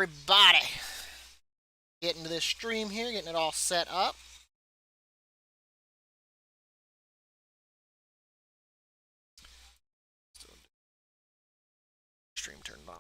Everybody, getting to this stream here, getting it all set up. Stream turned on.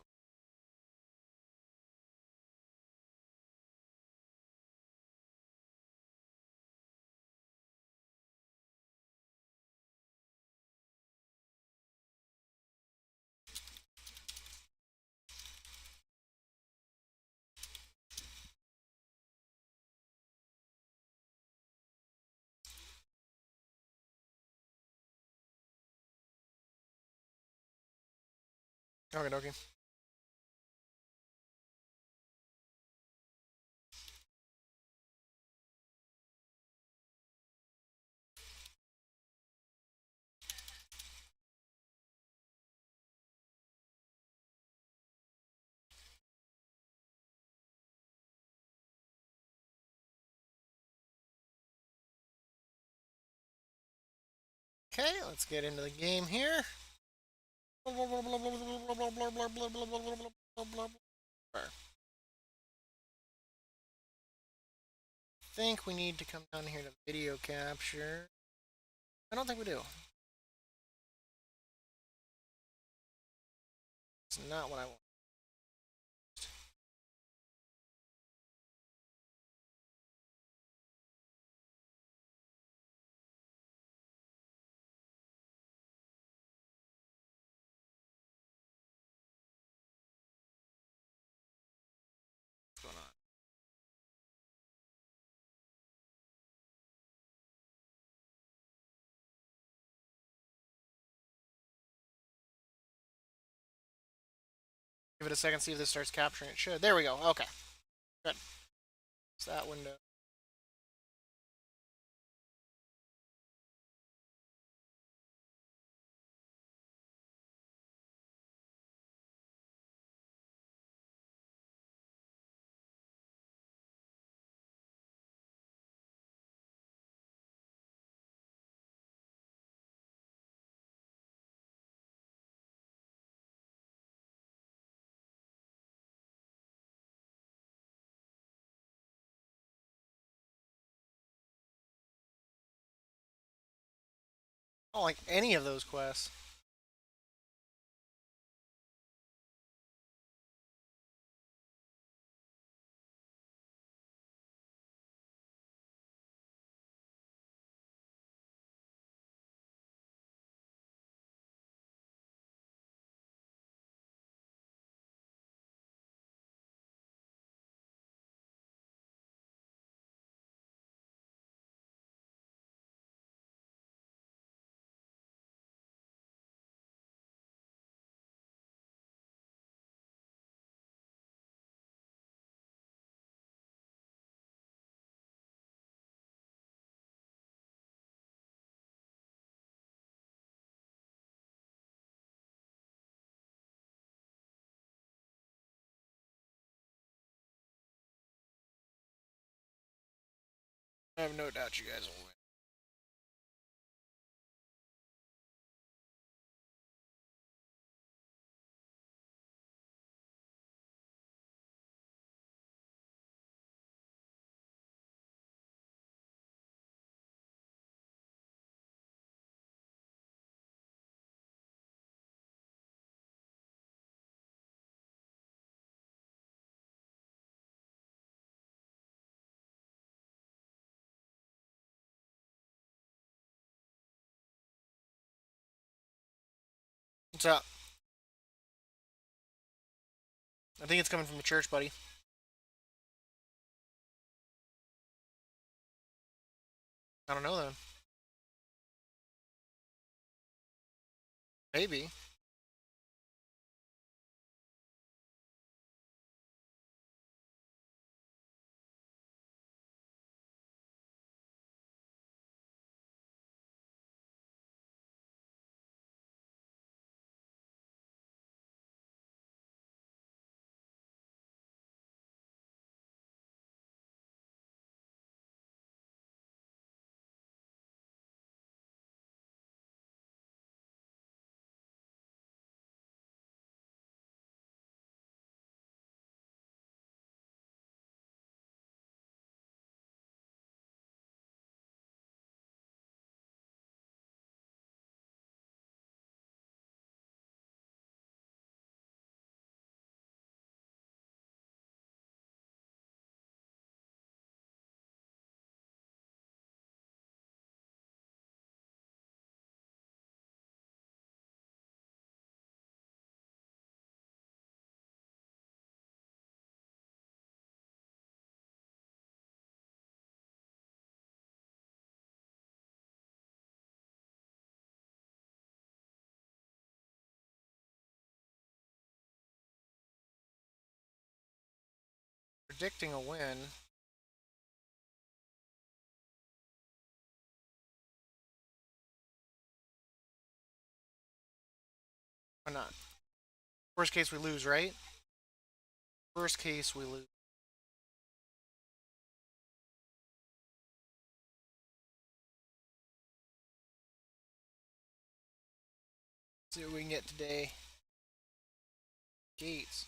Okay, okay. Okay, let's get into the game here. I think we need to come down here to video capture. I don't think we do. It's not what I want. What's going on? Give it a second, see if this starts capturing. It should. There we go. Okay. Good. It's that window. I don't like any of those quests. I have no doubt you guys will win. What's up? I think it's coming from the church, buddy. I don't know though. Maybe. predicting a win. Why not? Worst case, we lose, right? Worst case, we lose. See what we can get today. Gates.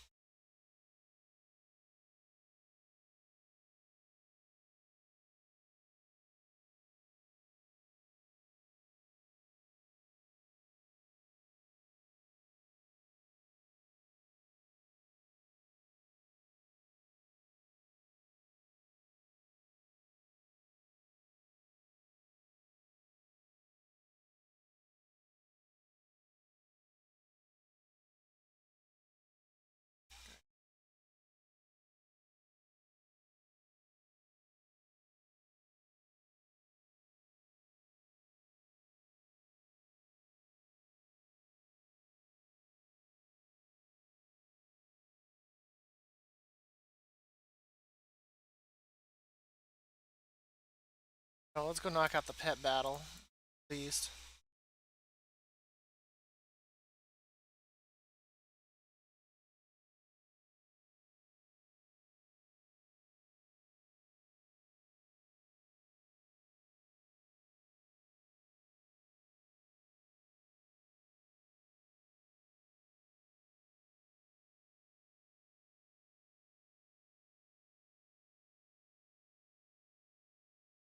Well, let's go knock out the pet battle, at least.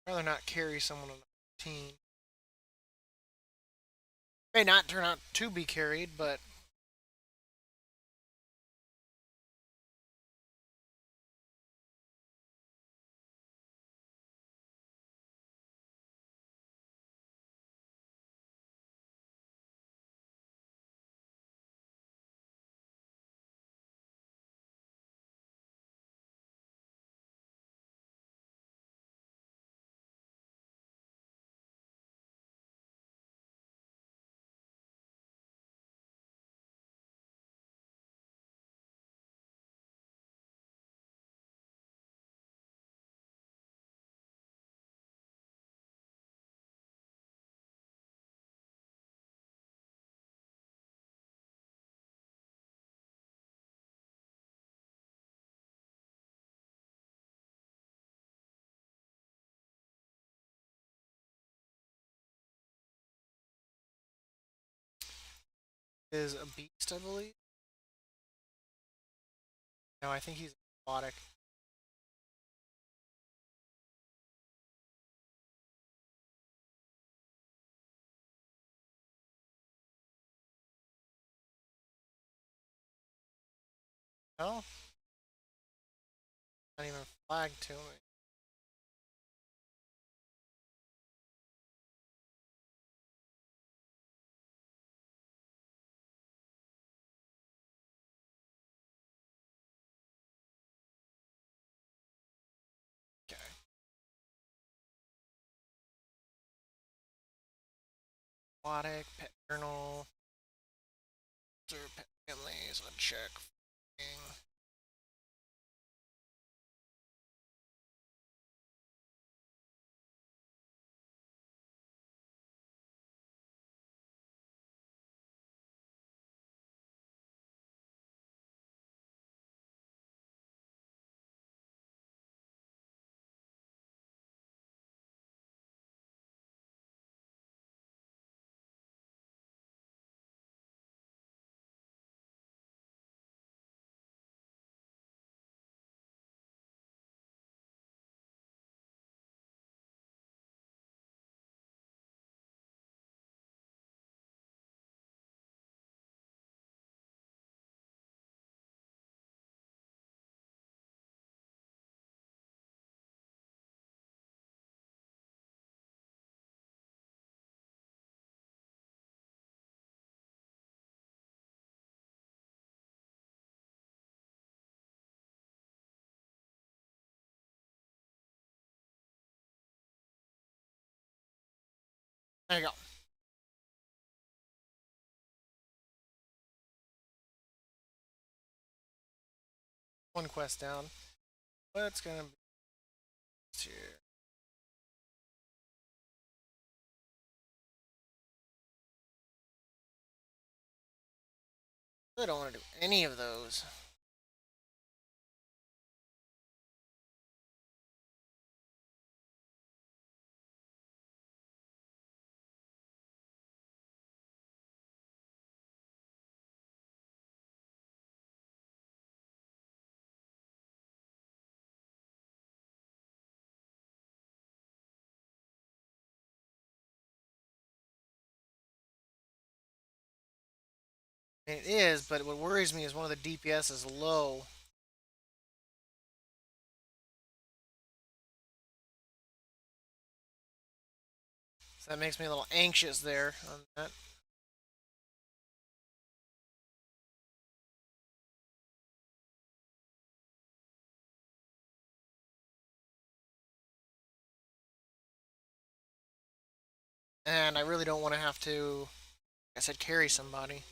I'd rather not carry someone on the team. May not turn out to be carried, but is a beast, I believe. No, I think he's aquatic. Oh, not even flagged to me. Okay. Aquatic, pet journal, pet families, uncheck. There you go. One quest down. What's gonna be here? I don't want to do any of those. It is, but what worries me is one of the DPS is low. So that makes me a little anxious there on that. And I really don't want to have to, like I said, carry somebody.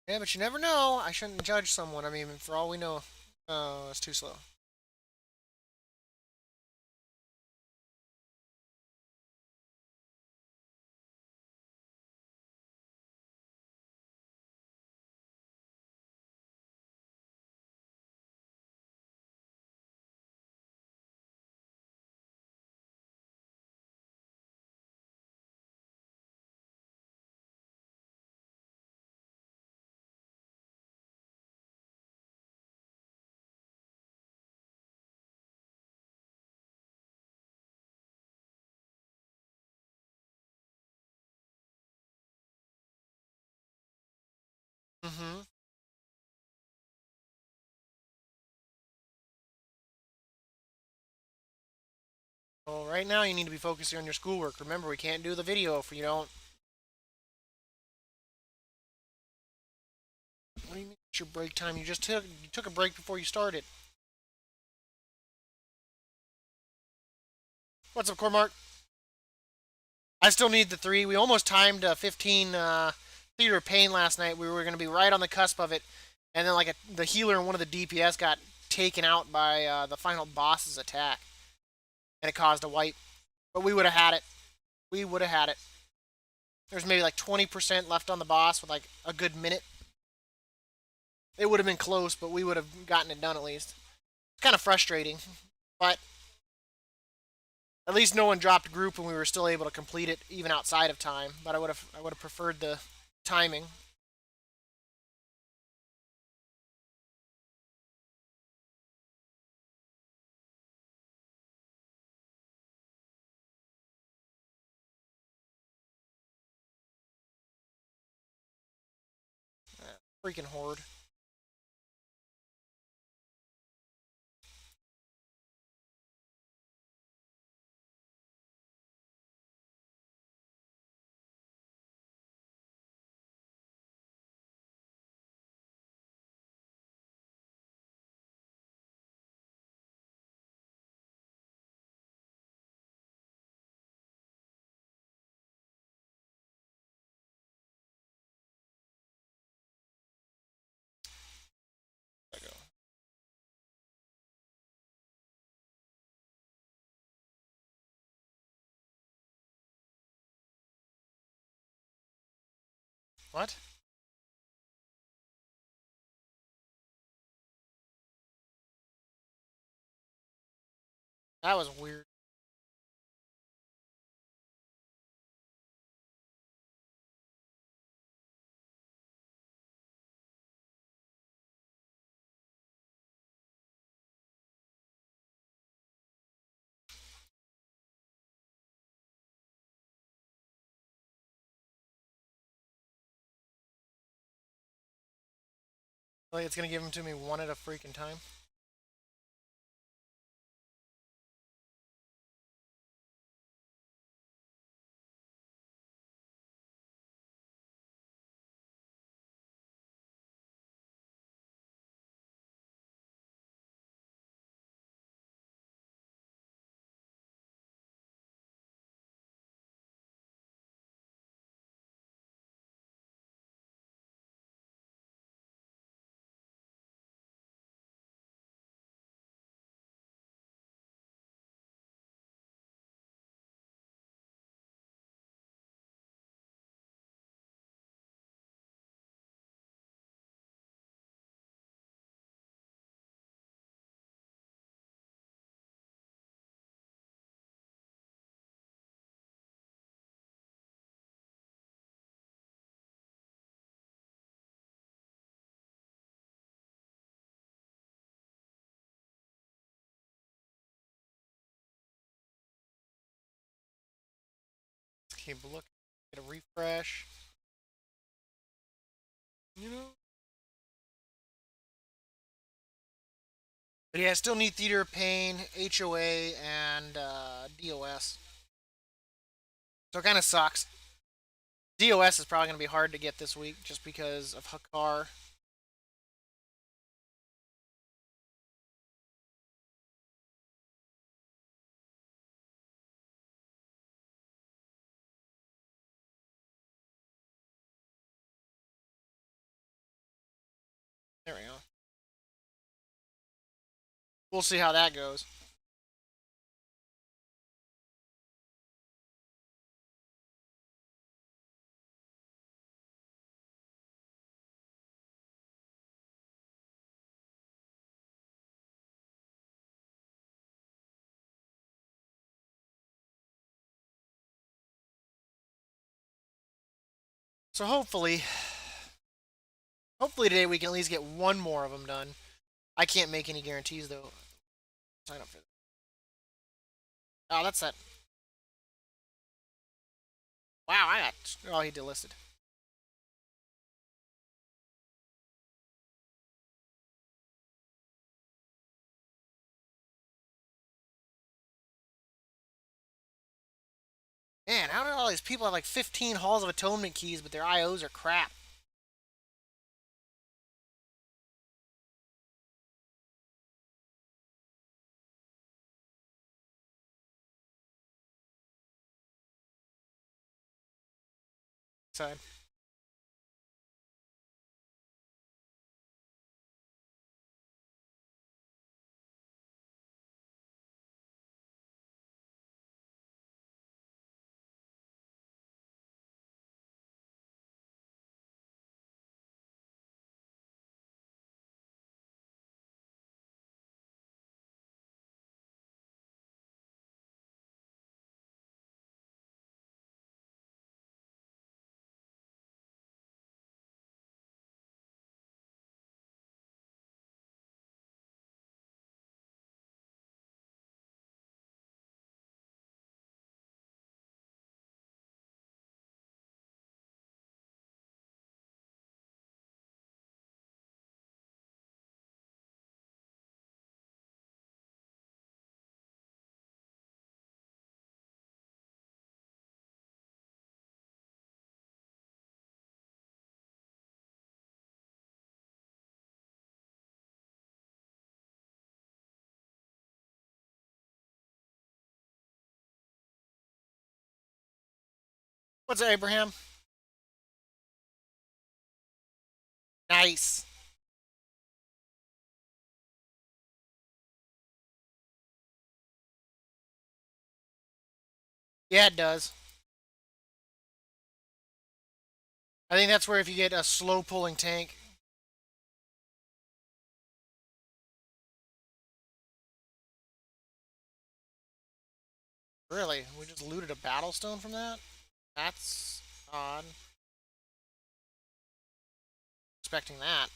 Yeah, but you never know. I shouldn't judge someone. I mean, for all we know, it's too slow. Mm-hmm. Well, right now you need to be focusing on your schoolwork. Remember, we can't do the video if you don't. What do you mean it's your break time? You took a break before you started. What's up, Cormark? I still need the three. We almost timed 15 Theater of Pain last night. We were going to be right on the cusp of it, and then the healer and one of the DPS got taken out by the final boss's attack, and it caused a wipe. But we would have had it. We would have had it. There's maybe like 20% left on the boss with like a good minute. It would have been close, but we would have gotten it done at least. It's kind of frustrating, but at least no one dropped group and we were still able to complete it even outside of time. But I would have preferred the timing. Freaking horde. What? That was weird. Like it's gonna give them to me one at a freaking time. Keep looking. Get a refresh. You know. But yeah, I still need Theater of Pain, HOA, and DOS. So it kind of sucks. DOS is probably going to be hard to get this week just because of Hakar. There we go. We'll see how that goes. So hopefully today we can at least get one more of them done. I can't make any guarantees though. Sign up for that. Oh, that's that. Wow, I got. Oh, he delisted. Man, how did all these people have like 15 Halls of Atonement keys, but their IOs are crap? Side. What's that, Abraham? Nice. Yeah, it does. I think that's where if you get a slow pulling tank. Really, we just looted a battlestone from that. That's odd. Expecting that.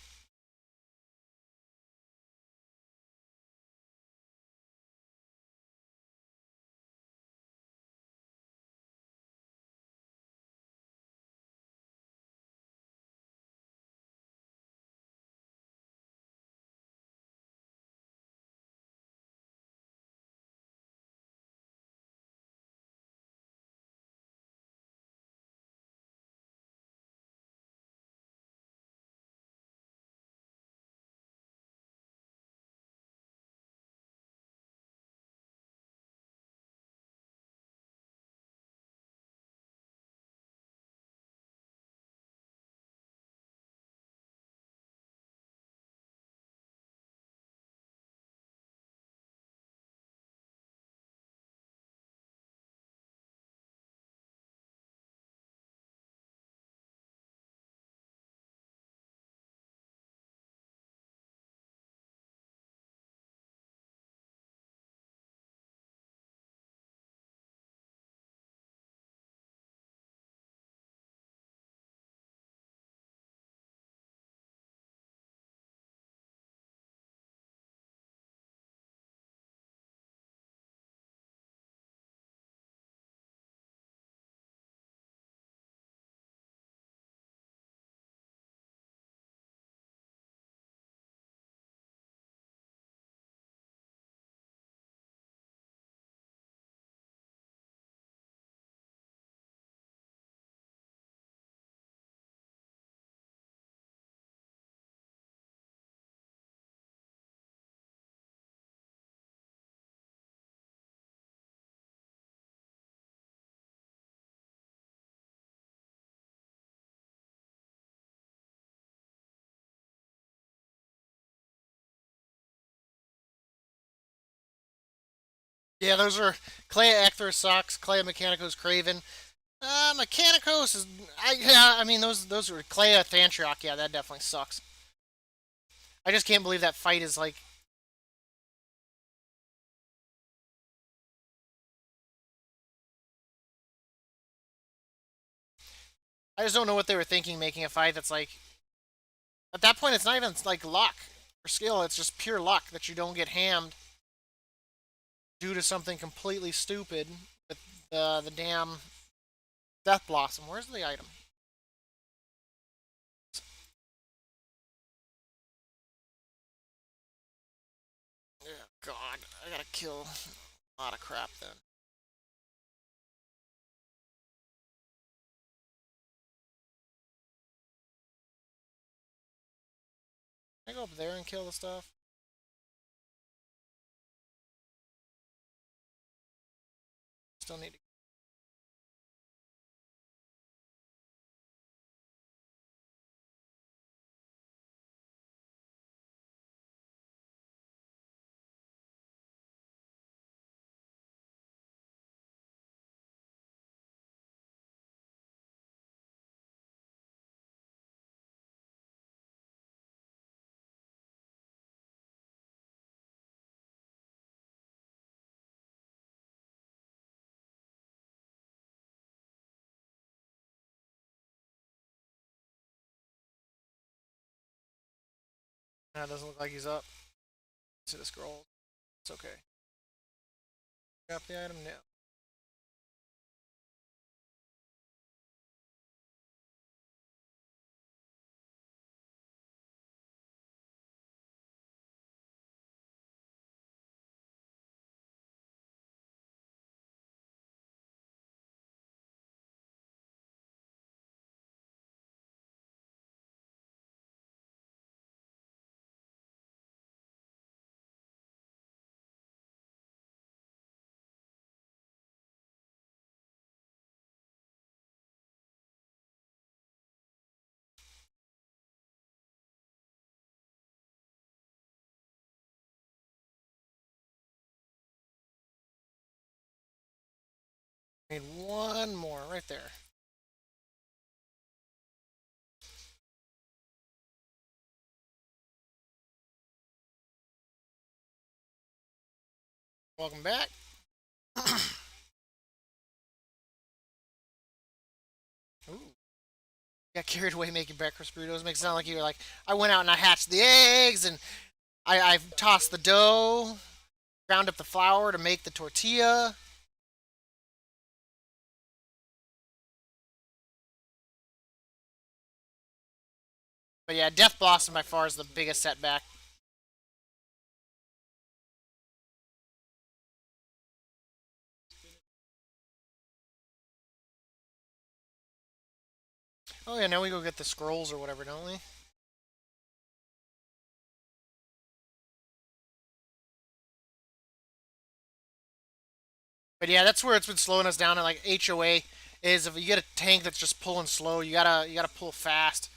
Yeah, those are Clea Ecthra sucks. Clea Mechanicos Craven. Mechanicos is I mean those were Clea Thantriok. Yeah, that definitely sucks. I just can't believe that fight is like. I just don't know what they were thinking making a fight that's like. At that point, it's not even like luck or skill. It's just pure luck that you don't get hammed due to something completely stupid with the damn Death Blossom. Where's the item? Oh, God, I gotta kill a lot of crap then. Can I go up there and kill the stuff? Still need to. That doesn't look like he's up. To the scroll. It's okay. Drop the item now. Need one more right there. Welcome back. Ooh. Got carried away making breakfast burritos. Makes it sound like you were like, I went out and I hatched the eggs and I tossed the dough, ground up the flour to make the tortilla. But yeah, Death Blossom by far is the biggest setback. Oh yeah, now we go get the scrolls or whatever, don't we? But yeah, that's where it's been slowing us down at like HOA is if you get a tank that's just pulling slow, you gotta pull fast.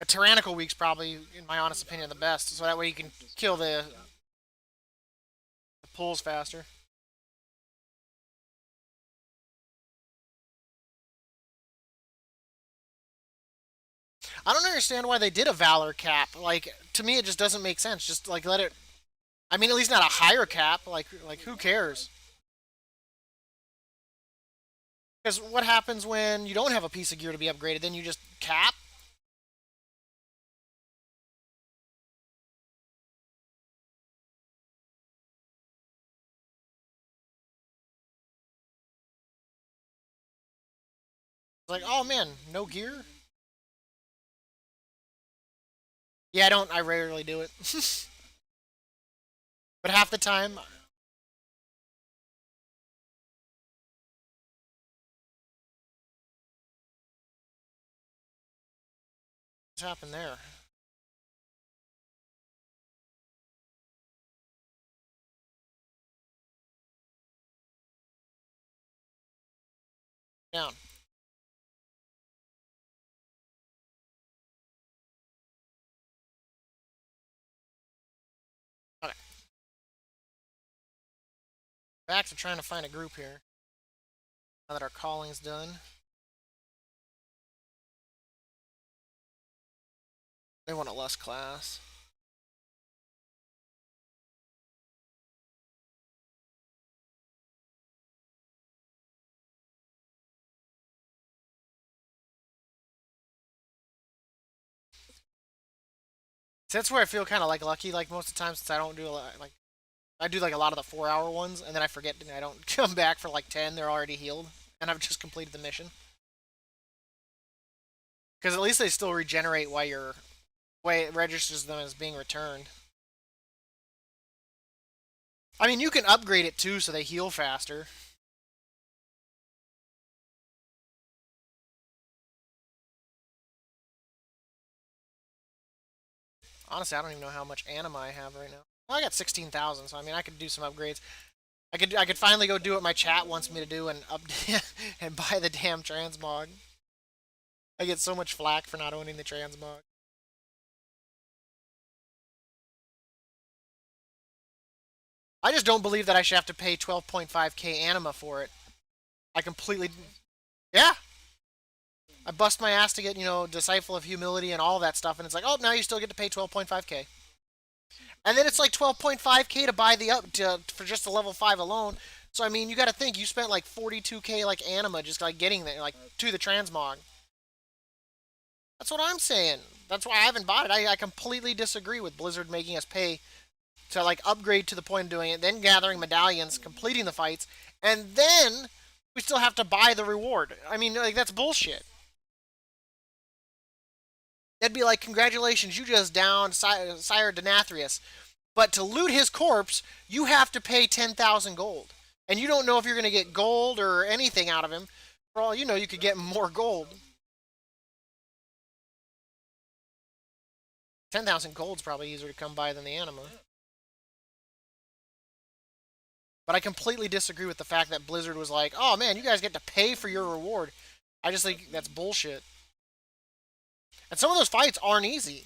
A tyrannical week's probably, in my honest opinion, the best. So that way you can kill the pulls faster. I don't understand why they did a valor cap. Like to me, it just doesn't make sense. Just like let it. I mean, at least not a higher cap. Like who cares? Because what happens when you don't have a piece of gear to be upgraded? Then you just cap. It's like, oh man, no gear. Yeah, I don't. I rarely do it. But half the time, what's happened there? Down. Okay. Back to trying to find a group here. Now that our calling's done. They want a less class. So that's where I feel kind of like lucky, like most of the time, since I don't do a lot, like I do like a lot of the 4 hour ones, and then I forget and I don't come back for like 10. They're already healed, and I've just completed the mission. Because at least they still regenerate while it registers them as being returned. I mean, you can upgrade it too, so they heal faster. Honestly, I don't even know how much anima I have right now. Well, I got 16,000, so I mean, I could do some upgrades. I could finally go do what my chat wants me to do and and buy the damn transmog. I get so much flack for not owning the transmog. I just don't believe that I should have to pay 12.5k anima for it. I completely, yeah. I bust my ass to get Disciple of Humility and all that stuff, and it's like, oh, now you still get to pay 12.5k. And then it's like 12.5k to buy the for just the level 5 alone. So I mean, you got to think you spent like 42k like anima just like getting there, like to the transmog. That's what I'm saying. That's why I haven't bought it. I completely disagree with Blizzard making us pay to like upgrade to the point of doing it, then gathering medallions, completing the fights, and then we still have to buy the reward. I mean, like that's bullshit. That'd be like, congratulations, you just downed Sire Denathrius. But to loot his corpse, you have to pay 10,000 gold. And you don't know if you're going to get gold or anything out of him. For all you know, you could get more gold. 10,000 gold's probably easier to come by than the anima. But I completely disagree with the fact that Blizzard was like, oh man, you guys get to pay for your reward. I just think that's bullshit. And some of those fights aren't easy.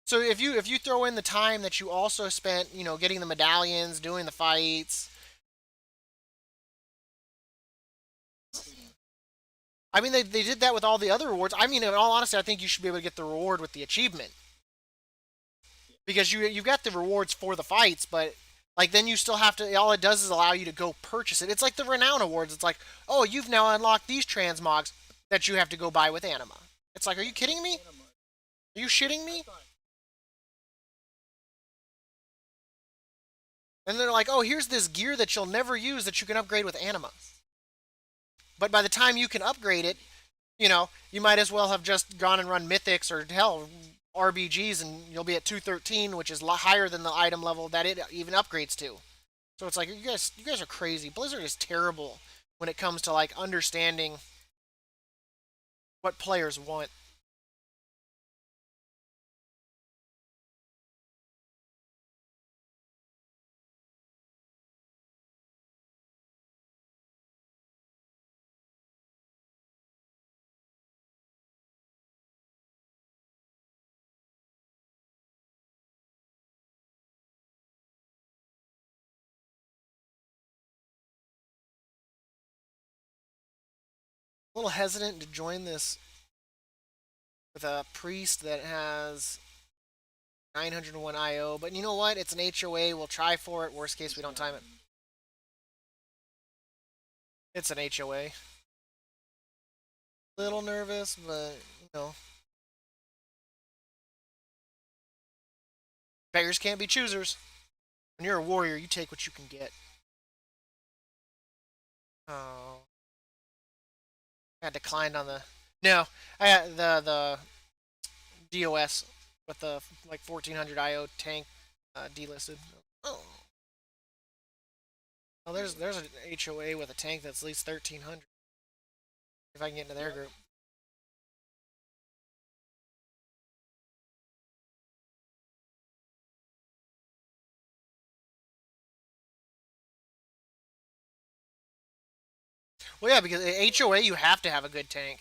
So if you throw in the time that you also spent, getting the medallions, doing the fights. I mean, they did that with all the other rewards. I mean, in all honesty, I think you should be able to get the reward with the achievement. Because you got the rewards for the fights, but like then you still have to. All it does is allow you to go purchase it. It's like the renown awards. It's like, oh, you've now unlocked these transmogs that you have to go buy with anima. It's like, are you kidding me? Are you shitting me? And they're like, oh, here's this gear that you'll never use that you can upgrade with anima. But by the time you can upgrade it, you might as well have just gone and run mythics or hell RBGs, and you'll be at 213, which is a lot higher than the item level that it even upgrades to. So it's like, you guys are crazy. Blizzard is terrible when it comes to like understanding what players want. A little hesitant to join this with a priest that has 901 IO, but you know what? It's an HOA. We'll try for it. Worst case, we don't time it. It's an HOA. Little nervous, but beggars can't be choosers. When you're a warrior, you take what you can get. Oh, I declined on the. No, I got the DOS with the like 1400 IO tank delisted. Oh, well, there's an HOA with a tank that's at least 1300. If I can get into their group. Well, yeah, because HOA you have to have a good tank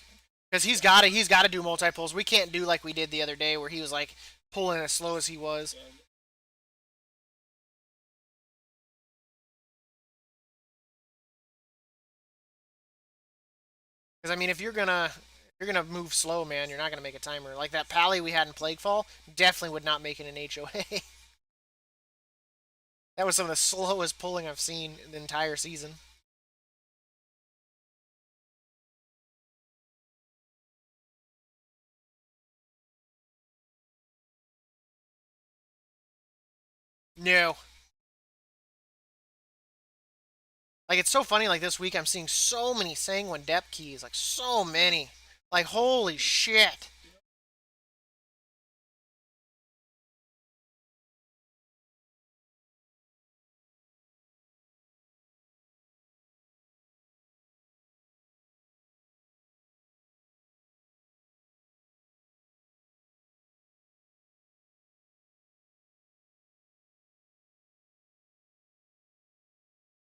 because he's got to do multi pulls. We can't do like we did the other day where he was like pulling as slow as he was. Because I mean, if you're gonna move slow, man, you're not gonna make a timer. Like that pally we had in Plaguefall, definitely would not make it in HOA. That was some of the slowest pulling I've seen in the entire season. No. Like it's so funny. Like this week, I'm seeing so many Sanguine Depth keys. Like so many. Like holy shit.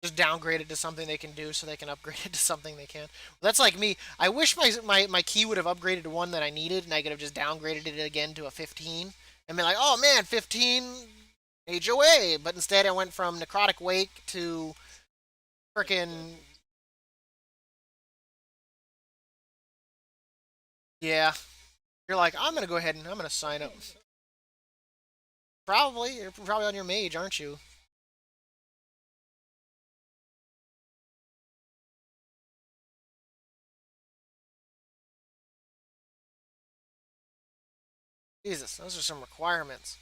Just downgrade it to something they can do so they can upgrade it to something they can. That's like me. I wish my key would have upgraded to one that I needed and I could have just downgraded it again to a 15 and been like, oh man, 15 HOA. But instead I went from Necrotic Wake to frickin' yeah. You're like, I'm gonna go ahead and I'm gonna sign up. Probably. You're probably on your mage, aren't you? Jesus, those are some requirements.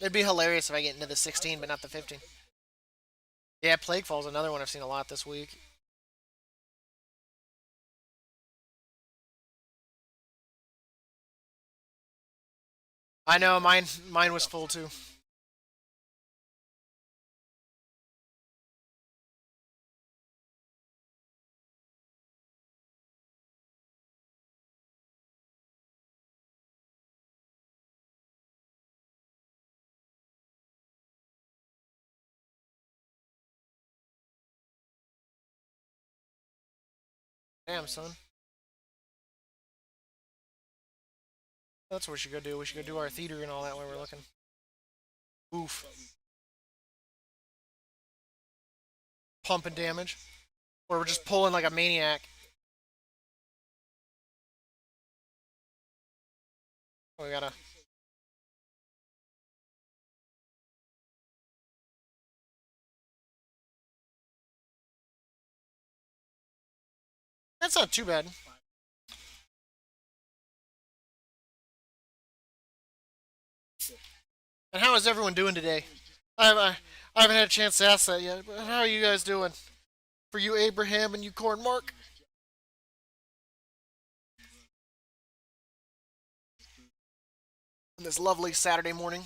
It'd be hilarious if I get into the 16 but not the 15. Yeah, Plaguefall's another one I've seen a lot this week. I know mine was full too. Damn, son. That's what we should go do. We should go do our theater and all that while we're looking. Oof. Pumping damage. Or we're just pulling like a maniac. We gotta. That's not too bad. And how is everyone doing today? I haven't had a chance to ask that yet. But how are you guys doing? For you, Abraham, and you, Corn Mark, on this lovely Saturday morning.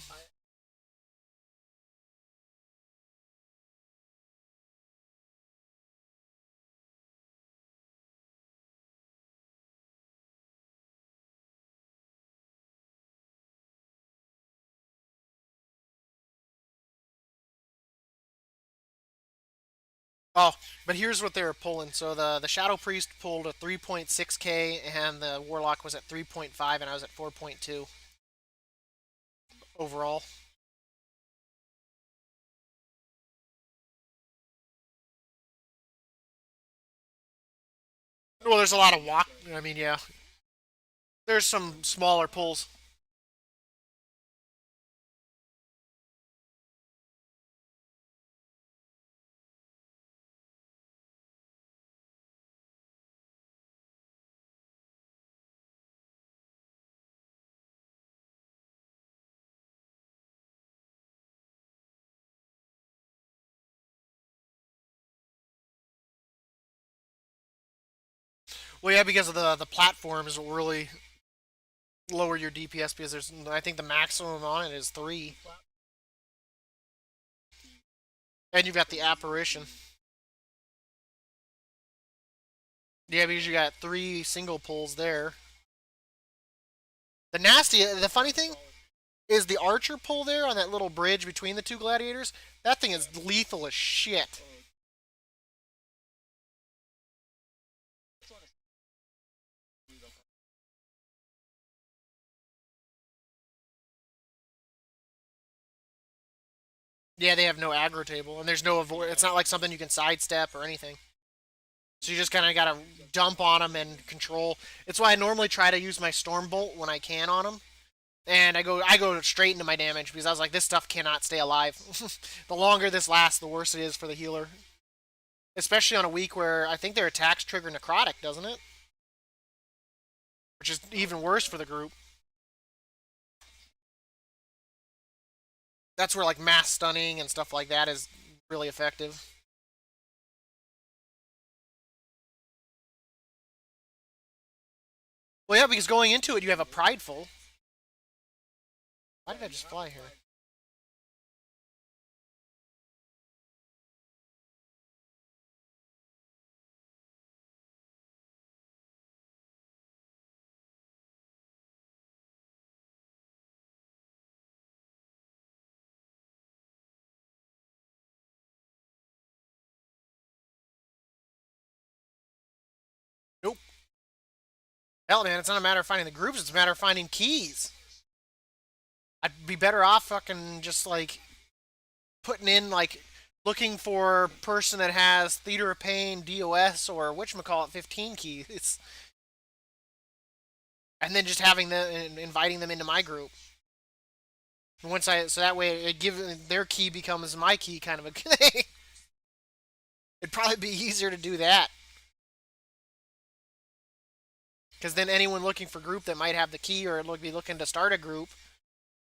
Oh, but here's what they were pulling. So the Shadow Priest pulled a 3.6k, and the Warlock was at 3.5, and I was at 4.2 overall. Well, there's a lot of walk. I mean, yeah, there's some smaller pulls. Well, yeah, because of the platforms will really lower your DPS because there's I think the maximum on it is 3, and you've got the apparition. Yeah, because you got 3 single pulls there. The funny thing is the archer pull there on that little bridge between the two gladiators. That thing is lethal as shit. Yeah, they have no aggro table, and there's no avoid. It's not like something you can sidestep or anything. So you just kind of gotta dump on them and control. It's why I normally try to use my storm bolt when I can on them, and I go straight into my damage because I was like, this stuff cannot stay alive. The longer this lasts, the worse it is for the healer. Especially on a week where I think their attacks trigger necrotic, doesn't it? Which is even worse for the group. That's where like mass stunning and stuff like that is really effective. Well, yeah, because going into it, you have a prideful. Why did I just fly here? Nope. Hell, man, it's not a matter of finding the groups; it's a matter of finding keys. I'd be better off fucking just like putting in like looking for person that has Theater of Pain, DOS, or whatchamacallit 15 keys, and then just having them and inviting them into my group. Once I so that way it give their key becomes my key kind of a thing. It'd probably be easier to do that because then anyone looking for group that might have the key or be looking to start a group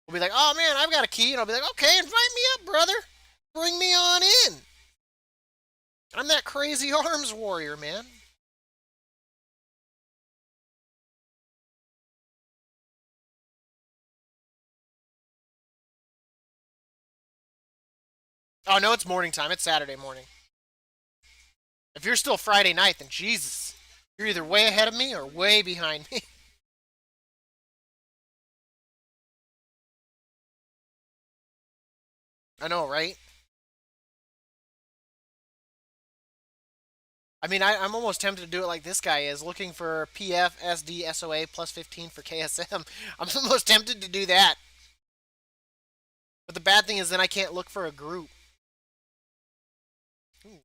will be like, "Oh man, I've got a key," and I'll be like, "Okay, invite me up, brother. Bring me on in. I'm that crazy arms warrior, man." Oh no, it's morning time. It's Saturday morning. If you're still Friday night, then Jesus, you're either way ahead of me or way behind me. I know, right? I mean, I'm almost tempted to do it like this guy is, looking for PF, SD, SOA plus 15 for KSM. I'm almost tempted to do that. But the bad thing is then I can't look for a group. Ooh,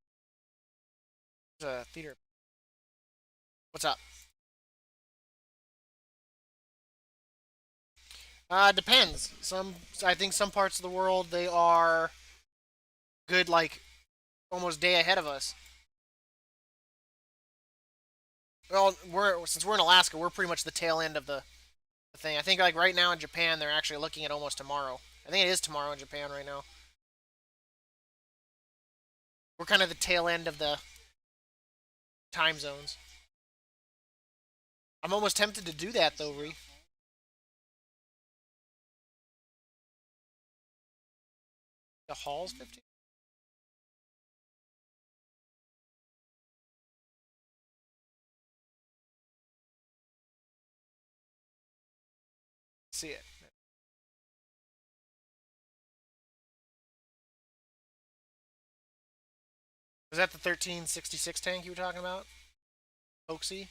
there's a theater. What's up? Depends. I think some parts of the world they are good, like almost day ahead of us. Well, since we're in Alaska, we're pretty much the tail end of the thing. I think like right now in Japan, they're actually looking at almost tomorrow. I think it is tomorrow in Japan right now. We're kind of the tail end of the time zones. I'm almost tempted to do that though, Ree. The Hall's 15. See it. Was that the 1366 tank you were talking about? Hoaxy?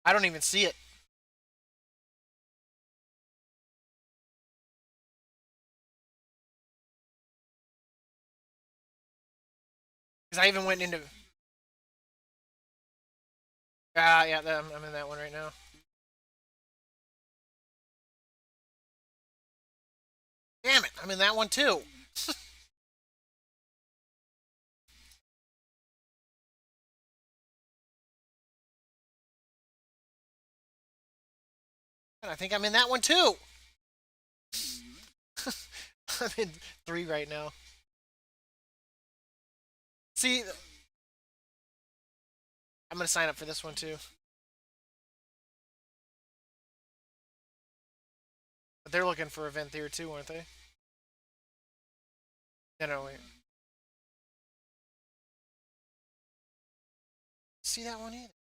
I don't even see it. Because I even went into. Yeah, I'm in that one right now. Damn it, I'm in that one too. And I think I'm in that one too. I'm in three right now. See, I'm gonna sign up for this one too. But they're looking for event there too, aren't they? No, no, wait. See that one either.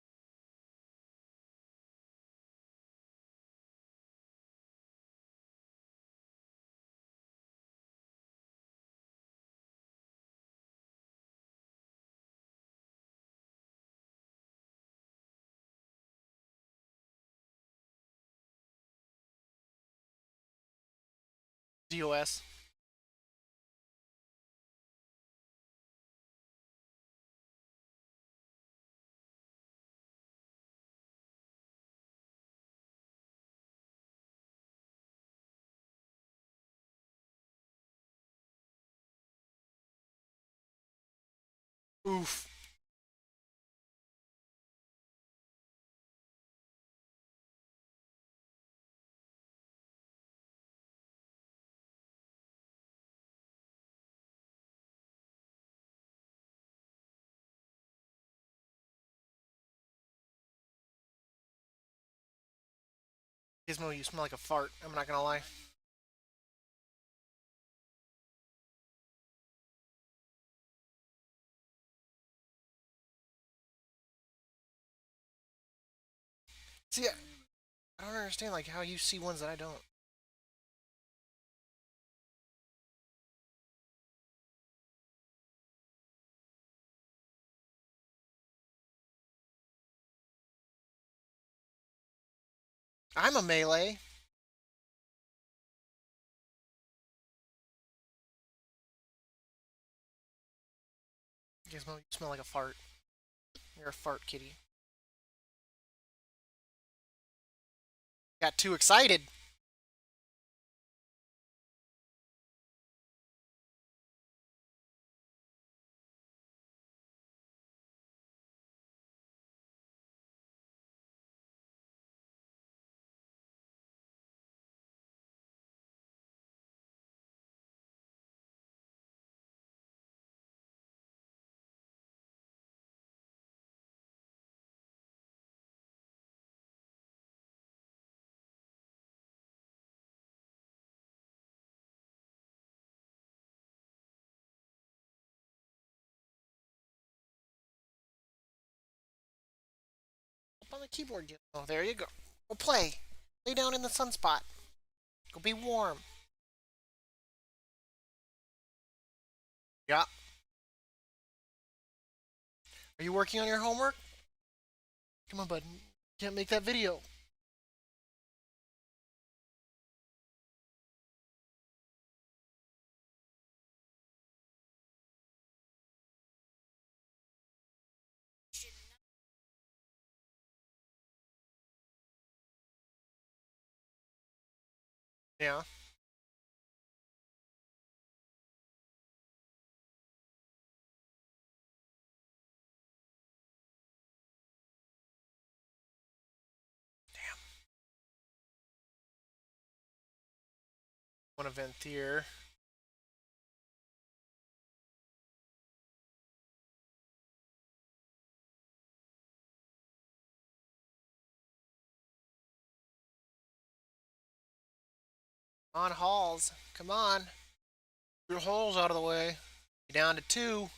DOS. Oof. Gizmo, you smell like a fart. I'm not gonna lie. See, I don't understand like how you see ones that I don't. I'm a melee. Gizmo, you smell like a fart. You're a fart kitty. Got too excited. Up on the keyboard, Gizmo. There you go. Go play. Lay down in the sunspot. Go be warm. Yeah. Are you working on your homework? Come on, bud. Can't make that video. Yeah. One event here. On Halls. Come on. Your holes out of the way. You're down to two.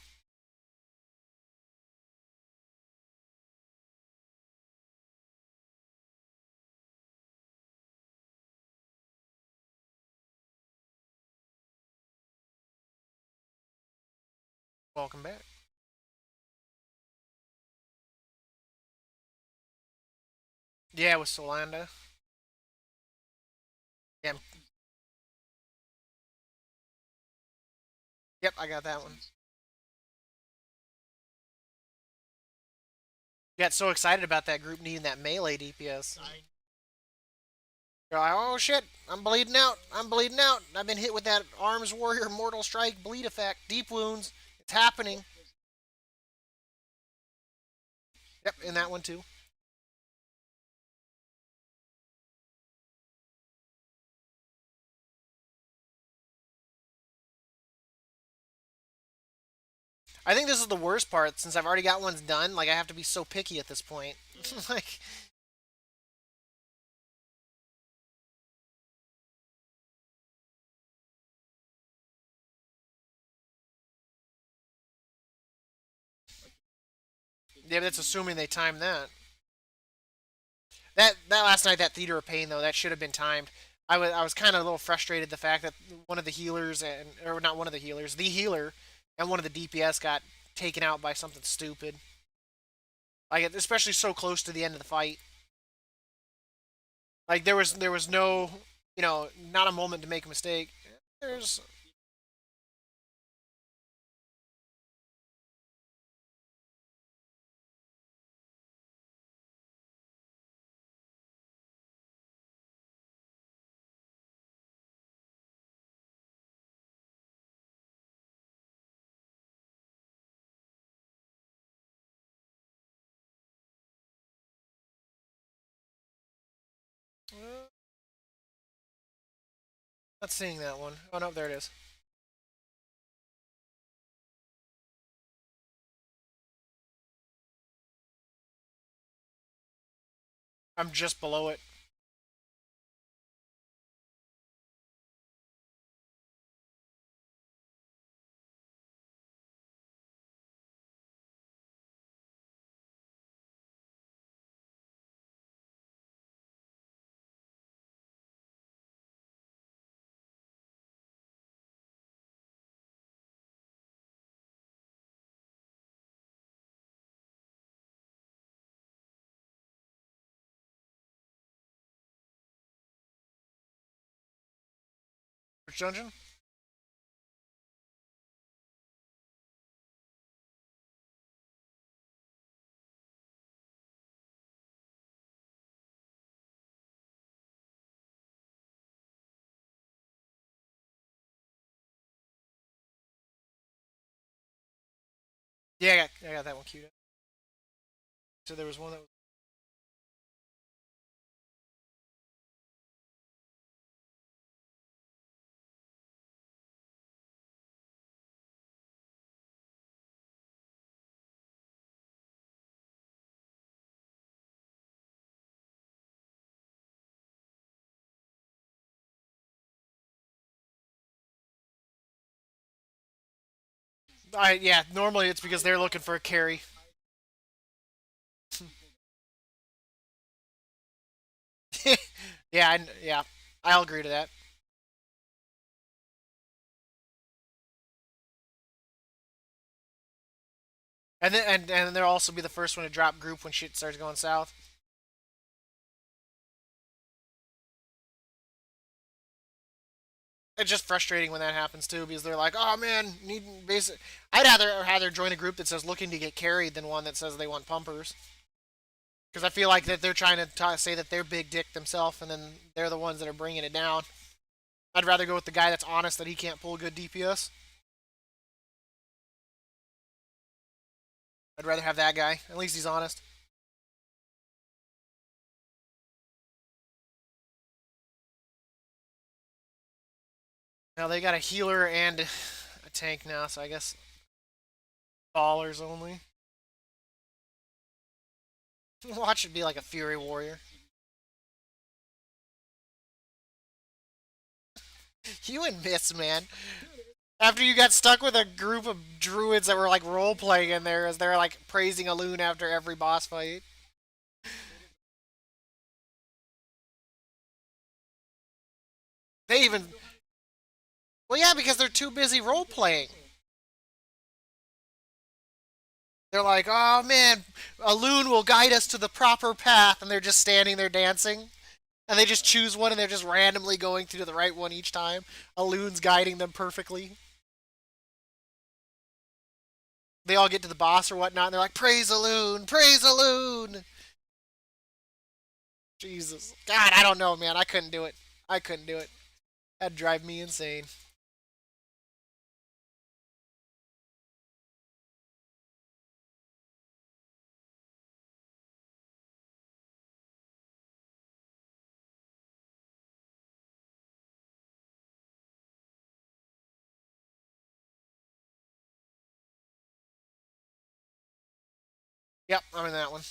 Welcome back. Yeah, with Solanda. Yeah. Yep, I got that one. Got so excited about that group needing that melee DPS. You're like, oh shit, I'm bleeding out. I'm bleeding out. I've been hit with that Arms Warrior Mortal Strike bleed effect. Deep wounds. It's happening. Yep, in that one too. I think this is the worst part since I've already got ones done. Like I have to be so picky at this point. Like, yeah, that's assuming they time that. That last night, that Theater of Pain though, that should have been timed. I was kind of a little frustrated the fact that one of the healers and or not one of the healers, the healer and one of the DPS got taken out by something stupid. Like especially so close to the end of the fight. Like there was no, not a moment to make a mistake. There's. Not seeing that one. Oh no, there it is. I'm just below it. Which dungeon? Yeah, I got that one queued up. So there was one that was. Yeah, normally it's because they're looking for a carry. Yeah, I'll agree to that. And they'll also be the first one to drop group when shit starts going south. It's just frustrating when that happens too, because they're like, "Oh man, need basic." I'd rather join a group that says looking to get carried than one that says they want pumpers, because I feel like that they're trying to say that they're big dick themselves, and then they're the ones that are bringing it down. I'd rather go with the guy that's honest that he can't pull good DPS. I'd rather have that guy. At least he's honest. Now they got a healer and a tank now, so I guess ballers only. Watch it be like a Fury Warrior. You and Miss, man. After you got stuck with a group of druids that were like role playing in there as they're like praising a loon after every boss fight. They even. Well, yeah, because they're too busy role playing. They're like, oh man, a loon will guide us to the proper path, and they're just standing there dancing. And they just choose one and they're just randomly going to the right one each time. A loon's guiding them perfectly. They all get to the boss or whatnot, and they're like, praise a loon, praise a loon. Jesus. God, I don't know, man. I couldn't do it. I couldn't do it. That'd drive me insane. Yep, I'm in that one.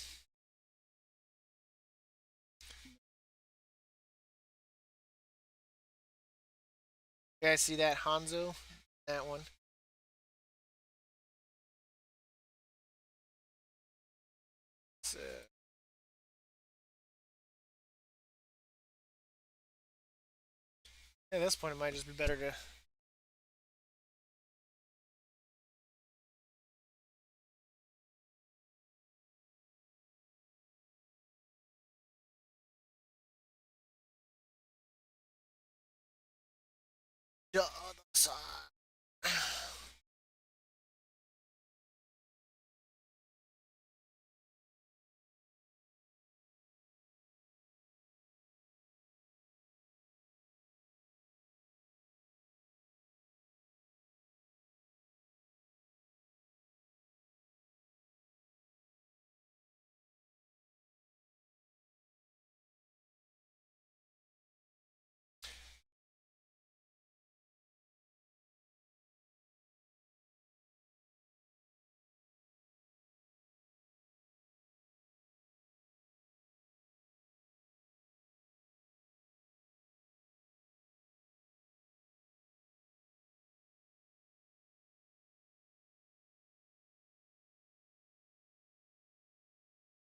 You guys see that Hanzo? That one. So, at this point, it might just be better to. The other side.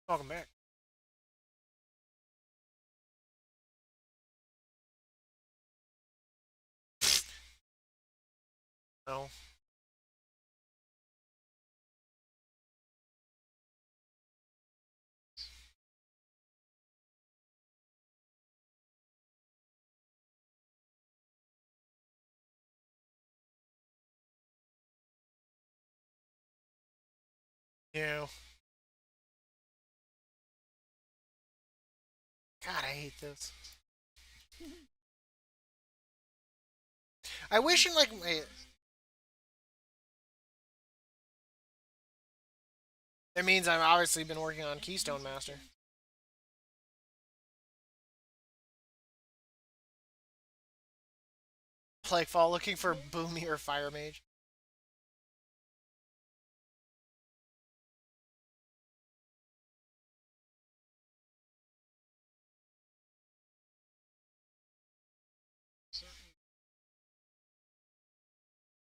Welcome back. No. Yeah. God, I hate this. I wish in like my, it means I've obviously been working on Keystone Master. Plaguefall looking for Boomy or Fire Mage.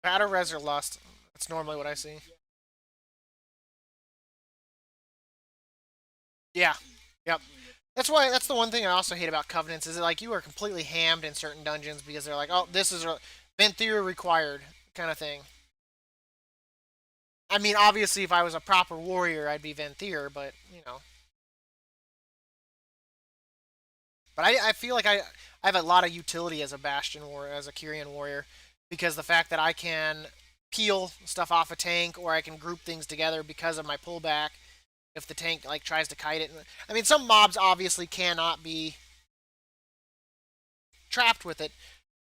Battle Res or Lust. That's normally what I see. Yeah. Yep. That's the one thing I also hate about Covenants is that like you are completely hammed in certain dungeons because they're like, oh, this is a Venthyr required kind of thing. I mean, obviously, if I was a proper warrior, I'd be Venthyr, but you know. But I feel like I have a lot of utility as a Bastion warrior, as a Kyrian warrior, because the fact that I can peel stuff off a tank or I can group things together because of my pullback. If the tank like tries to kite it, I mean, some mobs obviously cannot be trapped with it,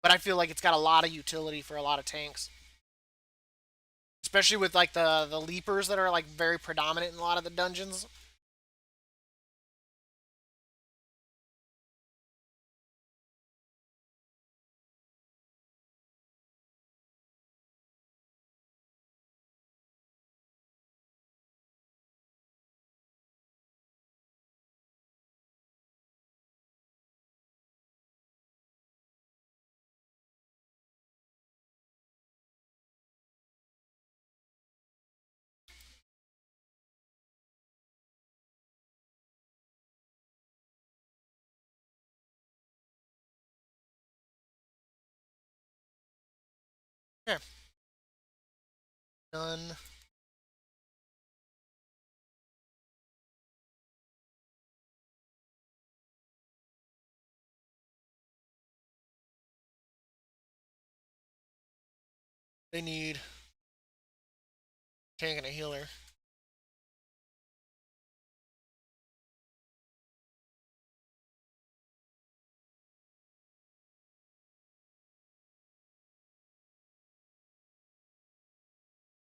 but I feel like it's got a lot of utility for a lot of tanks, especially with like the leapers that are like very predominant in a lot of the dungeons. Yeah, done. They need tank and a healer.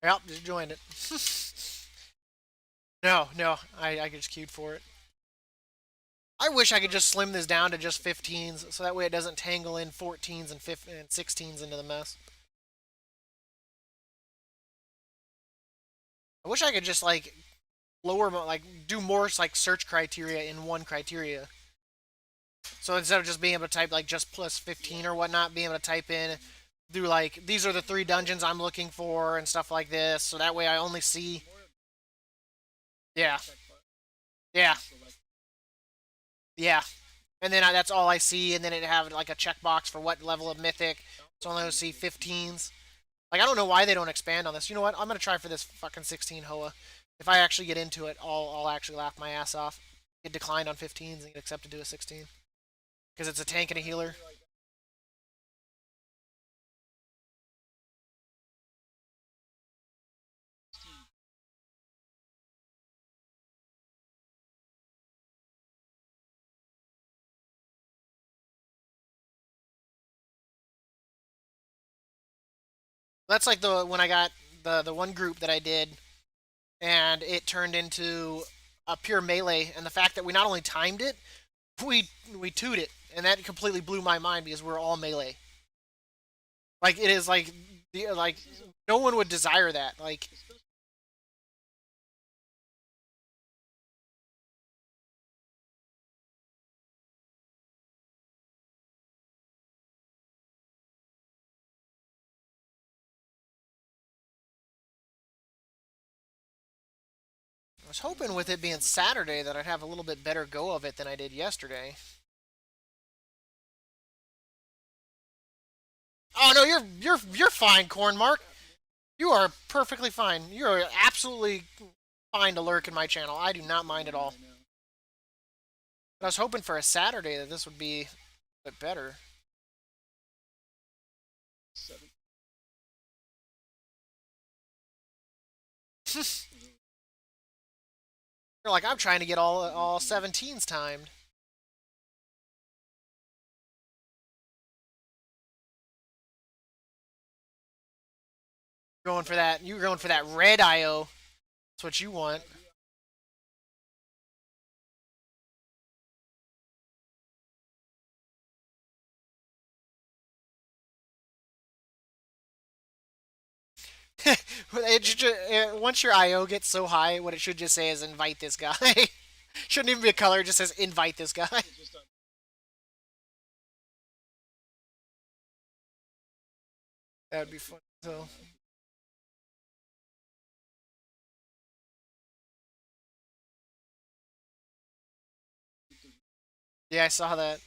Yep, just joined it. No, no, I just queued for it. I wish I could just slim this down to just 15s, so that way it doesn't tangle in 14s and 15s and 16s into the mess. I wish I could just like lower, like do more like search criteria in one criteria. So instead of just being able to type like just plus 15 or whatnot, being able to type in do like these are the three dungeons I'm looking for and stuff like this. So that way I only see. Yeah, yeah, yeah. And then that's all I see, and then it have like a checkbox for what level of mythic. So I only see 15s. Like I don't know why they don't expand on this. You know what? I'm gonna try for this fucking 16 Hoa. If I actually get into it, I'll actually laugh my ass off. Get declined on 15s and get accepted to a 16 because it's a tank and a healer. That's like the when I got the one group that I did, and it turned into a pure melee. And the fact that we not only timed it, we toot it, and that completely blew my mind because we're all melee. Like it is like like no one would desire that. Like I was hoping with it being Saturday that I'd have a little bit better go of it than I did yesterday. Oh no, you're fine, Corn Mark. You are perfectly fine. You are absolutely fine to lurk in my channel. I do not mind at all. But I was hoping for a Saturday that this would be a bit better. You're like I'm trying to get all 17s timed. Going for that. You're going for that red IO. That's what you want. Once your IO gets so high, what it should just say is invite this guy. Shouldn't even be a color, it just says invite this guy. That would be fun. So yeah, I saw that.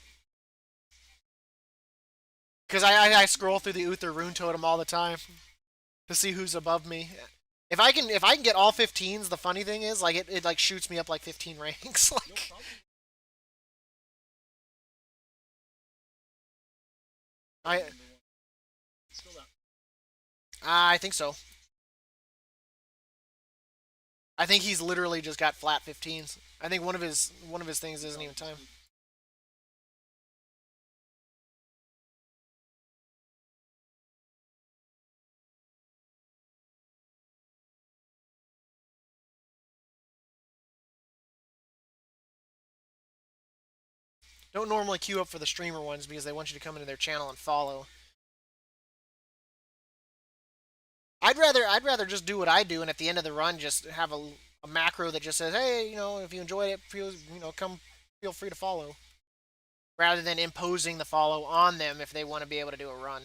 Because I scroll through the Uther rune totem all the time to see who's above me. If I can get all 15s, the funny thing is like it like shoots me up like 15 ranks. Like I I think so. I think he's literally just got flat 15s. I think one of his things isn't even time. Don't normally queue up for the streamer ones because they want you to come into their channel and follow. I'd rather just do what I do and at the end of the run just have a macro that just says, hey, if you enjoyed it, feel free to follow, rather than imposing the follow on them if they want to be able to do a run.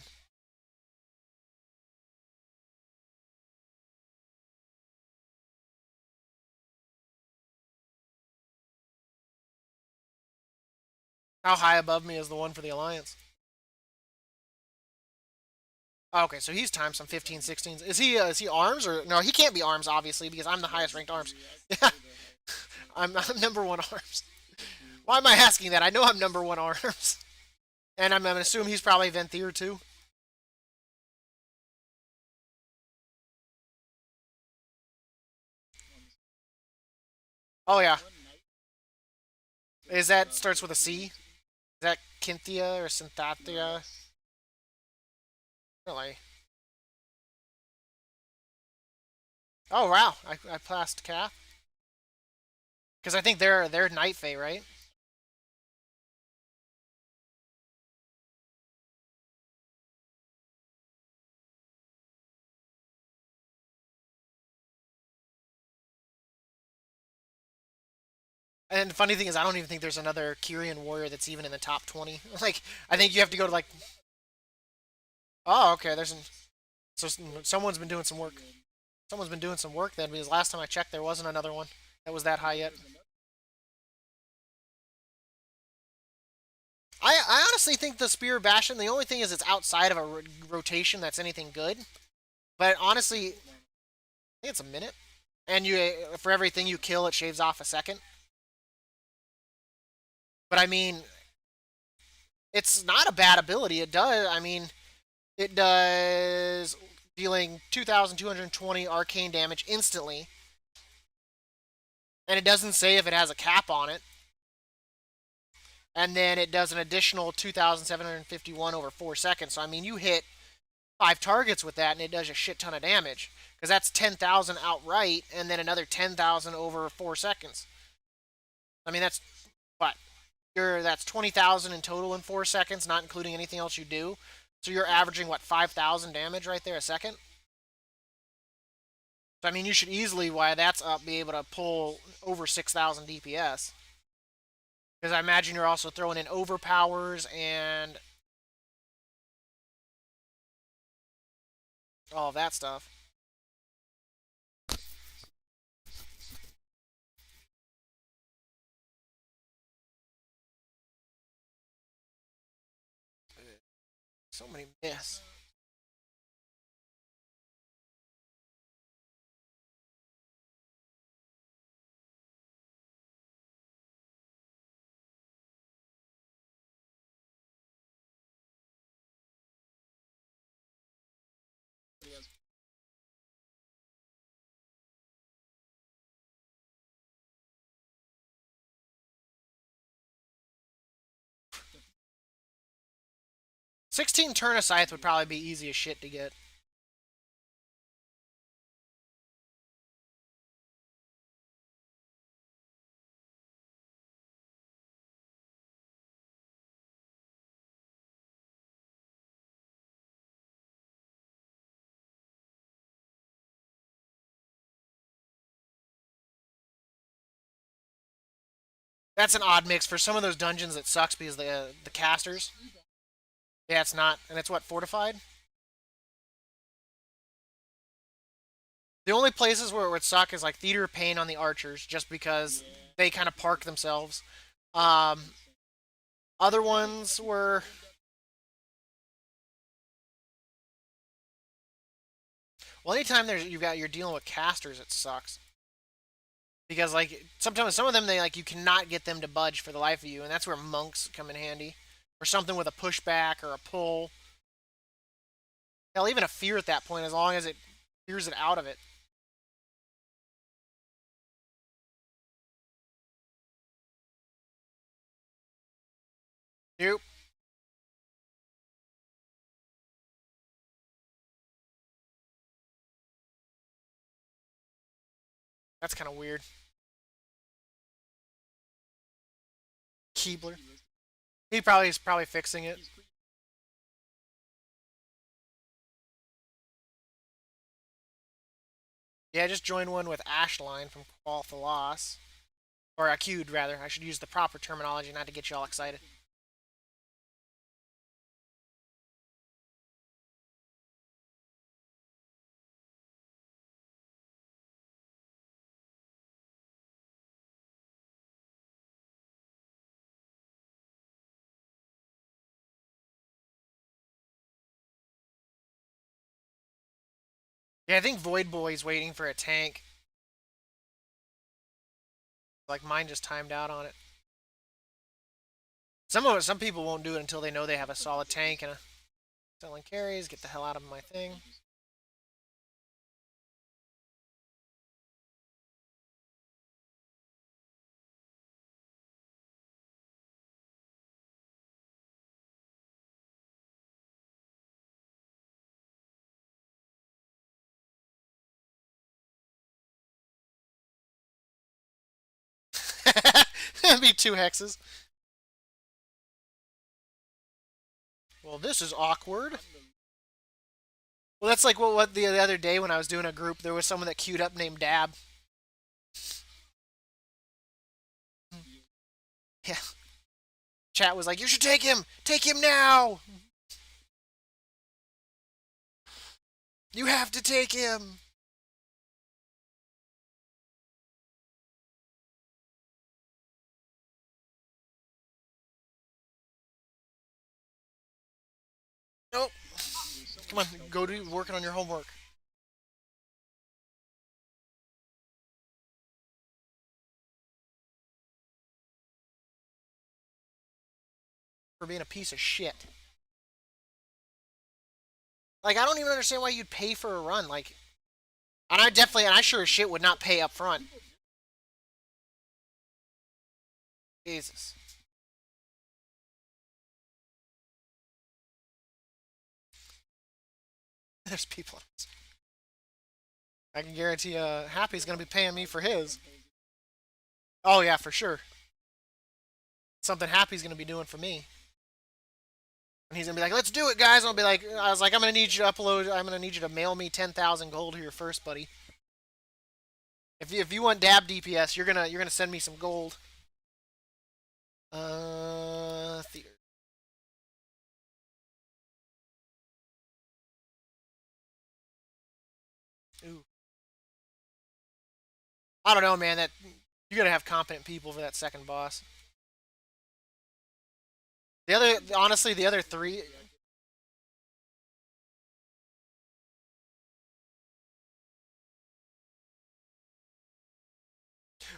How high above me is the one for the alliance? Oh, okay, so he's timed some 15, 16s. Is he arms or no? He can't be arms obviously because I'm the highest ranked arms. Yeah, I'm number one arms. Why am I asking that? I know I'm number one arms, and I'm gonna assume he's probably Venthyr too. Oh yeah, is that starts with a C? Is that Cynthia or Synthathia? Really? Oh wow, I passed Calf because I think they're Night Fae, right? And the funny thing is, I don't even think there's another Kyrian warrior that's even in the top 20. Like, I think you have to go to like. Oh, okay. So someone's been doing some work. Someone's been doing some work then, because last time I checked, there wasn't another one that was that high yet. I honestly think the Spear of Bastion. The only thing is, it's outside of a rotation that's anything good. But honestly, I think it's a minute, and for everything you kill, it shaves off a second. But I mean, it's not a bad ability. It does. I mean, it does dealing 2,220 arcane damage instantly, and it doesn't say if it has a cap on it. And then it does an additional 2,751 over 4 seconds. So I mean, you hit 5 targets with that, and it does a shit ton of damage. Because that's 10,000 outright, and then another 10,000 over 4 seconds. I mean, that's what that's 20,000 in total in 4 seconds, not including anything else you do. So you're averaging what 5,000 damage right there a second. So I mean, you should easily, while that's up, be able to pull over 6,000 DPS. Because I imagine you're also throwing in overpowers and all of that stuff. So many myths. Yes. 16 turn a scythe would probably be easy as shit to get. That's an odd mix for some of those dungeons. It sucks because the casters. Yeah, it's not, and it's what fortified. The only places where it would suck is like Theater of Pain on the archers, just because they kind of park themselves. Um, Other ones were well, anytime you're dealing with casters, it sucks because like sometimes some of them they like you cannot get them to budge for the life of you, and that's where monks come in handy, or something with a pushback or a pull. Hell, even a fear at that point, as long as it fears it out of it. Nope, that's kind of weird. Keebler, he probably is probably fixing it. Yeah, I just joined one with Ashline from Qualthalos. Or Acute, rather. I should use the proper terminology not to get you all excited. Yeah, I think Void Boy's waiting for a tank. Like mine just timed out on it. Some people won't do it until they know they have a solid tank and a selling carries. Get the hell out of my thing. That'd be 2 hexes. Well, this is awkward. Well, that's like what the other day when I was doing a group, there was someone that queued up named Dab. Yeah. Chat was like, "You should take him. Take him now. You have to take him." Nope. Come on, go to working on your homework. For being a piece of shit. Like I don't even understand why you'd pay for a run. Like, and I sure as shit would not pay up front. Jesus. There's people. I can guarantee Happy's gonna be paying me for his. Oh yeah, for sure. Something Happy's gonna be doing for me. And he's gonna be like, "Let's do it, guys." And I'll be like, "I was like, I'm gonna need you to upload. I'm gonna need you to mail me 10,000 gold here first, buddy. If you want Dab DPS, you're gonna send me some gold." Theater. Ooh. I don't know, man. That you gotta have competent people for that second boss. The other, honestly, the other three.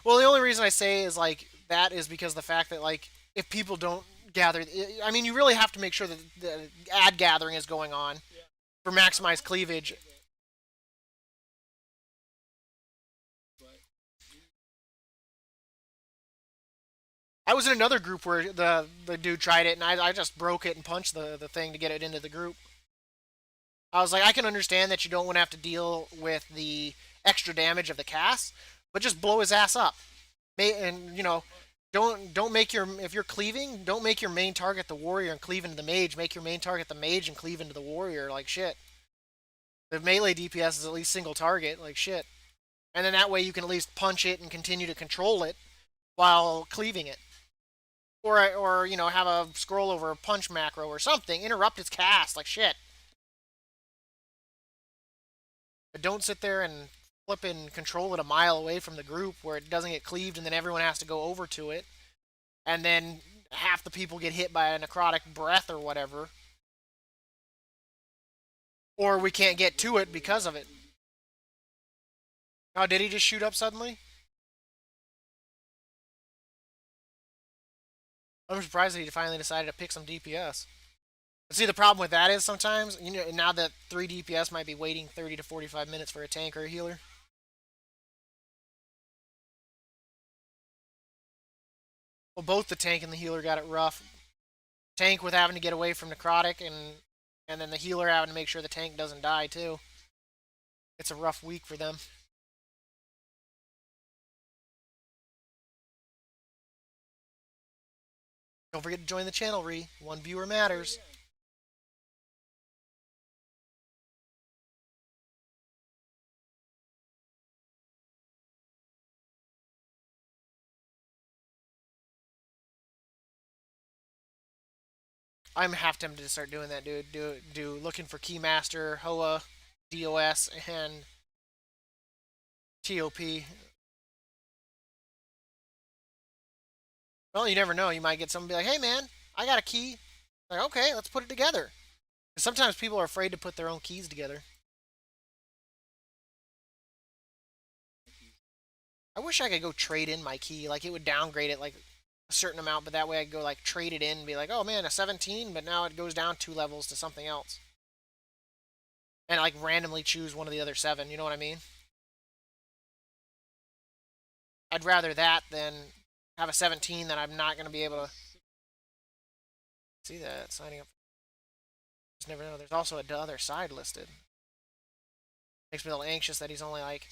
Well, the only reason I say is like that is because the fact that like if people don't gather, I mean, you really have to make sure that the ad gathering is going on for maximized cleavage. I was in another group where the dude tried it, and I just broke it and punched the thing to get it into the group. I was like, I can understand that you don't want to have to deal with the extra damage of the cast, but just blow his ass up. And don't make your if you're cleaving, don't make your main target the warrior and cleave into the mage. Make your main target the mage and cleave into the warrior. Like shit. The melee DPS is at least single target. Like shit. And then that way you can at least punch it and continue to control it while cleaving it. Or have a scroll over a punch macro or something. Interrupt its cast. Like shit. But don't sit there and flip and control it a mile away from the group where it doesn't get cleaved and then everyone has to go over to it. And then half the people get hit by a necrotic breath or whatever. Or we can't get to it because of it. Oh, did he just shoot up suddenly? I'm surprised that he finally decided to pick some DPS. But see, the problem with that is sometimes, now that 3 DPS might be waiting 30 to 45 minutes for a tank or a healer. Well, both the tank and the healer got it rough. Tank with having to get away from necrotic, and then the healer having to make sure the tank doesn't die too. It's a rough week for them. Don't forget to join the channel, Ree. One viewer matters. I'm half tempted to start doing that, dude. Do looking for Keymaster, Hoa, DOS, and TOP. Well, you never know. You might get someone be like, "Hey, man, I got a key." Like, okay, let's put it together. Sometimes people are afraid to put their own keys together. I wish I could go trade in my key. Like, it would downgrade it like a certain amount, but that way I could go like trade it in and be like, "Oh man, a 17," but now it goes down 2 levels to something else, and like randomly choose one of the other 7. You know what I mean? I'd rather that than have a 17 that I'm not going to be able to see that signing up. Just never know. There's also a other side listed. Makes me a little anxious that he's only like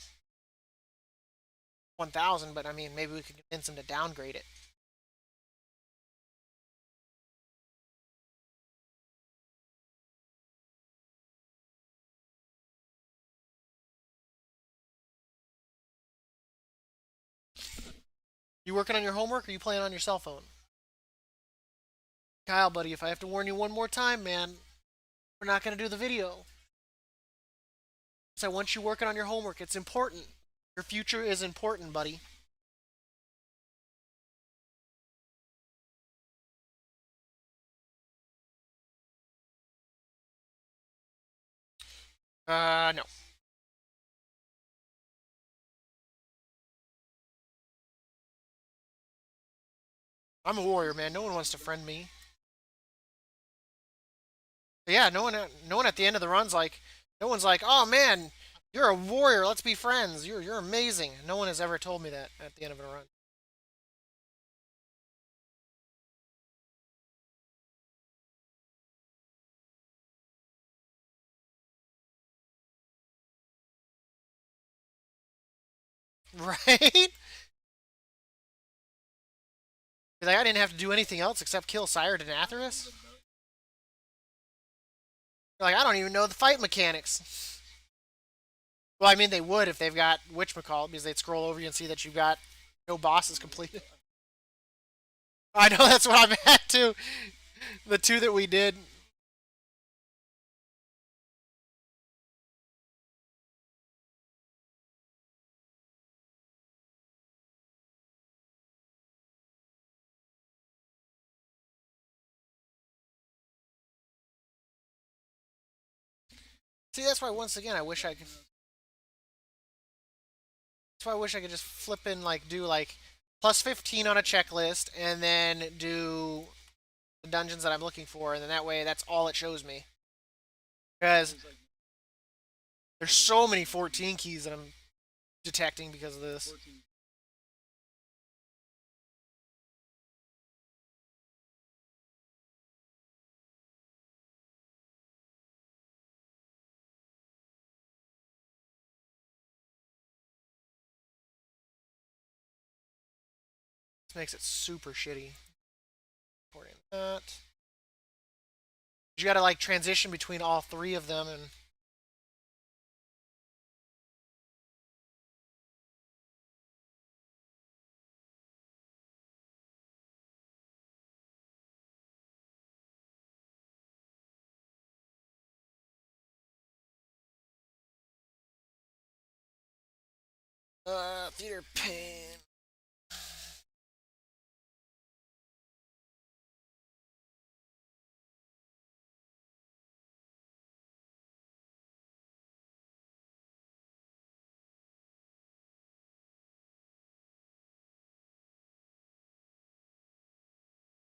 1,000, but I mean, maybe we could convince him to downgrade it. You working on your homework or you playing on your cell phone? Kyle, buddy, if I have to warn you one more time, man, we're not going to do the video. So I want you working on your homework. It's important. Your future is important, buddy. No. I'm a warrior, man. No one wants to friend me. But yeah, no one at the end of the run's like, no one's like, "Oh man, you're a warrior. Let's be friends. You're amazing." No one has ever told me that at the end of a run. Right? Like, I didn't have to do anything else except kill Sire Denathorus. Like, I don't even know the fight mechanics. Well, I mean, they would if they've got whatchamacallit, because they'd scroll over you and see that you've got no bosses completed. I know that's what I'm at too. The two that we did. See, that's why once again I wish I could. That's why I wish I could just flip in like do like plus 15 on a checklist and then do the dungeons that I'm looking for, and then that way that's all it shows me. Because there's so many 14 keys that I'm detecting because of this. This makes it super shitty. Recording that. You gotta like transition between all three of them and theater pain.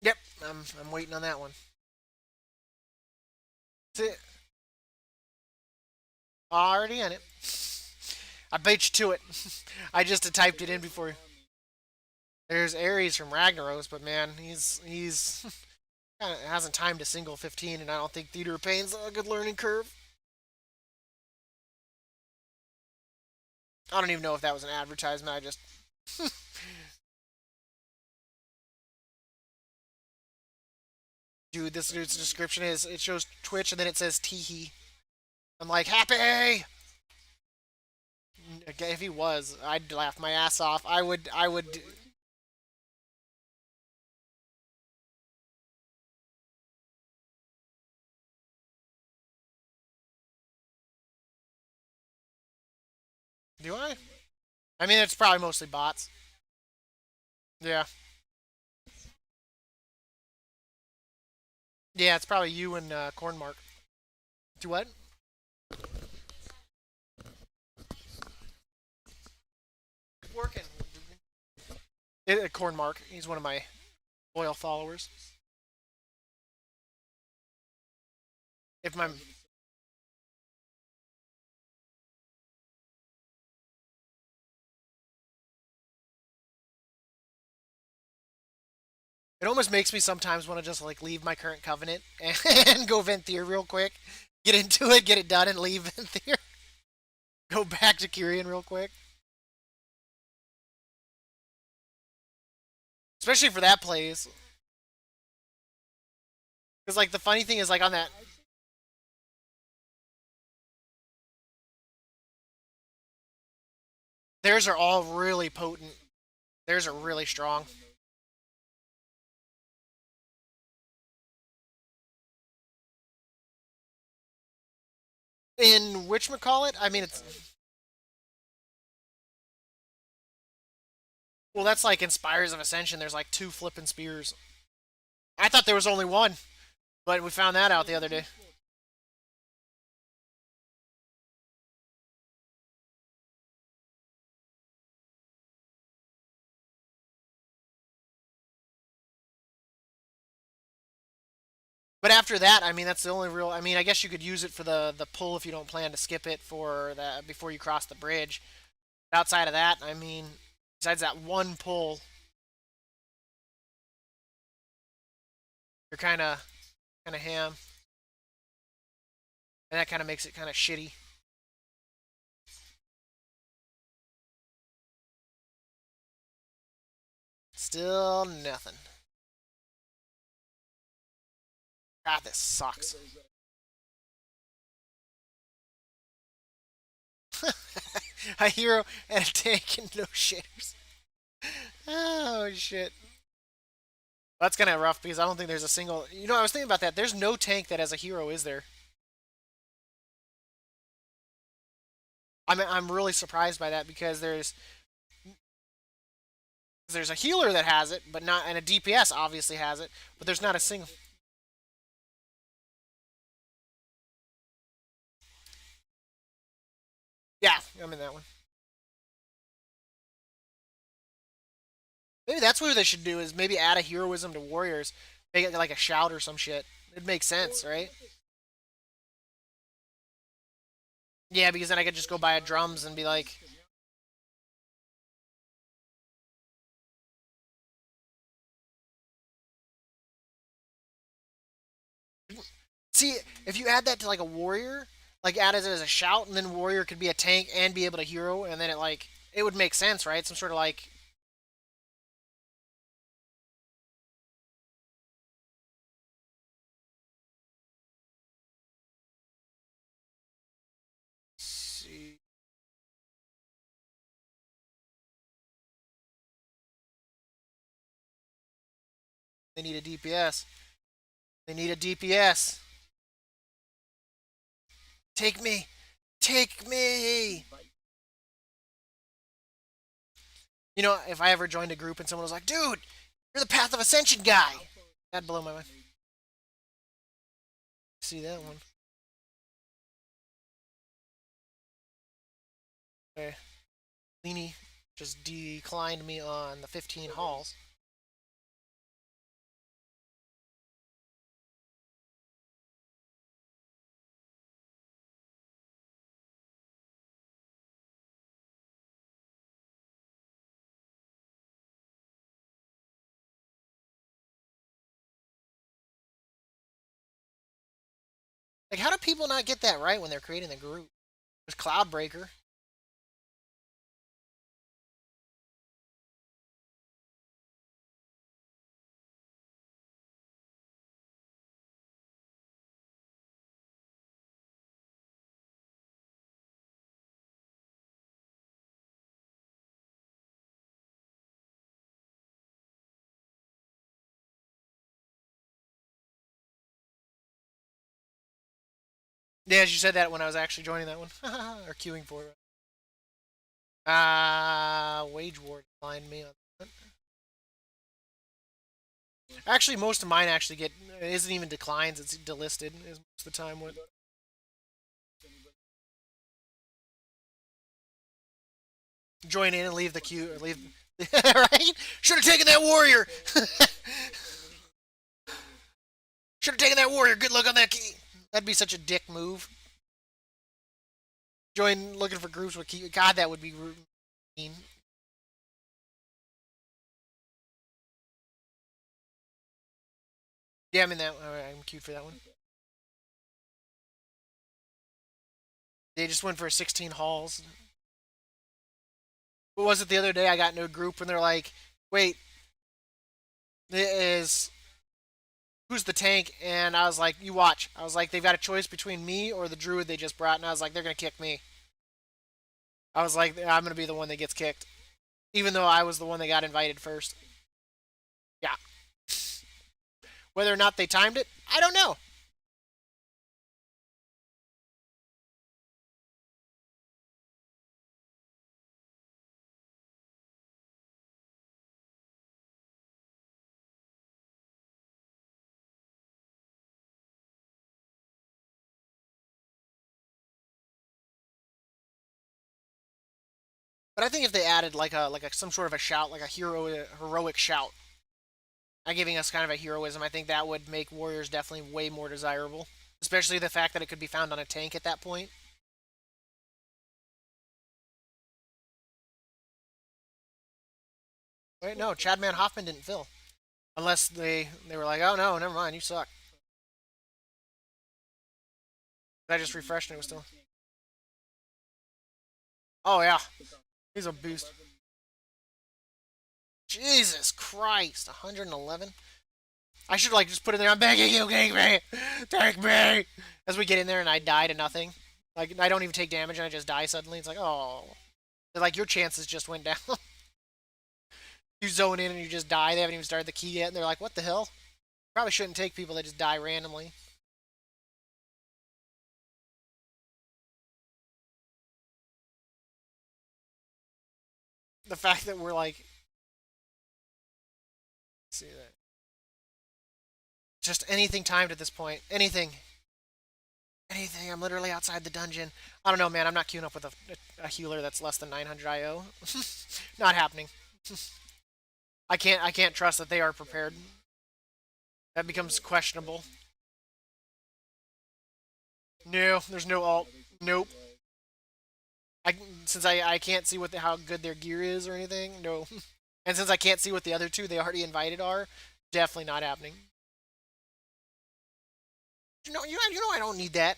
Yep, I'm waiting on that one. That's it. Already in it. I beat you to it. I just typed it in before. There's Ares from Ragnaros, but man, he's hasn't timed a single 15, and I don't think Theater of Pain's a good learning curve. I don't even know if that was an advertisement. I just dude, this dude's description is it shows Twitch and then it says teehee. I'm like happy. Okay, if he was, I'd laugh my ass off. I would. Do I? I mean, it's probably mostly bots. Yeah. Yeah, it's probably you and Cornmark. Do what? Working. Cornmark. He's one of my loyal followers. If my It almost makes me sometimes want to just like leave my current covenant and go Venthyr real quick, get into it, get it done, and leave Venthyr. Go back to Kyrian real quick, especially for that place. Because like the funny thing is like on that, theirs are all really potent. Theirs are really strong. In which McCall it? I mean, it's well, that's like in Spires of Ascension. There's like two flipping spears. I thought there was only one, but we found that out the other day. But after that, I mean, that's the only real. I mean, I guess you could use it for the pull if you don't plan to skip it for that before you cross the bridge. Outside of that, I mean, besides that one pull, you're kind of ham, and that kind of makes it kind of shitty. Still nothing. God, this sucks. A hero and a tank and no shitters. Oh shit. That's kind of rough because I don't think there's a single. You know, I was thinking about that. There's no tank that has a hero, is there? I mean, I'm really surprised by that because there's a healer that has it, but not, and a DPS obviously has it, but there's not a single. Yeah, I'm in that one. Maybe that's what they should do is maybe add a heroism to warriors, make it like a shout or some shit. It makes sense, right? Yeah, because then I could just go buy a drums and be like, see, if you add that to like a warrior, like add it as a shout, and then warrior could be a tank and be able to hero, and then it would make sense, right? Some sort of like, see, they need a DPS. They need a DPS. Take me, take me. You know, if I ever joined a group and someone was like, "Dude, you're the Path of Ascension guy," that'd blow my mind. See that one? Okay. Leany just declined me on the 15 halls. Like, how do people not get that right when they're creating the group? There's Cloudbreaker. Yeah, as you said that when I was actually joining that one. Or queuing for it. Wage War declined me on that. Actually, most of mine actually get, it isn't even declines, it's delisted is most of the time what. Join in and leave the queue, or leave. Right? Should have taken that warrior! Should have taken that warrior. Good luck on that key. That'd be such a dick move. Join looking for groups with key. God, that would be mean. Yeah, I'm in that. All right, I'm queued for that one. They just went for 16 halls. What was it the other day? I got into a group and they're like, "Wait, is who's the tank?" And I was like, "You watch." I was like, "They've got a choice between me or the druid they just brought," and I was like, "They're gonna kick me." I was like, "I'm gonna be the one that gets kicked," even though I was the one that got invited first. Yeah. Whether or not they timed it, I don't know. But I think if they added like a some sort of a shout, like a heroic shout, giving us kind of a heroism, I think that would make warriors definitely way more desirable. Especially the fact that it could be found on a tank at that point. Wait, no, Chadman Hoffman didn't fill. Unless they were like, oh no, never mind, you suck. I just refreshed and it was still. Oh yeah, he's a beast. Jesus Christ, 111. I should like just put it there. I'm begging you, take me. As we get in there and I die to nothing. Like I don't even take damage and I just die suddenly. It's like oh, like your chances just went down. You zone in and you just die. They haven't even started the key yet, and they're like, what the hell? Probably shouldn't take people that just die randomly. The fact that we're like, see that, just anything timed at this point. Anything. I'm literally outside the dungeon. I don't know, man. I'm not queuing up with a healer that's less than 900 IO. Not happening. I can't trust that they are prepared. That becomes questionable. No, there's no alt. Nope. I since I can't see how good their gear is or anything. No. And since I can't see what the other two they already invited are, definitely not happening. You know I don't need that.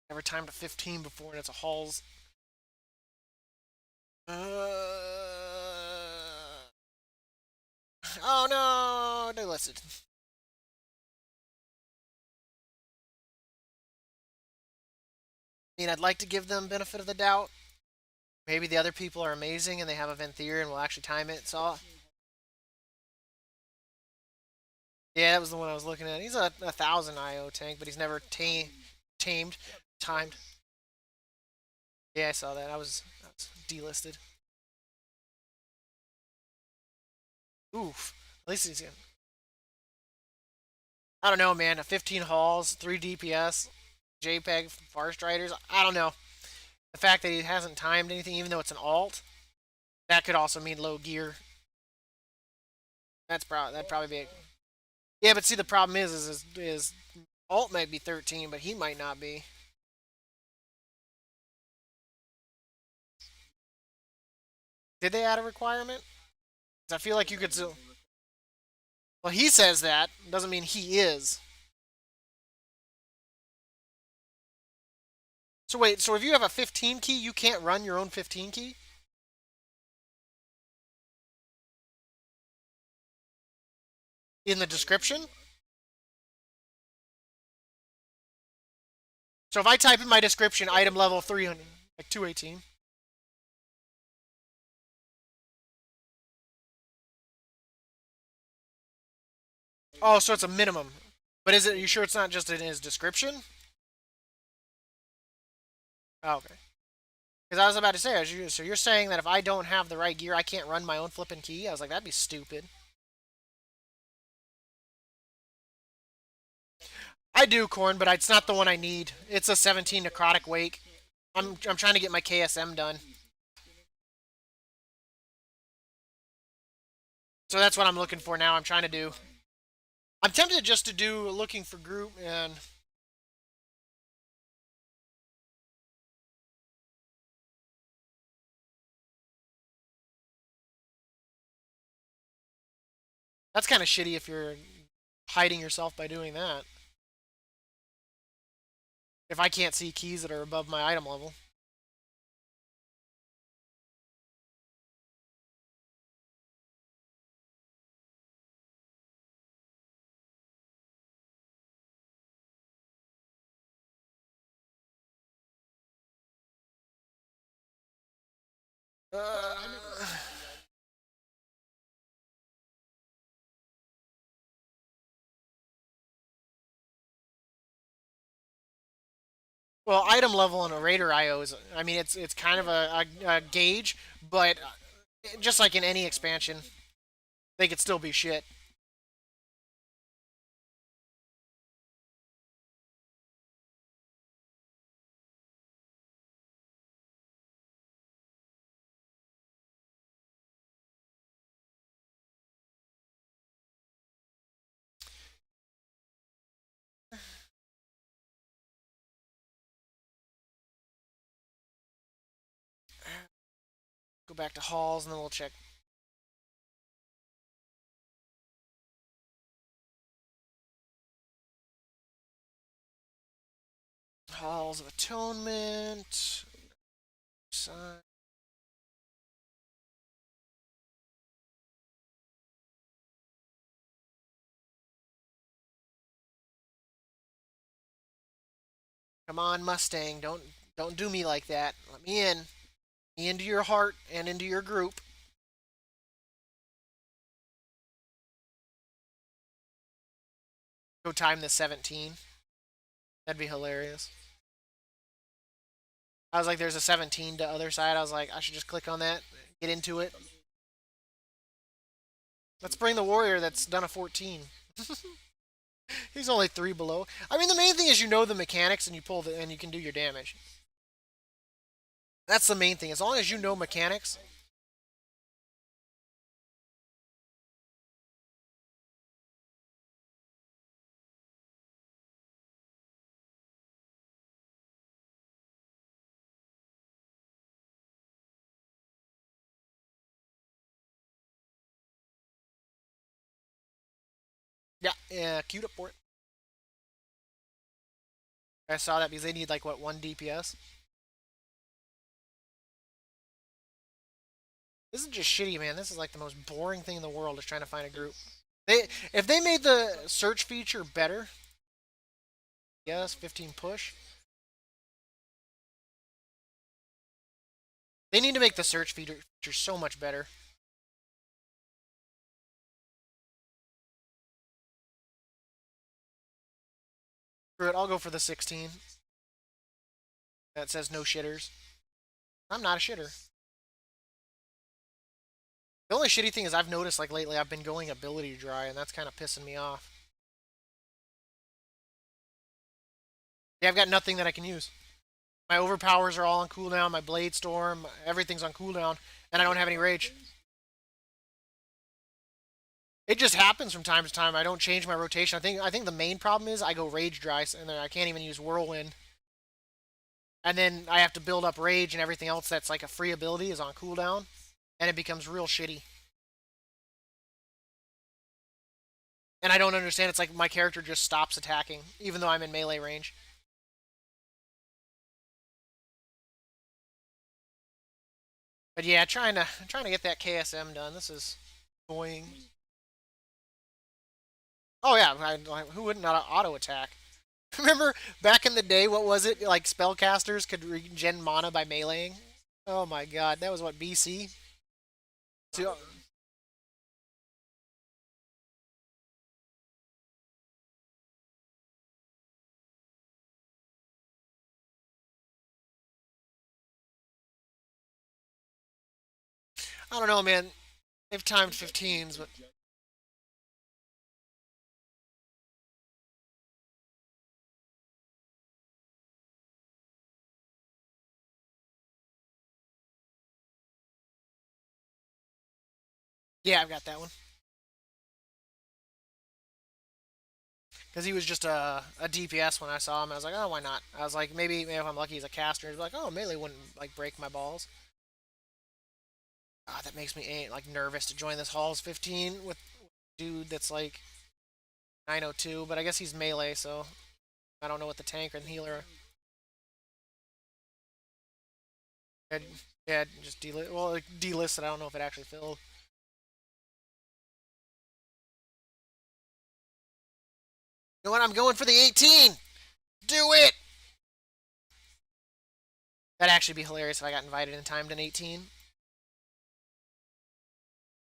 Never timed to 15 before, and it's a Halls. Oh no, they listed. I mean, I'd like to give them benefit of the doubt. Maybe the other people are amazing and they have a Venthyr and will actually time it. So, yeah, that was the one I was looking at. He's a 1,000 IO tank, but he's never tamed, timed. Yeah, I saw that. I was delisted. Oof. At least he's in. I don't know, man. A 15 hauls, 3 DPS, JPEG, Forest Riders. I don't know. The fact that he hasn't timed anything, even though it's an alt, that could also mean low gear. That'd probably be. Yeah, but see, the problem is alt might be 13, but he might not be. Did they add a requirement? 'Cause I feel like you could still. Well, he says that doesn't mean he is. So wait, so if you have a 15 key, you can't run your own 15 key in the description? So if I type in my description item level 300, like 218. Oh, so it's a minimum. But is it? Are you sure it's not just in his description? Oh, okay. Because I was about to say, so you're saying that if I don't have the right gear, I can't run my own flipping key? I was like, that'd be stupid. I do corn, but it's not the one I need. It's a 17 necrotic wake. I'm trying to get my KSM done. So that's what I'm looking for now. I'm trying to do. I'm tempted just to do looking for group and that's kind of shitty if you're hiding yourself by doing that. If I can't see keys that are above my item level. Uh, well, item level on a Raider IO is, I mean, it's kind of a gauge, but just like in any expansion, they could still be shit. Go back to halls and then we'll check. Halls of Atonement. Come on, Mustang. Don't do me like that. Let me in. Me into your heart and into your group. Go time the 17. That'd be hilarious. I was like, there's a 17 to other side. I was like, I should just click on that, get into it. Let's bring the warrior that's done a 14. He's only 3 below. I mean, the main thing is you know the mechanics and you pull the and you can do your damage. That's the main thing. As long as you know mechanics. Yeah, yeah, queued up for it. I saw that because they need like what 1 DPS. This is just shitty, man. This is like the most boring thing in the world is trying to find a group. If they made the search feature better, yes, 15 push. They need to make the search feature so much better. Screw it, I'll go for the 16. That says no shitters. I'm not a shitter. The only shitty thing is I've noticed like lately I've been going ability dry and that's kind of pissing me off. Yeah, I've got nothing that I can use. My overpowers are all on cooldown, my blade storm, everything's on cooldown, and I don't have any rage. It just happens from time to time. I don't change my rotation. I think the main problem is I go rage dry and then I can't even use whirlwind. And then I have to build up rage and everything else that's like a free ability is on cooldown, and it becomes real shitty. And I don't understand. It's like my character just stops attacking, even though I'm in melee range. But yeah, trying to get that KSM done. This is annoying. Oh yeah, who wouldn't auto attack? Remember back in the day, what was it? Like spellcasters could regen mana by meleeing. Oh my god, that was what BC. So, I don't know, man. They've timed 15s, but yeah, I've got that one. Because he was just a DPS when I saw him. I was like, oh, why not? I was like, maybe if I'm lucky, he's a caster. He's like, oh, melee wouldn't like break my balls. Ah, that makes me like nervous to join this Halls 15 with a dude that's like 902. But I guess he's melee, so I don't know what the tank or the healer. Yeah, yeah, just delist. Well, like, delisted. I don't know if it actually filled. You know what? I'm going for the 18. Do it. That'd actually be hilarious if I got invited in time to an 18.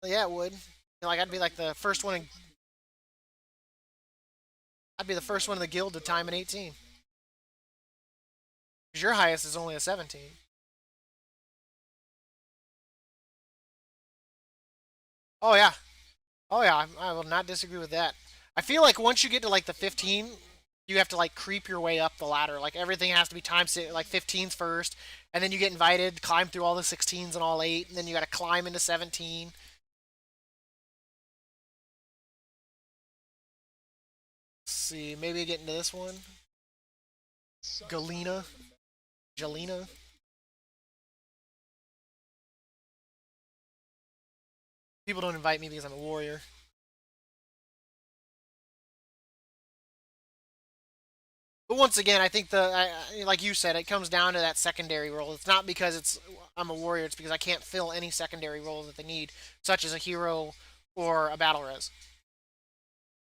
Well, yeah, it would. You know, like I'd be like the first one. I'd be the first one in the guild to time an 18. Because your highest is only a 17. Oh yeah. Oh yeah. I will not disagree with that. I feel like once you get to like the 15, you have to like creep your way up the ladder. Like everything has to be times like 15s first, and then you get invited, climb through all the 16s and all 8, and then you got to climb into 17. Let's see, maybe get into this one. Galena, Jelena. People don't invite me because I'm a warrior. But once again, I think like you said, it comes down to that secondary role. It's not because I'm a warrior. It's because I can't fill any secondary role that they need, such as a hero or a battle res.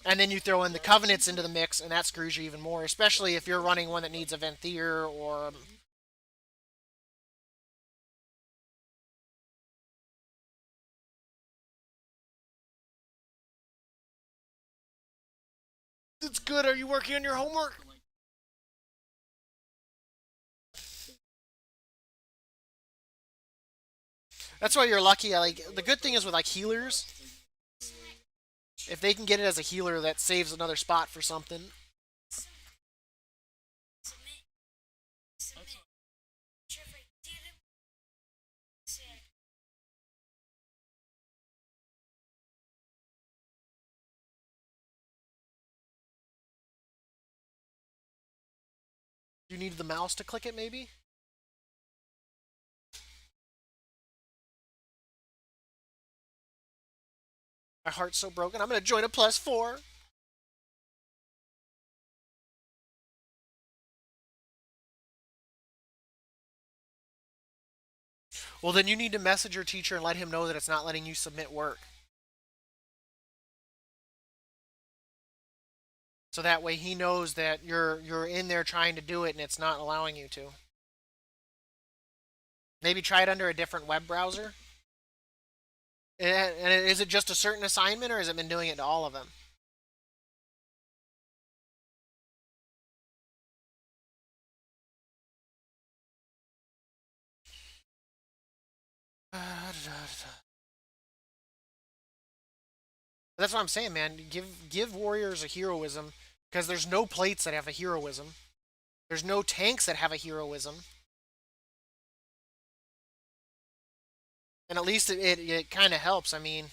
And then you throw in the covenants into the mix, and that screws you even more, especially if you're running one that needs a Venthyr or. It's good. Are you working on your homework? That's why you're lucky. Like the good thing is with like healers, if they can get it as a healer, that saves another spot for something. You need the mouse to click it, maybe. My heart's so broken. I'm gonna join a +4. Well, then you need to message your teacher and let him know that it's not letting you submit work. So that way he knows that you're in there trying to do it and it's not allowing you to. Maybe try it under a different web browser. And is it just a certain assignment, or has it been doing it to all of them? That's what I'm saying, man. Give warriors a heroism because there's no plates that have a heroism. There's no tanks that have a heroism, and at least it kind of helps. I mean,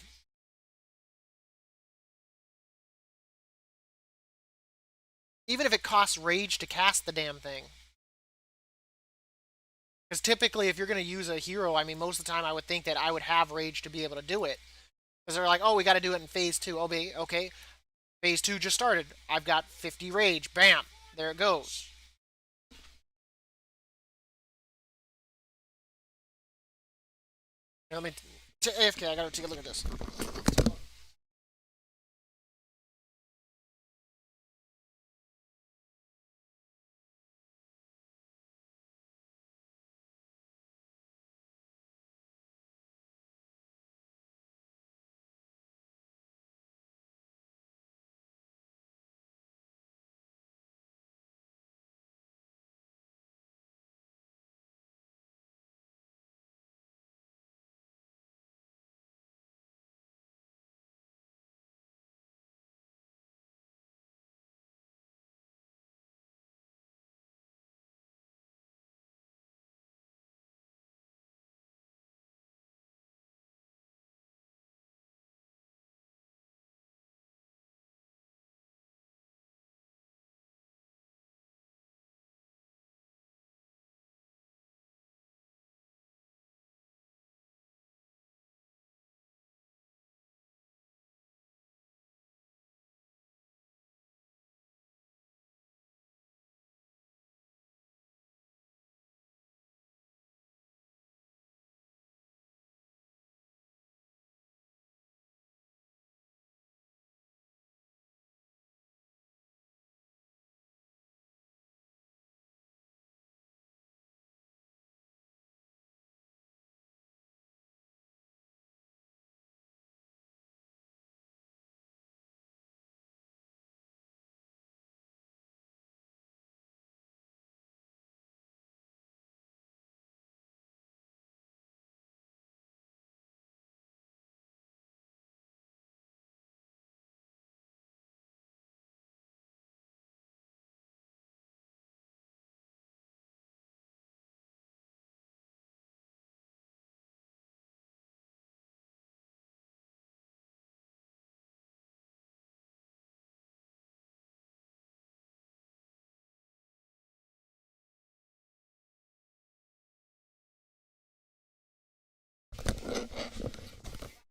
even if it costs rage to cast the damn thing. Because typically, if you're going to use a hero, I mean, most of the time I would think that I would have rage to be able to do it. Because they're like, oh, we got to do it in phase 2. Oh, okay, phase 2 just started. I've got 50 rage. Bam, there it goes. Let me AFK. I gotta take a look at this.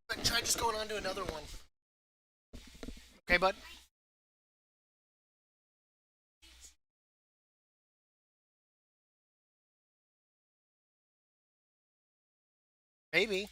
But try just going on to another one. Okay, bud. Maybe.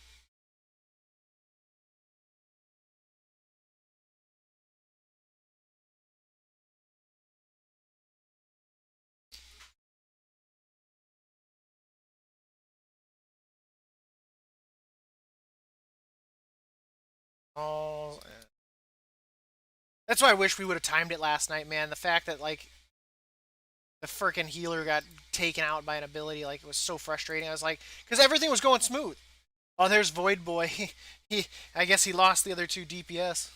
Oh, that's why I wish we would have timed it last night, man. The fact that like the freaking healer got taken out by an ability, like it was so frustrating. I was like, because everything was going smooth. Oh, there's Void Boy. he, I guess he lost the other two DPS.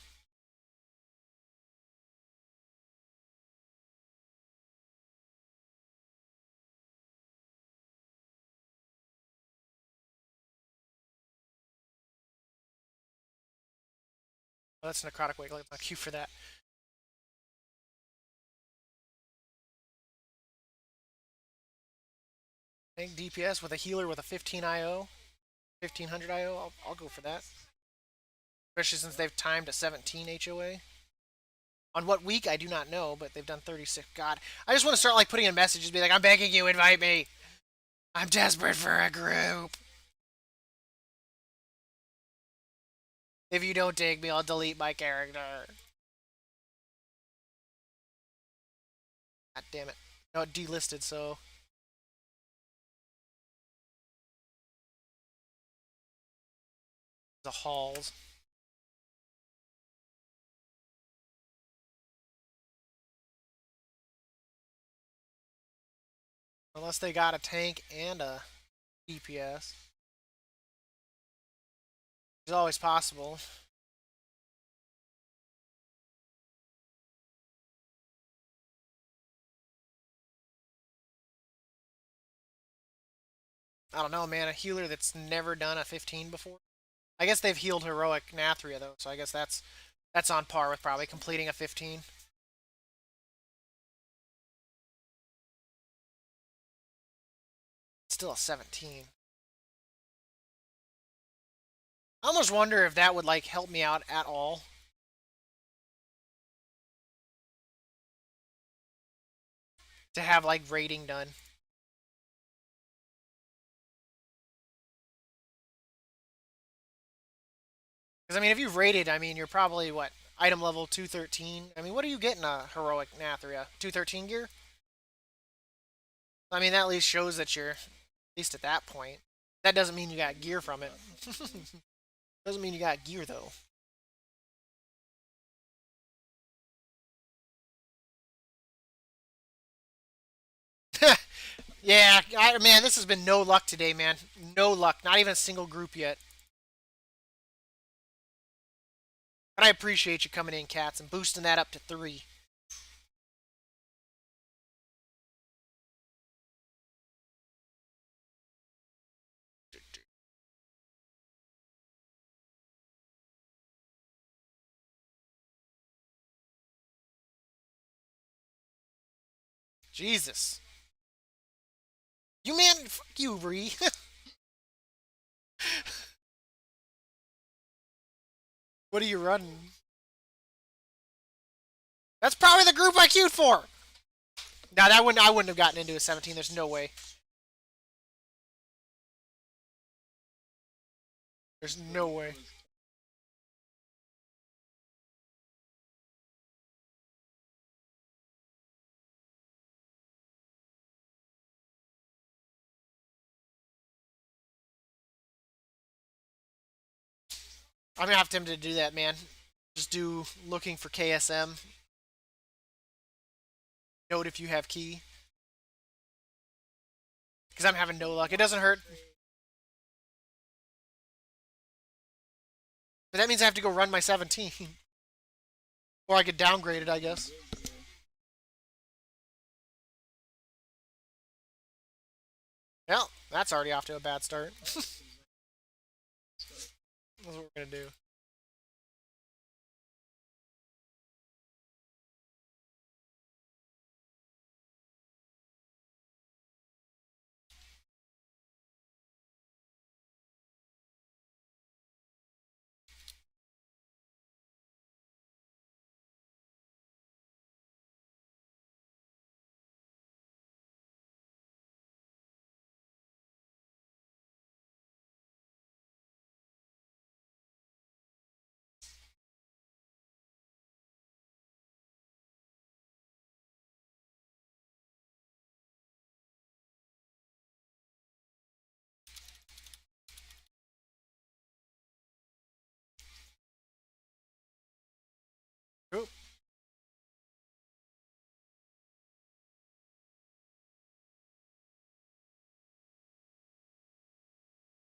Oh, that's necrotic wake. Let's not queue for that. I think DPS with a healer with a 15 IO, 1500 IO. I'll go for that. Especially since they've timed a 17 HOA. On what week I do not know, but they've done 36. God, I just want to start like putting in messages, be like, I'm begging you, invite me. I'm desperate for a group. If you don't take me, I'll delete my character. God damn it. No, it delisted, so the halls. Unless they got a tank and a DPS. It's always possible. I don't know, man. A healer that's never done a 15 before. I guess they've healed heroic Nathria though, so I guess that's on par with probably completing a 15. Still a 17. I almost wonder if that would like help me out at all to have like rating done. Because I mean, if you've rated, I mean, you're probably what item level 213. I mean, what are you getting a heroic Nathria? 213 gear? I mean, that at least shows that you're at least at that point. That doesn't mean you got gear from it. Doesn't mean you got gear though. Yeah, man, this has been no luck today, man. No luck. Not even a single group yet. But I appreciate you coming in, Cats, and boosting that up to 3. Jesus. You man, fuck you, Ree. What are you running? That's probably the group I queued for. Now that wouldn't I wouldn't have gotten into a 17. There's no way. There's no way. I'm gonna have to do that, man. Just do looking for KSM. Note if you have key. Because I'm having no luck. It doesn't hurt. But that means I have to go run my 17. Or I could downgrade it, I guess. Well, that's already off to a bad start. That's what we're gonna do.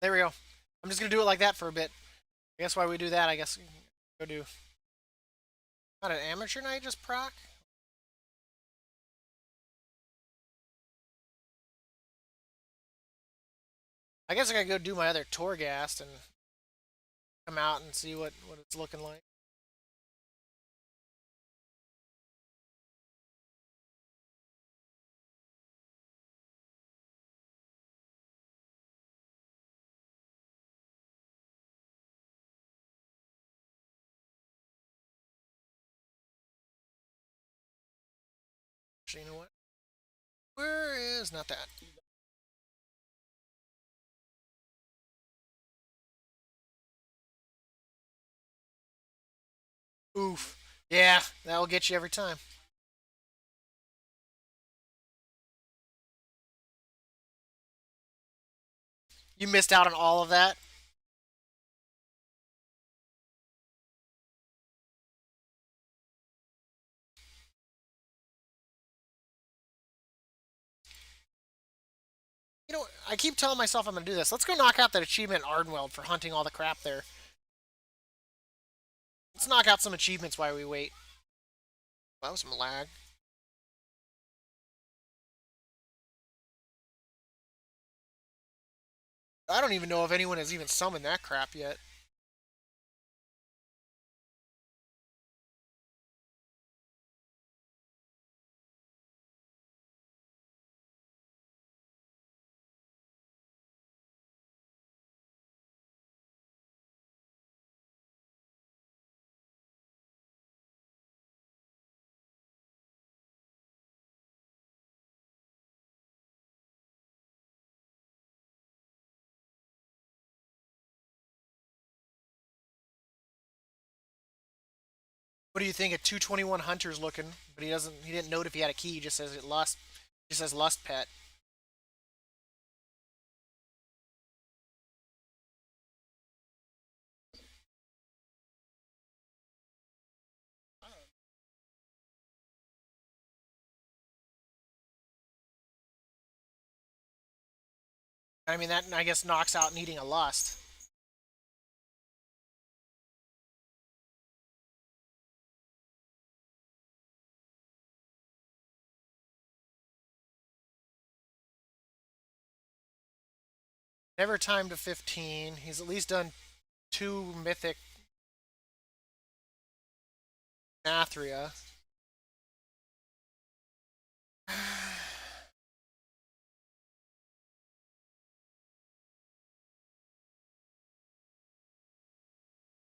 There we go. I'm just gonna do it like that for a bit. I guess while we do that, I guess go do not an amateur night, just proc. I guess I gotta go do my other Torghast and come out and see what it's looking like. Actually, you know what? Where is not that? Oof. Yeah, that'll get you every time. You missed out on all of that. You know, I keep telling myself I'm gonna do this. Let's go knock out that achievement in Ardenweld for hunting all the crap there. Let's knock out some achievements while we wait. That was some lag. I don't even know if anyone has even summoned that crap yet. What do you think? A 221 hunter's looking, but he doesn't. He didn't note if he had a key. He just says it lust. Just says lust pet. I mean that I guess knocks out needing a lust. Never time to 15. He's at least done two mythic Nathria.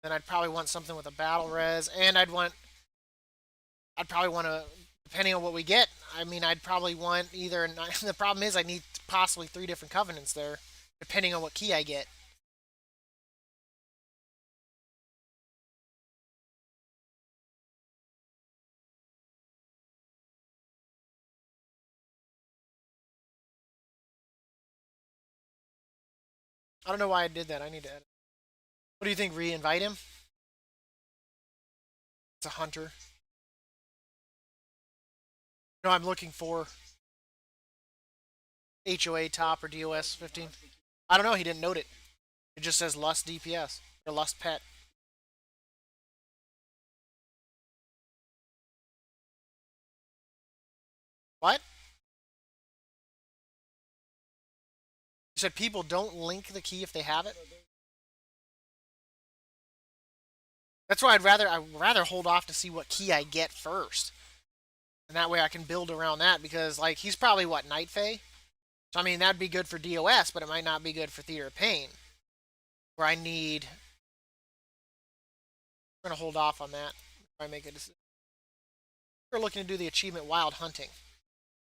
Then I'd probably want something with a battle res, and I'd probably want to, depending on what we get. I mean, I'd probably want either. The problem is I need possibly three different covenants there, depending on what key I get. I don't know why I did that. I need to edit. What do you think? Re-invite him? It's a hunter. No, I'm looking for HOA top or DOS 15. I don't know. He didn't note it. It just says Lust DPS or Lust Pet. What? You said people don't link the key if they have it. That's why I'd rather hold off to see what key I get first, and that way I can build around that because like he's probably what Night Fae. So I mean that'd be good for DOS, but it might not be good for Theater of Pain, where I need. We're gonna hold off on that. If I make a decision. We're looking to do the achievement Wild Hunting.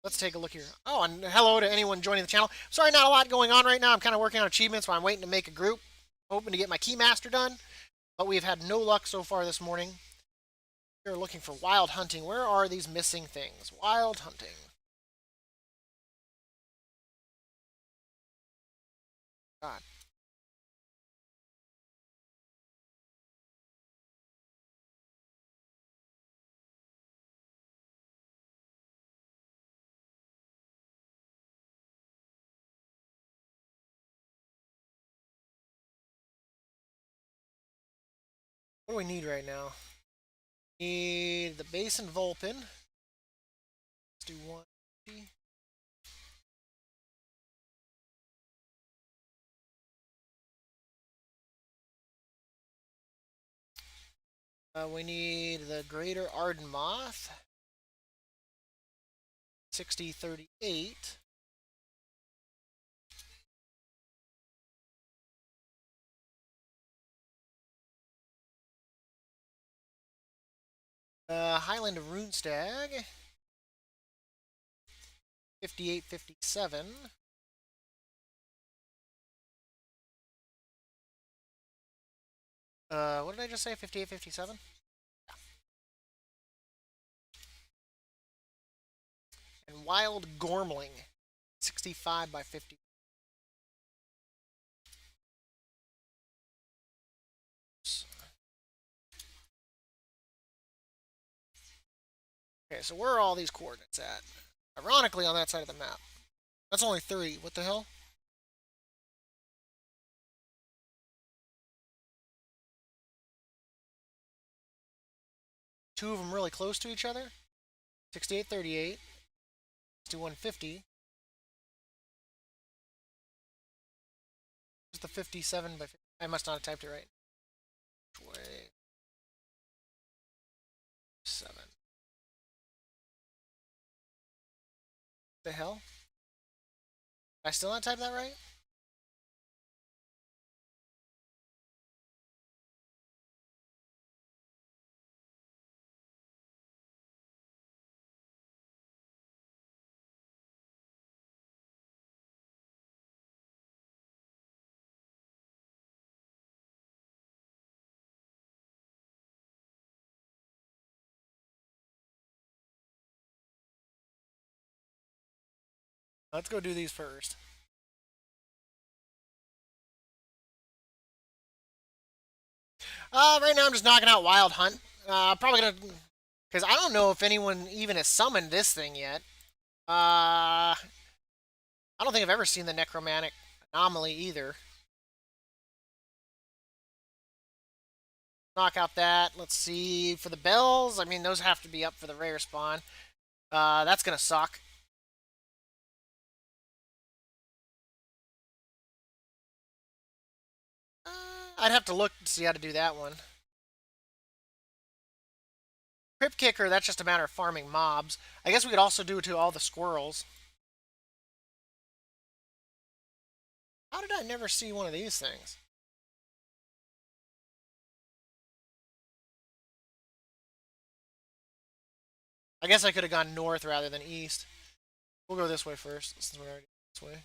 Let's take a look here. Oh, and hello to anyone joining the channel. Sorry, not a lot going on right now. I'm kind of working on achievements while I'm waiting to make a group. Hoping to get my Keymaster done, but we've had no luck so far this morning. We're looking for Wild Hunting. Where are these missing things? Wild Hunting. God. What do we need right now? Need the Basin Vulpin. Let's do 150. We need the Greater Arden Moth. 6038. Highland of Runestag. 5857. What did I just say? 5857? And Wild Gormling. 65 by 50. Okay, so where are all these coordinates at? Ironically, on that side of the map. That's only 3. What the hell? Two of them really close to each other. 6838. 6150. Where's the 57 by 50? I must not have typed it right. Way. 7. The hell? Did I still not type that right? Let's go do these first. Right now I'm just knocking out Wild Hunt. Probably gonna, because I don't know if anyone even has summoned this thing yet. I don't think I've ever seen the Necromantic Anomaly either. Knock out that. Let's see for the bells. I mean, those have to be up for the rare spawn. That's gonna suck. I'd have to look to see how to do that one. Crypt Kicker, that's just a matter of farming mobs. I guess we could also do it to all the squirrels. How did I never see one of these things? I guess I could have gone north rather than east. We'll go this way first, since we're already this way.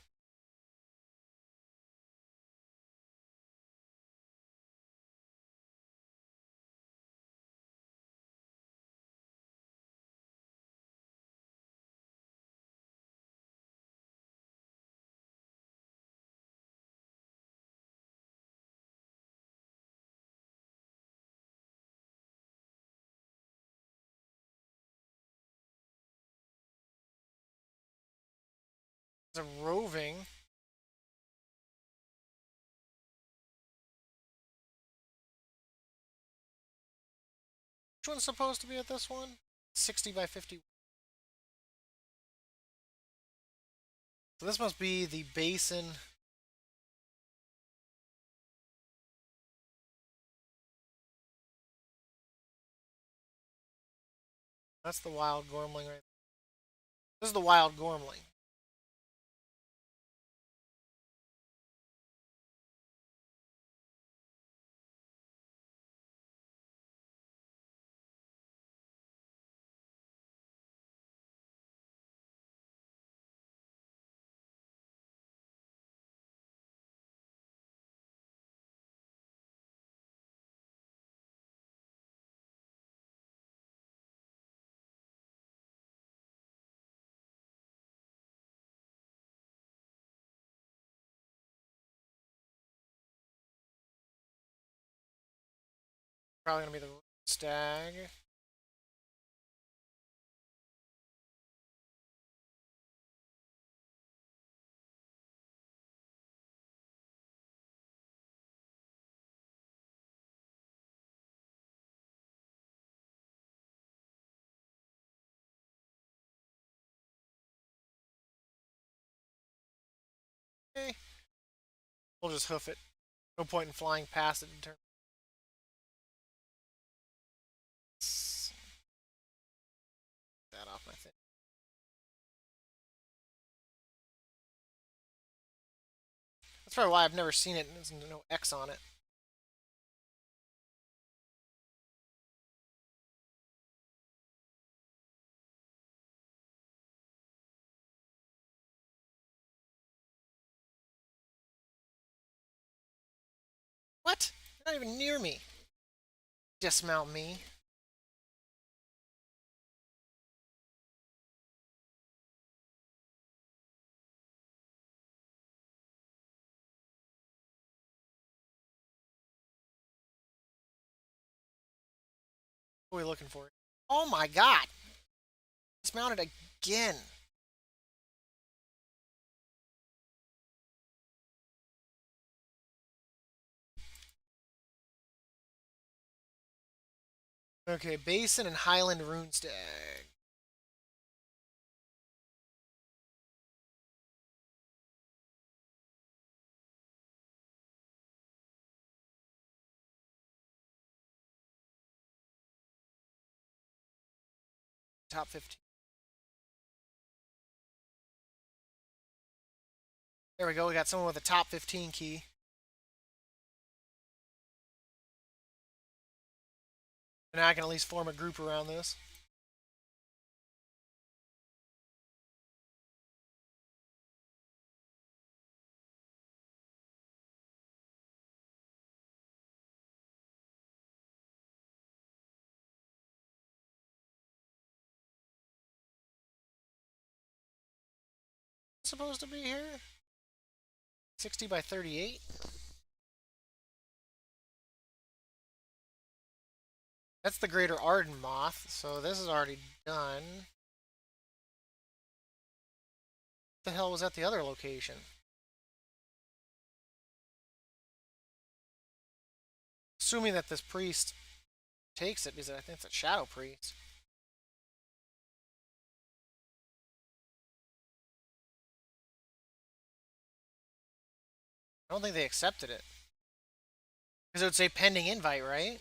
There's a roving. Which one's supposed to be at this one? 60 by 50. So this must be the basin. That's the wild gormling right there. This is the wild gormling. Probably gonna be the stag. Okay. We'll just hoof it. No point in flying past it in turn. That off my thing. That's probably why I've never seen it and there's no X on it. What? You're not even near me. Dismount me. What are we looking for? Oh my god! Dismounted again. Okay, Basin and Highland Runestag. Top 15. There we go. We got someone with a top 15 key. And I can at least form a group around this. Supposed to be here? 60 by 38? That's the Greater Arden Moth, so this is already done. What the hell was at the other location? Assuming that this priest takes it, because I think it's a Shadow Priest. I don't think they accepted it. Because it would say pending invite, right?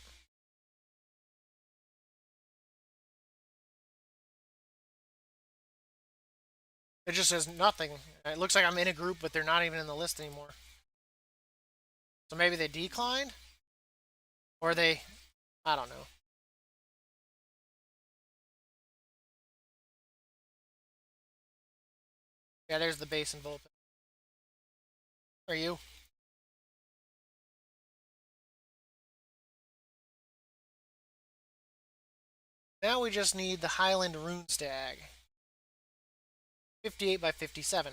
It just says nothing. It looks like I'm in a group, but they're not even in the list anymore. So maybe they declined? Or they... I don't know. Yeah, there's the base and Vulpin. Are you? Now we just need the Highland Runestag. 58 by 57.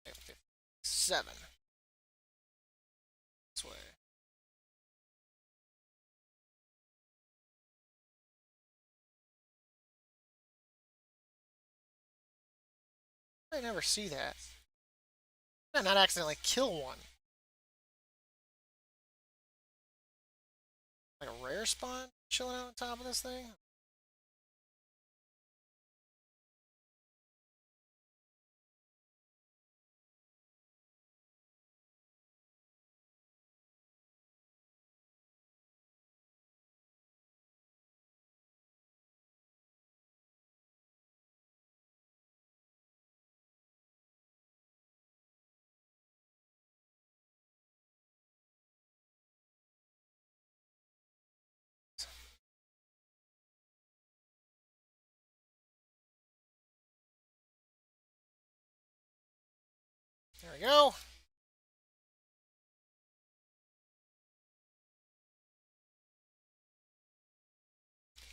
57. This way. I never see that. Did I not accidentally kill one? Like a rare spawn chilling out on top of this thing? There we go.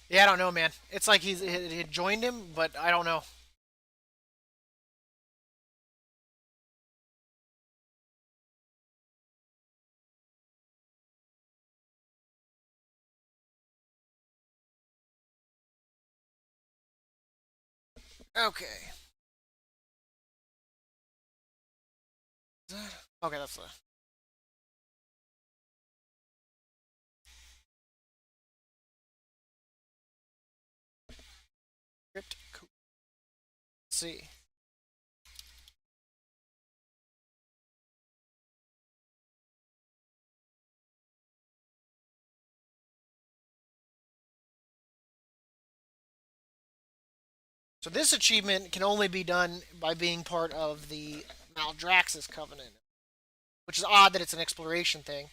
Yeah, I don't know, man. It's like he joined him, but I don't know. Okay. Okay, that's the script. Cool. Let's see. So this achievement can only be done by being part of the Maldraxxus Covenant, which is odd that it's an exploration thing.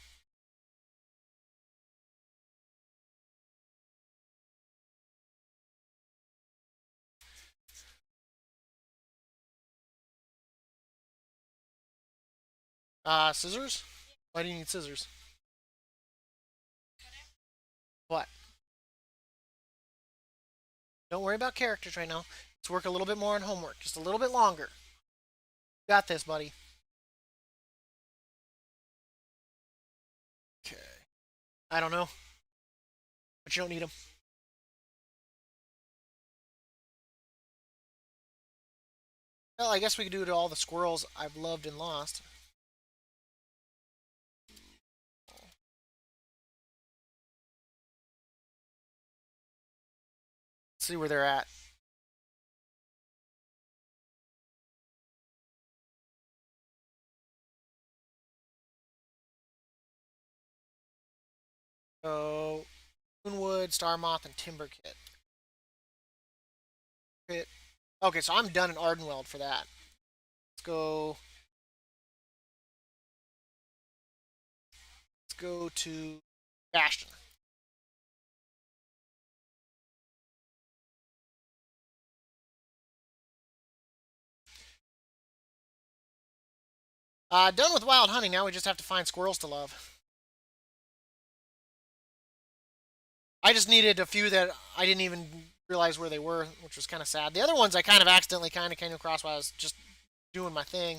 Scissors? Why do you need scissors? What? Don't worry about characters right now. Let's work a little bit more on homework. Just a little bit longer. Got this, buddy. Okay. I don't know, but you don't need them. Well, I guess we could do it to all the squirrels I've loved and lost. Let's see where they're at. So, Moonwood, Star Moth, and Timberkit. Okay, so I'm done in Ardenweld for that. Let's go. Let's go to Bastion. Done with wild hunting. Now we just have to find squirrels to love. I just needed a few that I didn't even realize where they were, which was kind of sad. The other ones I kind of accidentally kind of came across while I was just doing my thing.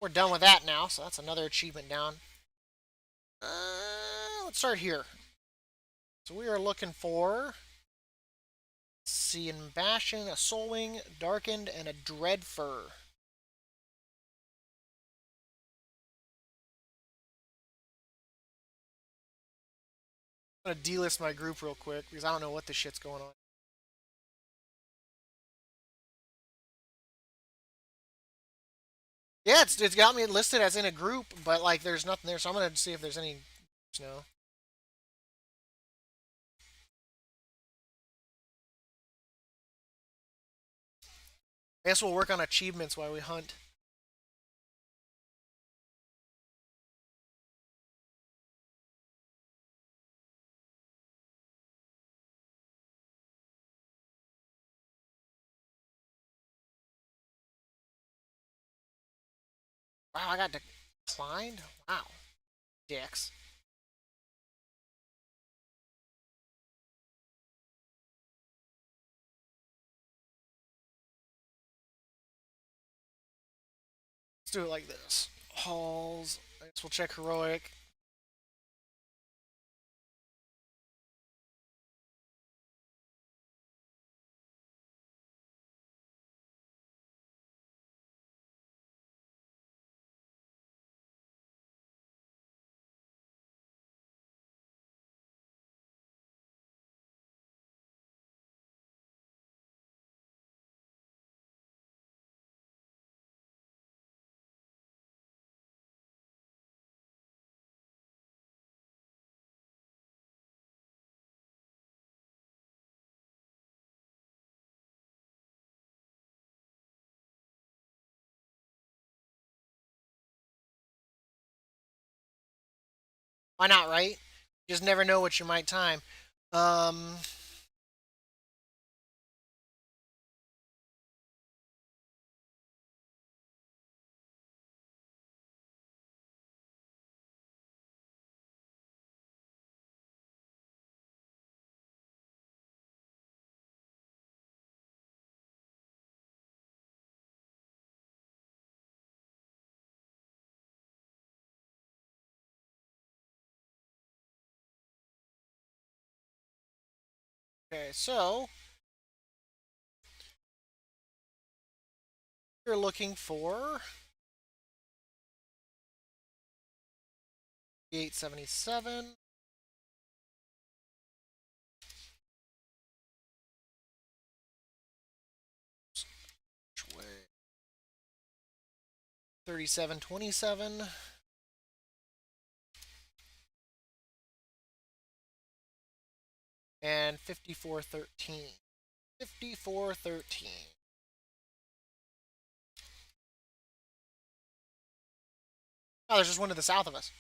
We're done with that now, so that's another achievement down. Let's start here. So we are looking for, see, in Bastion, a Soulwing, Darkened, and a Dreadfur. I'm gonna delist my group real quick because I don't know what this shit's going on. Yeah, it's got me listed as in a group, but like there's nothing there, so I'm gonna see if there's any snow. I guess we'll work on achievements while we hunt. Wow, I got declined? Wow. Dicks. Let's do it like this. Halls. I guess we'll check heroic. Why not, right? You just never know what you might time. Um, okay, so you're looking for 877. Which way? 3727 and 5413. 5413. Oh, there's just one to the south of us.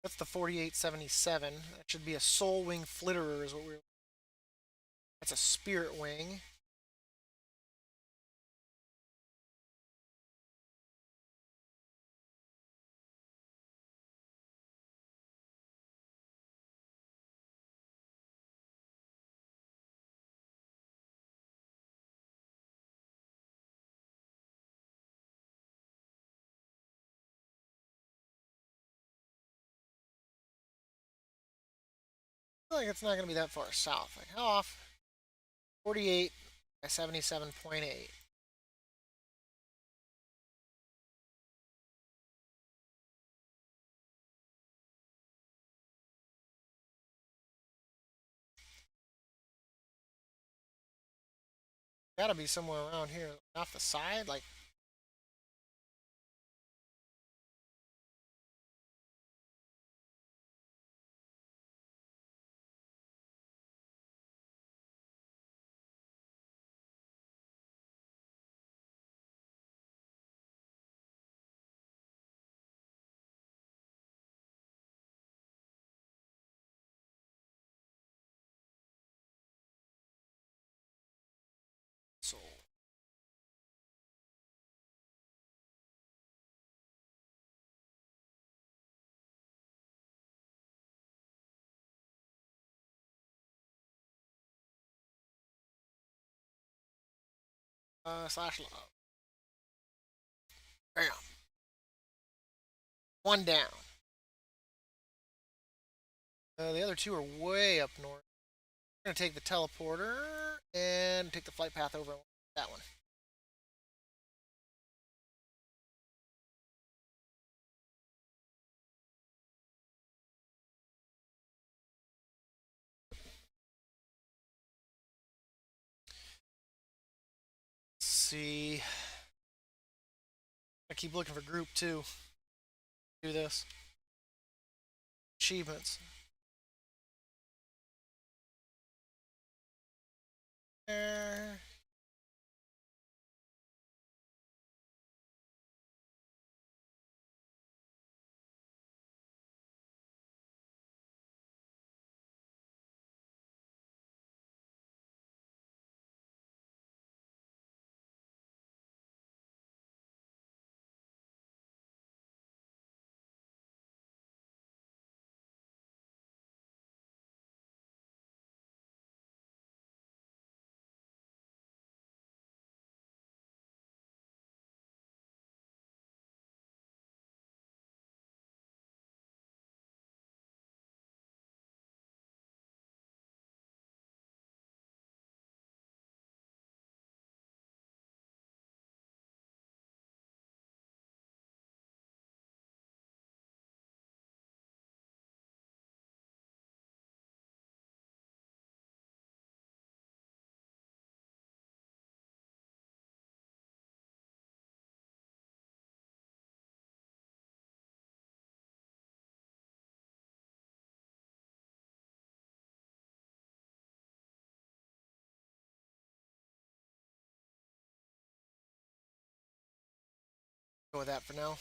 That's the 4877. That should be a soul wing flitterer is what we're. That's a spirit wing. I feel like it's not going to be that far south. Like, how off? 48 by 77.8. Gotta be somewhere around here. Off the side? Like, so. Slash love. Bam. One down. The other two are way up north. We're going to take the teleporter and take the flight path over that one. Let's see. I keep looking for group 2. Do this. Achievements. There. Go with that for now.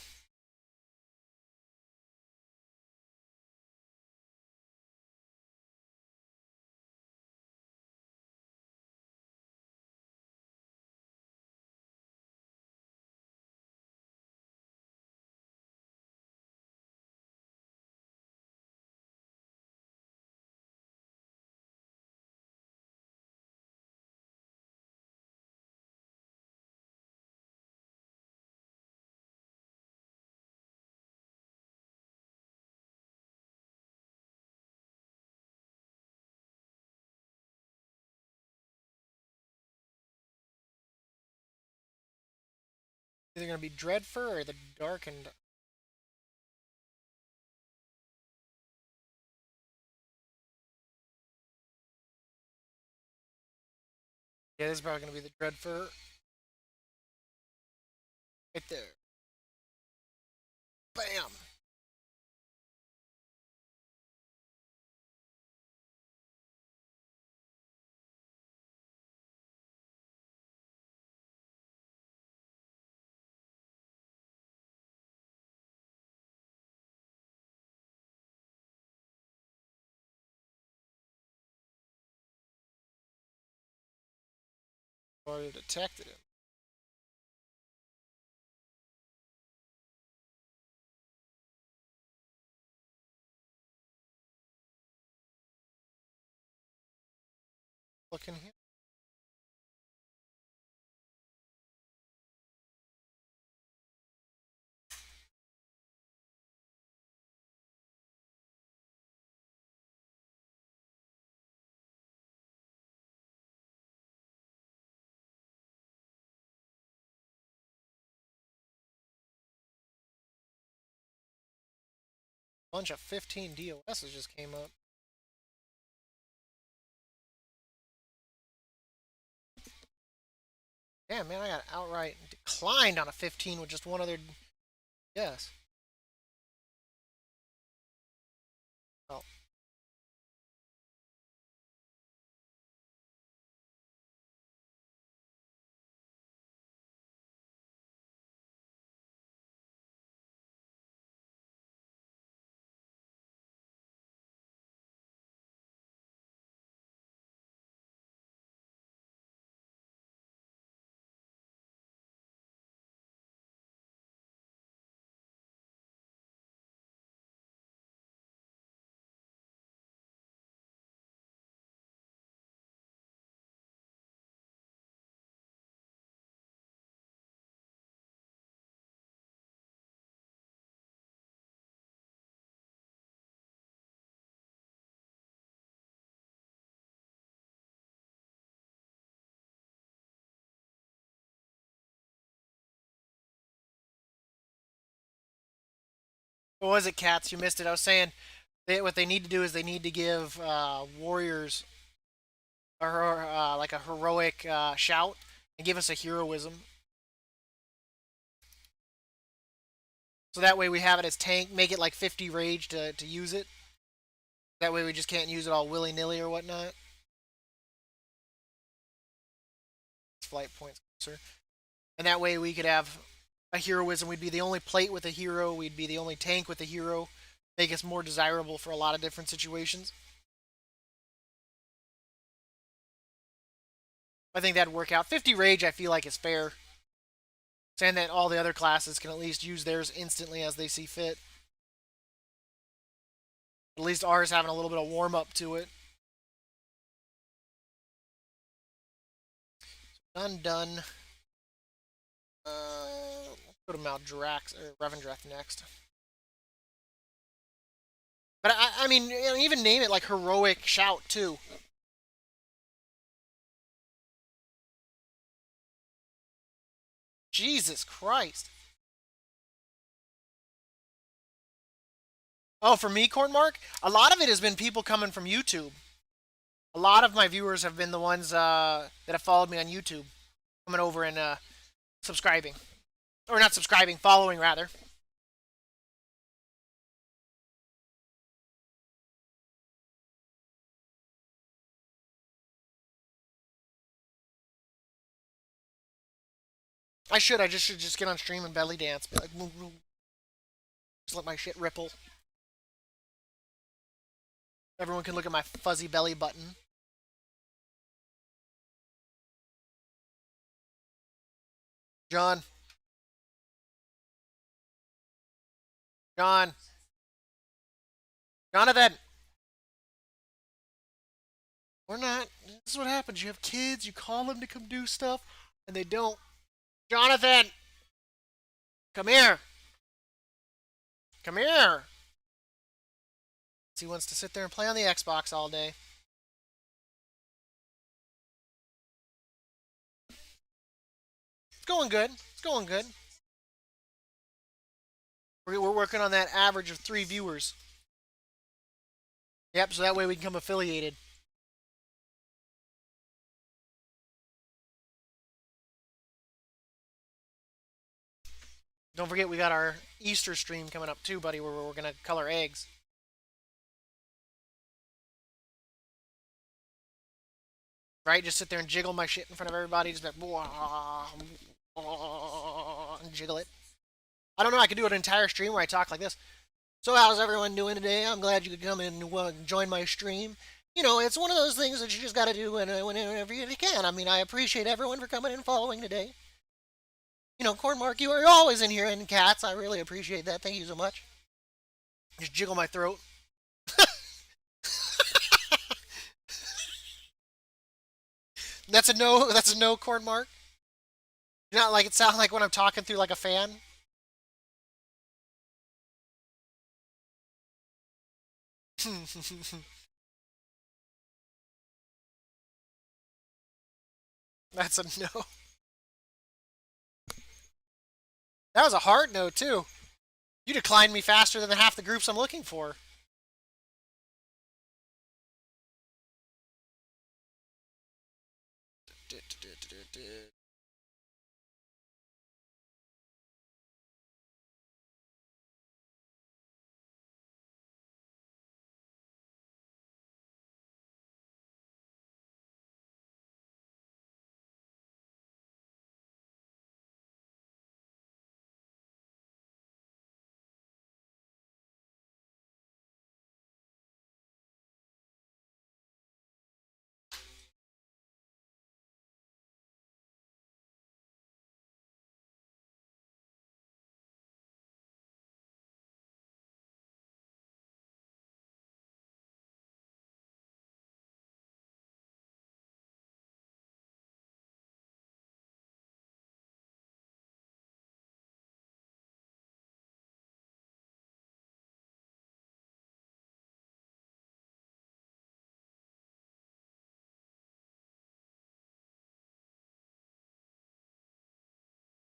Either going to be Dreadfur or the Darkened. Yeah, this is probably gonna be the dread fur. Right there. Bam. Already detected him. Looking here. Bunch of 15 DOSs just came up. Damn, man, I got outright declined on a 15 with just one other guess. Oh, what was it, Cats? You missed it. I was saying what they need to do is they need to give warriors like a heroic shout and give us a heroism. So that way we have it as tank, make it like 50 rage to use it. That way we just can't use it all willy nilly or whatnot. It's flight points closer. And that way we could have a heroism. We'd be the only plate with a hero. We'd be the only tank with a hero. Make us more desirable for a lot of different situations. I think that'd work out. 50 rage, I feel like, is fair. Saying that all the other classes can at least use theirs instantly as they see fit. At least ours having a little bit of warm up to it. Done. Let's go to Maldrax or Revendreth next. But I mean, you know, even name it like heroic shout too. Jesus Christ. Oh, for me, Cornmark, a lot of it has been people coming from YouTube. A lot of my viewers have been the ones that have followed me on YouTube, coming over and subscribing, or not subscribing, following rather. I should. I just should just get on stream and belly dance. Be like, woo, woo. Just let my shit ripple. Everyone can look at my fuzzy belly button. John. John. Jonathan. Or not. This is what happens. You have kids. You call them to come do stuff, and they don't. Jonathan. Come here. Come here. He wants to sit there and play on the Xbox all day. It's going good. It's going good. We're working on that average of 3 viewers. Yep, so that way we can become affiliated. Don't forget we got our Easter stream coming up too, buddy, where we're gonna color eggs. Right? Just sit there and jiggle my shit in front of everybody, just like and jiggle it. I don't know. I could do an entire stream where I talk like this. So how's everyone doing today? I'm glad you could come and join my stream. You know, it's one of those things that you just got to do whenever you can. I mean, I appreciate everyone for coming and following today. You know, Corn Mark, you are always in here, and Cats, I really appreciate that. Thank you so much. Just jiggle my throat. That's a no. That's a no, Corn Mark. You not like it sound like when I'm talking through like a fan. That's a no. That was a hard no too. You declined me faster than half the groups I'm looking for.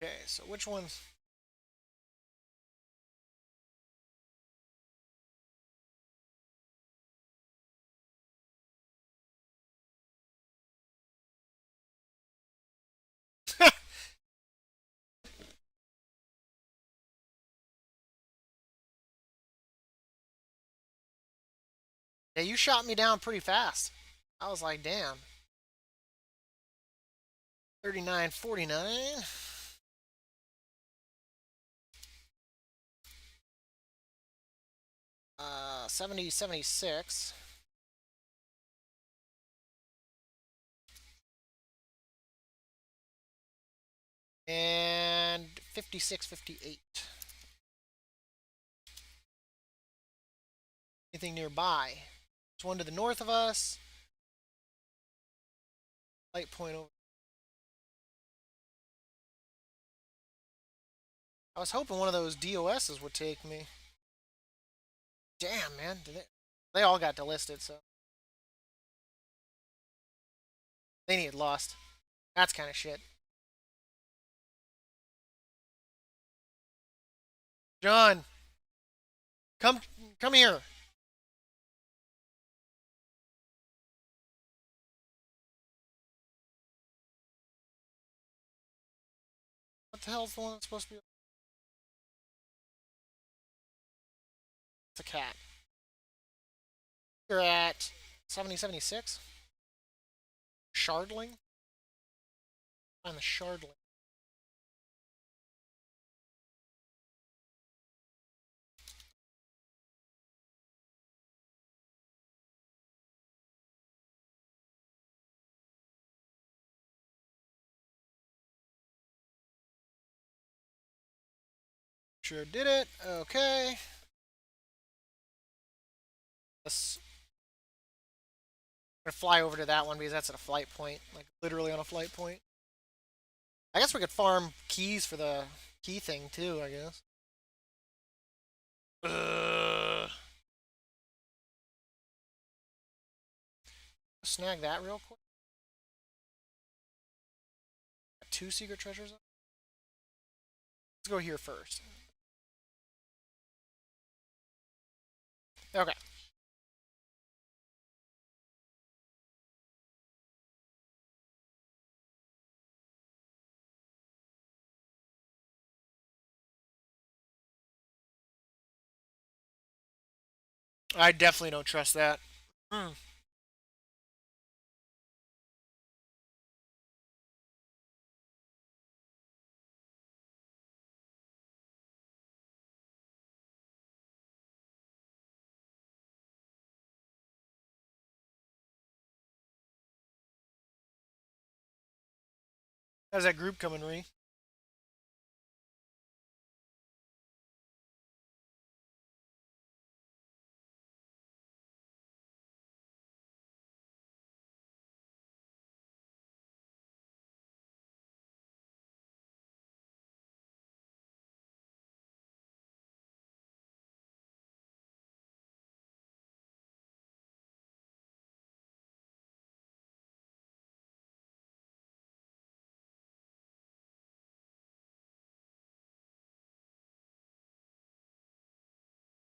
Okay, so which ones? Yeah, you shot me down pretty fast. I was like, damn. 39.49. 70.76. And 56.58. Anything nearby? There's one to the north of us. Light point over. I was hoping one of those DOSs would take me. Damn, man. They all got delisted, so. They need lost. That's kind of shit. John, come come here. What the hell's the one that's supposed to be? It's a cat. You're at 70.76. Shardling? Find the Shardling. Sure did it. Okay. Let's I'm gonna fly over to that one because that's at a flight point. Like literally on a flight point. I guess we could farm keys for the key thing too, I guess. Snag that real quick. Got two secret treasures. Let's go here first. Okay. I definitely don't trust that. Hmm. How's that group coming, Ree?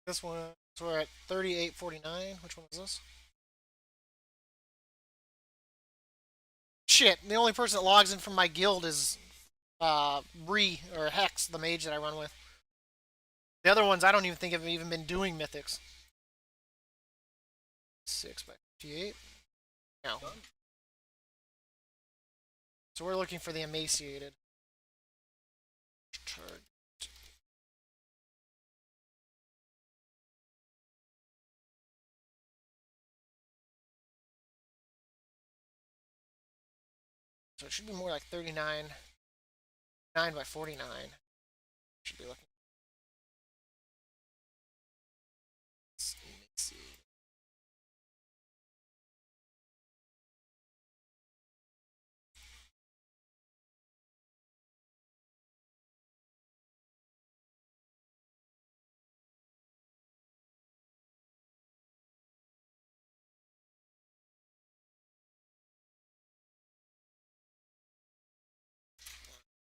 This one, so we're at 38.49. Which one is this? Shit, the only person that logs in from my guild is Bree or Hex, the mage that I run with. The other ones, I don't even think have even been doing mythics. 6 by 58. No. So we're looking for the emaciated. So it should be more like 39, 9 by 49. Should be looking. Let's see.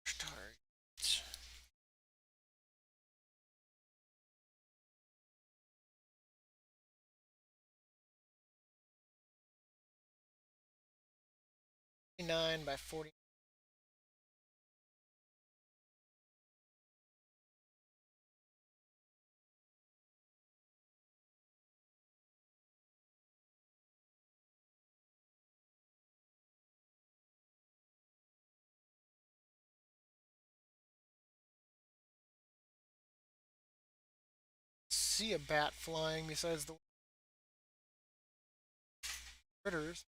Start. 9 by 40. See a bat flying besides the critters.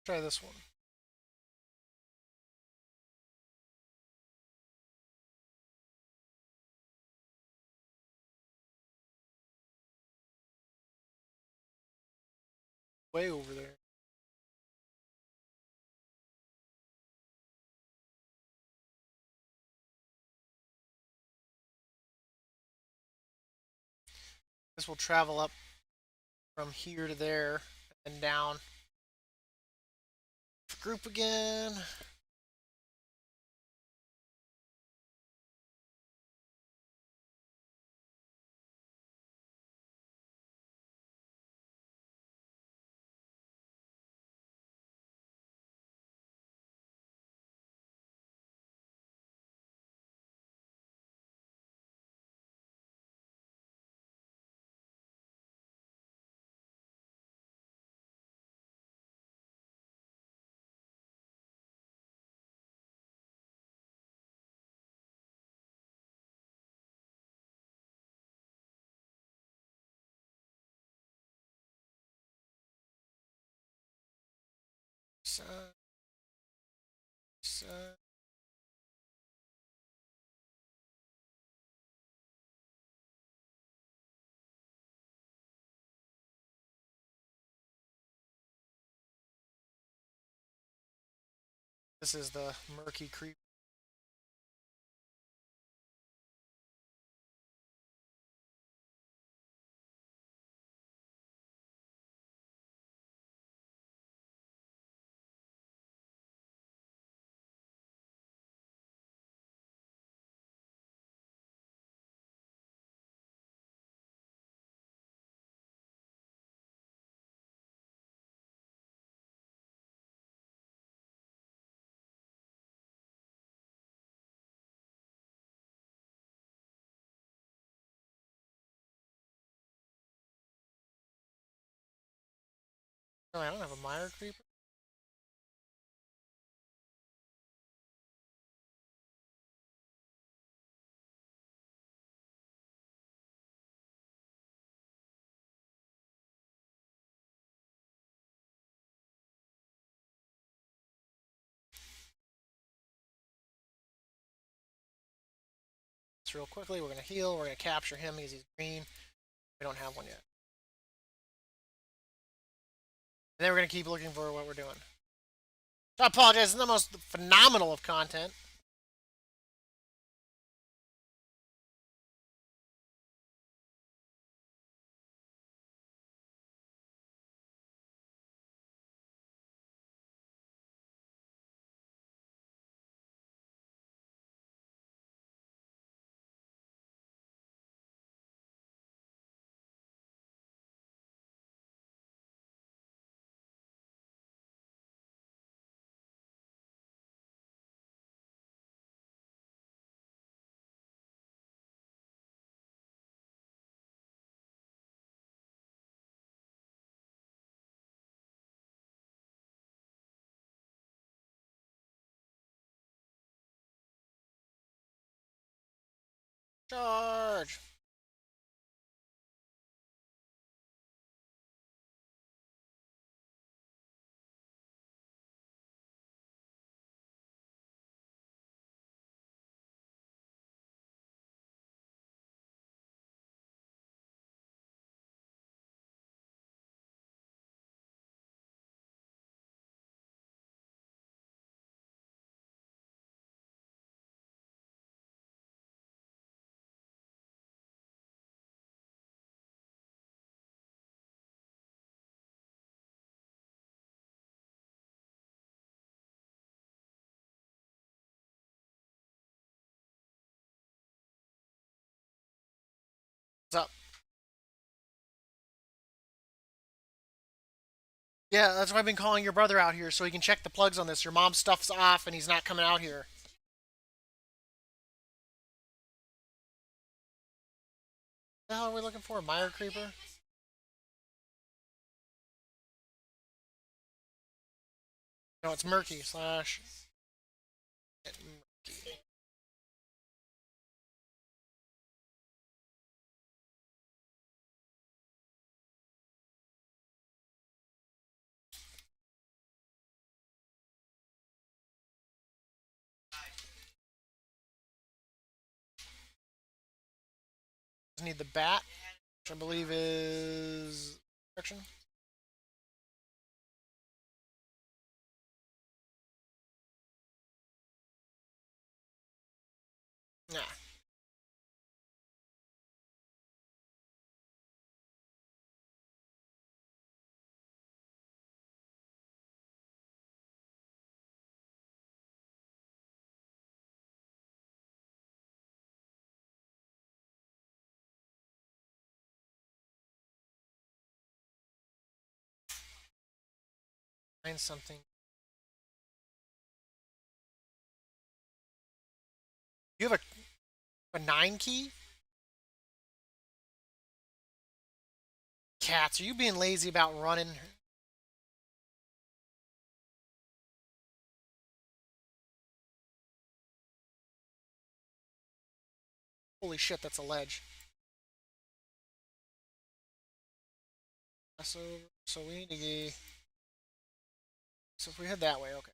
Try this one. Way over there. This will travel up from here to there and down. Group again. This is the murky creep. No, I don't have a mire creeper. This real quickly. We're gonna heal. We're gonna capture him because he's green. We don't have one yet. And then we're gonna keep looking for what we're doing. So I apologize. It's the most phenomenal of content. Charge. What's up? Yeah, that's why I've been calling your brother out here so he can check the plugs on this. Your mom's stuff's off and he's not coming out here. What the hell are we looking for? A mire creeper? No, it's murky slash. Murky. Just need the bat, which I believe is direction. Nah. Find something. You have a 9 key? Cats, are you being lazy about running? Holy shit, that's a ledge. So we need to So if we head that way, okay.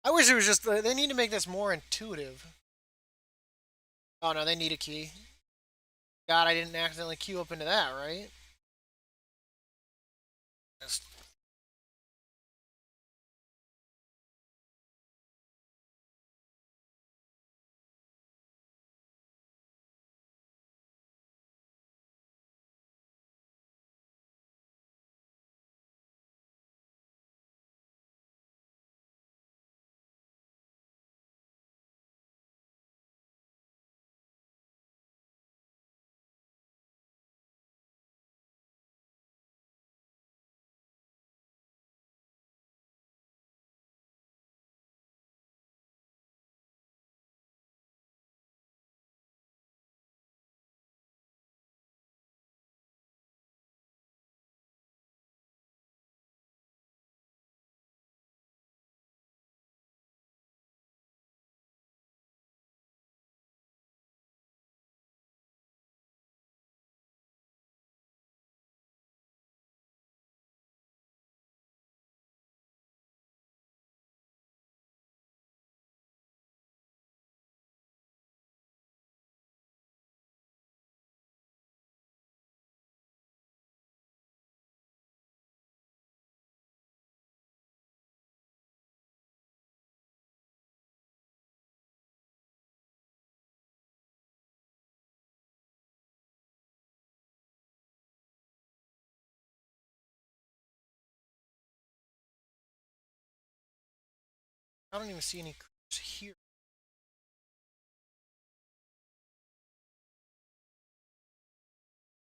I wish it was just, they need to make this more intuitive. Oh no, they need a key. God, I didn't accidentally queue up into that, right? Just, I don't even see any crews here.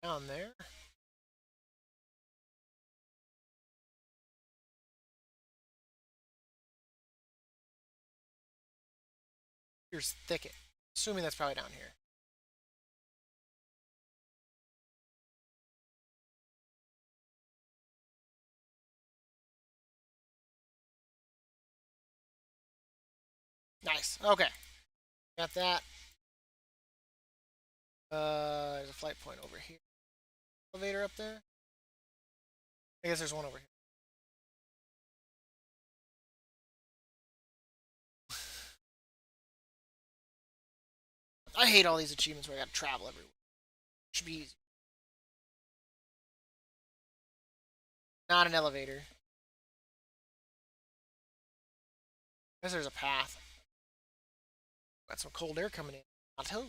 Down there? Here's thicket. Assuming that's probably down here. Nice. Okay. Got that. There's a flight point over here. Elevator up there? I guess there's one over here. I hate all these achievements where I gotta travel everywhere. Should be easy. Not an elevator. I guess there's a path. Got some cold air coming in. My toes.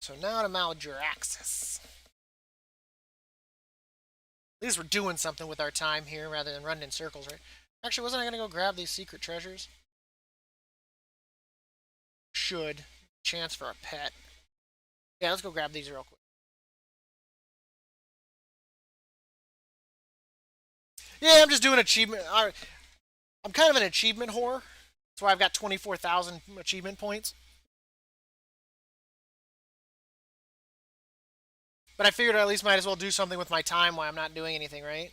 So now to Maldraxxus. At least we're doing something with our time here rather than running in circles, right? Actually, wasn't I going to go grab these secret treasures? Should. Chance for a pet. Yeah, let's go grab these real quick. Yeah, I'm just doing achievement. I'm kind of an achievement whore. That's why I've got 24,000 achievement points. But I figured I at least might as well do something with my time while I'm not doing anything, right?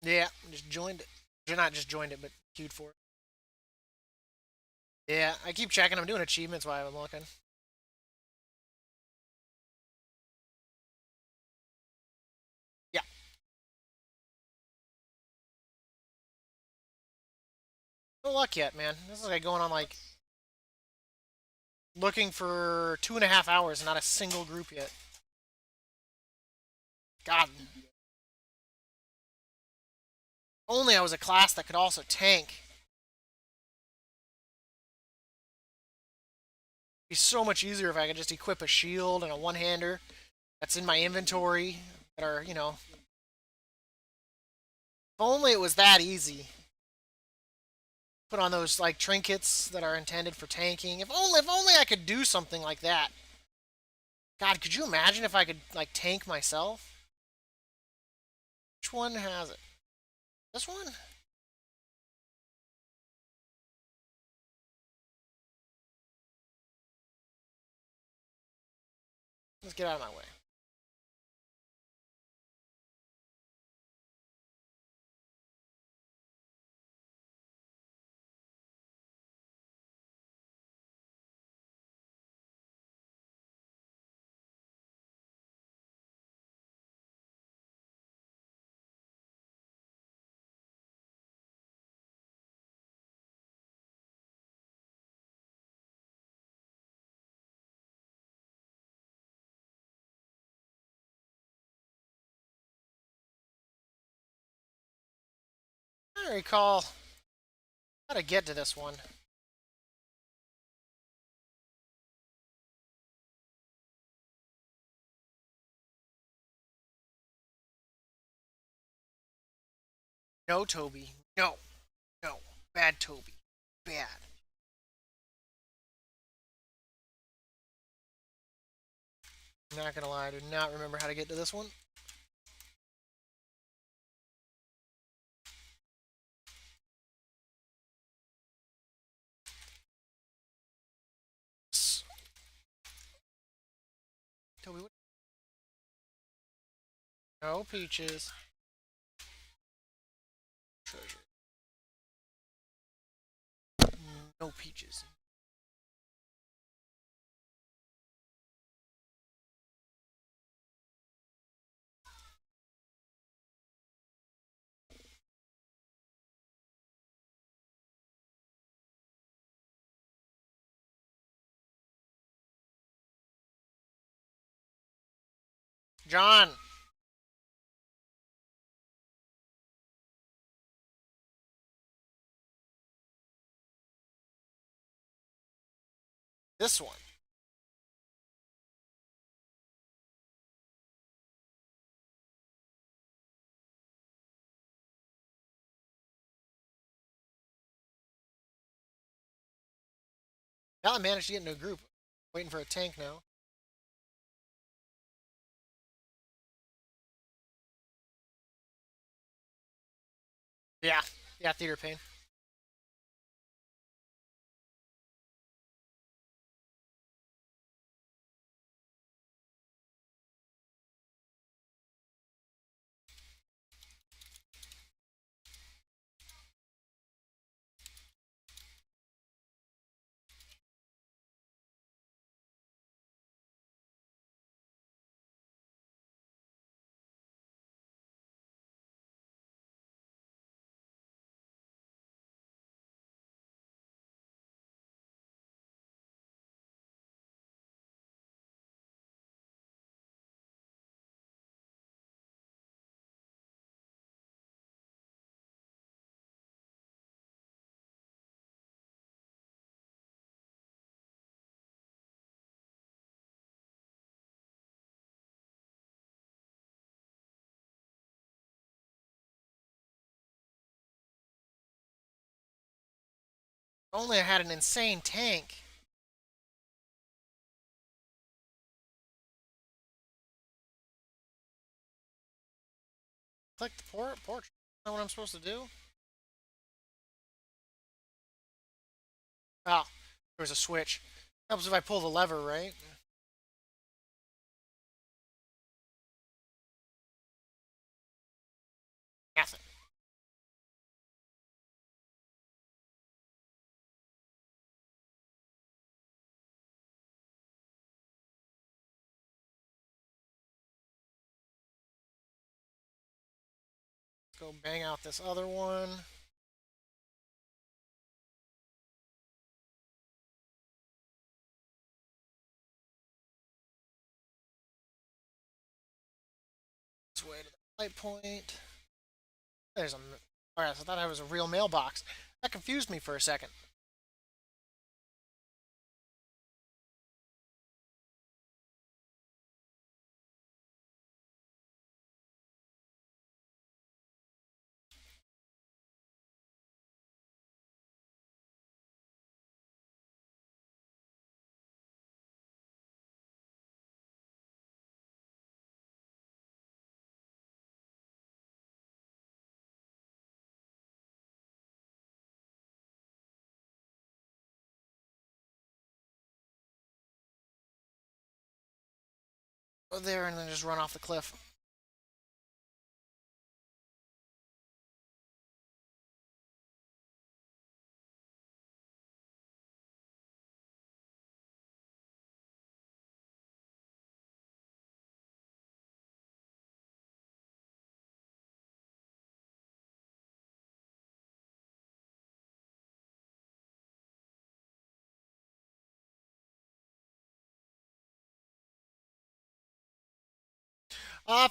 Yeah, just joined it. Not just joined it, but queued for it. Yeah, I keep checking. I'm doing achievements while I'm looking. Yeah. No luck yet, man. This is like going on like looking for 2.5 hours and not a single group yet. God, only I was a class that could also tank. It'd be so much easier if I could just equip a shield and a one-hander that's in my inventory that are, if only it was that easy. Put on those like trinkets that are intended for tanking. If only I could do something like that. God, could you imagine if I could like tank myself? Which one has it? This one? Let's get out of my way. I recall how to get to this one. No, Toby. No. No. Bad Toby. Bad. I'm not gonna lie, I do not remember how to get to this one. Toby, what? No peaches. Treasure. No peaches. John! This one. Now I managed to get into a group. Waiting for a tank now. Yeah. Yeah, theater pain. Only I had an insane tank. Click the portrait. Is that what I'm supposed to do? Oh, there was a switch. Helps if I pull the lever, right? Nothing. Let's go bang out this other one. way to the flight point. There's a. Alright, so I thought I was a real mailbox. That confused me for a second. Go there and then just run off the cliff.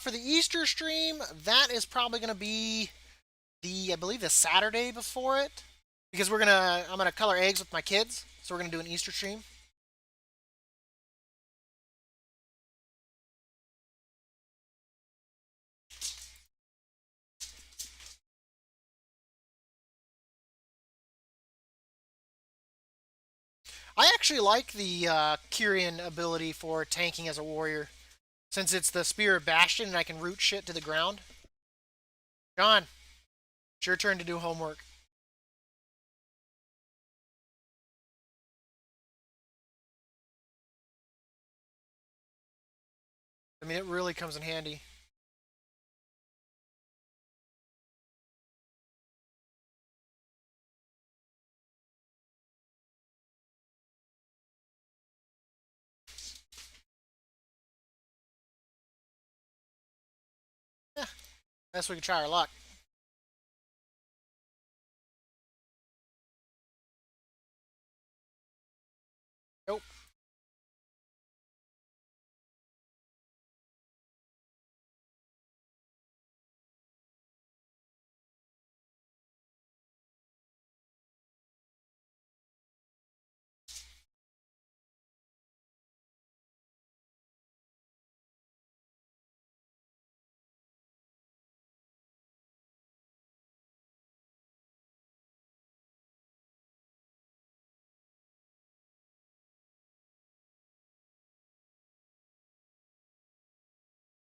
For the Easter stream, that is probably going to be I believe the Saturday before it, because I'm gonna color eggs with my kids, so we're gonna do an Easter stream. I actually like the Kyrian ability for tanking as a warrior, since it's the Spear of Bastion and I can root shit to the ground. John, it's your turn to do homework. I mean, it really comes in handy. Yeah, I guess we can try our luck. Nope.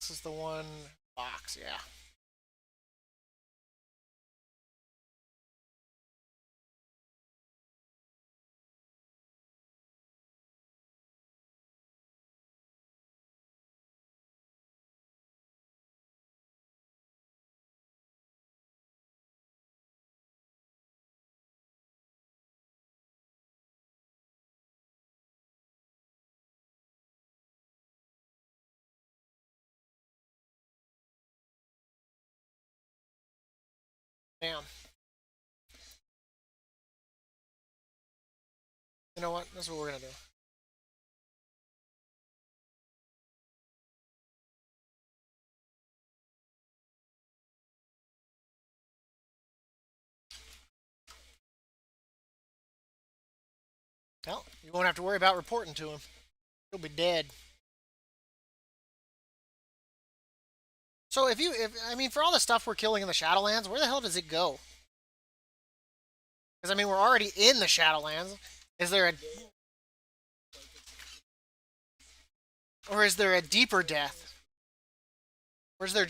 This is the one box, yeah. Damn. You know what? That's what we're gonna do. Well, you won't have to worry about reporting to him. He'll be dead. So if I mean, for all the stuff we're killing in the Shadowlands, where the hell does it go? Because I mean, we're already in the Shadowlands. Is there a, or is there a deeper death? Or is there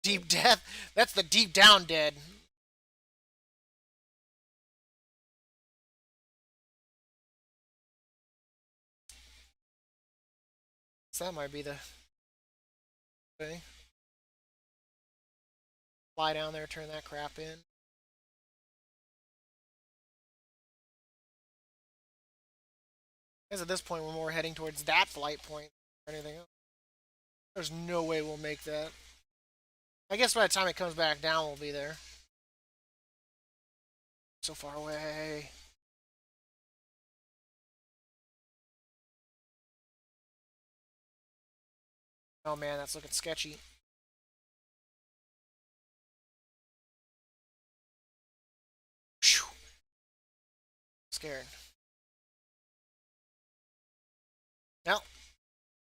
deep death? That's the deep down dead. So that might be the thing. Fly down there, turn that crap in. Because at this point, we're more heading towards that flight point or anything else. There's no way we'll make that. I guess by the time it comes back down, we'll be there. So far away. Oh man, that's looking sketchy. Phew, scared. Now, what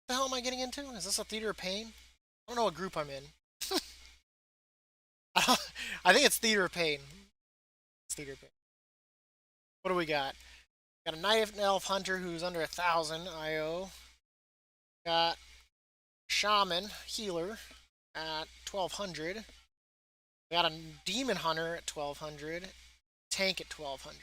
the hell am I getting into? Is this a theater of pain? I don't know what group I'm in. I think it's theater of pain. It's theater of pain. What do we got? Got a Night Elf Hunter who's under 1,000 IO. Got Shaman Healer at 1,200. We got a Demon Hunter at 1,200. Tank at 1,200.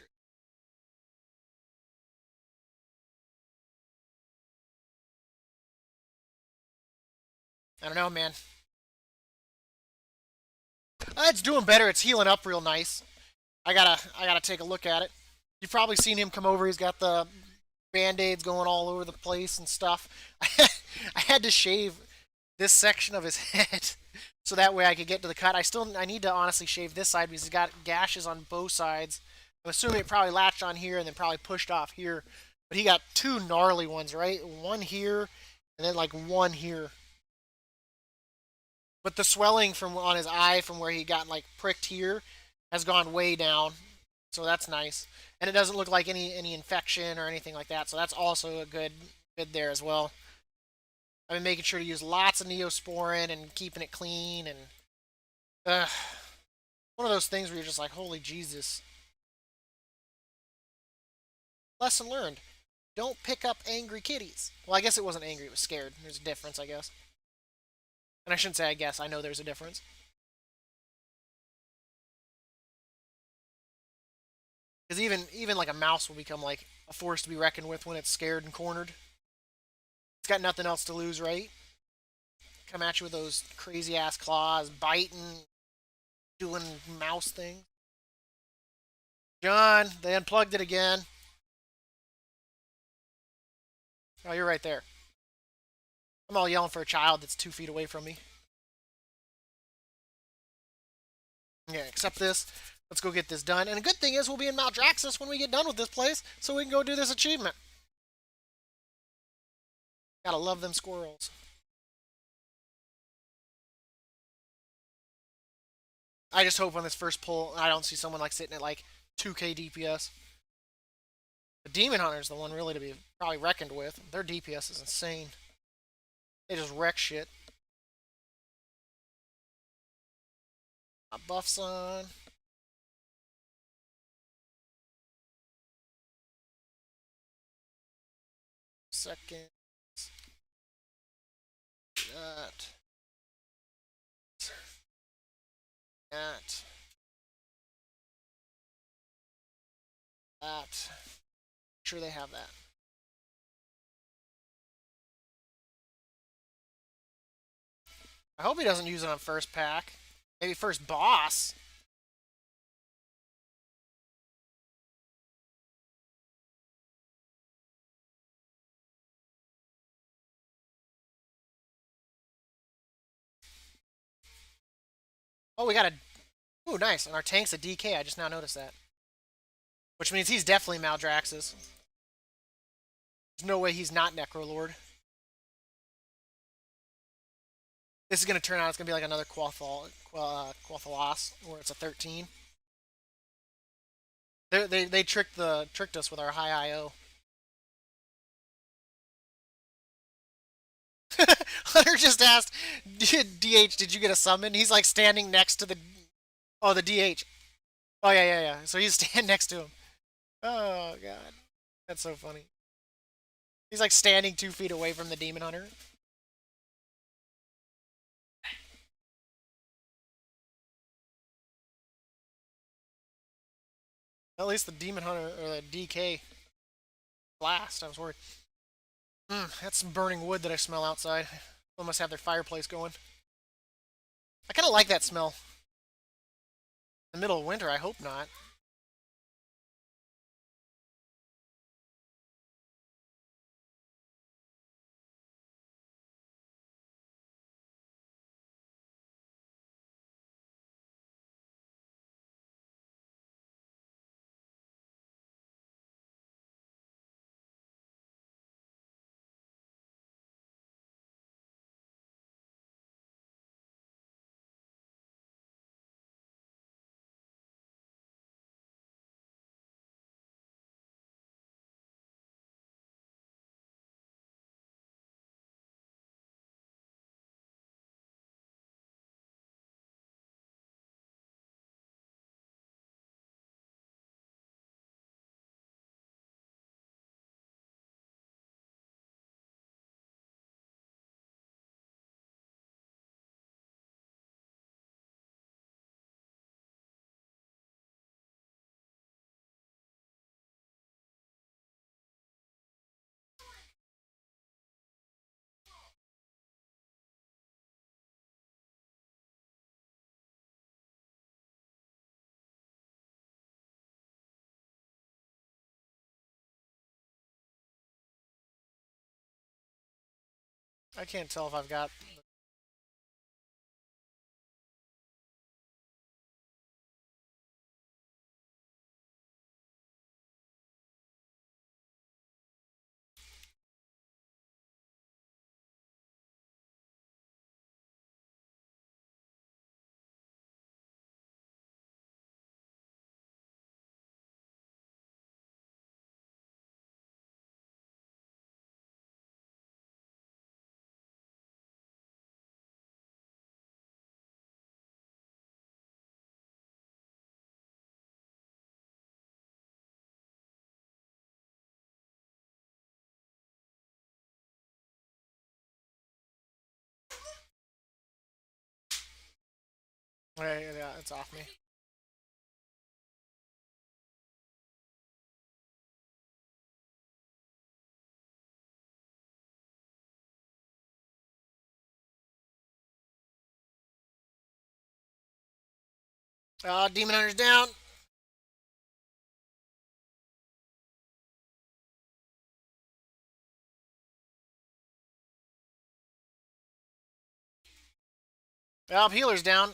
I don't know, man. It's doing better. It's healing up real nice. I gotta take a look at it. You've probably seen him come over. He's got the band-aids going all over the place and stuff. I had to shave this section of his head so that way I could get to the cut. I need to honestly shave this side because he's got gashes on both sides. I'm assuming it probably latched on here and then probably pushed off here. But he got two gnarly ones, right? One here and then like one here. But the swelling from on his eye from where he got like pricked here has gone way down. So that's nice. And it doesn't look like any infection or anything like that. So that's also a good there as well. I've been making sure to use lots of Neosporin and keeping it clean and uh, one of those things where you're just like, holy Jesus. Lesson learned. Don't pick up angry kitties. Well, I guess it wasn't angry, it was scared. There's a difference, I guess. And I shouldn't say I guess, I know there's a difference. Because even like a mouse will become like a force to be reckoned with when it's scared and cornered. It's got nothing else to lose, right? Come at you with those crazy ass claws, biting, doing mouse things. John, they unplugged it again. Oh, you're right there. I'm all yelling for a child that's 2 feet away from me. Yeah, accept this. Let's go get this done. And a good thing is we'll be in Maldraxxus when we get done with this place, so we can go do this achievement. Gotta love them squirrels. I just hope on this first pull I don't see someone like sitting at like 2k DPS. The Demon Hunter's the one really to be probably reckoned with. Their DPS is insane. They just wreck shit. Got buffs on. Second. That. That. That. Sure they have that. I hope he doesn't use it on first pack. Maybe first boss. Oh, we got a... Ooh, nice. And our tank's a DK. I just now noticed that. Which means he's definitely Maldraxxus. There's no way he's not Necrolord. This is going to turn out it's going to be like another Quathalos, where it's a 13. They tricked us with our high IO. Hunter just asked, DH, did you get a summon? He's like standing next to the... Oh, the DH. Oh, yeah. So he's standing next to him. Oh, God. That's so funny. He's like standing 2 feet away from the Demon Hunter. At least the Demon Hunter, or the DK blast, I was worried. That's some burning wood that I smell outside. They must have their fireplace going. I kind of like that smell. In the middle of winter, I hope not. I can't tell if I've got. Yeah, it's off me. Demon Hunter's down. Healer's down.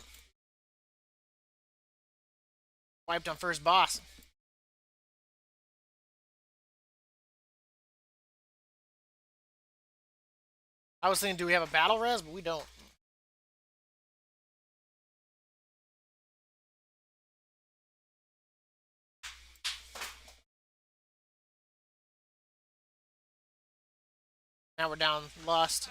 Wiped on first boss. I was thinking, do we have a battle res? But we don't. Now we're down Lust.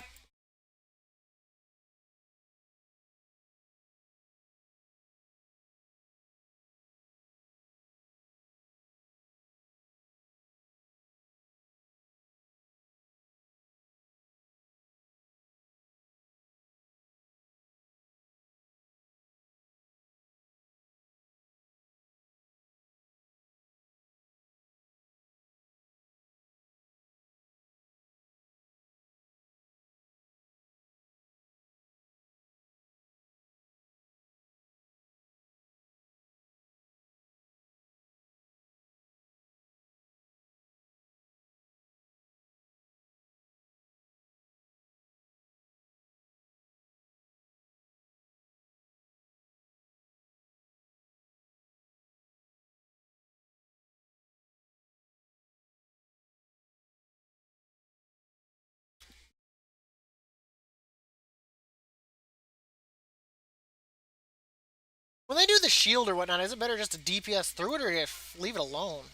When they do the shield or whatnot, is it better just to DPS through it or leave it alone?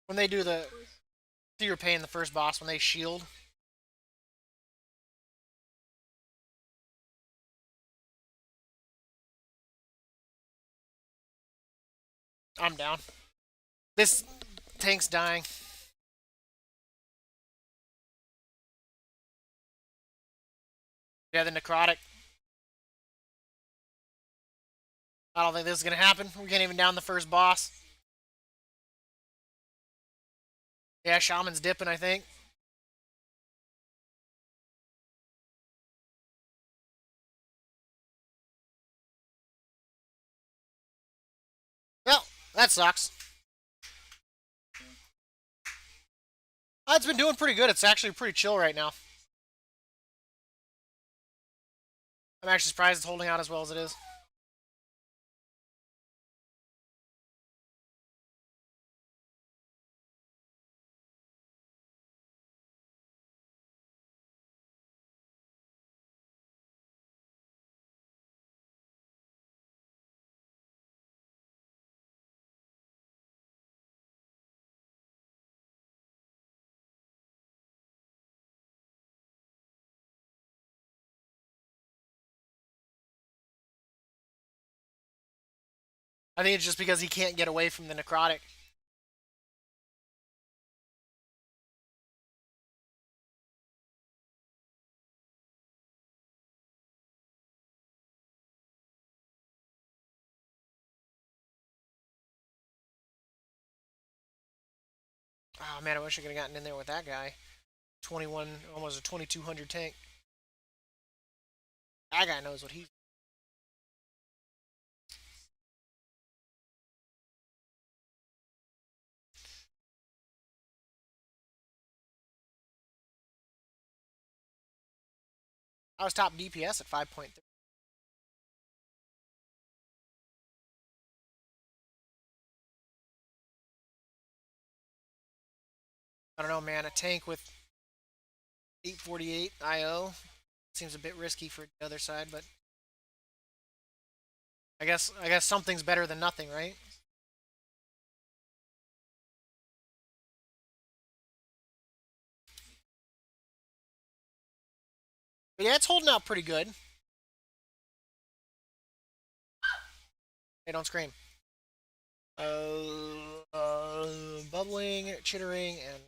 When they do the Theater Pain, the first boss, when they shield. I'm down. This tank's dying. Yeah, the necrotic. I don't think this is gonna happen. We can't even down the first boss. Yeah, Shaman's dipping, I think. Well, that sucks. It's been doing pretty good. It's actually pretty chill right now. I'm actually surprised it's holding out as well as it is. I think it's just because he can't get away from the necrotic. Oh man, I wish I could have gotten in there with that guy. 21, almost a 2200 tank. That guy knows what he's. I was top DPS at 5.3. I don't know, man. A tank with 848 IO seems a bit risky for the other side, but I guess something's better than nothing, right? But yeah, it's holding out pretty good. Hey, don't scream. Bubbling, chittering, and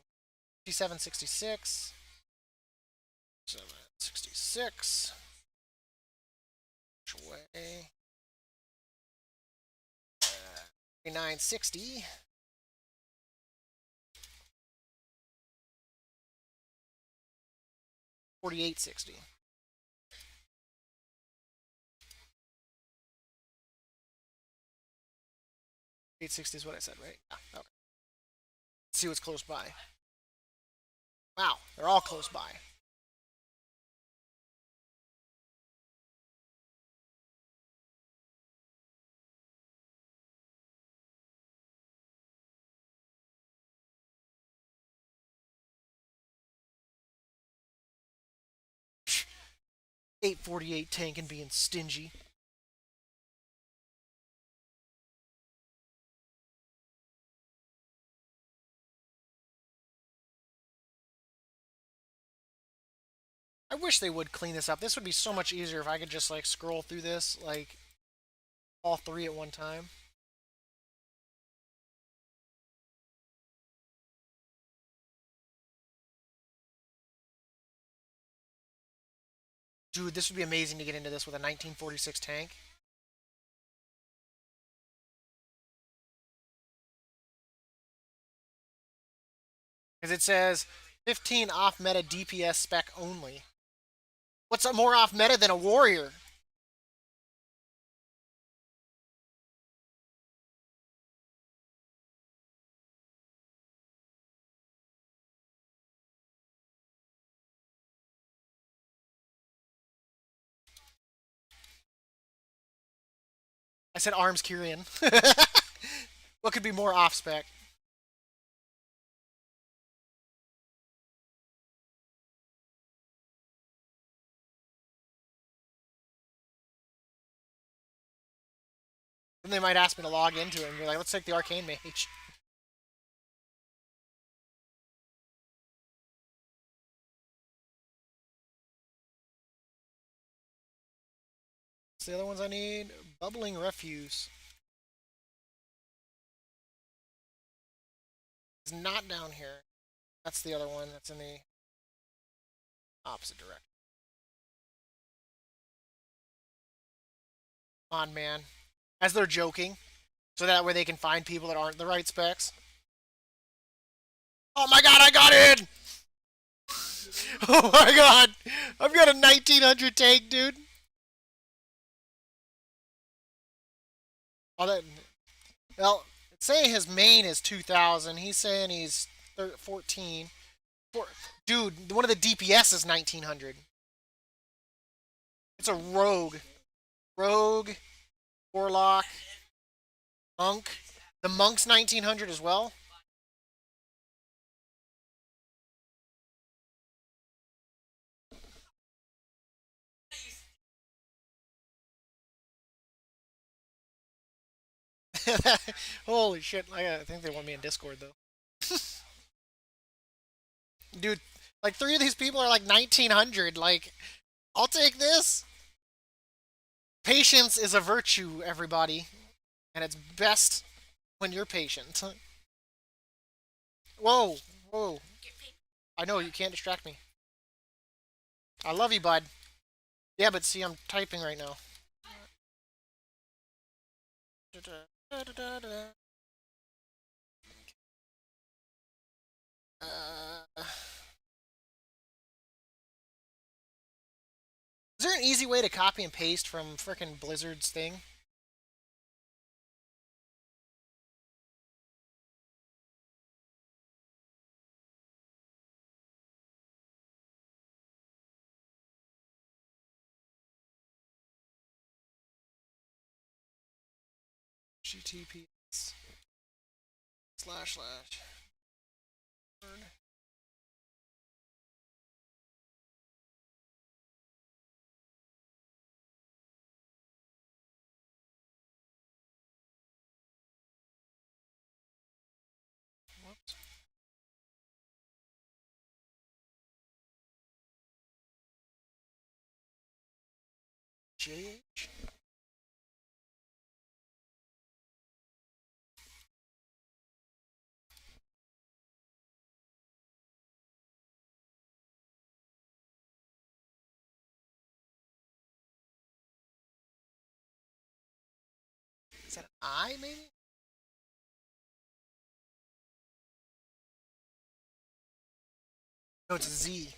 5766. 766. Away. 960. 4860. 860 is what I said, right? Yeah. Okay. Let's see what's close by. Wow, they're all close by. Psh, 848 tank and being stingy. I wish they would clean this up. This would be so much easier if I could just like scroll through this like all three at one time. Dude, this would be amazing to get into this with a 1946 tank. Because it says 15 off meta DPS spec only. What's more off meta than a warrior? I said arms Kyrian. What could be more off spec? Then they might ask me to log into it and be like, let's take the arcane mage. What's the other ones I need? Bubbling refuse. It's not down here. That's the other one that's in the opposite direction. Come on, man. As they're joking, so that way they can find people that aren't the right specs. Oh my god, I got in! Oh my god! I've got a 1900 tank, dude. Oh, that, well, it's saying his main is 2000. He's saying he's 14. Dude, one of the DPS is 1900. It's a rogue. Rogue, warlock, monk. The monk's 1900 as well. Holy shit! I think they want me in Discord though. Dude, like three of these people are like 1900. Like, I'll take this. Patience is a virtue, everybody, and it's best when you're patient. Whoa, whoa! I know you can't distract me. I love you, bud. Yeah, but see, I'm typing right now. Uh, is there an easy way to copy and paste from frickin' Blizzard's thing? HTTPS slash slash. Whoops. JH. Is that an I maybe? No, it's a Z.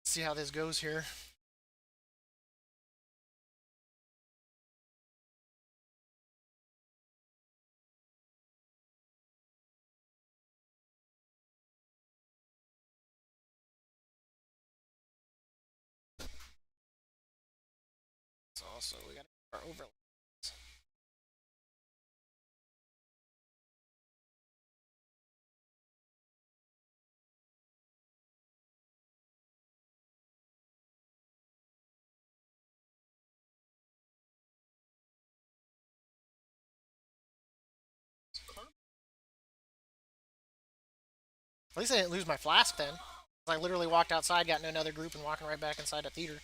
See how this goes here. So also we got our overlay. At least I didn't lose my flask then. I literally walked outside, got in another group, and walking right back inside the theater.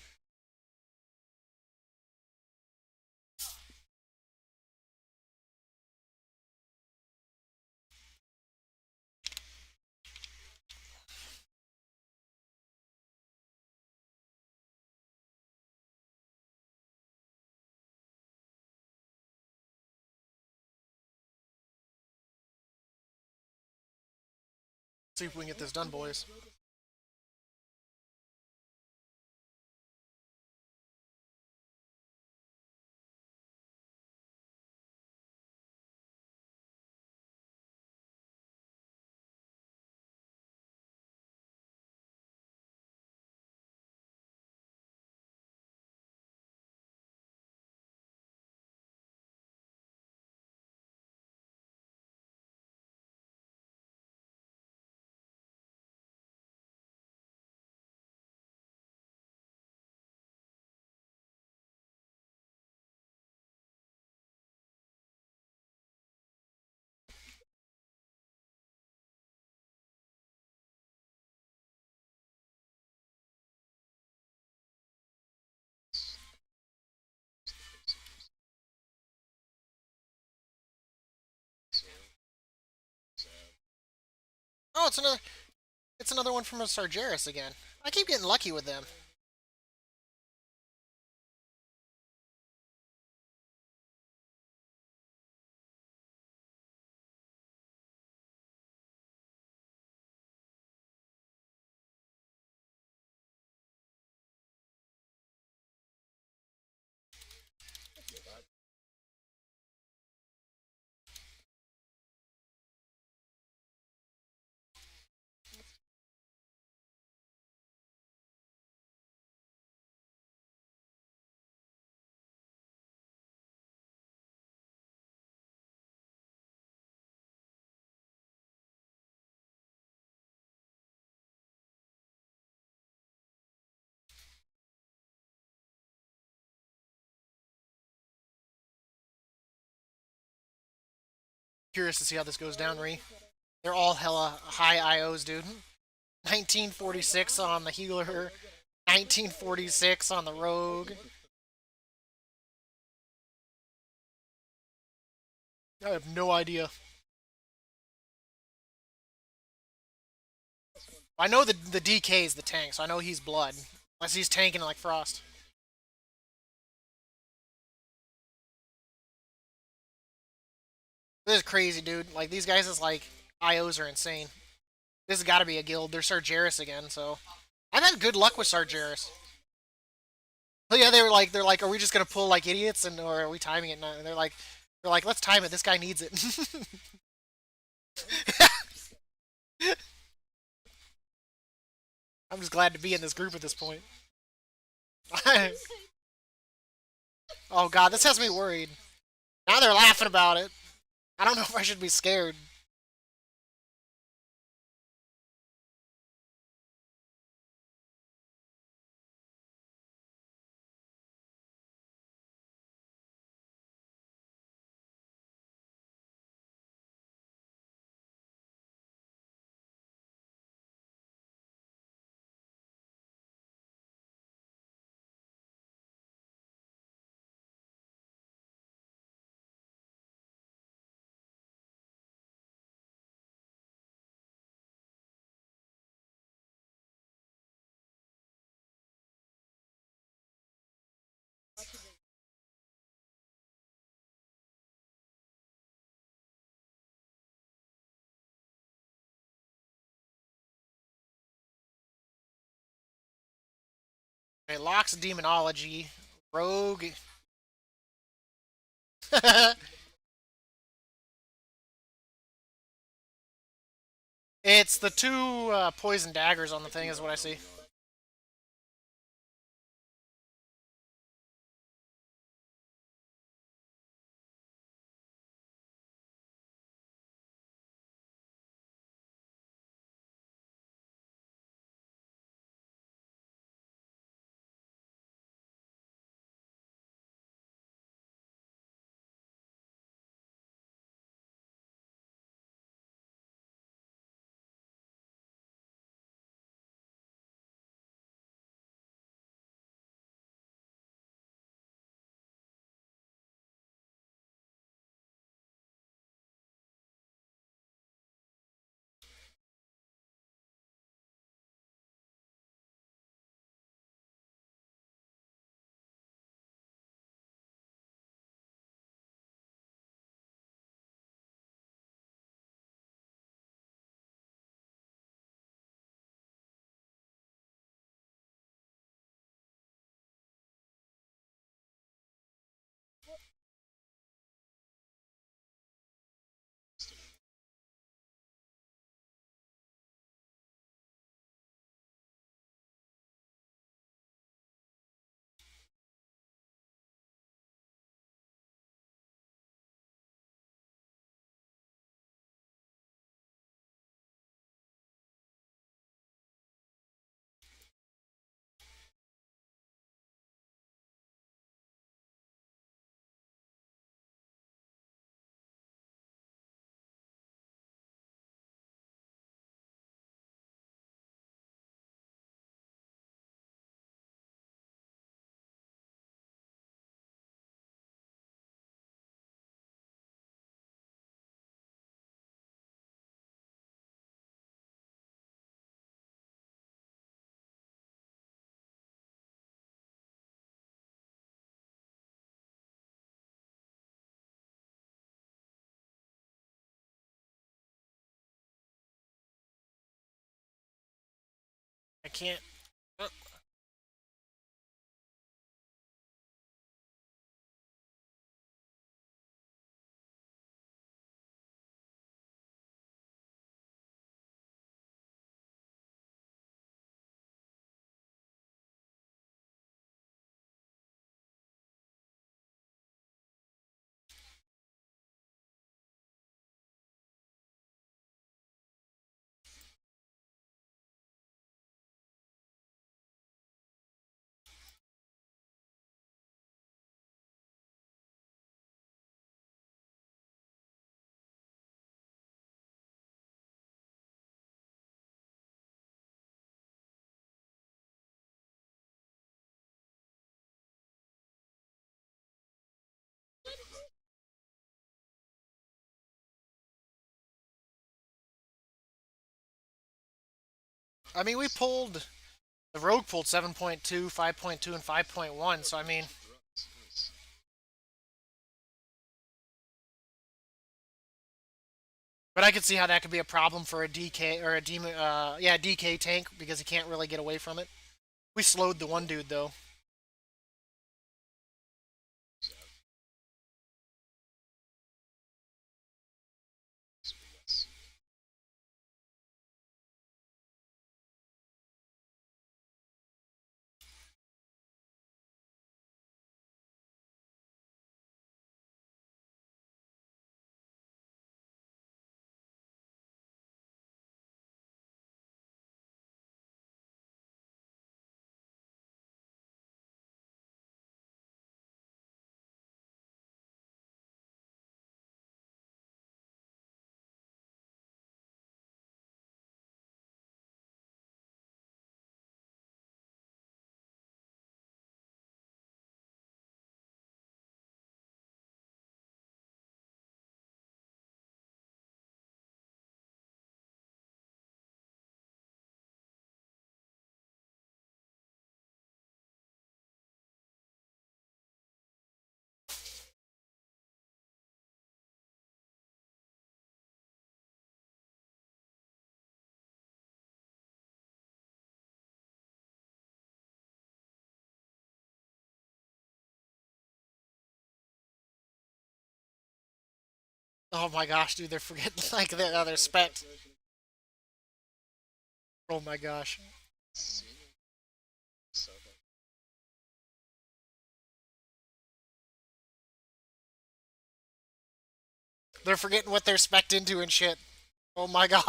See if we can get this done, boys. Oh, it's another one from a Sargeras again. I keep getting lucky with them. Curious to see how this goes down, Ree. They're all hella high IOs, dude. 1946 on the healer. 1946 on the Rogue. I have no idea. I know the DK is the tank, so I know he's blood. Unless he's tanking like Frost. This is crazy, dude. Like, these guys is like, IOs are insane. This has got to be a guild. They're Sargeras again, so. I've had good luck with Sargeras. But yeah, they're like, are we just gonna pull like idiots, and or are we timing it? And they're like, let's time it. This guy needs it. I'm just glad to be in this group at this point. Oh god, this has me worried. Now they're laughing about it. I don't know if I should be scared. Okay, Locke's Demonology. Rogue. It's the two poison daggers on the thing, is what I see. I can't. I mean, we pulled the Rogue pulled 7.2, 5.2, and 5.1. So I mean, but I could see how that could be a problem for a DK or a demon, yeah, DK tank because he can't really get away from it. We slowed the one dude though. Oh my gosh, dude, they're forgetting like their other spec. Oh my gosh, they're forgetting what they're spec'd into and shit. Oh my god.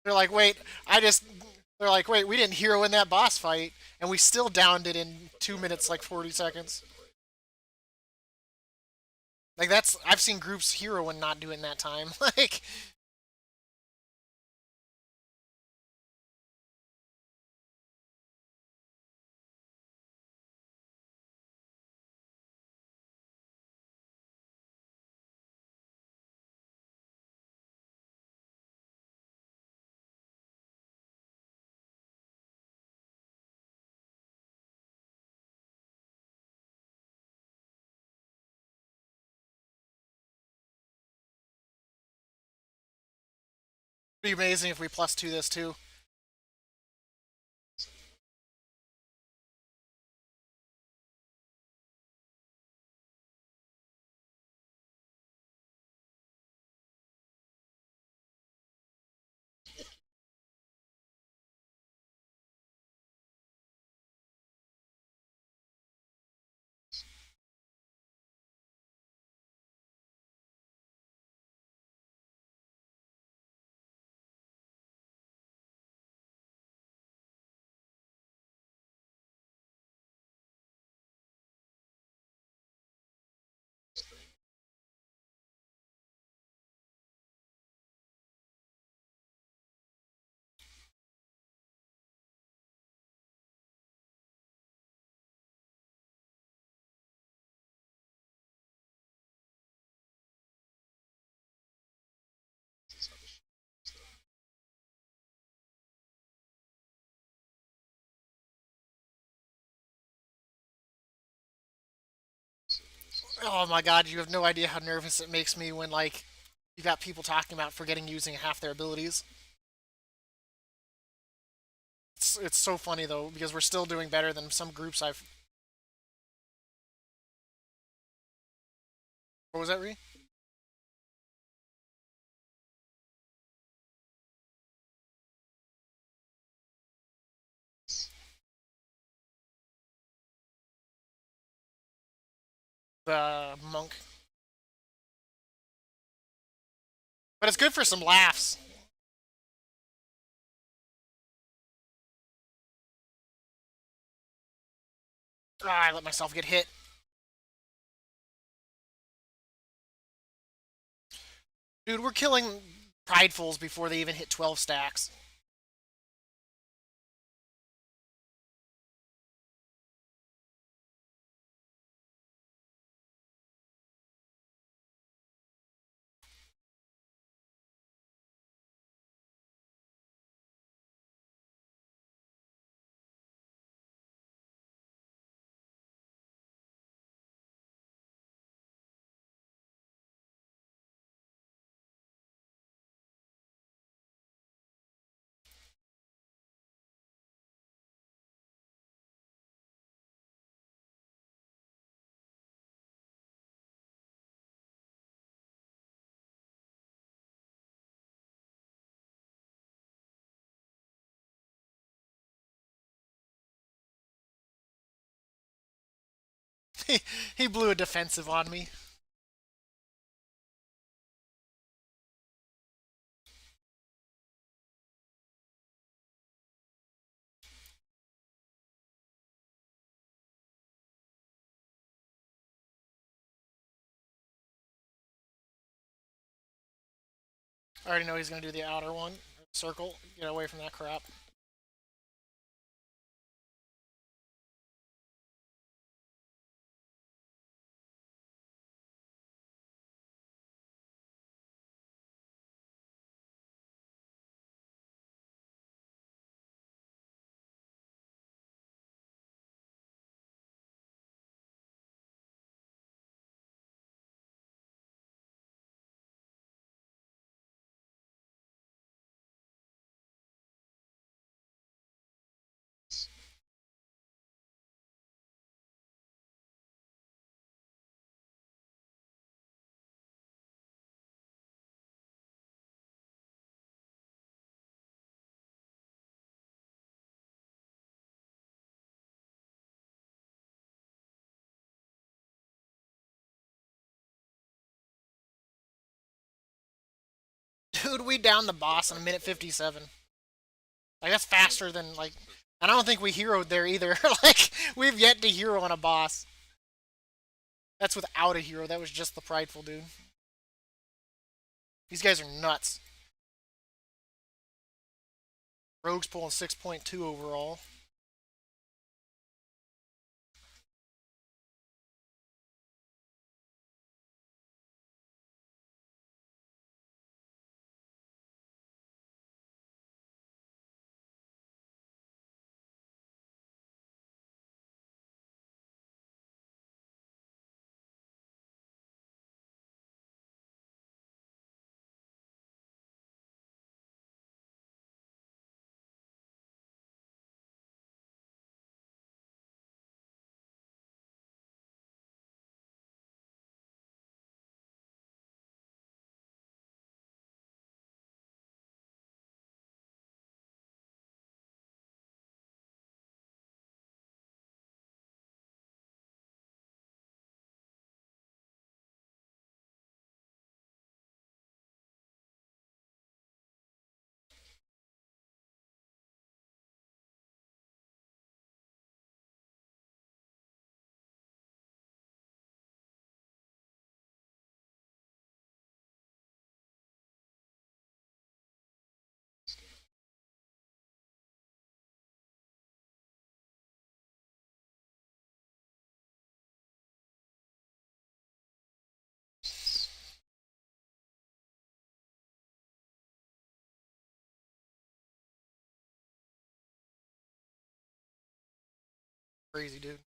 They're like, wait, I just. They're like, wait, we didn't hero in that boss fight, and we still downed it in 2 minutes, like 40 seconds. Like that's I've seen groups hero and not do it in that time. Like, it'd be amazing if we plus two this too. Oh my god, you have no idea how nervous it makes me when like you got people talking about forgetting using half their abilities. It's so funny though because we're still doing better than some groups I've. What was that, Re? The monk. But it's good for some laughs. Ah, I let myself get hit. Dude, we're killing pridefuls before they even hit 12 stacks. he blew a defensive on me. I already know he's gonna do the outer one. Circle. Get away from that crap. Dude, we downed the boss in a minute 57. Like that's faster than like. And I don't think we heroed there either. Like we've yet to hero on a boss. That's without a hero. That was just the prideful dude. These guys are nuts. Rogue's pulling 6.2 overall. Crazy dude.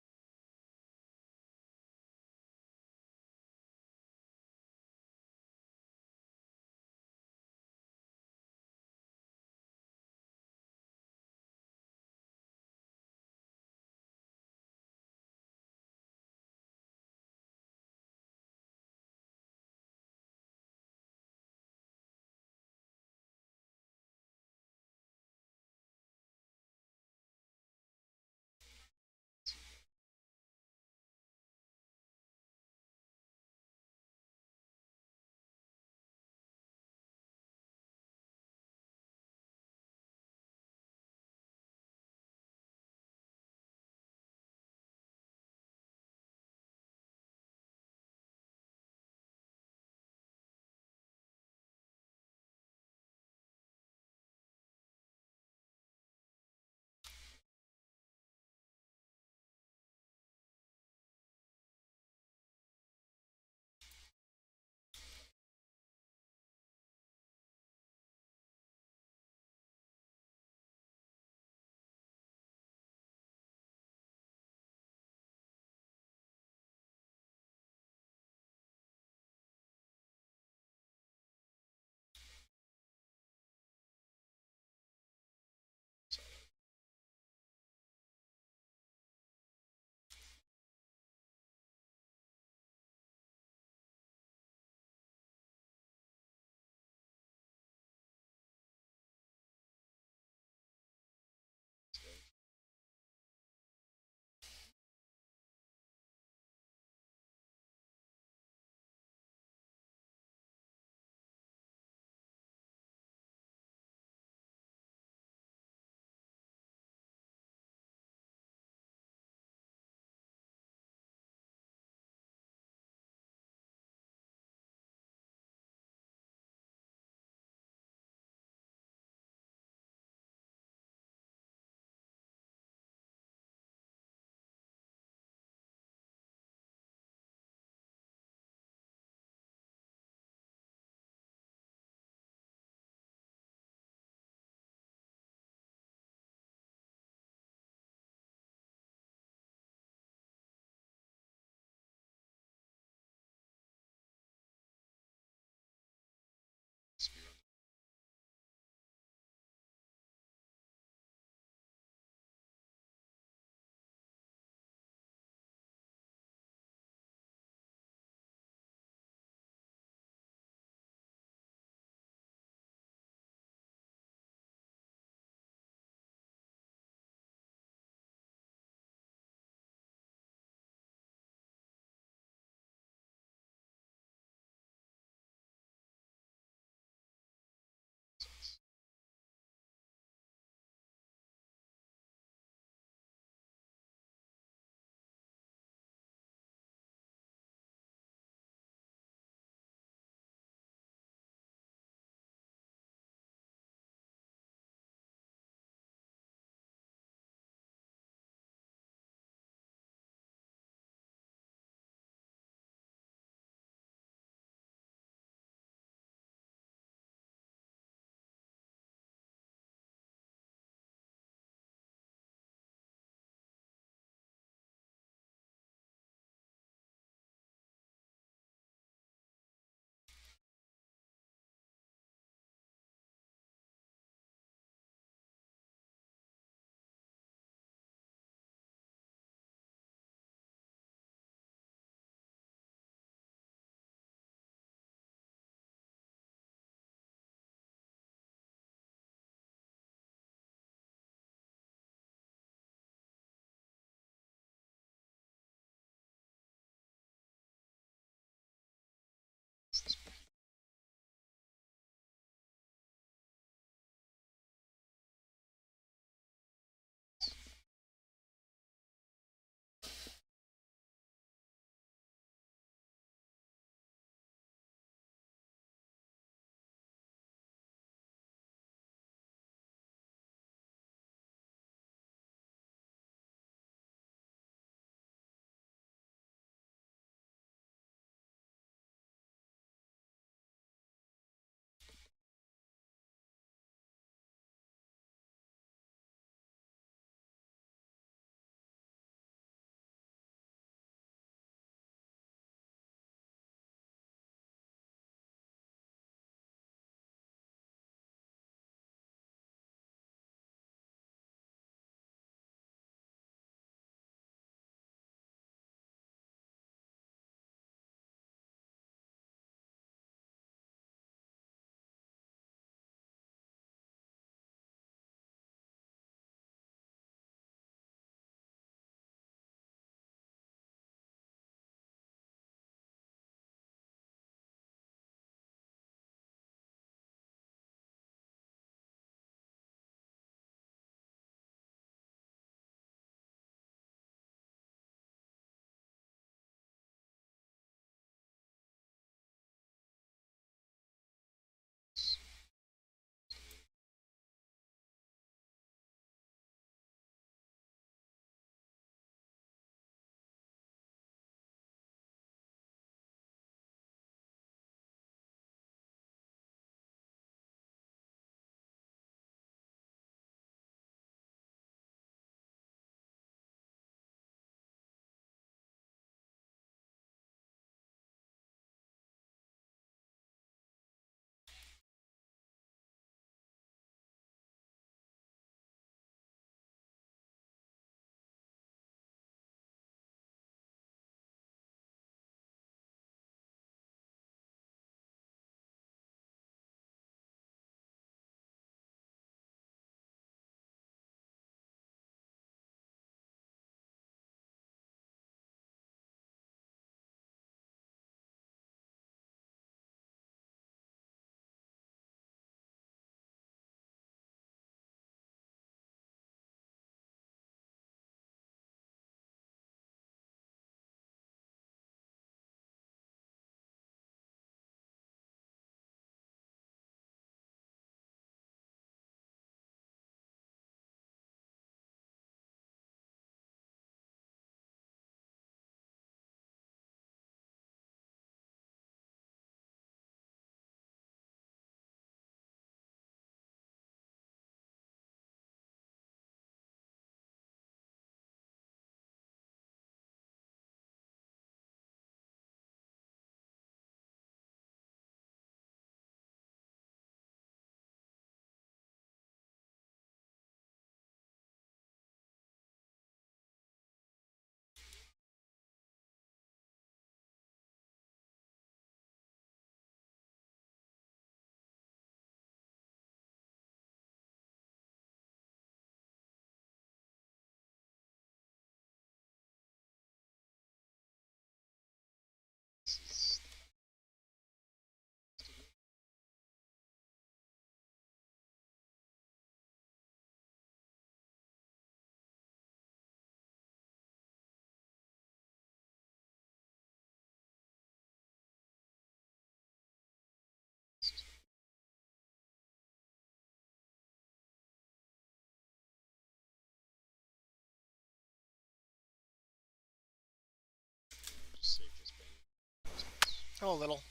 Oh, a little.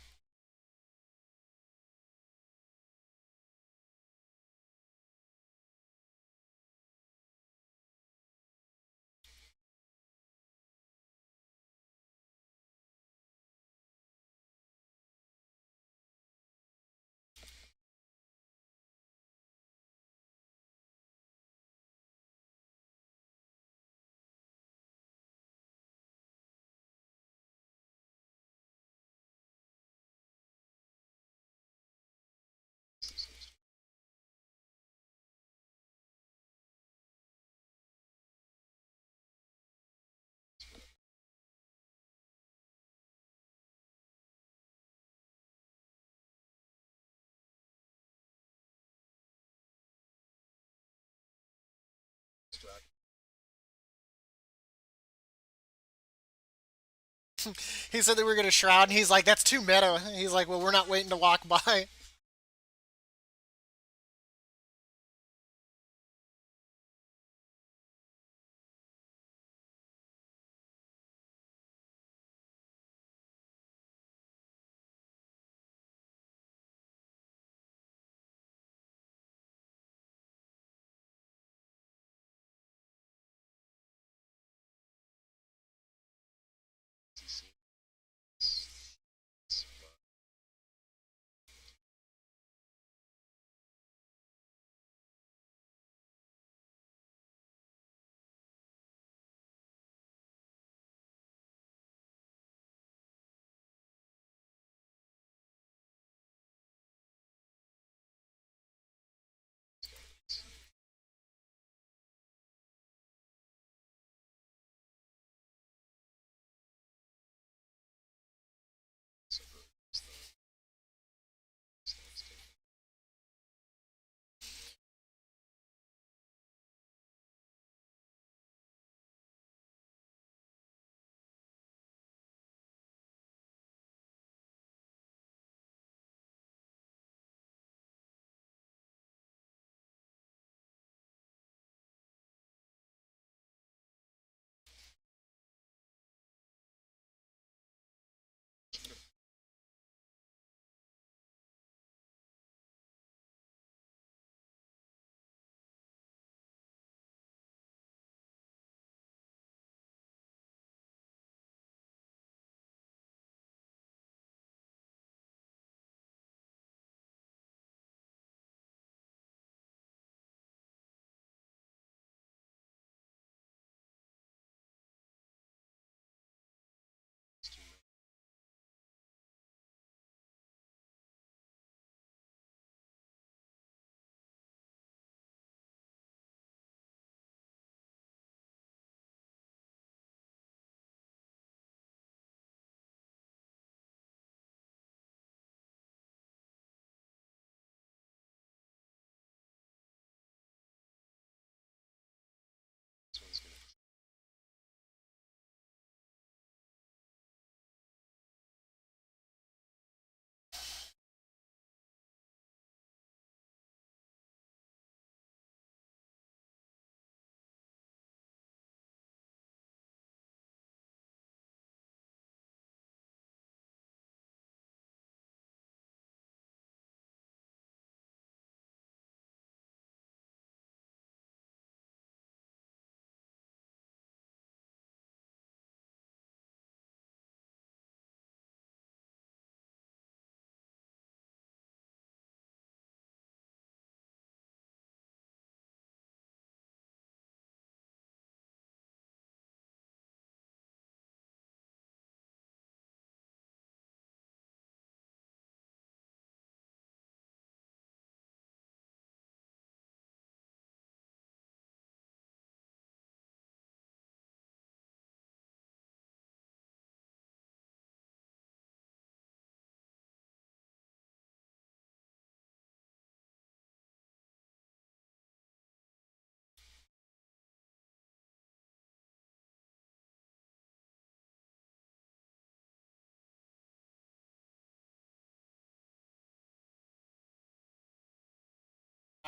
He said that we were gonna shroud, and he's like, "That's too meta." He's like, "Well, we're not waiting to walk by."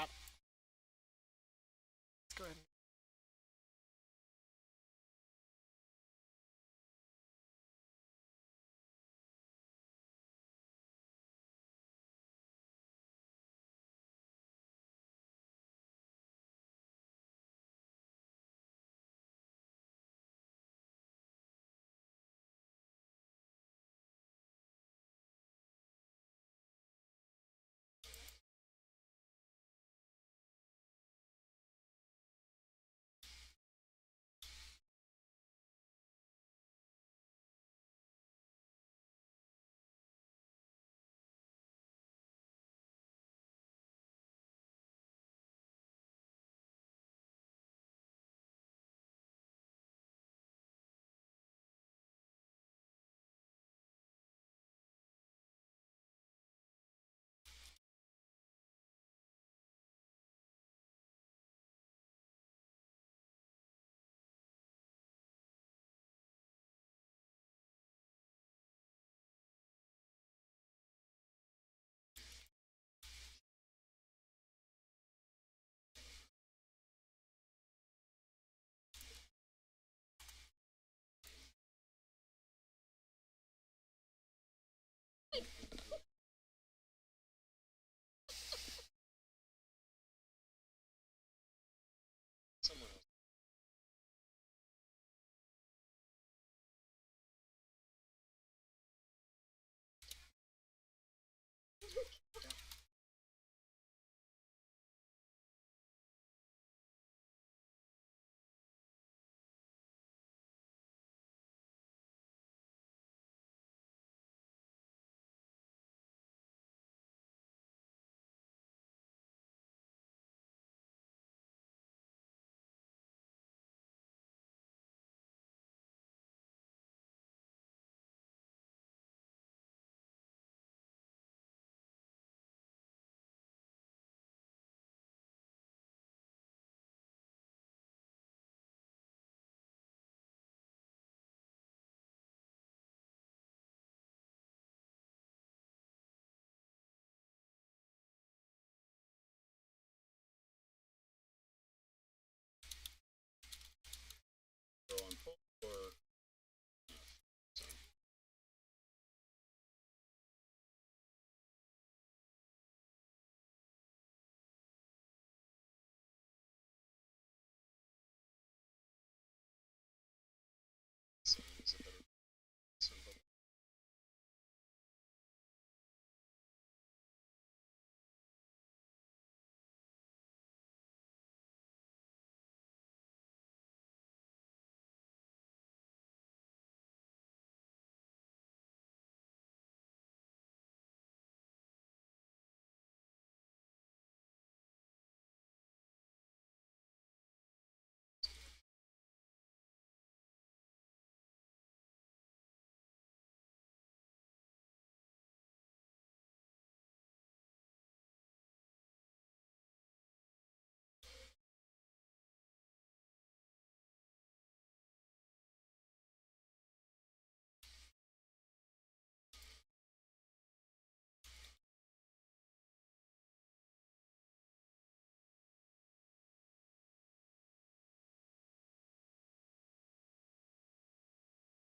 Let's go ahead.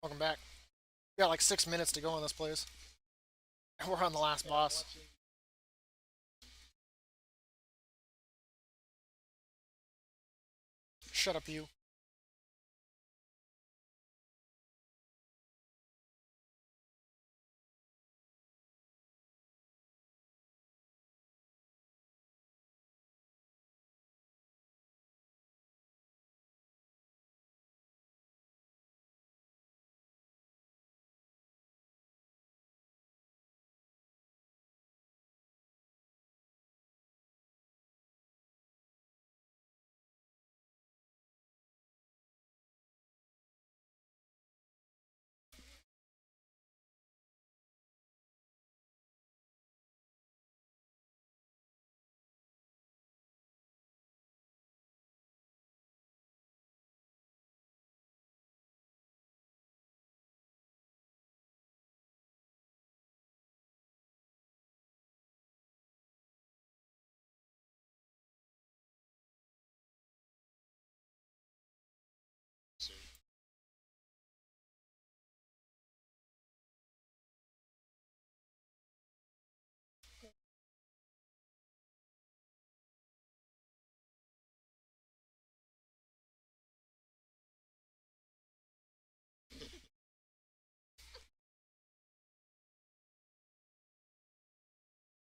Welcome back. We got like 6 minutes to go on this place. And we're on the last boss. Shut up, you.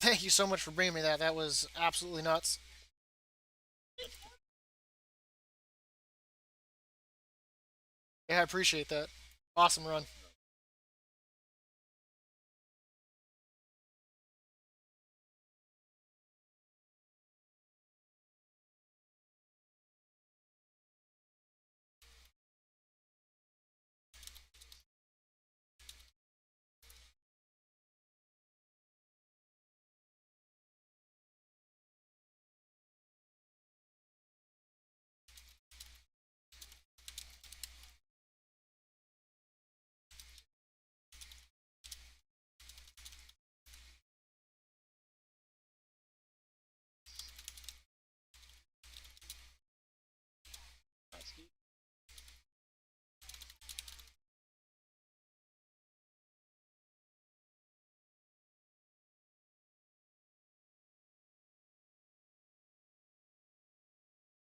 Thank you so much for bringing me that. That was absolutely nuts. Yeah, I appreciate that. Awesome run.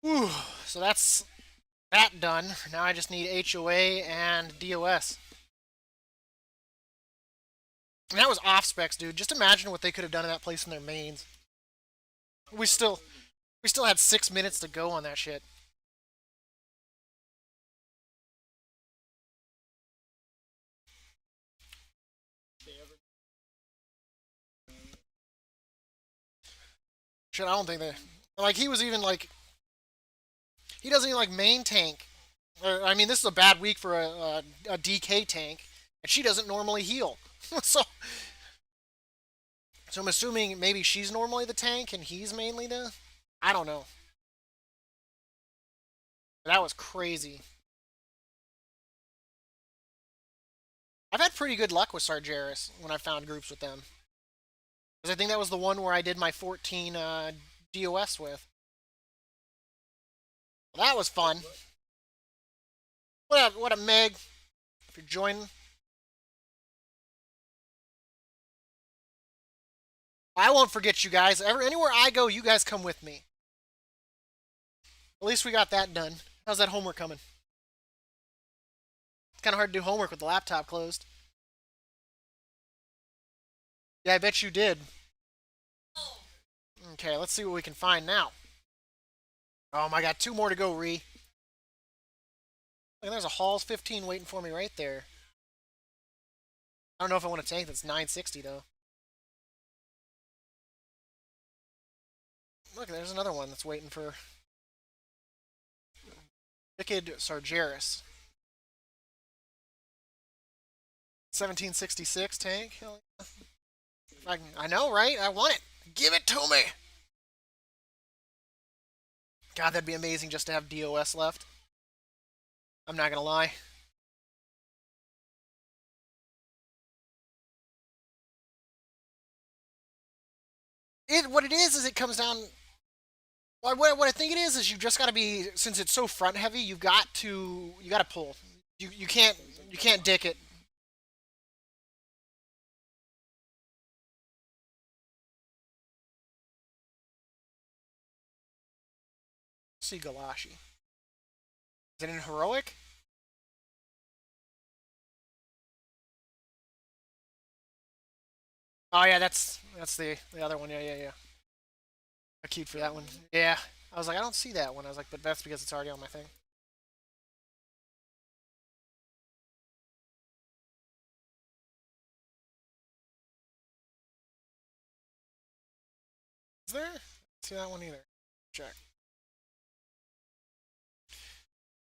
Whew. So that's that done. Now I just need HOA and DOS. And that was off specs, dude. Just imagine what they could have done in that place in their mains. We still we still had 6 minutes to go on that shit. Shit, I don't think they like he was even like he doesn't even like main tank. I mean, this is a bad week for a DK tank, and she doesn't normally heal. so so I'm assuming maybe she's normally the tank and he's mainly the. I don't know. That was crazy. I've had pretty good luck with Sargeras when I found groups with them. Because I think that was the one where I did my 14 DOS with. Well, that was fun. What up, Meg? If you're joining, I won't forget you guys. Anywhere I go, you guys come with me. At least we got that done. How's that homework coming? It's kind of hard to do homework with the laptop closed. Yeah, I bet you did. Okay, let's see what we can find now. Oh my god, two more to go, Ree. Look, there's a Halls 15 waiting for me right there. I don't know if I want a tank that's 960 though. Look, there's another one that's waiting for Wicked Sargeras. 1766 tank. Hell yeah. I know, right? I want it. Give it to me. God, that'd be amazing just to have DOS left. I'm not gonna lie. What it is it comes down. What I think it is you've just got to be, since it's so front heavy, you got to pull. You can't dick it. See Galashi. Is it in heroic? Oh yeah, that's the other one. Yeah. I queued for that one. Yeah, I was like, I don't see that one. I was like, but that's because it's already on my thing. Is there? See that one either. Check.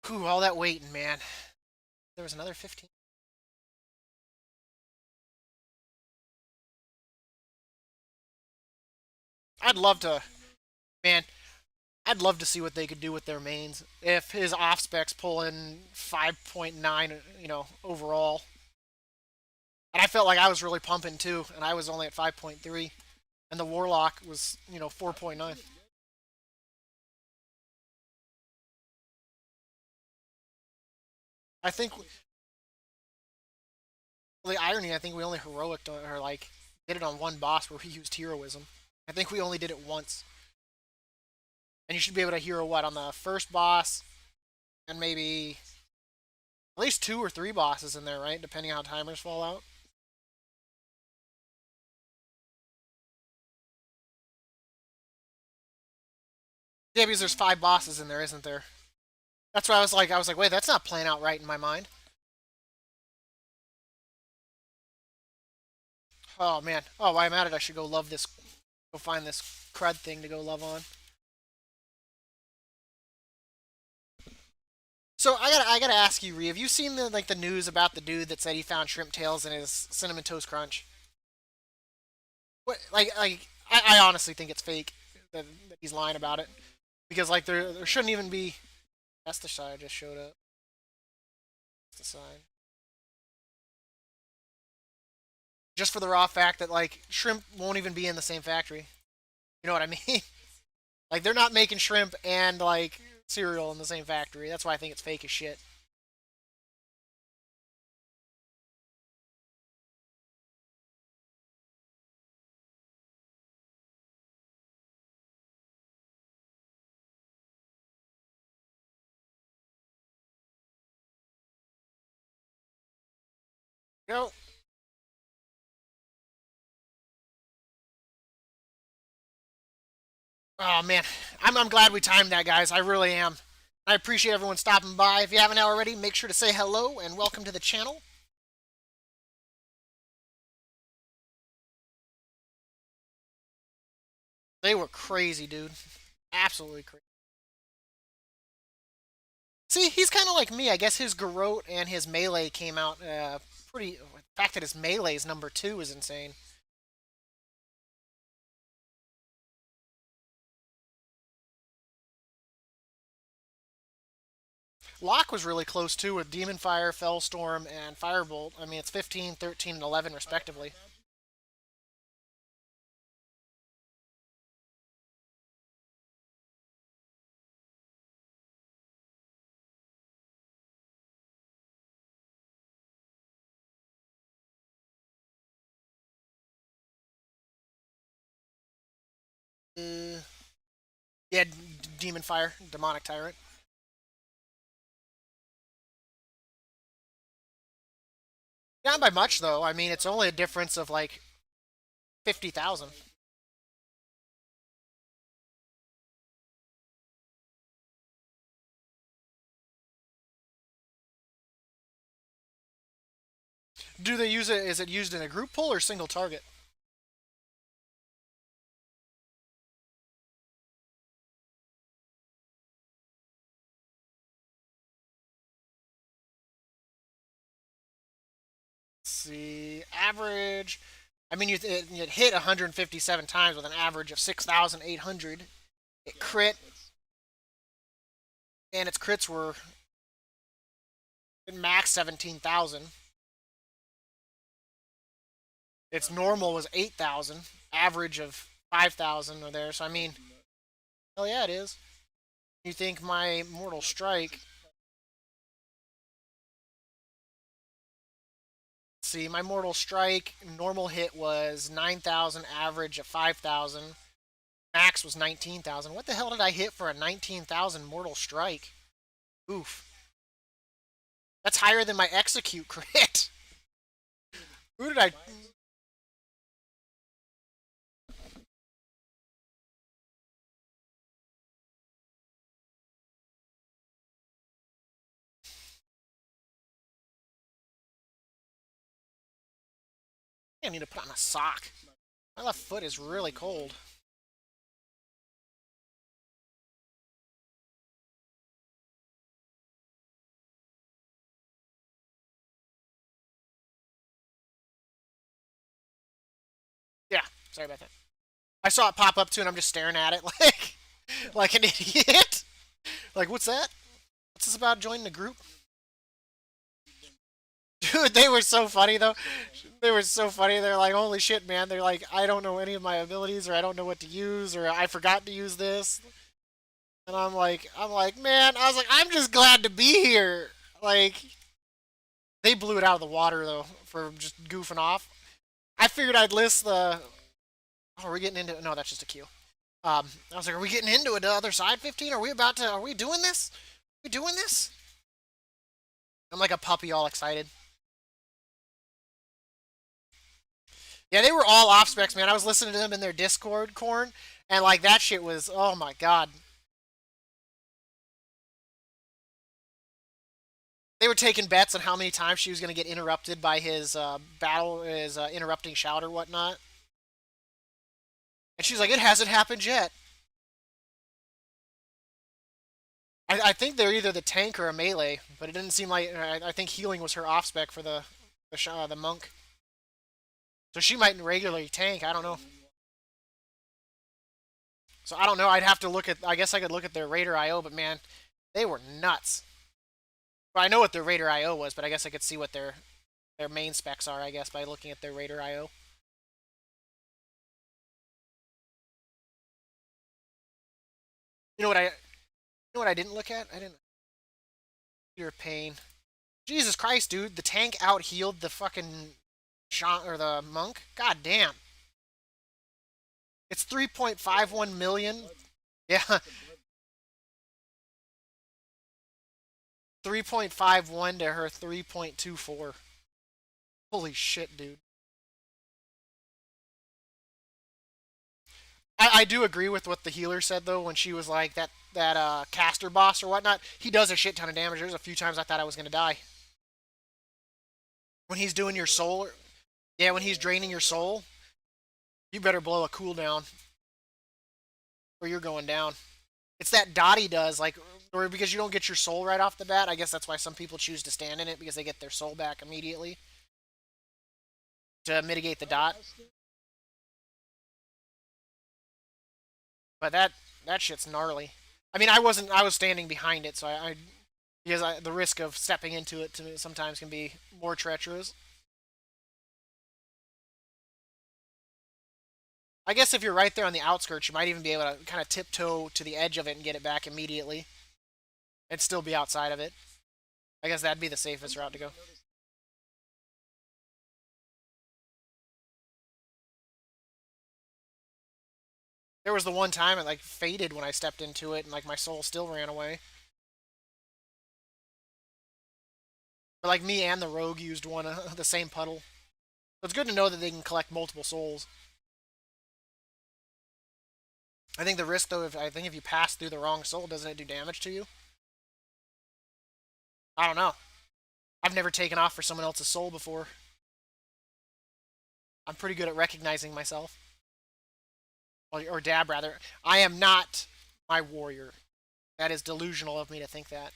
Whew, all that waiting, man. There was another 15. I'd love to, man. I'd love to see what they could do with their mains if his off specs pull in 5.9, overall. And I felt like I was really pumping too, and I was only at 5.3, and the Warlock was 4.9. I think the irony, I think we only heroic or like did it on one boss where we used heroism. I think we only did it once, and you should be able to hero what on the first boss, and maybe at least two or three bosses in there, right? Depending on how timers fall out. Yeah, because there's five bosses in there, isn't there? That's why I was like, wait, that's not playing out right in my mind. Oh man. Oh, while I'm at it, I should go love this. Go find this crud thing to go love on. So I gotta ask you, Ree, have you seen the news about the dude that said he found shrimp tails in his cinnamon toast crunch? What I honestly think it's fake that he's lying about it because like there shouldn't even be. That's the side just showed up. That's the sign. Just for the raw fact that like shrimp won't even be in the same factory. You know what I mean? Like they're not making shrimp and like cereal in the same factory. That's why I think it's fake as shit. You know, oh man, I'm glad we timed that, guys. I really am. I appreciate everyone stopping by. If you haven't already, make sure to say hello and welcome to the channel. They were crazy, dude. Absolutely crazy. See, he's kind of like me. I guess his Garrote and his Melee came out pretty. The fact that his Melee is number two is insane. Locke was really close too with Demon Fire, Fellstorm, and Firebolt. I mean, it's 15, 13, and 11 respectively. Yeah, demon fire, demonic tyrant. Not by much though. I mean, it's only a difference of like 50,000. Do they use it? Is it used in a group pull or single target? Let's see, average. I mean, it hit 157 times with an average of 6,800. It crit, and its crits were max 17,000. Its normal was 8,000, average of 5,000 or there. So I mean, hell yeah, it is. You think my Mortal Strike? See, my Mortal Strike normal hit was 9,000, average of 5,000. Max was 19,000. What the hell did I hit for a 19,000 Mortal Strike? Oof. That's higher than my Execute crit. Who did I... I need to put on a sock. My left foot is really cold. Yeah, sorry about that. I saw it pop up too, and I'm just staring at it like an idiot. Like, what's that? What's this about joining the group? Dude, they were so funny though. They were so funny. They're like, holy shit, man. They're like, I don't know any of my abilities, or I don't know what to use, or I forgot to use this. And man, I was like, I'm just glad to be here. Like, they blew it out of the water though for just goofing off. I figured I'd list the. Oh, are we getting into? No, that's just a queue. I was like, are we getting into it? The other side 15? Are we about to? Are we doing this? Are we doing this? I'm like a puppy, all excited. Yeah, they were all off specs, man. I was listening to them in their Discord, Corn, and like that shit was, oh my god. They were taking bets on how many times she was going to get interrupted by his battle, his interrupting shout or whatnot. And she's like, it hasn't happened yet. I think they're either the tank or a melee, but it didn't seem like. I think healing was her off spec for the monk. So she might regularly tank. I don't know. So I don't know. I'd have to look at. I guess I could look at their Raider IO, but man, they were nuts. Well, I know what their Raider IO was, but I guess I could see what their main specs are. I guess by looking at their Raider IO. You know what I didn't look at? I didn't. Your pain. Jesus Christ, dude! The tank out healed the fucking shot or the monk. God damn. It's 3.51 million. Yeah, 3.51 to her 3.24. Holy shit, dude. I do agree with what the healer said though when she was like that caster boss or whatnot. He does a shit ton of damage. There's a few times I thought I was gonna die when he's doing your soul. Yeah, when he's draining your soul, you better blow a cooldown or you're going down. It's that dot he does, like, or because you don't get your soul right off the bat. I guess that's why some people choose to stand in it because they get their soul back immediately to mitigate the dot. But that shit's gnarly. I mean, I wasn't. I was standing behind it, so because the risk of stepping into it to me sometimes can be more treacherous. I guess if you're right there on the outskirts, you might even be able to kind of tiptoe to the edge of it and get it back immediately, and still be outside of it. I guess that'd be the safest route to go. There was the one time it like faded when I stepped into it, and like my soul still ran away. Or like me and the rogue used one the same puddle. So it's good to know that they can collect multiple souls. I think the risk though, if you pass through the wrong soul, doesn't it do damage to you? I don't know. I've never taken off for someone else's soul before. I'm pretty good at recognizing myself. Or dab, rather. I am not my warrior. That is delusional of me to think that.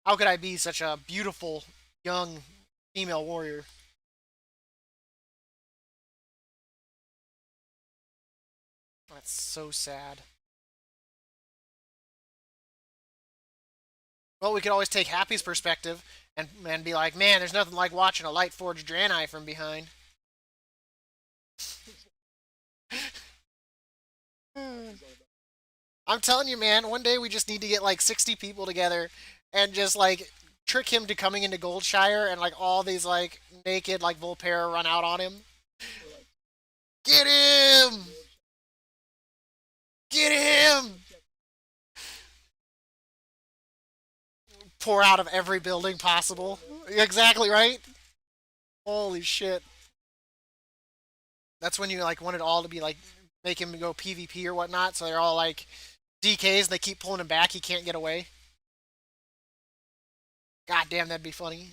How could I be such a beautiful, young female warrior? That's so sad. Well, we could always take Happy's perspective and be like, man, there's nothing like watching a light forged Draenei from behind. I'm telling you, man, one day we just need to get like 60 people together and just like trick him to coming into Goldshire and like all these like naked like Volpera run out on him. Get him! Get him! Pour out of every building possible. Exactly right. Holy shit. That's when you like want it all to be like make him go PvP or whatnot, so they're all like DKs and they keep pulling him back, he can't get away. God damn, that'd be funny.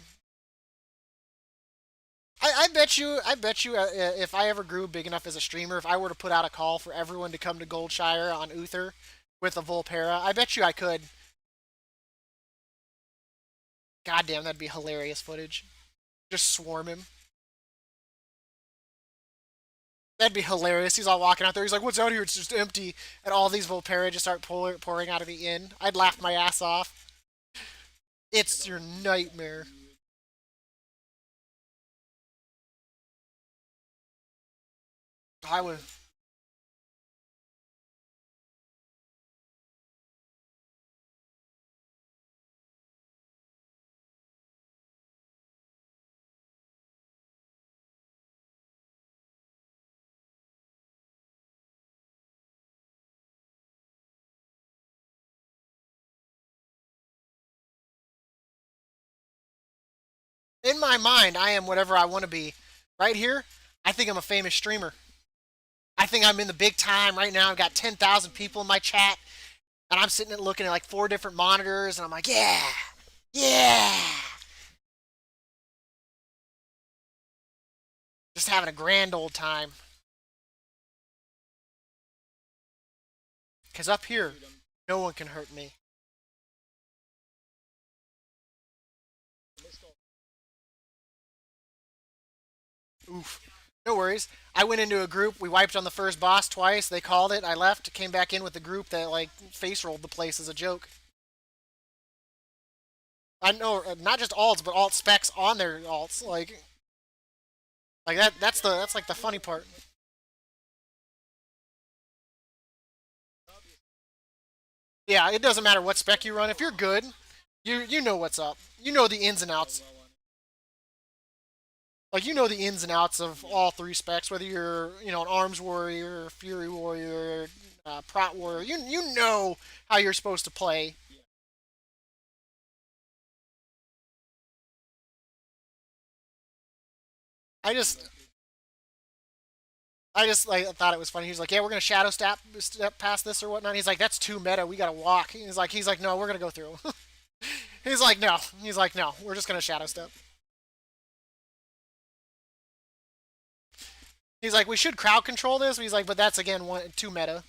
I bet you, if I ever grew big enough as a streamer, if I were to put out a call for everyone to come to Goldshire on Uther with a Volpera, I bet you I could. God damn, that'd be hilarious footage. Just swarm him. That'd be hilarious. He's all walking out there. He's like, "What's out here? It's just empty." And all these Volpera just start pouring out of the inn. I'd laugh my ass off. It's your nightmare. I would. In my mind, I am whatever I want to be. Right here, I think I'm a famous streamer. I think I'm in the big time right now. I've got 10,000 people in my chat, and I'm sitting and looking at like 4 different monitors, and I'm like, yeah, yeah. Just having a grand old time. Because up here, no one can hurt me. Oof. No worries. I went into a group. We wiped on the first boss twice. They called it. I left. Came back in with the group that like face rolled the place as a joke. I know, not just alts, but alt specs on their alts. Like that. That's like the funny part. Yeah, it doesn't matter what spec you run. If you're good, you know what's up. You know the ins and outs. Like you know the ins and outs of all 3 specs. Whether you're an arms warrior, fury warrior, prot warrior. You know how you're supposed to play. I just I just like thought it was funny. He's like, "Yeah, we're gonna shadow step past this or whatnot." He's like, "That's too meta. We gotta walk." He's like, "No, we're gonna go through." He's like, "No." He's like, "No, we're just gonna shadow step." He's like, "We should crowd control this." But he's like, "But that's again too meta."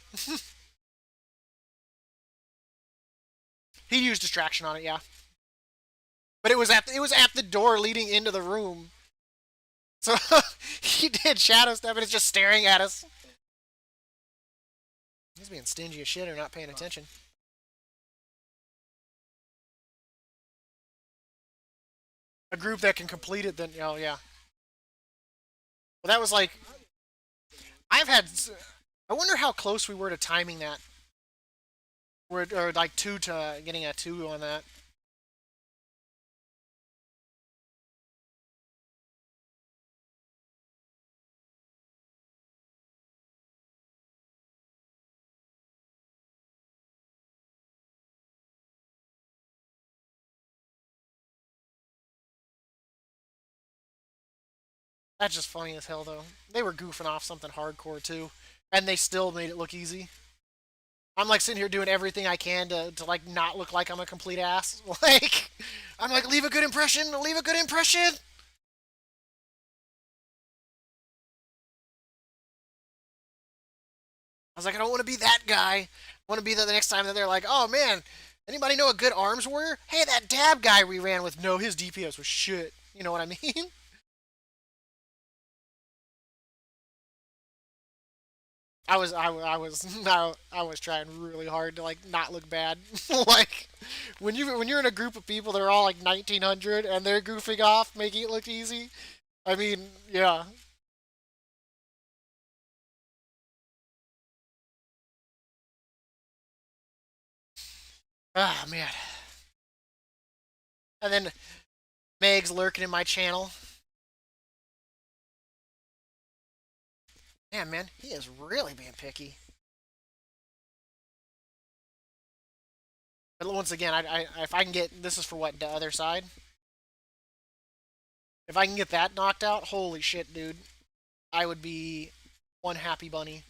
He used distraction on it, yeah. But it was at the door leading into the room. So he did shadow step and it's just staring at us. He's being stingy as shit or not paying attention. A group that can complete it, then oh yeah. Well, that was like I've had. I wonder how close we were to timing that. Or like 2 to getting a 2 on that. That's just funny as hell, though. They were goofing off something hardcore too, and they still made it look easy. I'm like sitting here doing everything I can to like not look like I'm a complete ass. Like, I'm like, leave a good impression, leave a good impression. I was like, I don't want to be that guy. I want to be the next time that they're like, oh man, anybody know a good arms warrior? Hey, that dab guy we ran with, no, his DPS was shit. You know what I mean? I was trying really hard to like not look bad. Like when you're in a group of people that are all like 1900 and they're goofing off, making it look easy. I mean, yeah. Ah man. And then Meg's lurking in my channel. Yeah, man, he is really being picky. But once again, if I can get this is for what the other side. If I can get that knocked out, holy shit, dude, I would be one happy bunny.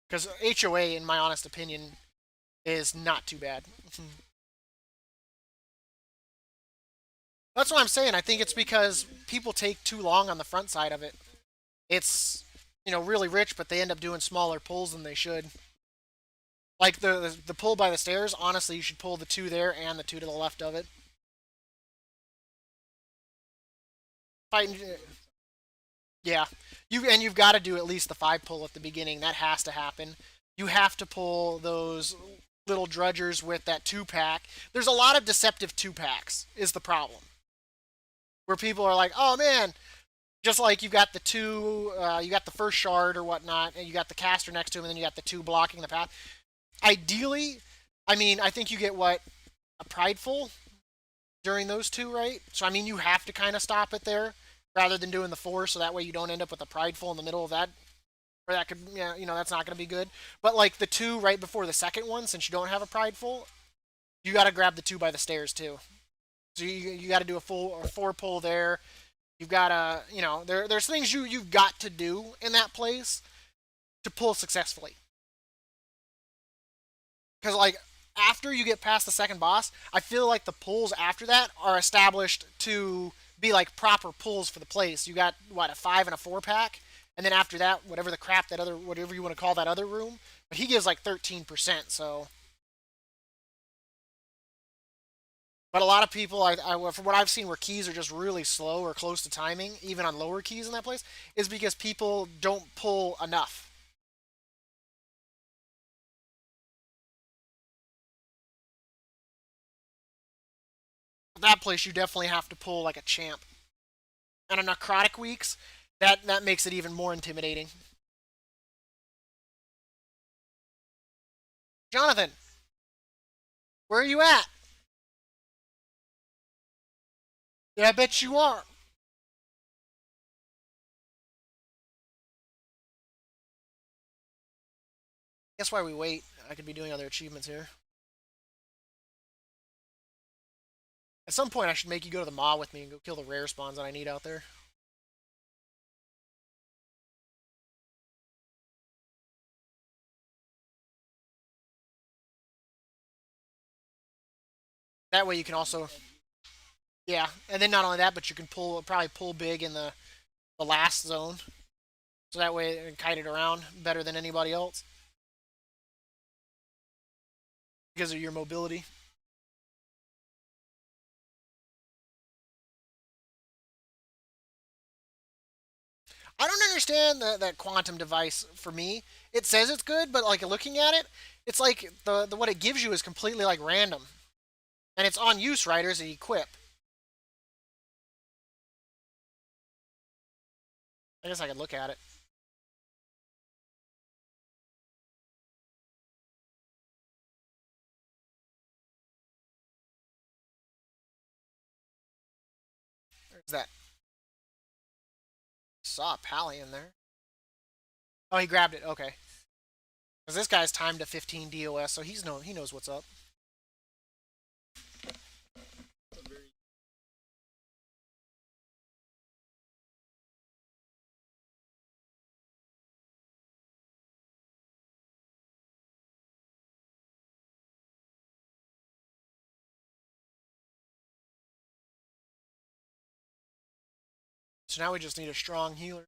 Because HOA, in my honest opinion, is not too bad. That's what I'm saying. I think it's because people take too long on the front side of it. It's really rich, but they end up doing smaller pulls than they should. Like the pull by the stairs. Honestly, you should pull the two there and the two to the left of it. Fighting, yeah. You've got to do at least the five pull at the beginning. That has to happen. You have to pull those little drudgers with that two pack. There's a lot of deceptive two packs. Is the problem where people are like, oh man, just like you got the two, you got the first shard or whatnot, and you got the caster next to him, and then you got the two blocking the path. Ideally, I mean, I think you get what a prideful during those two, right? So I mean, you have to kind of stop it there rather than doing the four, so that way you don't end up with a prideful in the middle of that, or that could, yeah, that's not going to be good. But like the two right before the second one, since you don't have a prideful, you got to grab the two by the stairs too. So you got to do a full or four pull there. You've got to, there's things you've got to do in that place to pull successfully. Because like after you get past the second boss, I feel like the pulls after that are established to be like proper pulls for the place. You got what, a five and a four pack, and then after that, whatever the crap that other, whatever you want to call that other room, but he gives like 13%. So, but a lot of people, from what I've seen, where keys are just really slow or close to timing, even on lower keys in that place, is because people don't pull enough. That place you definitely have to pull like a champ. And on necrotic weeks, that makes it even more intimidating. Jonathan, where are you at? Yeah, I bet you are. Guess why we wait? I could be doing other achievements here. At some point, I should make you go to the maw with me and go kill the rare spawns that I need out there. That way you can also, yeah, and then not only that, but you can probably pull big in the last zone, so that way it can kite it around better than anybody else because of your mobility. I don't understand that quantum device for me. It says it's good, but like looking at it, it's like the what it gives you is completely like random, and it's on use riders that equip. I guess I could look at it. There's that. Saw a pally in there. Oh, he grabbed it. Okay, because this guy's timed to 15 DOS, so he knows what's up. So now we just need a strong healer.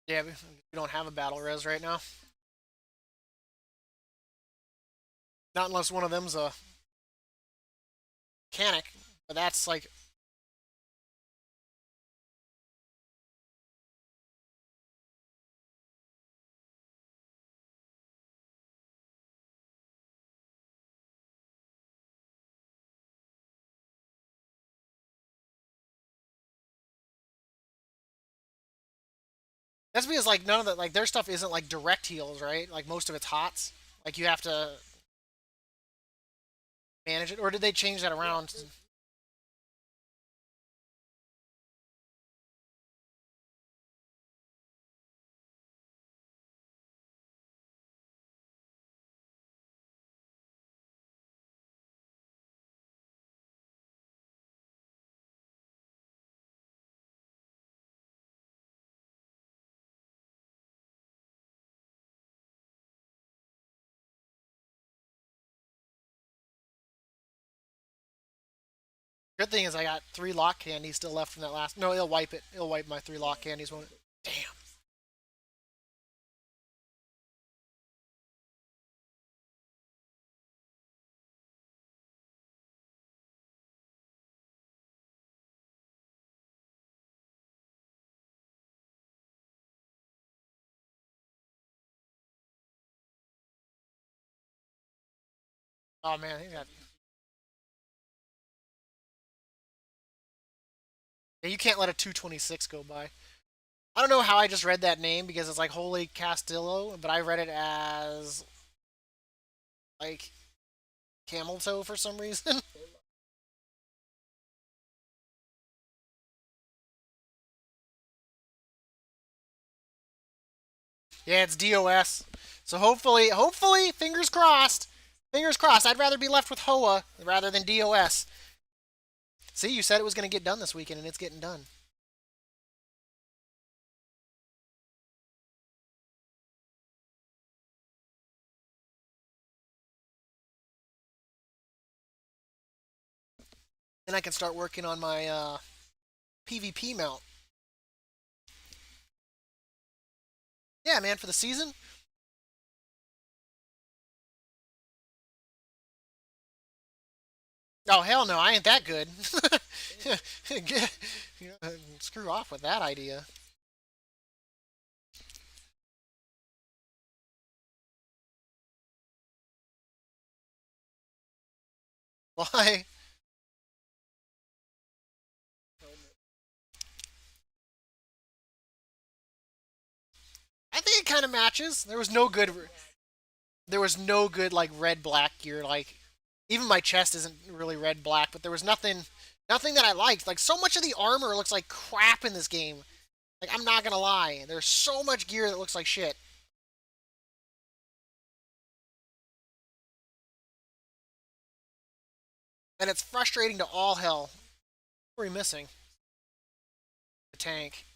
Yeah, we don't have a battle res right now. Not unless one of them's a mechanic. But that's like that's because like none of the like their stuff isn't like direct heals, right? Like most of it's hots. Like you have to manage it, or did they change that around? Good thing is I got 3 lock candies still left from that last. No, it'll wipe it. It'll wipe my 3 lock candies. Won't it? Damn. Oh man, he got. Yeah, you can't let a 226 go by. I don't know how I just read that name because it's like Holy Castillo, but I read it as like camel toe for some reason. Yeah, it's DOS. So hopefully, fingers crossed. Fingers crossed. I'd rather be left with Hoa rather than DOS. See, you said it was going to get done this weekend, and it's getting done. Then I can start working on my PvP mount. Yeah, man, for the season. Oh hell no, I ain't that good. Screw off with that idea. Why? I think it kind of matches. There was no good like red black gear. Like even my chest isn't really red black, but there was nothing that I liked. Like so much of the armor looks like crap in this game. Like I'm not gonna lie, there's so much gear that looks like shit, and it's frustrating to all hell. What are we missing? The tank.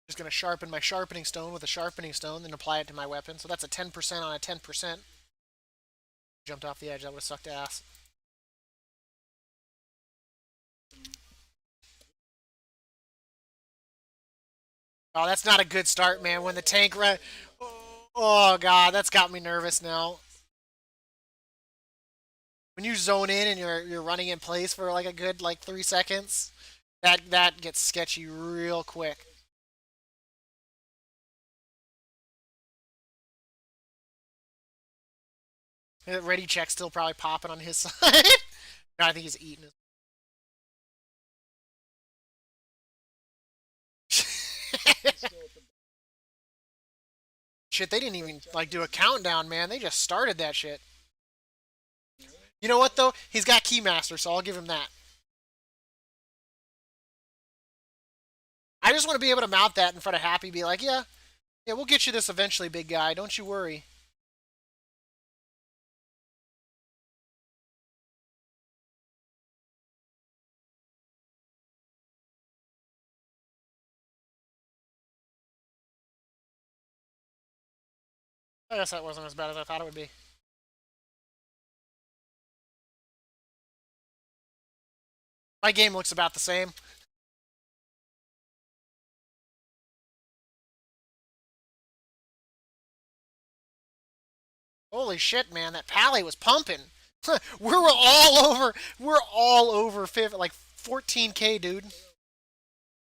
Just gonna sharpen my sharpening stone with a sharpening stone, then apply it to my weapon. So that's a 10% on a 10%. Jumped off the edge. That would have sucked ass. Oh, that's not a good start, man. When the tank oh god, that's got me nervous now. When you zone in and you're running in place for like a good like 3 seconds, that gets sketchy real quick. Ready check still probably popping on his side. No, I think he's eating it. Shit, they didn't even like do a countdown, man. They just started that shit. You know what though? He's got Keymaster, so I'll give him that. I just want to be able to mount that in front of Happy, be like, yeah, yeah, we'll get you this eventually, big guy. Don't you worry. I guess that wasn't as bad as I thought it would be. My game looks about the same. Holy shit, man! That Pally was pumping. we're all over. We're all over 50, like 14K, dude.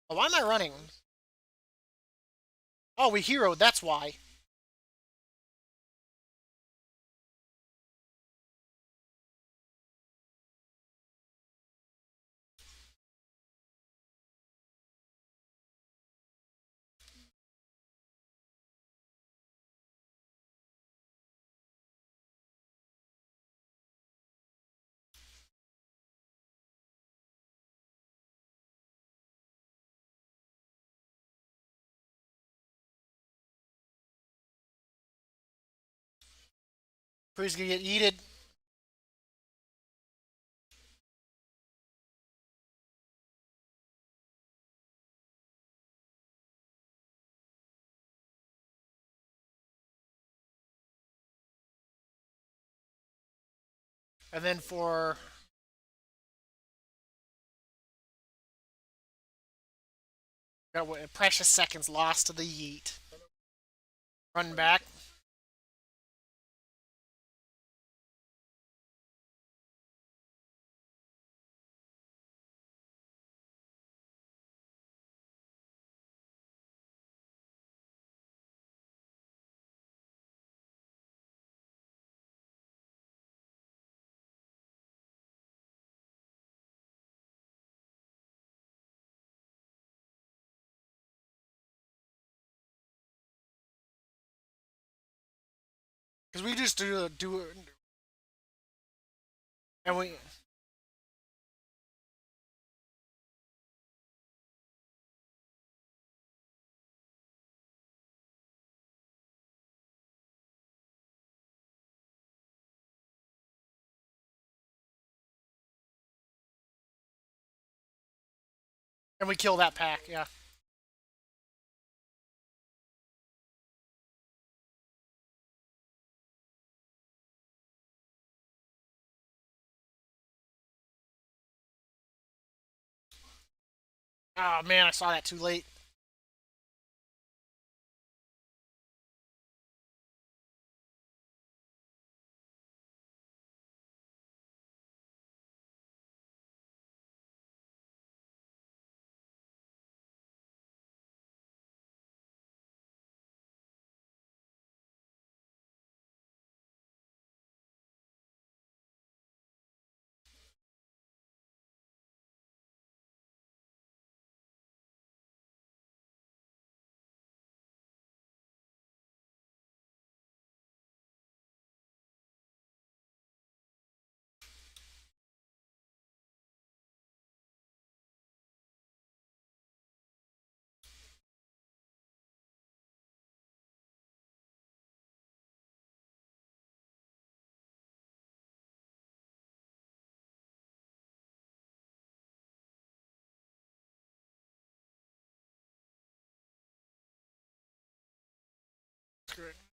Oh, why am I running? Oh, we heroed. That's why. Who's gonna get yeeted? And then for got precious seconds lost to the yeet. Run back. Because we just do and we kill that pack. Yeah. Oh man, I saw that too late.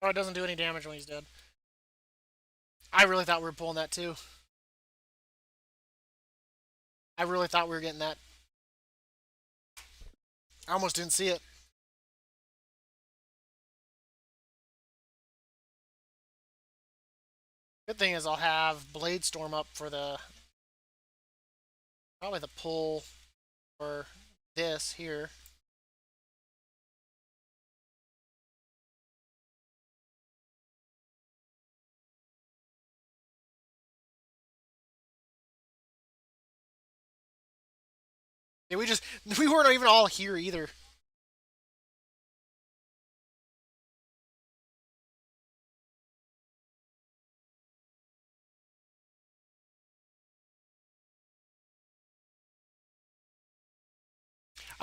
Oh, it doesn't do any damage when he's dead. I really thought we were pulling that too. I really thought we were getting that. I almost didn't see it. Good thing is I'll have Blade Storm up for the probably the pull for this here. Yeah, we weren't even all here either.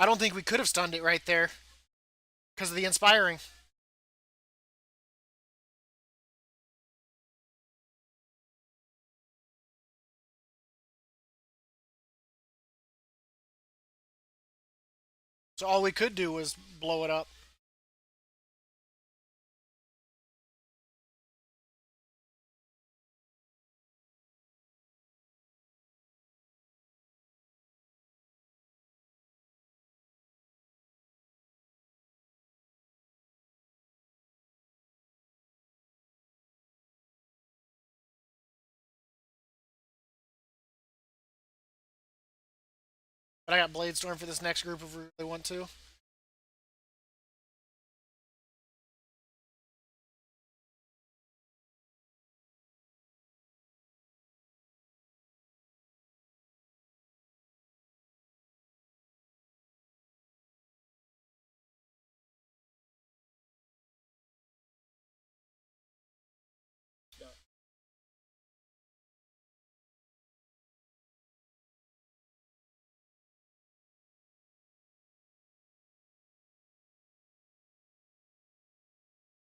I don't think we could have stunned it right there because of the inspiring. So all we could do was blow it up. But I got Blade Storm for this next group if we really want to.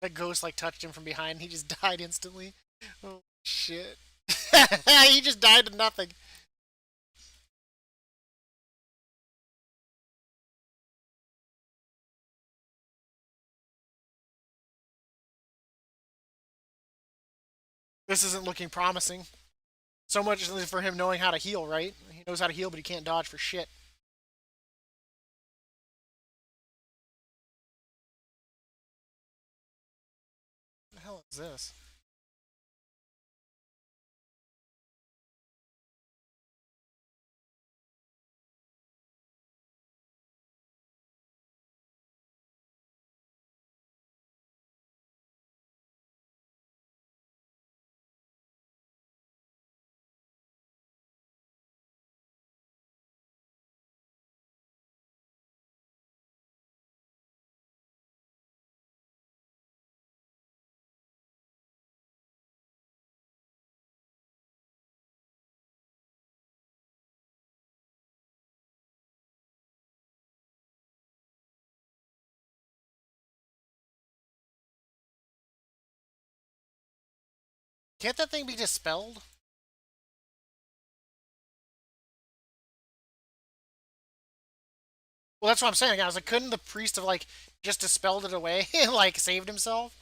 That ghost like touched him from behind. And he just died instantly. Oh shit! He just died to nothing. This isn't looking promising. So much for him knowing how to heal, right? He knows how to heal, but he can't dodge for shit. What the hell is this? Can't that thing be dispelled? Well, that's what I'm saying. I was like, couldn't the priest have like just dispelled it away and like saved himself?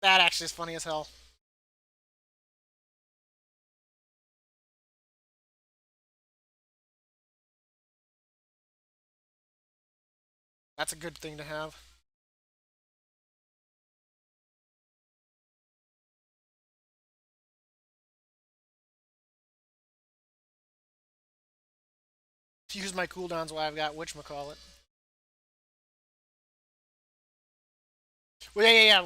That actually is funny as hell. That's a good thing to have. To use my cooldowns while I've got whatchamacallit. Well, yeah.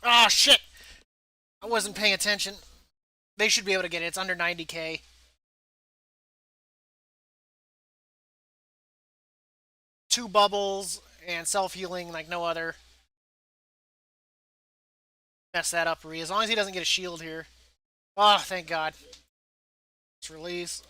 Oh, shit! I wasn't paying attention. They should be able to get it. It's under 90k. Two bubbles and self-healing like no other. Mess that up, Ree. As long as he doesn't get a shield here. Oh, thank God. Let's release.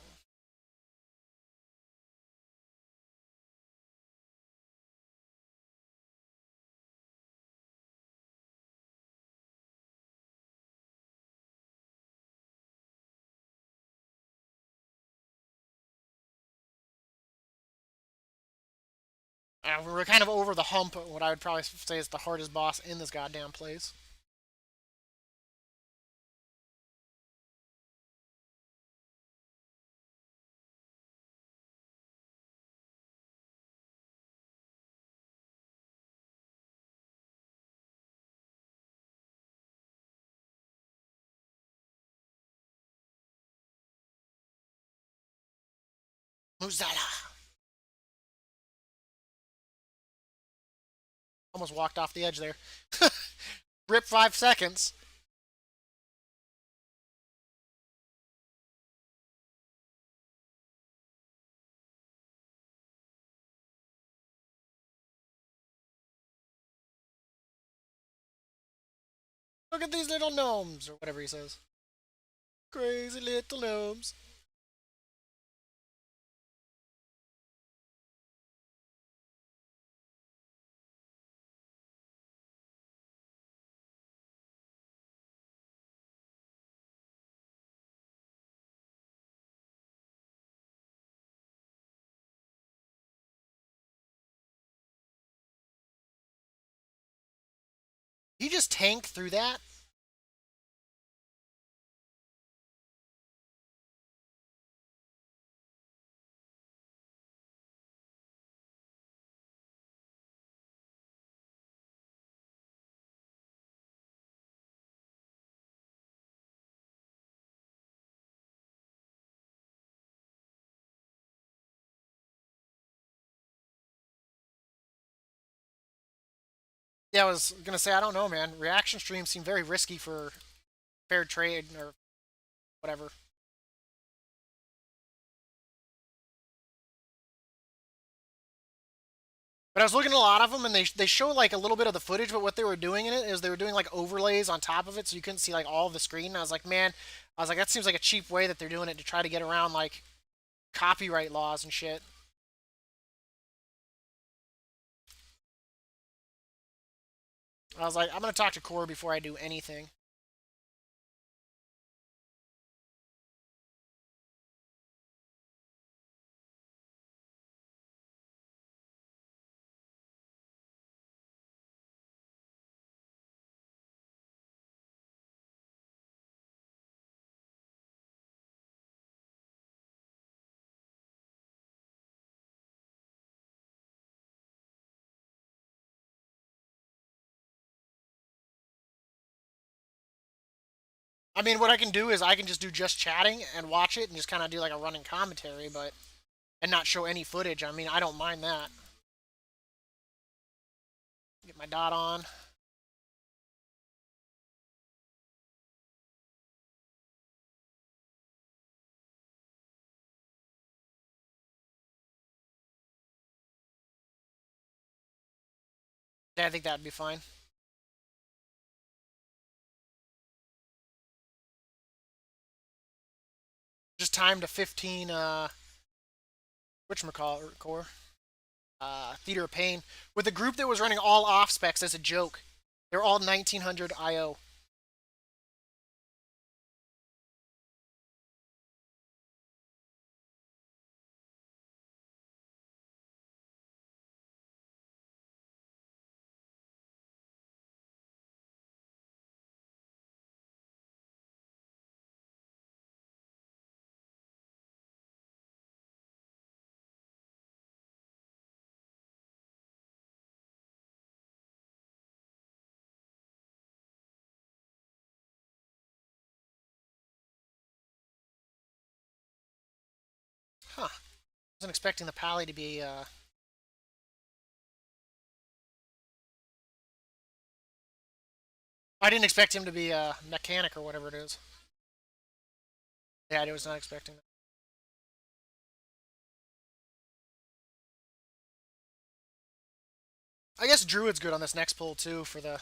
We're kind of over the hump, what I would probably say is the hardest boss in this goddamn place. Muzala! Almost walked off the edge there. Rip 5 seconds. Look at these little gnomes, or whatever he says. Crazy little gnomes. He just tanked through that? Yeah, I was gonna say, I don't know, man. Reaction streams seem very risky for fair trade or whatever. But I was looking at a lot of them, and they show like a little bit of the footage, but what they were doing in it is they were doing like overlays on top of it, so you couldn't see like all of the screen. And I was like, man, I was like, that seems like a cheap way that they're doing it to try to get around like copyright laws and shit. I was like, I'm gonna talk to Core before I do anything. I mean, what I can do is I can just do just chatting and watch it and just kind of do like a running commentary, but and not show any footage. I mean, I don't mind that. Get my dot on. Yeah, I think that'd be fine. Just time to 15. Whatchamacallit, Core? Theater of Pain with a group that was running all off specs as a joke. They're all 1900 IO. Huh. Wasn't expecting the pally to be I didn't expect him to be a mechanic or whatever it is. Yeah, I was not expecting that. I guess Druid's good on this next pull too for the.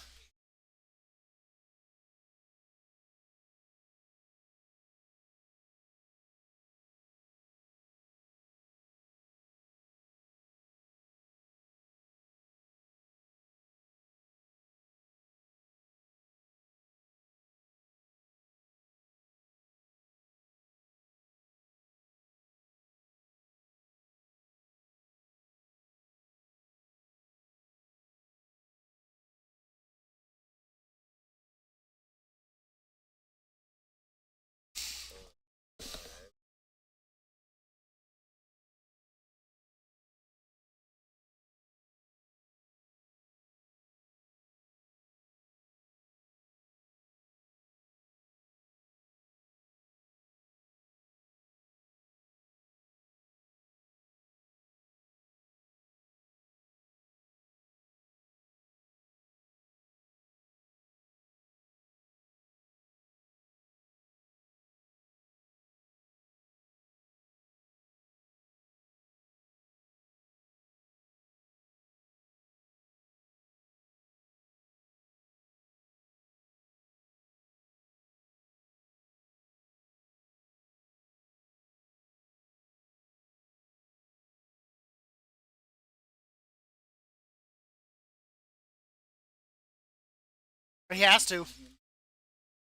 But he has to.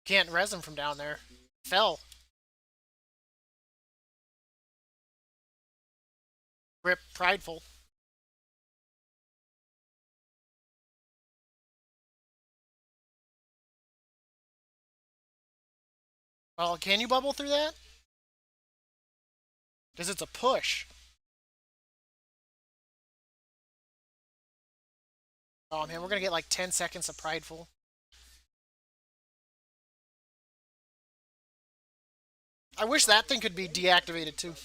Can't res him from down there. Fell. Rip prideful. Well, can you bubble through that? Because it's a push. Oh man, we're gonna get like 10 seconds of prideful. I wish that thing could be deactivated too.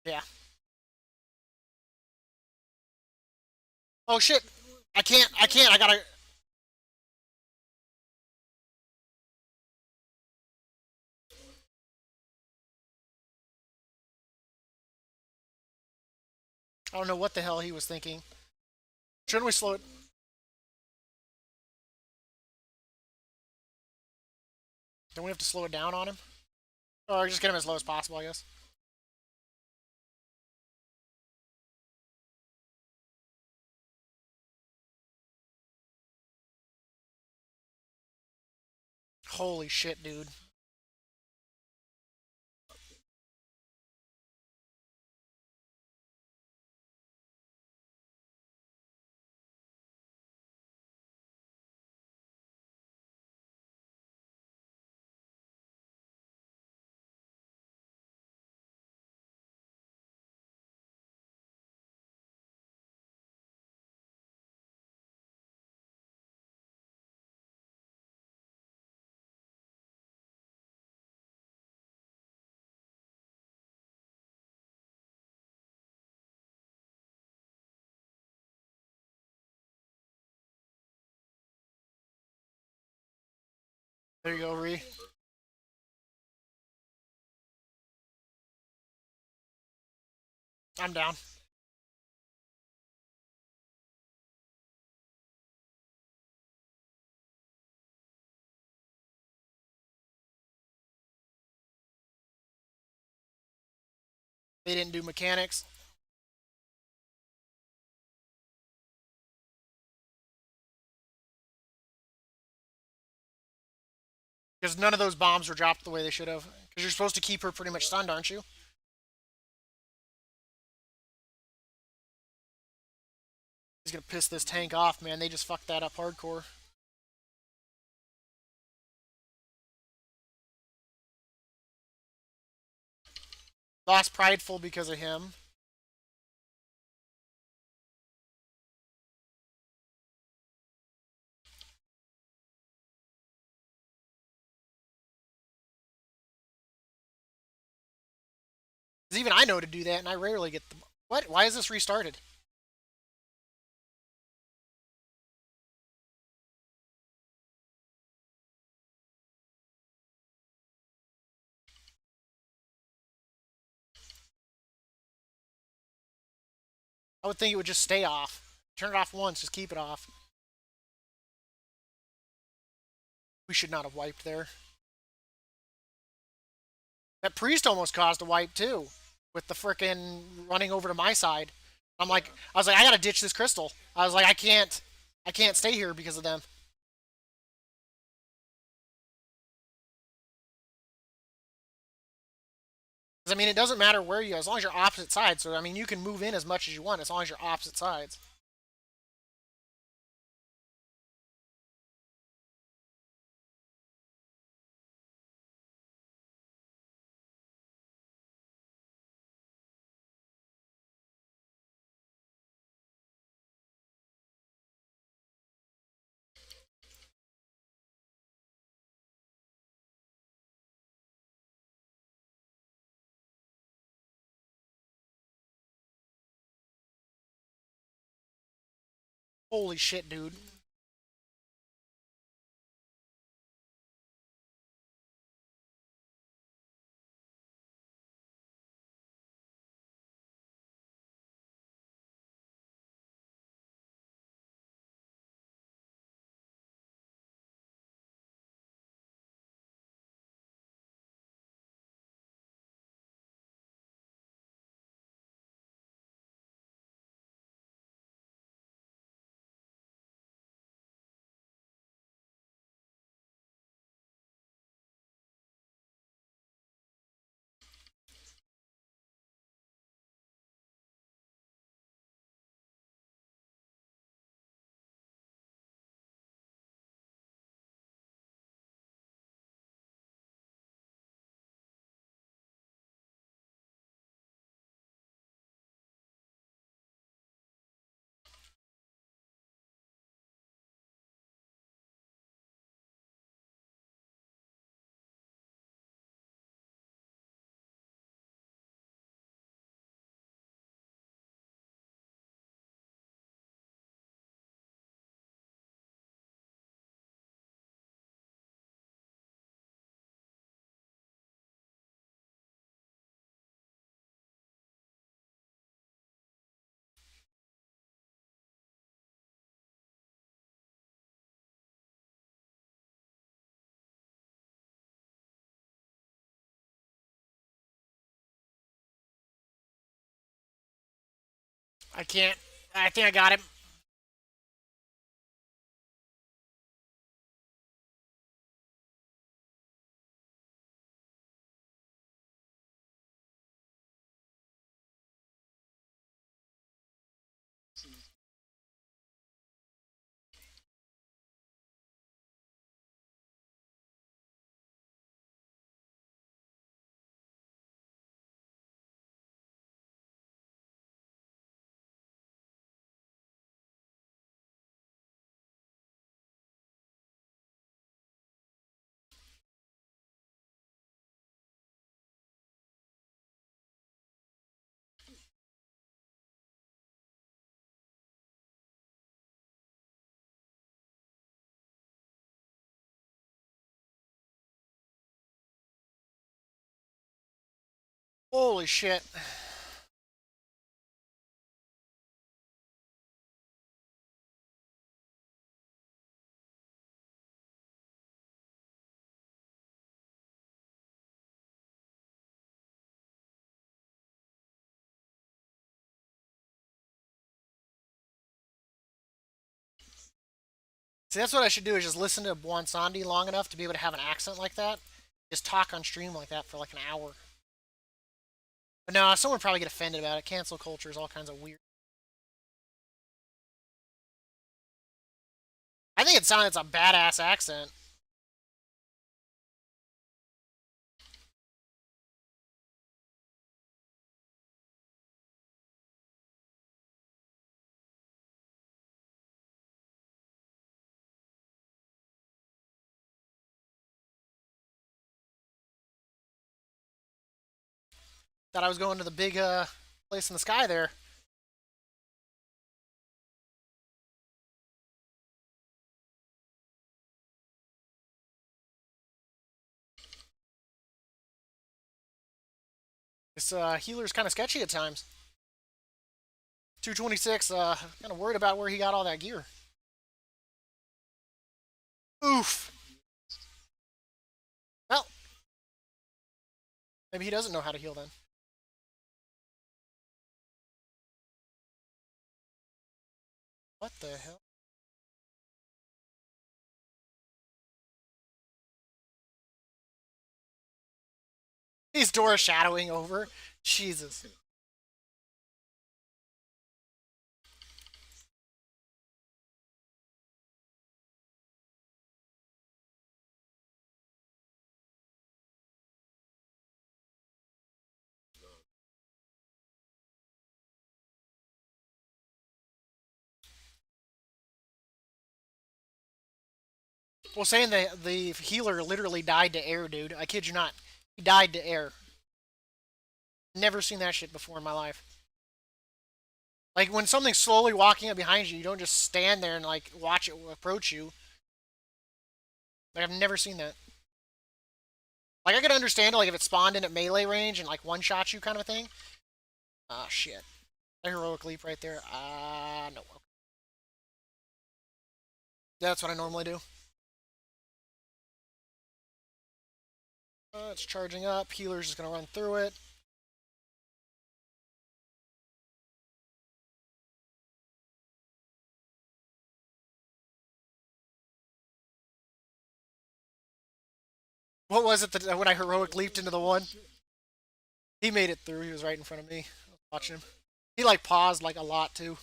Yeah. Oh shit. I can't. I can't. I gotta. I don't know what the hell he was thinking. Shouldn't we slow it? Don't we have to slow it down on him? Or just get him as low as possible, I guess. Holy shit, dude. There you go, Ree. I'm down. They didn't do mechanics. Because none of those bombs were dropped the way they should have. Because you're supposed to keep her pretty much stunned, aren't you? He's gonna piss this tank off, man. They just fucked that up hardcore. Lost prideful because of him. Because even I know to do that, and I rarely get the. What? Why is this restarted? I would think it would just stay off. Turn it off once, just keep it off. We should not have wiped there. That priest almost caused a wipe too, with the frickin' running over to my side. I was like, I gotta ditch this crystal. I was like, I can't stay here because of them. Because I mean, it doesn't matter where you, as long as you're opposite sides. So I mean, you can move in as much as you want as long as you're opposite sides. Holy shit, dude! I can't. I think I got him. Holy shit! See, that's what I should do is just listen to Bwansandi long enough to be able to have an accent like that. Just talk on stream like that for like an hour. But no, someone would probably get offended about it. Cancel culture is all kinds of weird. I think it sounds it's a badass accent. Thought I was going to the big place in the sky there. This healer's kind of sketchy at times. 226. Kind of worried about where he got all that gear. Oof. Well, maybe he doesn't know how to heal then. What the hell? He's door shadowing over. Jesus. Well, saying the healer literally died to air, dude. I kid you not. He died to air. Never seen that shit before in my life. Like when something's slowly walking up behind you, you don't just stand there and like watch it approach you. Like I've never seen that. Like I could understand like if it spawned in at melee range and like one shot you kind of a thing. Ah shit. A heroic leap right there. No. That's what I normally do. It's charging up. Healer's just gonna run through it. What was it that when I heroic leaped into the one? He made it through. He was right in front of me. I was watching him. He like paused like a lot too.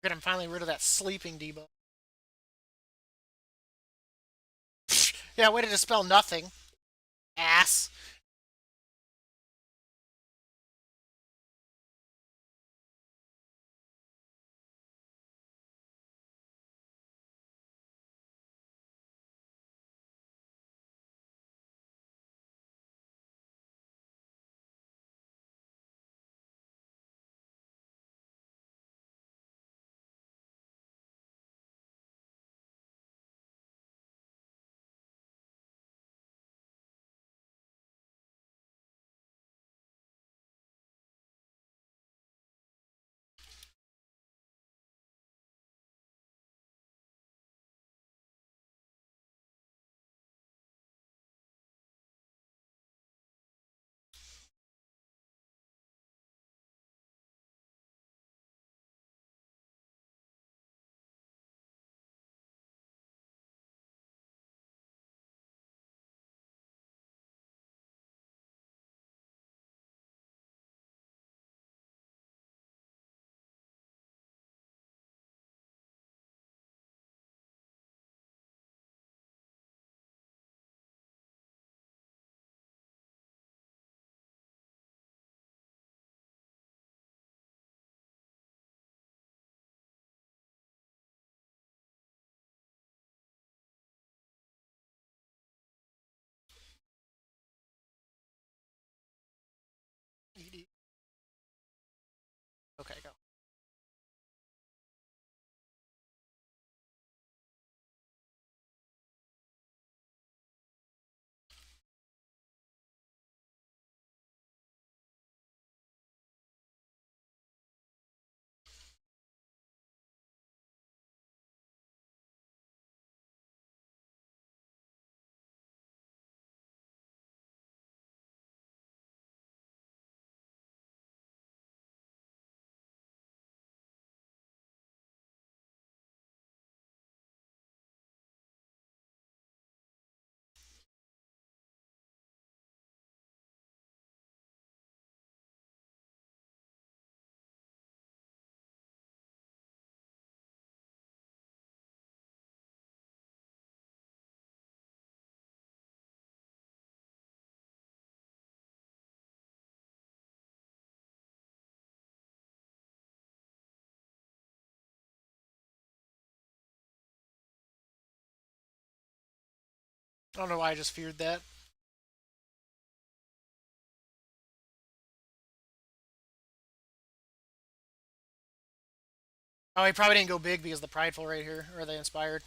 Good, I'm finally rid of that sleeping debuff. Yeah, way to dispel nothing. Ass. I don't know why I just feared that. Oh, he probably didn't go big because of the prideful right here, or the inspired.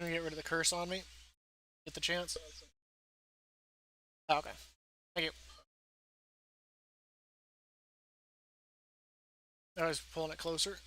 Gonna get rid of the curse on me. Get the chance. Oh, okay. Thank you. I was pulling it closer.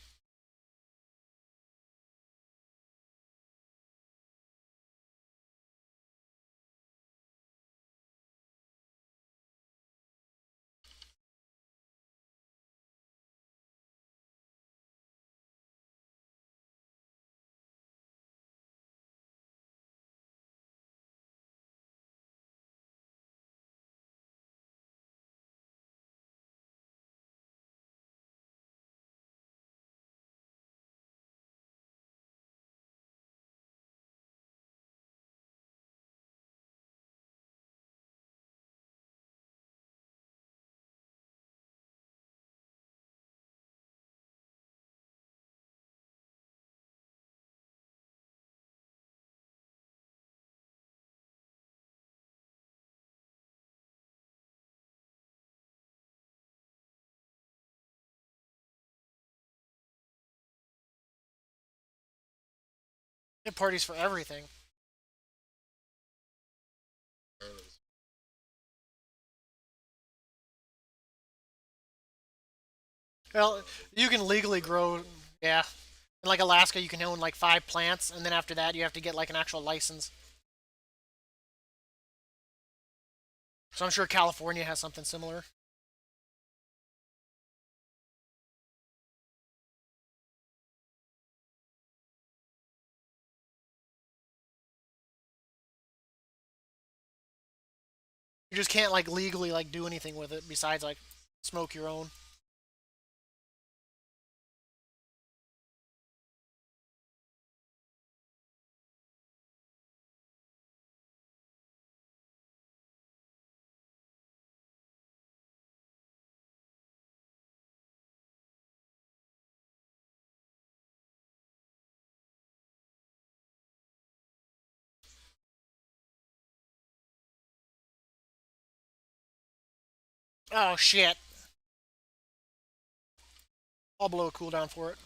It parties for everything. Well, you can legally grow. Yeah. In like Alaska, you can own like 5 plants, and then after that, you have to get like an actual license. So I'm sure California has something similar. You just can't like legally like do anything with it besides like smoke your own. Oh shit! I'll blow a cooldown for it.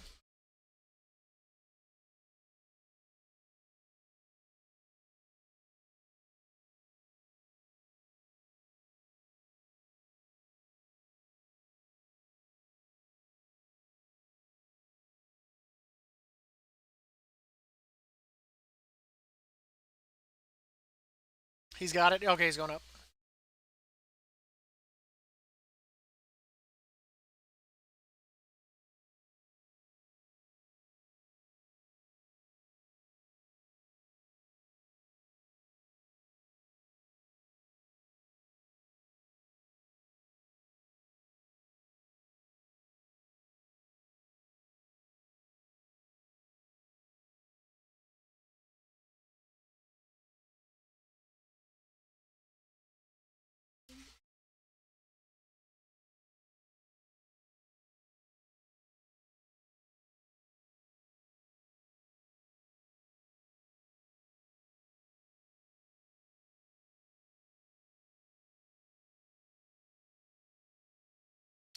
He's got it. Okay, he's going up.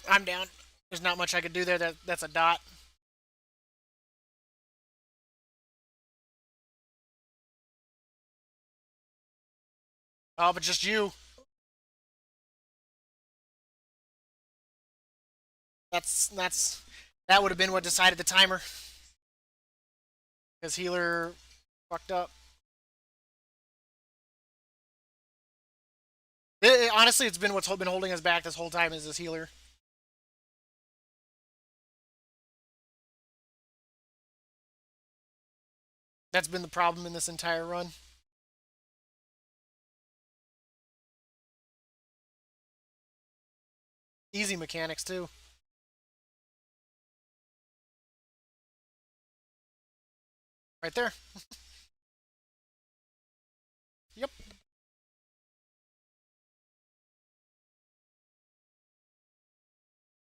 I'm down. There's not much I could do there. That's a dot. Oh, but just you. That's that would have been what decided the timer. Because healer fucked up. Honestly, it's been what's been holding us back this whole time is this healer. That's been the problem in this entire run. Easy mechanics too. Right there. Yep.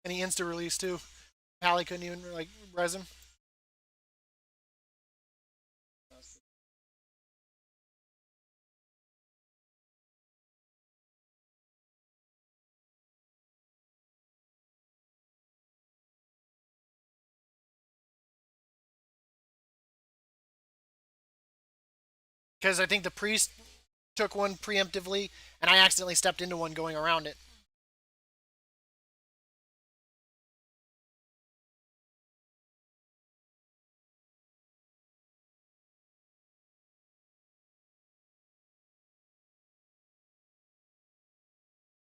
And he insta release too. Pally couldn't even like res him. Because I think the priest took one preemptively, and I accidentally stepped into one going around it.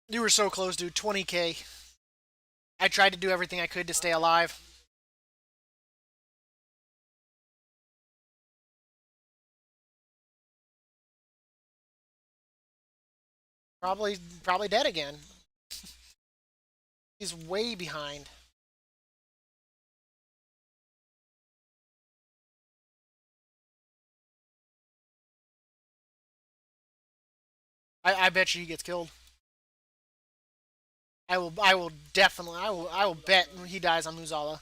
You were so close, dude. 20k. I tried to do everything I could to stay alive. Probably dead again. He's way behind. I bet you he gets killed. I will definitely I will bet he dies on Muzala.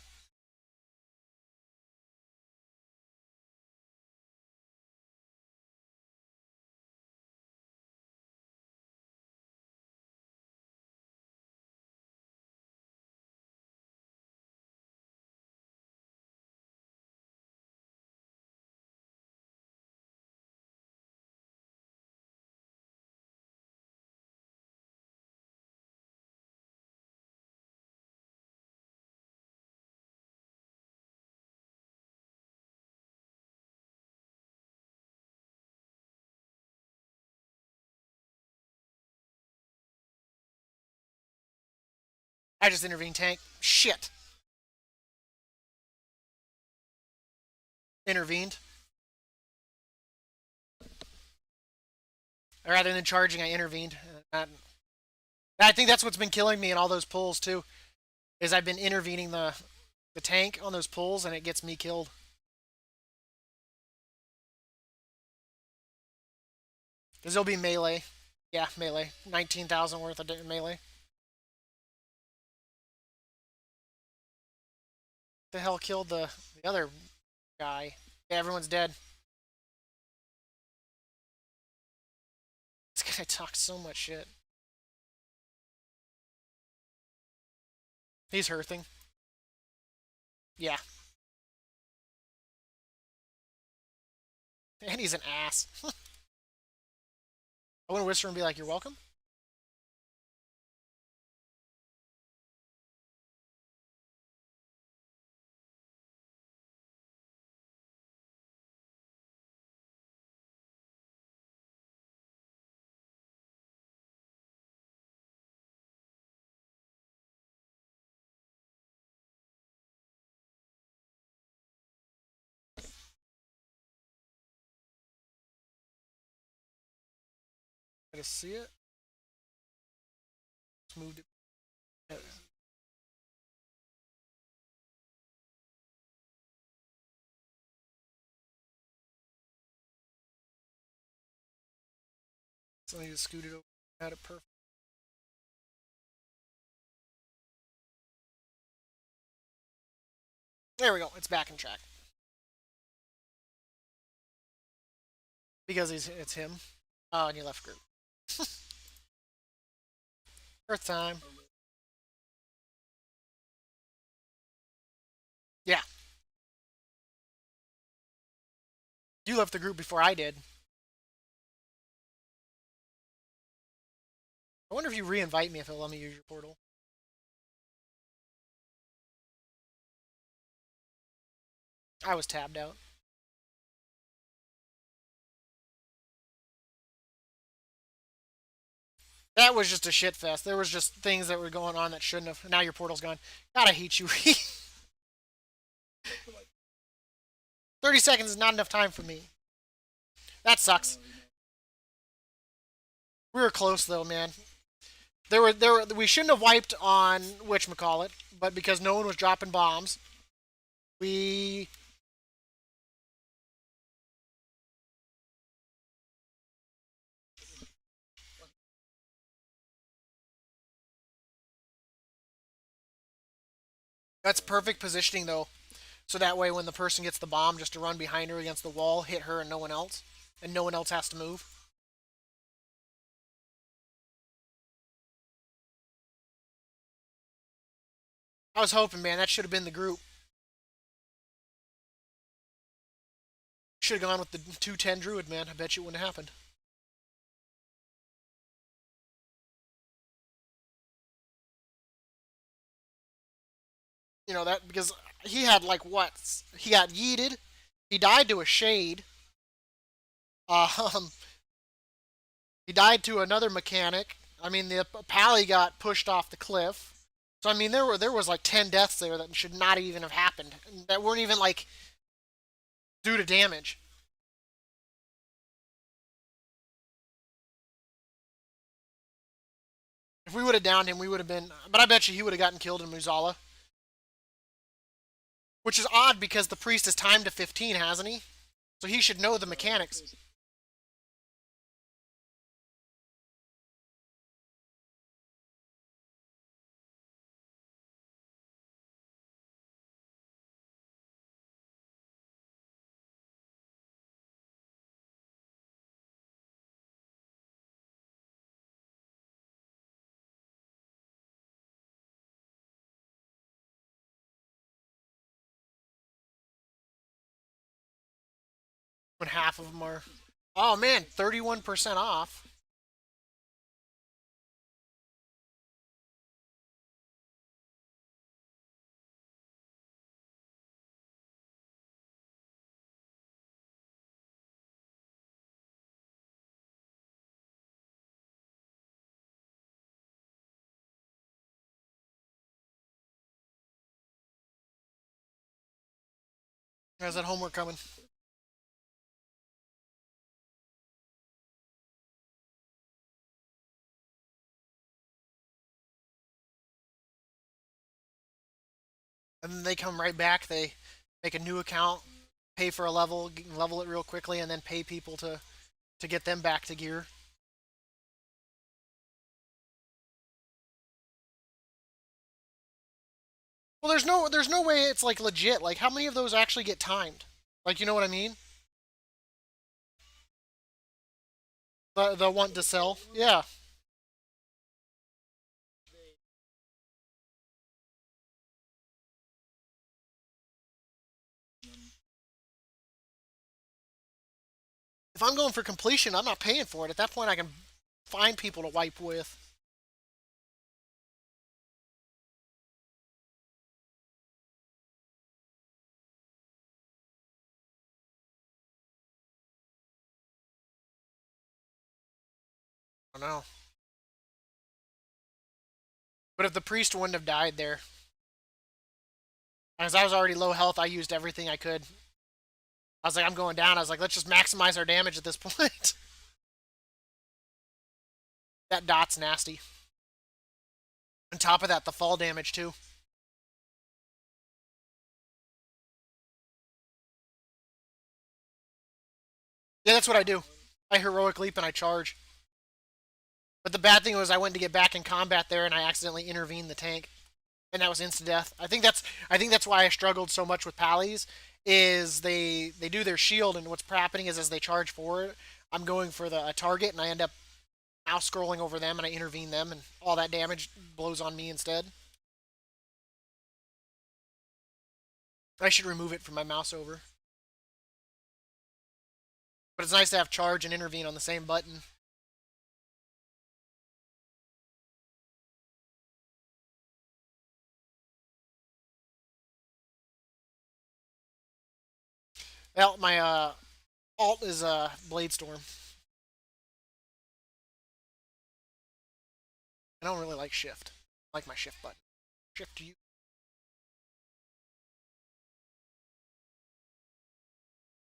I just intervened tank. Shit. Intervened. Rather than charging, I intervened. I think that's what's been killing me in all those pulls too. Is I've been intervening the tank on those pulls, and it gets me killed. Because it'll be melee. Yeah, melee. 19,000 worth of melee. The hell killed the other guy? Yeah, everyone's dead. This guy talks so much shit. He's hearthing. Yeah. And he's an ass. I want to whisper and be like, "You're welcome." Gotta see it. Just moved it. So I need to scoot it over. Had it perfect. There we go. It's back in track. Because it's him. Oh, and you left group. Earth time. Yeah. You left the group before I did. I wonder if you re-invite me if it'll let me use your portal. I was tabbed out. That was just a shit fest. There was just things that were going on that shouldn't have. Now your portal's gone. God, I hate you. 30 seconds is not enough time for me. That sucks. We were close though, man. We shouldn't have wiped on whatchamacallit, but because no one was dropping bombs, we that's perfect positioning though. So that way when the person gets the bomb just to run behind her against the wall, hit her and no one else. And no one else has to move. I was hoping, man, that should have been the group. Should have gone with the 210 druid, man. I bet you it wouldn't have happened. You know that because he had like what? He got yeeted. He died to a shade. Um, he died to another mechanic. I mean, the pally got pushed off the cliff. So I mean, there was like 10 deaths there that should not even have happened. That weren't even like due to damage. If we would have downed him, we would have been. But I bet you he would have gotten killed in Muzala. Which is odd because the priest is timed to 15, hasn't he? So he should know the mechanics. 'When half of them are. Oh man, 31% off. How's that homework coming? And then they come right back. They make a new account, pay for a level it real quickly, and then pay people to get them back to gear. Well, there's no way it's like legit. Like how many of those actually get timed? Like you know what I mean? The want to sell. Yeah. If I'm going for completion, I'm not paying for it. At that point, I can find people to wipe with. I don't know. But if the priest wouldn't have died there, as I was already low health, I used everything I could. I was like, I'm going down. I was like, let's just maximize our damage at this point. That dot's nasty. On top of that, the fall damage too. Yeah, that's what I do. I heroic leap and I charge. But the bad thing was I went to get back in combat there and I accidentally intervened the tank, and that was insta death. I think that's why I struggled so much with pallies. Is they do their shield and what's happening is as they charge forward, I'm going for the a target and I end up mouse scrolling over them and I intervene them and all that damage blows on me instead. I should remove it from my mouse over. But it's nice to have charge and intervene on the same button. Well, my alt is Blade Storm. I don't really like shift. I like my shift button. Shift to you.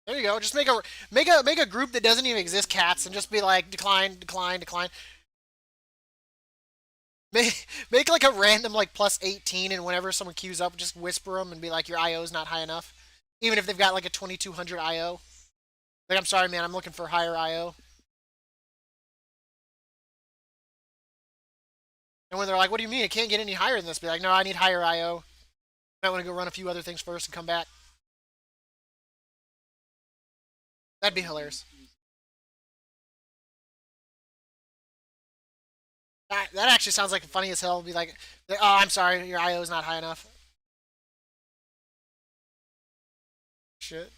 There you go. Just make a group that doesn't even exist, cats, and just be like decline, decline, decline. Make like a random like plus 18, and whenever someone queues up, just whisper them and be like, your IO is not high enough, even if they've got like a 2200 IO. Like, I'm sorry, man, I'm looking for higher IO. And when they're like, what do you mean? It can't get any higher than this? Be like, no, I need higher IO. I want to go run a few other things first and come back. That'd be hilarious. That actually sounds like funny as hell. Be like, oh, I'm sorry, your IO is not high enough. Shit.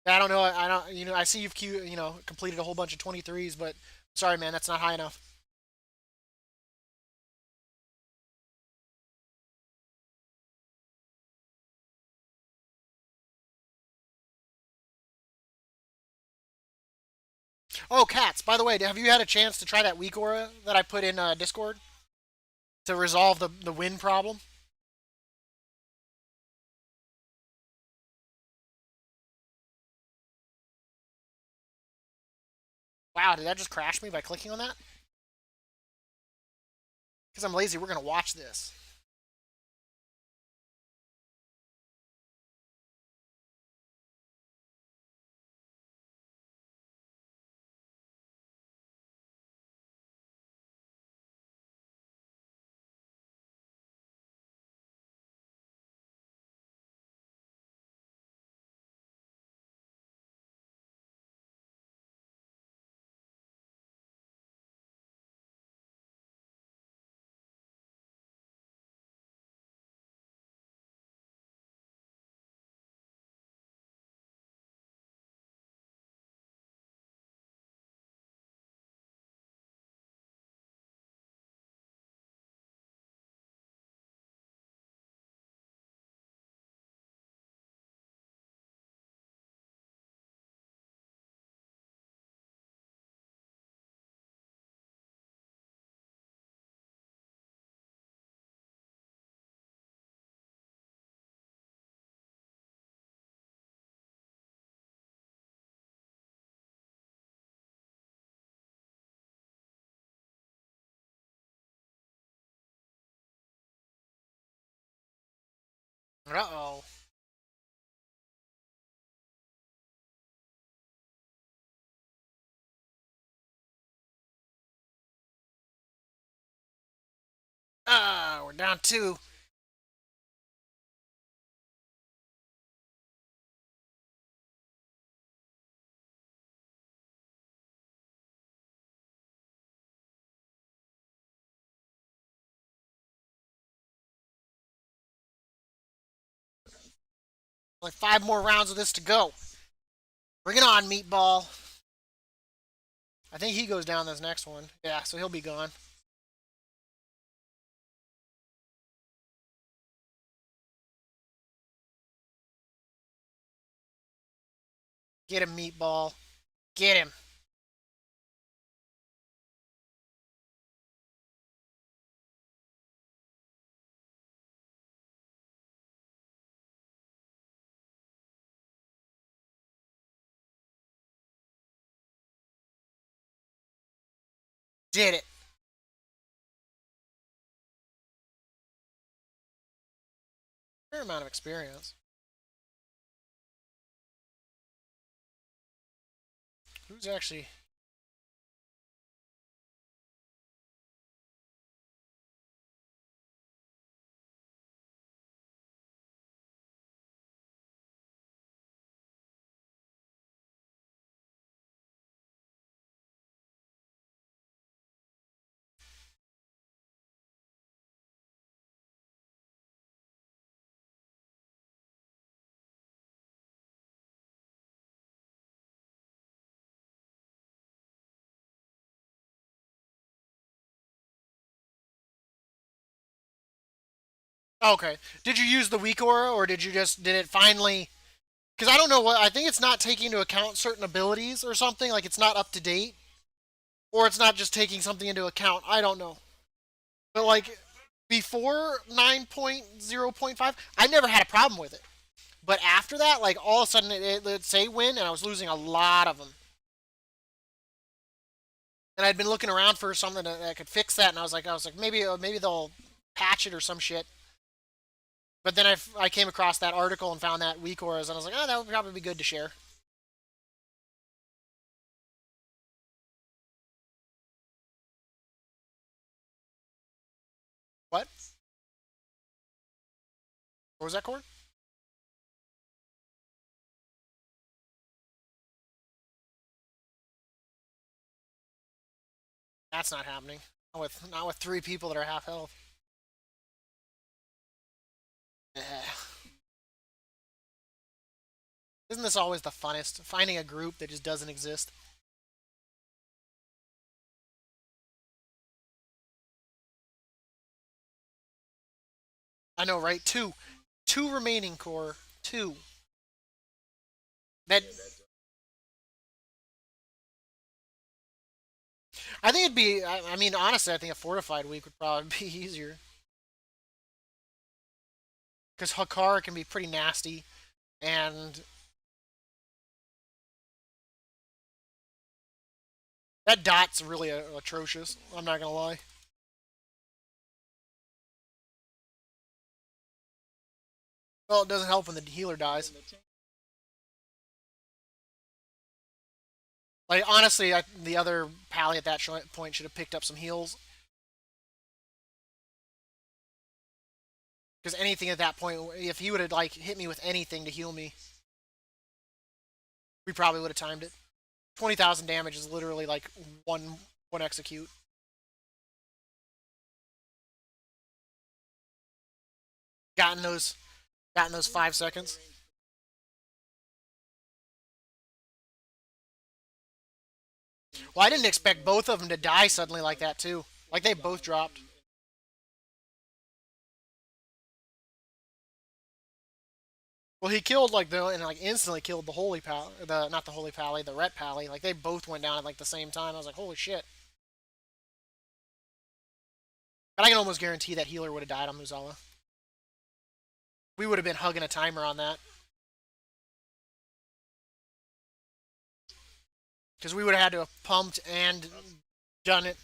Yeah, I don't know. I don't. I see completed a whole bunch of 23s, but sorry, man, that's not high enough. Oh, cats. By the way, have you had a chance to try that weak aura that I put in Discord to resolve the win problem? Wow, did that just crash me by clicking on that? Because I'm lazy, we're gonna watch this. Uh oh. Ah, we're down two. Like 5 more rounds of this to go. Bring it on, meatball. I think he goes down this next one. Yeah, so he'll be gone. Get him, meatball. Get him. Did it. Fair amount of experience. Who's actually. Okay. Did you use the weak aura, or did you just. Did it finally. Because I don't know what. I think it's not taking into account certain abilities or something. Like, it's not up to date. Or it's not just taking something into account. I don't know. But, like, before 9.0.5, I never had a problem with it. But after that, like, all of a sudden, it'd say win, and I was losing a lot of them. And I'd been looking around for something that could fix that, and I was like, maybe they'll patch it or some shit. But then I came across that article and found that weak auras, and I was like, oh, that would probably be good to share. What? What was that, Cord? That's not happening. Not with three people that are half health. Isn't this always the funnest? Finding a group that just doesn't exist. I know, right? Two remaining core. Two. That I think it'd be. I mean, honestly, I think a fortified week would probably be easier because Hakar can be pretty nasty, and that dot's really atrocious. I'm not gonna lie. Well, it doesn't help when the healer dies. Like honestly, the other pally at that point should have picked up some heals because anything at that point, if he would have like hit me with anything to heal me, we probably would have timed it. 20,000 damage is literally like one execute. Gotten those, gotten those 5 seconds. Well, I didn't expect both of them to die suddenly like that too. Like they both dropped. Well, he killed like the and like instantly killed the holy pal, the not the holy pally, the ret pally. Like they both went down at like the same time. I was like, holy shit! But I can almost guarantee that healer would have died on Muzala. We would have been hugging a timer on that because we would have had to have pumped and done it.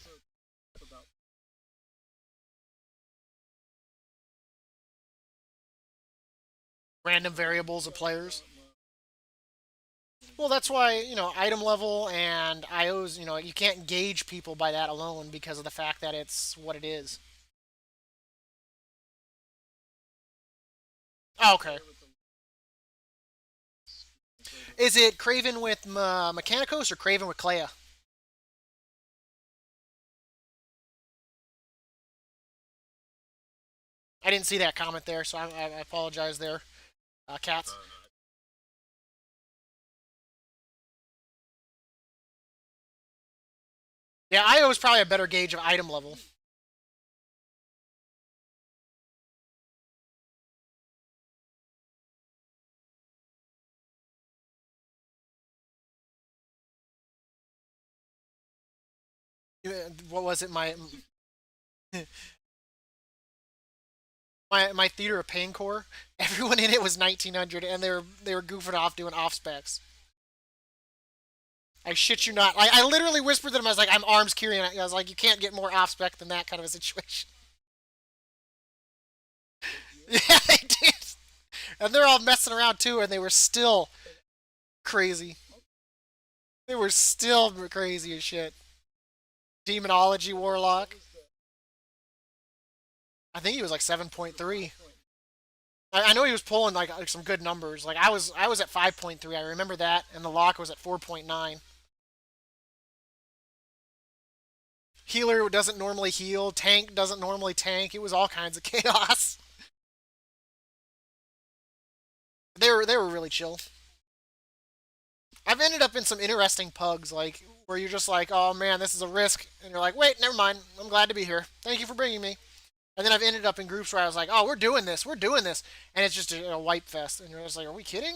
Random variables of players. Well, that's why item level and IOs. You can't gauge people by that alone because of the fact that it's what it is. Oh, okay. Is it Craven with Mechanicos or Craven with Clea? I didn't see that comment there, so I apologize there, cats. Yeah, IO is probably a better gauge of item level. What was it? My theater of pain core. Everyone in it was 1900, and they were goofing off doing off specs. I shit you not. I literally whispered to them. I was like, "I'm arms Kyrian." I was like, "You can't get more off spec than that kind of a situation." Yeah, they did, and they're all messing around too, and they were still crazy. They were still crazy as shit. Demonology warlock. I think he was like 7.3. I know he was pulling like some good numbers. Like I was at 5.3. I remember that, and the lock was at 4.9. Healer doesn't normally heal. Tank doesn't normally tank. It was all kinds of chaos. They were really chill. I've ended up in some interesting pugs like where you're just like, oh man, this is a risk, and you're like, wait, never mind. I'm glad to be here. Thank you for bringing me. And then I've ended up in groups where I was like, oh, we're doing this, and it's just a wipe fest, and you're just like, are we kidding?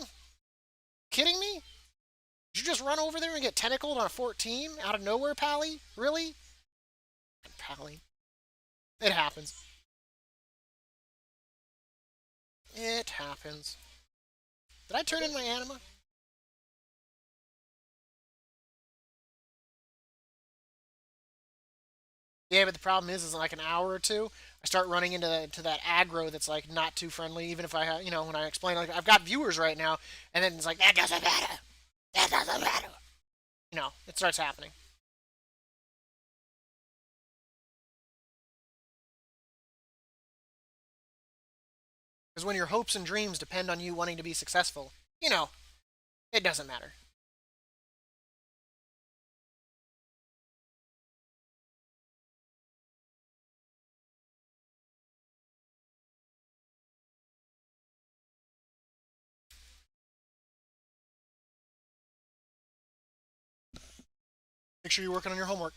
Kidding me? Did you just run over there and get tentacled on a 14 out of nowhere, Pally? Really? Pally. It happens. It happens. Did I turn in my anima? Yeah, but the problem is in like an hour or two, I start running into that aggro that's like not too friendly. Even if when I explain like I've got viewers right now, and then it's like that doesn't matter, that doesn't matter. It starts happening. Because when your hopes and dreams depend on you wanting to be successful, you know, it doesn't matter. Make sure you're working on your homework.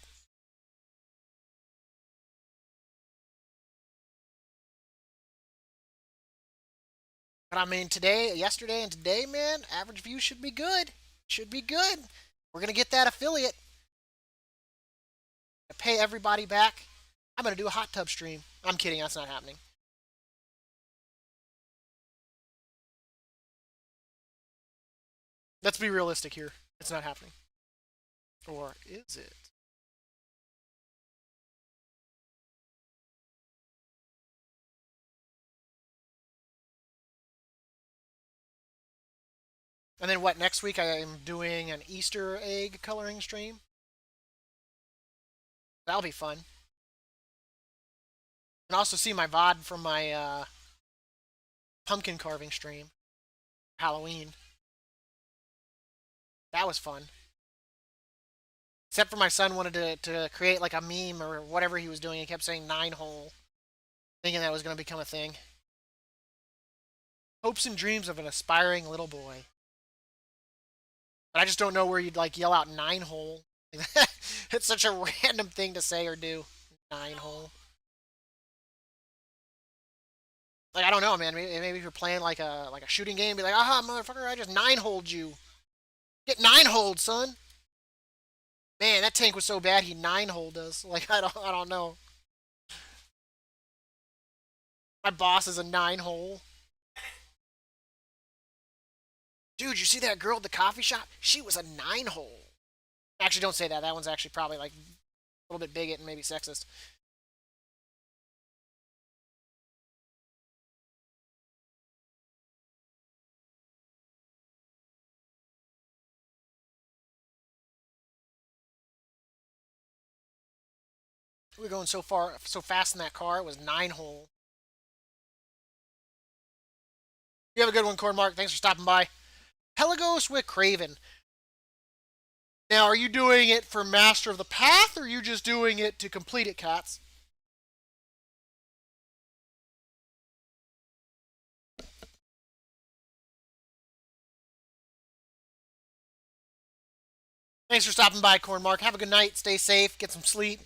But I mean, yesterday, and today, man, average view should be good. Should be good. We're gonna get that affiliate. Pay everybody back. I'm gonna do a hot tub stream. I'm kidding. That's not happening. Let's be realistic here. It's not happening. Or is it? And then what? Next week I am doing an Easter egg coloring stream. That'll be fun. And also see my VOD from my pumpkin carving stream. Halloween. That was fun. Except for my son wanted to create like a meme or whatever he was doing. He kept saying 9 hole, thinking that was going to become a thing. Hopes and dreams of an aspiring little boy. But I just don't know where you'd like yell out 9 hole. It's such a random thing to say or do. 9 hole. Like I don't know, man. Maybe if you're playing like a shooting game, be like, aha, motherfucker, I just 9 holed you. Get 9 holed, son. Man, that tank was so bad he 9 holed us. Like I don't know. My boss is a 9 hole. Dude, you see that girl at the coffee shop? She was a 9 hole. Actually, don't say that. That one's actually probably like a little bit bigot and maybe sexist. We were going so fast in that car. It was 9 hole. You have a good one, Corn Mark. Thanks for stopping by. Pelagos with Craven. Now, are you doing it for Master of the Path, or are you just doing it to complete it, Cats? Thanks for stopping by, Corn Mark. Have a good night. Stay safe. Get some sleep.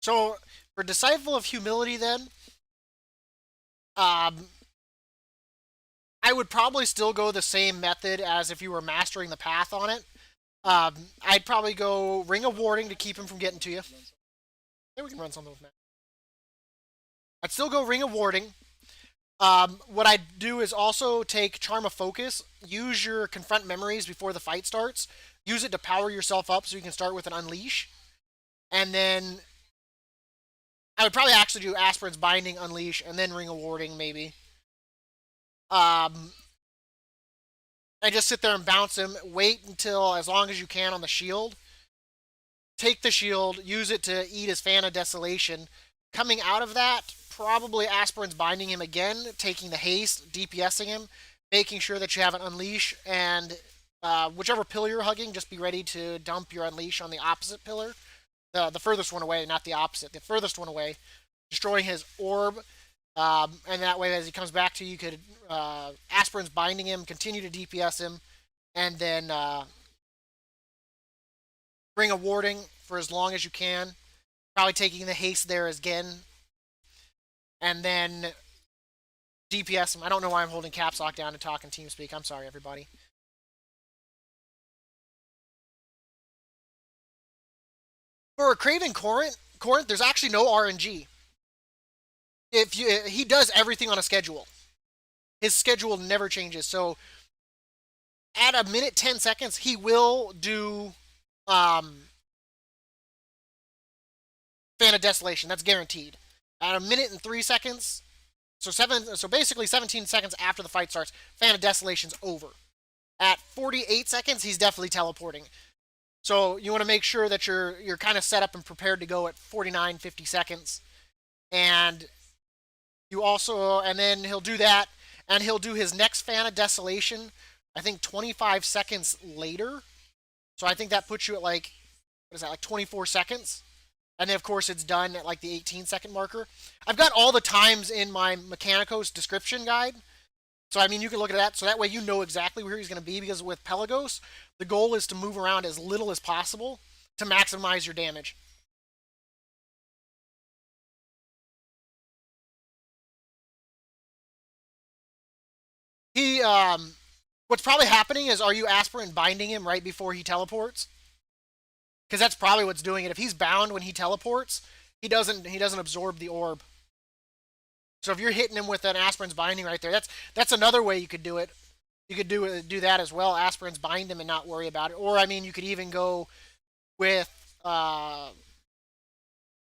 So, for Disciple of Humility, then, um, I would probably still go the same method as if you were mastering the path on it. I'd probably go Ring of Warding to keep him from getting to you. Yeah, we can run some of those, man. I'd still go Ring of Warding. What I'd do is also take Charm of Focus, use your Confront Memories before the fight starts, use it to power yourself up so you can start with an Unleash. And then I would probably actually do Aspirin's Binding, Unleash, and then Ring of Warding, maybe. Um, and just sit there and bounce him. Wait until as long as you can on the shield. Take the shield, use it to eat his Fan of Desolation. Coming out of that, probably Aspirin's Binding him again, taking the haste, DPSing him, making sure that you have an Unleash, and whichever pillar you're hugging, just be ready to dump your Unleash on the opposite pillar. The furthest one away, not the opposite, the furthest one away, destroying his orb. And that way, as he comes back to you, you could Aspirin's Binding him, continue to DPS him, and then Ring of Warding for as long as you can. Probably taking the haste there again, and then DPS him. I don't know why I'm holding caps lock down to talk in TeamSpeak. I'm sorry, everybody. For a Craven Corinth, there's actually no RNG. If you, he does everything on a schedule. His schedule never changes. So at a minute 10 seconds, he will do Fan of Desolation. That's guaranteed. At a minute and 3 seconds, so basically 17 seconds after the fight starts, Fan of Desolation's over. At 48 seconds, he's definitely teleporting. So you want to make sure that you're kind of set up and prepared to go at 49, 50 seconds. And and then he'll do that, and he'll do his next Fan of Desolation, I think 25 seconds later. So I think that puts you at like, what is that, like 24 seconds? And then, of course, it's done at like the 18-second marker. I've got all the times in my Mechanicos description guide. So, I mean, you can look at that. So that way you know exactly where he's going to be. Because with Pelagos, the goal is to move around as little as possible to maximize your damage. He, what's probably happening is, are you aspirant binding him right before he teleports? Because that's probably what's doing it. If he's bound when he teleports, he doesn't absorb the orb. So if you're hitting him with an aspirant's binding right there, that's another way you could do it. You could do that as well. Aspirants bind him and not worry about it. Or I mean, you could even go with Vial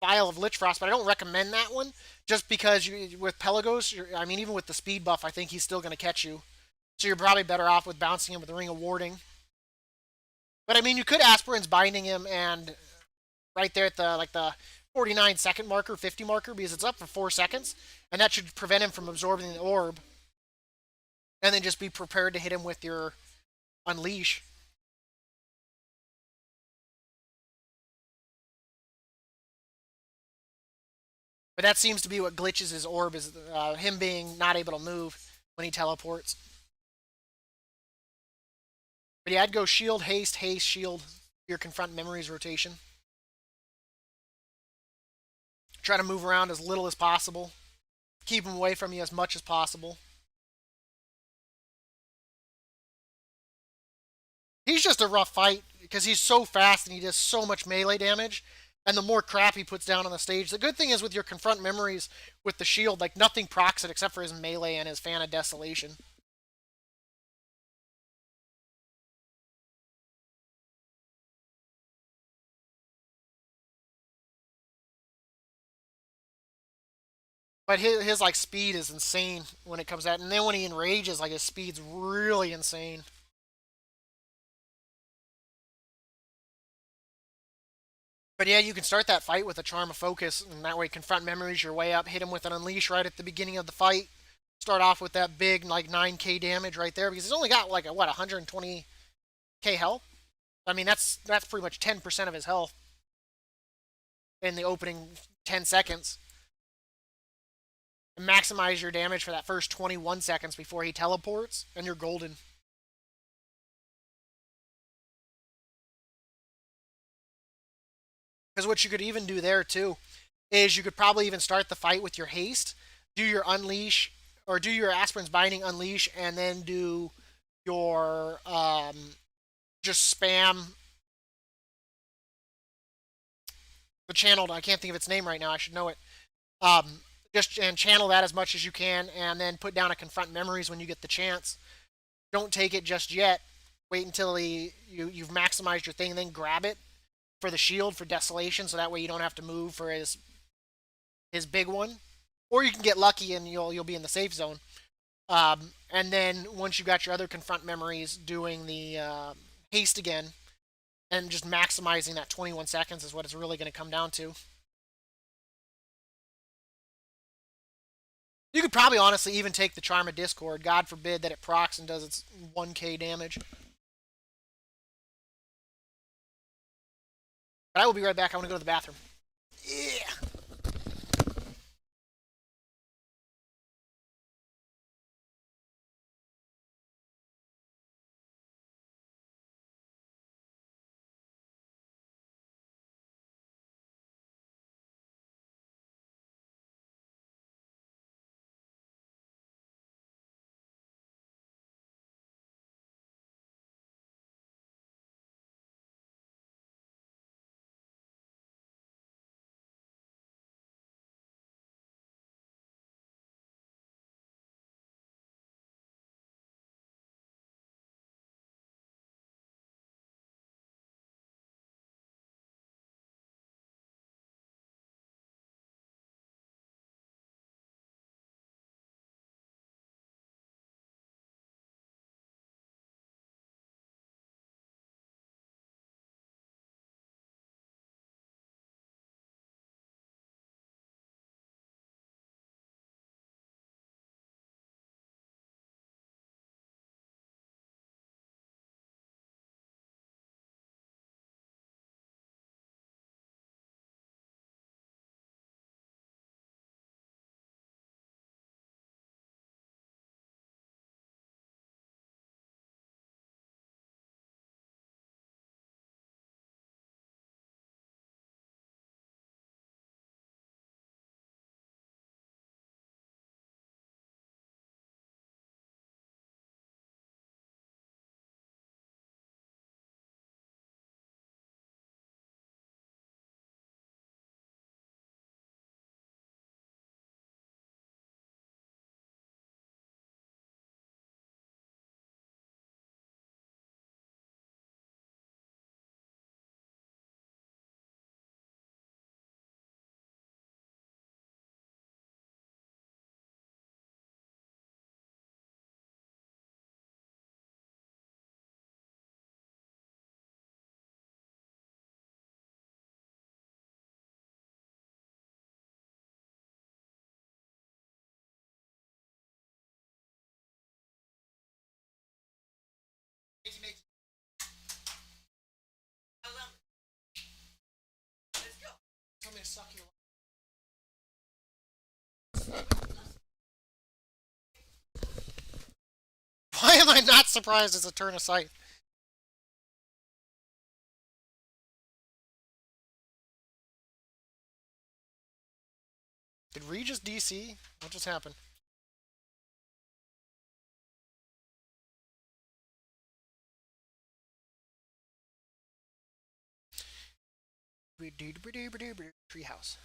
of Lich Frost, but I don't recommend that one just because with Pelagos, I mean, even with the speed buff, I think he's still going to catch you. So you're probably better off with bouncing him with the Ring of Warding. But I mean, you could aspirants binding him and right there at the 49-second marker, 50 marker, because it's up for 4 seconds, and that should prevent him from absorbing the orb. And then just be prepared to hit him with your Unleash. But that seems to be what glitches his orb, is him being not able to move when he teleports. But yeah, I'd go shield, haste, haste, shield, your confront memories rotation. Try to move around as little as possible. Keep him away from you as much as possible. He's just a rough fight because he's so fast and he does so much melee damage. And the more crap he puts down on the stage. The good thing is with your confront memories with the shield, like nothing procs it except for his melee and his Fan of Desolation. But his like speed is insane when it comes out, and then when he enrages, like his speed's really insane. But yeah, you can start that fight with a Charm of Focus, and that way confront memories your way up, hit him with an Unleash right at the beginning of the fight. Start off with that big like 9k damage right there because he's only got like a 120k health. I mean that's pretty much 10% of his health in the opening 10 seconds. And maximize your damage for that first 21 seconds before he teleports, and you're golden. Because what you could even do there too is you could probably even start the fight with your haste, do your Unleash, or do your Aspirant's Binding Unleash, and then do your just spam the channel. I can't think of its name right now. I should know it. Um, just and channel that as much as you can, and then put down a confront memories when you get the chance. Don't take it just yet. Wait until you've maximized your thing, and then grab it for the shield for Desolation, so that way you don't have to move for his big one. Or you can get lucky and you'll be in the safe zone. And then once you got your other confront memories, doing the haste again, and just maximizing that 21 seconds is what it's really going to come down to. You could probably honestly even take the Charm of Discord. God forbid that it procs and does its 1k damage. But I will be right back. I want to go to the bathroom. Yeah. Why am I not surprised it's a turn of sight? Did Regis DC? What just happened? Treehouse.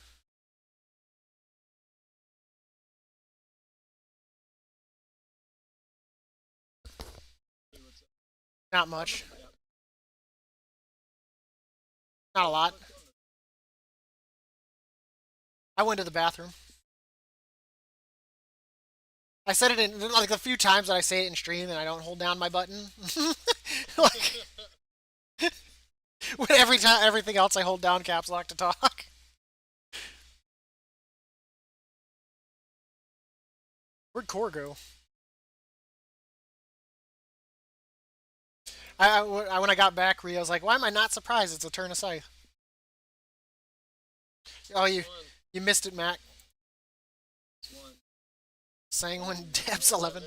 Not much. Not a lot. I went to the bathroom. I said it in like a few times that I say it in stream and I don't hold down my button. Like when every time everything else I hold down caps lock to talk. Where'd Core go? When I got back, Rio was like, "Why am I not surprised? It's a turn of scythe." Oh, you missed it, Mac. Sanguine Debs 11.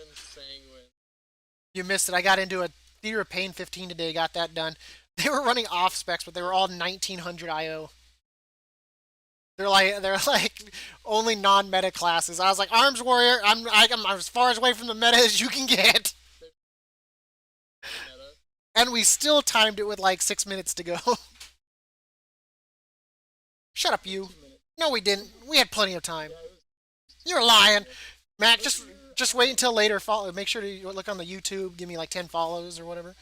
You missed it. I got into a Theater of Pain 15 today. Got that done. They were running off specs, but they were all 1900 IO. They're like only non-meta classes. I was like, Arms Warrior. I'm as far away from the meta as you can get. And we still timed it with like 6 minutes to go. Shut up, you. No, we didn't. We had plenty of time. You're lying, Mac. Just wait until later. Follow. Make sure to look on the YouTube. Give me like 10 follows or whatever.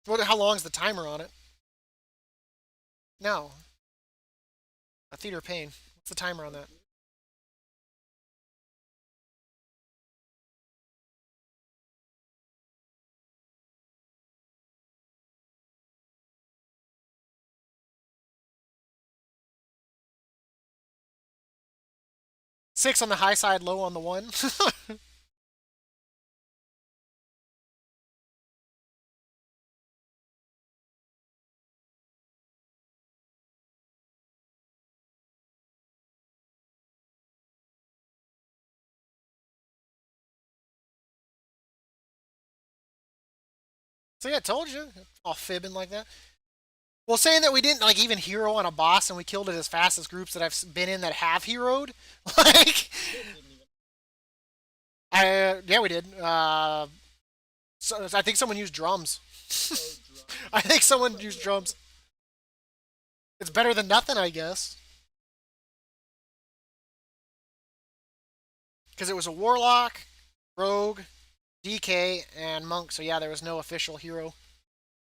How long is the timer on it? No, a Theater of Pain. What's the timer on that? 6 on the high side, low on the one. See, I told you. All fibbing like that. Well, saying that we didn't like even hero on a boss and we killed it as fast as groups that I've been in that have heroed. Like, yeah, we did. So I think someone used drums. I think someone used drums. It's better than nothing, I guess. Because it was a warlock, rogue, DK, and monk. So yeah, there was no official hero.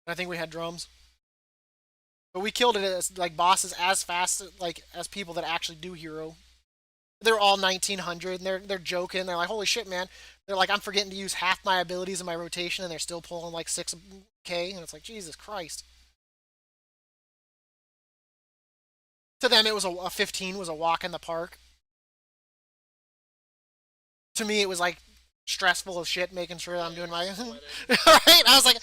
I think we had drums. But we killed it as like bosses as fast like as people that actually do hero. They're all 1900 and they're joking. They're like, "Holy shit, man." They're like, "I'm forgetting to use half my abilities in my rotation and they're still pulling like 6k." And it's like, "Jesus Christ." To them it was a 15 was a walk in the park. To me it was like stressful as shit making sure that I'm doing my right. I was like,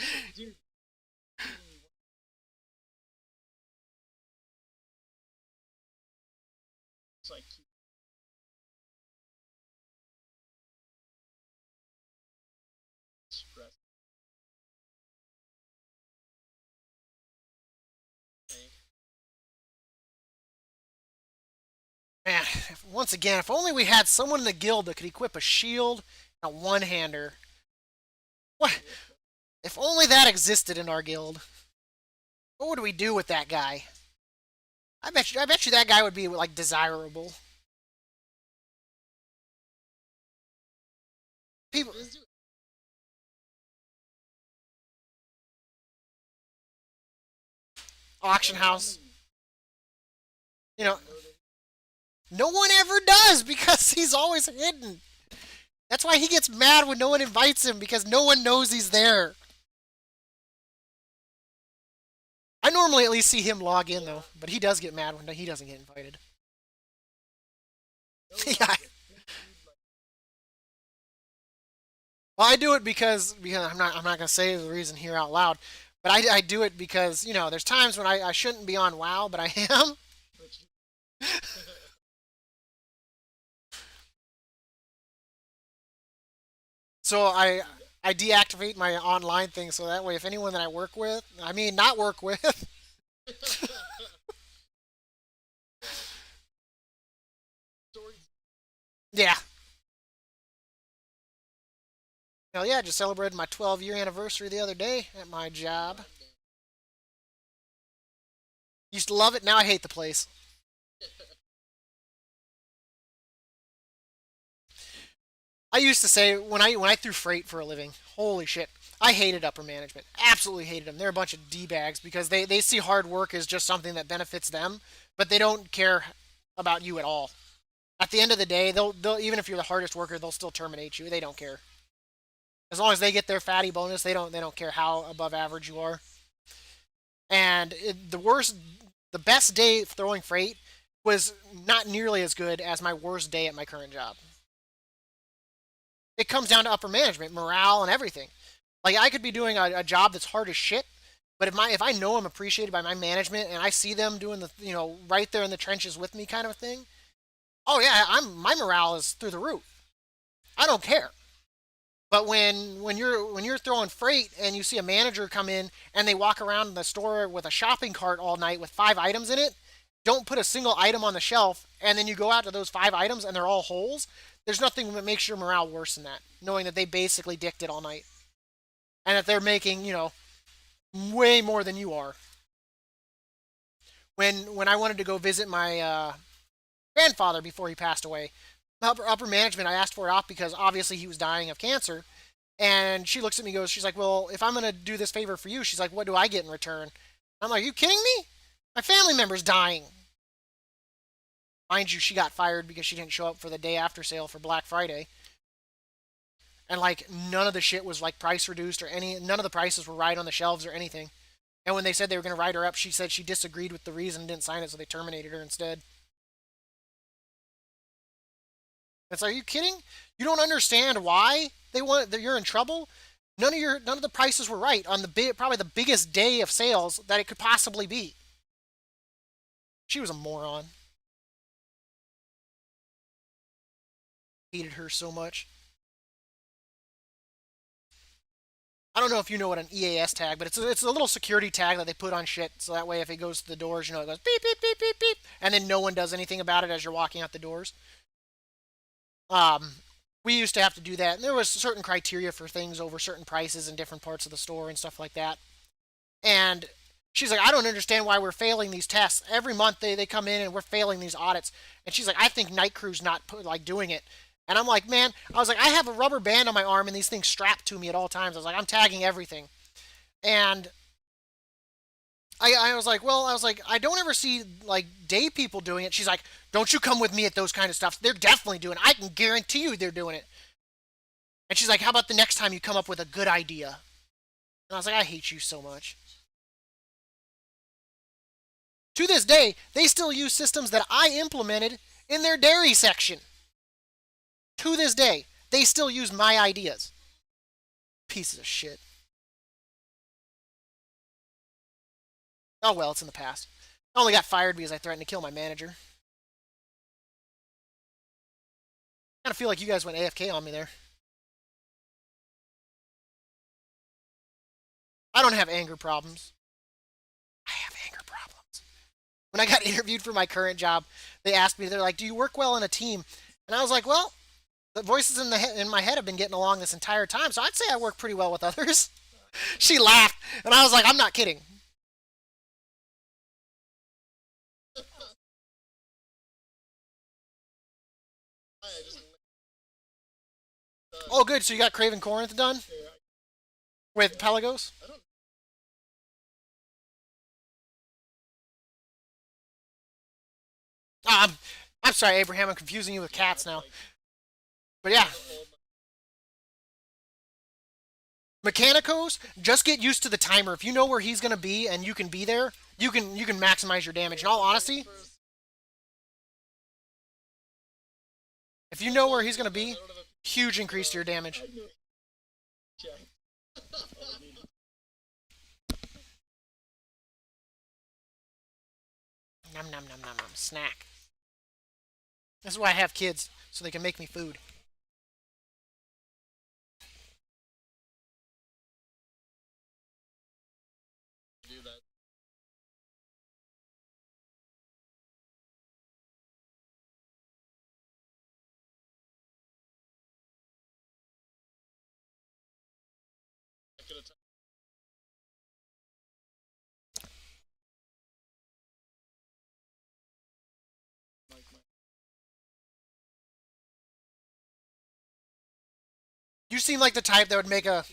man, once again, if only we had someone in the guild that could equip a shield and a one-hander. What? If only that existed in our guild. What would we do with that guy? I bet you that guy would be like desirable. People, auction house. You know, no one ever does because he's always hidden. That's why he gets mad when no one invites him because no one knows he's there. I normally at least see him log in though, but he does get mad when he doesn't get invited. Yeah. Well, I do it because I'm not gonna say the reason here out loud, But I do it because, there's times when I shouldn't be on WoW, but I am. So I deactivate my online thing so that way if anyone that I work with, I mean not work with, yeah. Hell yeah, just celebrated my 12-year anniversary the other day at my job. Used to love it, now I hate the place. I used to say when I threw freight for a living, holy shit, I hated upper management. Absolutely hated them. They're a bunch of d bags because they see hard work as just something that benefits them, but they don't care about you at all. At the end of the day, they'll even if you're the hardest worker, they'll still terminate you. They don't care as long as they get their fatty bonus. They don't care how above average you are. And the best day throwing freight was not nearly as good as my worst day at my current job. It comes down to upper management, morale, and everything. Like I could be doing a job that's hard as shit, but if I know I'm appreciated by my management and I see them doing the right there in the trenches with me kind of thing, oh yeah, my morale is through the roof. I don't care. But when you're throwing freight and you see a manager come in and they walk around the store with a shopping cart all night with 5 items in it, don't put a single item on the shelf, and then you go out to those 5 items and they're all holes. There's nothing that makes your morale worse than that, knowing that they basically dicked it all night and that they're making way more than you are. When I wanted to go visit my grandfather before he passed away, upper management, I asked for it off because obviously he was dying of cancer. And she looks at me and goes, she's like, well, if I'm going to do this favor for you, she's like, what do I get in return? I'm like, are you kidding me? My family member's dying. Mind you, she got fired because she didn't show up for the day after sale for Black Friday. And like none of the shit was like price reduced or none of the prices were right on the shelves or anything. And when they said they were going to write her up, she said she disagreed with the reason and didn't sign it, so they terminated her instead. It's like, are you kidding? You don't understand why they want that you're in trouble. None of the prices were right on probably the biggest day of sales that it could possibly be. She was a moron. Hated her so much. I don't know if you know what an EAS tag, but it's a little security tag that they put on shit, so that way if it goes to the doors, it goes beep beep beep beep beep, and then no one does anything about it as you're walking out the doors. Um, we used to have to do that, and there was certain criteria for things over certain prices in different parts of the store and stuff like that. And she's like, I don't understand why we're failing these tests. Every month they come in and we're failing these audits. And she's like, I think Night Crew's not like doing it. And I'm like, man, I was like, I have a rubber band on my arm and these things strapped to me at all times. I was like, I'm tagging everything. And I was like, well, I was like, I don't ever see like day people doing it. She's like, don't you come with me at those kind of stuff. They're definitely doing it. I can guarantee you they're doing it. And she's like, how about the next time you come up with a good idea? And I was like, I hate you so much. To this day, they still use systems that I implemented in their dairy section. To this day, they still use my ideas. Pieces of shit. Oh well, it's in the past. I only got fired because I threatened to kill my manager. I kind of feel like you guys went AFK on me there. I don't have anger problems. I have anger problems. When I got interviewed for my current job, they asked me, they're like, do you work well in a team? And I was like, well, the voices in my head have been getting along this entire time, so I'd say I work pretty well with others. She laughed, and I was like, I'm not kidding. Oh, good. So you got Craven Corinth done with Pelagos? Oh, I'm sorry, Abraham. I'm confusing you with cats now. But yeah, Mechanicos, just get used to the timer. If you know where he's gonna be and you can be there, you can maximize your damage. In all honesty, if you know where he's gonna be, huge increase to your damage. Nom nom nom nom nom. Snack. This is why I have kids, so they can make me food. You seem like the type that would make a.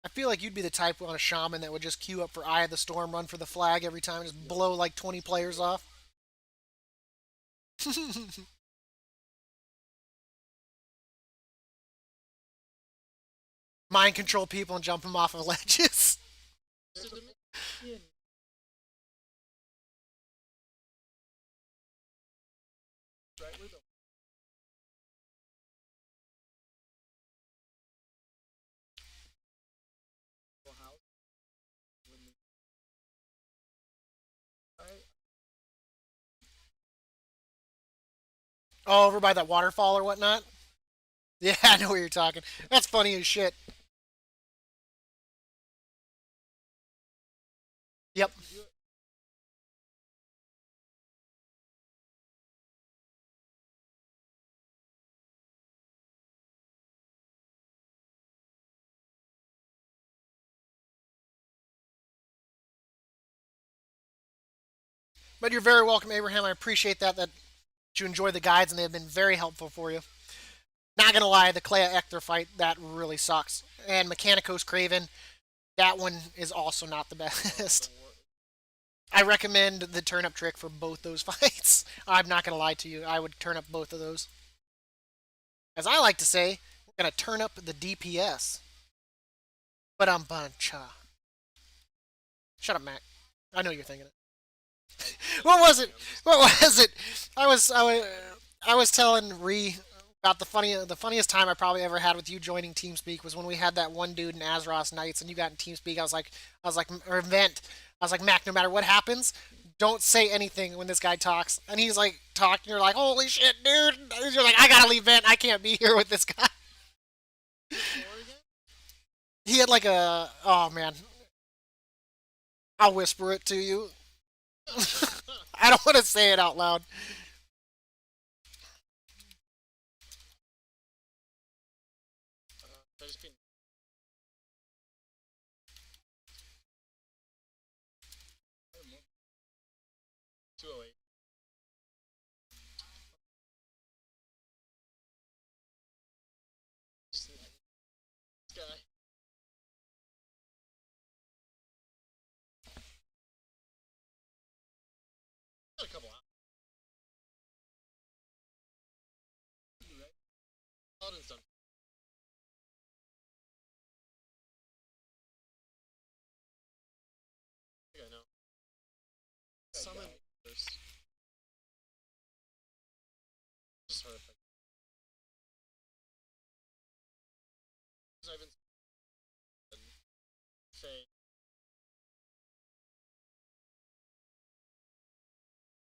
I feel like you'd be the type on a shaman that would just queue up for Eye of the Storm, run for the flag every time, just blow like 20 players off. Mind control people and jump them off of ledges. Oh, over by that waterfall or whatnot? Yeah, I know what you're talking. That's funny as shit. Yep. But you're very welcome, Abraham. I appreciate that you enjoy the guides and they have been very helpful for you. Not gonna lie, the Clea Ector fight, that really sucks. And Mechanicos Craven, that one is also not the best. I recommend the turnip trick for both those fights. I'm not gonna lie to you, I would turn up both of those. As I like to say, we're gonna turn up the DPS. But I'm buncha. Shut up, Mac. I know you're thinking it. What was it? What was it? I was telling Ree about the funniest time I probably ever had with you joining TeamSpeak was when we had that one dude in Azeroth Knights and you got in TeamSpeak. I was like, or Vent. I was like, Mac, no matter what happens, don't say anything when this guy talks. And he's like talking. You're like, holy shit, dude. You're like, I gotta leave Vent. I can't be here with this guy. He had like a, oh man, I'll whisper it to you. I don't want to say it out loud.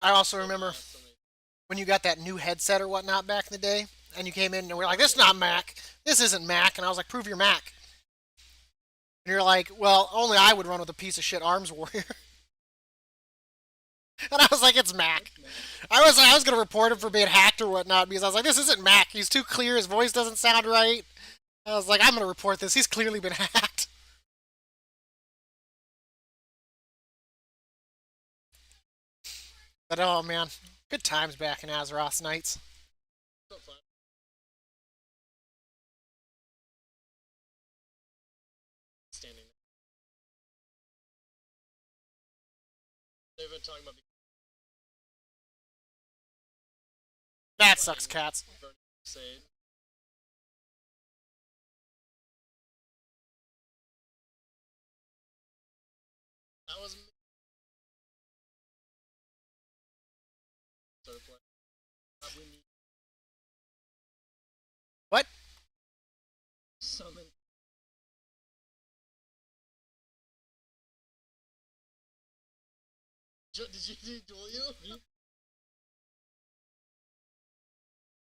I also remember when you got that new headset or whatnot back in the day, and you came in and we're like, "This is not Mac. This isn't Mac," and I was like, "Prove your Mac." And you're like, "Well, only I would run with a piece of shit arms warrior." And I was like, "It's Mac." I was gonna report him for being hacked or whatnot because I was like, "This isn't Mac. He's too clear. His voice doesn't sound right." I was like, "I'm gonna report this. He's clearly been hacked." But oh man, good times back in Azeroth Nights. That sucks, cats. What? Did you duel you?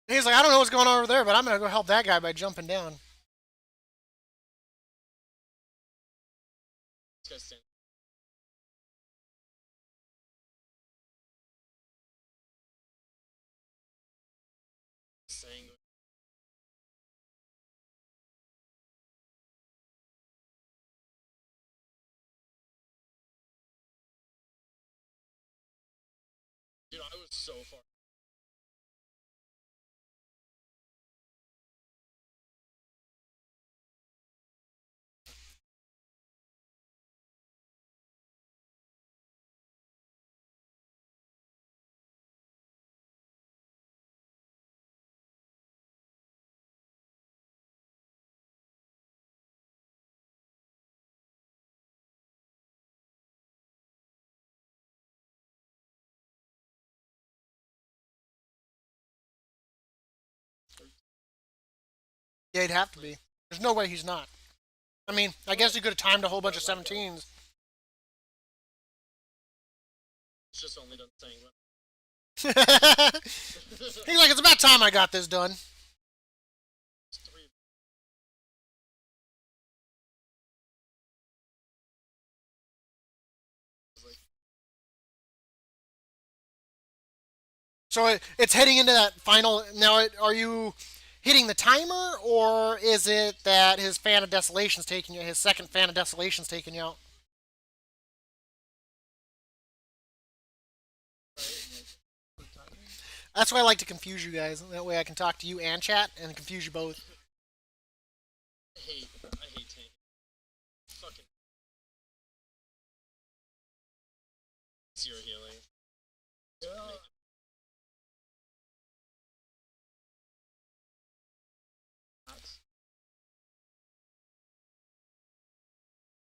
He's like, I don't know what's going on over there, but I'm gonna go help that guy by jumping down. This guy's standing. Saying. Dude, I was so far. Yeah, he'd have to be. There's no way he's not. I mean, I guess he could have timed a whole bunch of 17s. It's just only done saying that. He's like, it's about time I got this done. It's three. Like, So it's heading into that final. Now, are you hitting the timer, or is it that his fan of desolation's taking you? His second fan of desolation's taking you out. That's why I like to confuse you guys. That way I can talk to you and chat and confuse you both. I hate tank. Fucking zero healing. Yeah.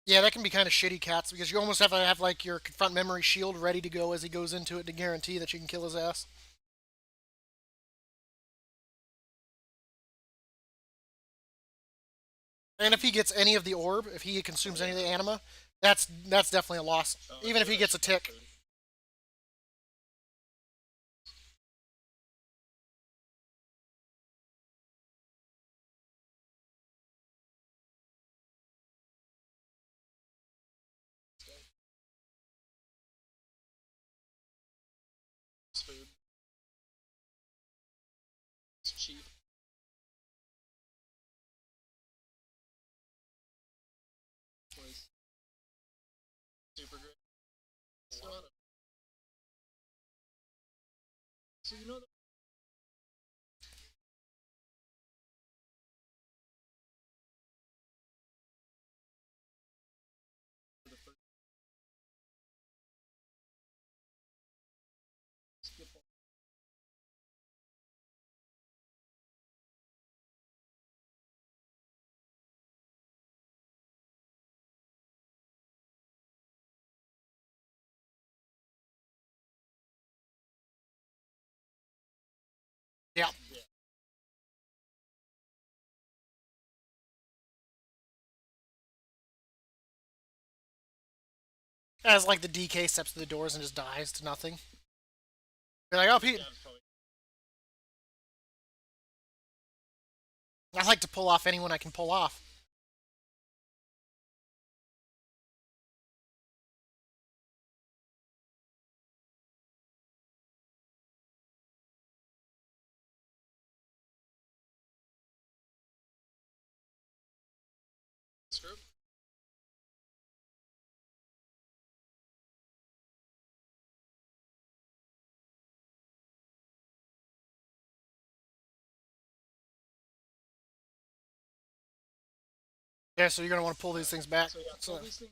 Yeah, that can be kind of shitty, cats, because you almost have to have like your confront memory shield ready to go as he goes into it to guarantee that you can kill his ass. And if he gets any of the orb, if he consumes any of the anima, that's definitely a loss. Even if he gets a tick. It's food. It's cheap. It's super great. So you know the first skip all Yeah. As like the DK steps to the doors and just dies to nothing. You're like, oh, Pete. yeah, probably. I like to pull off anyone I can pull off. Screw. Yeah, so you're gonna want to pull these things back. So yeah, So all these things.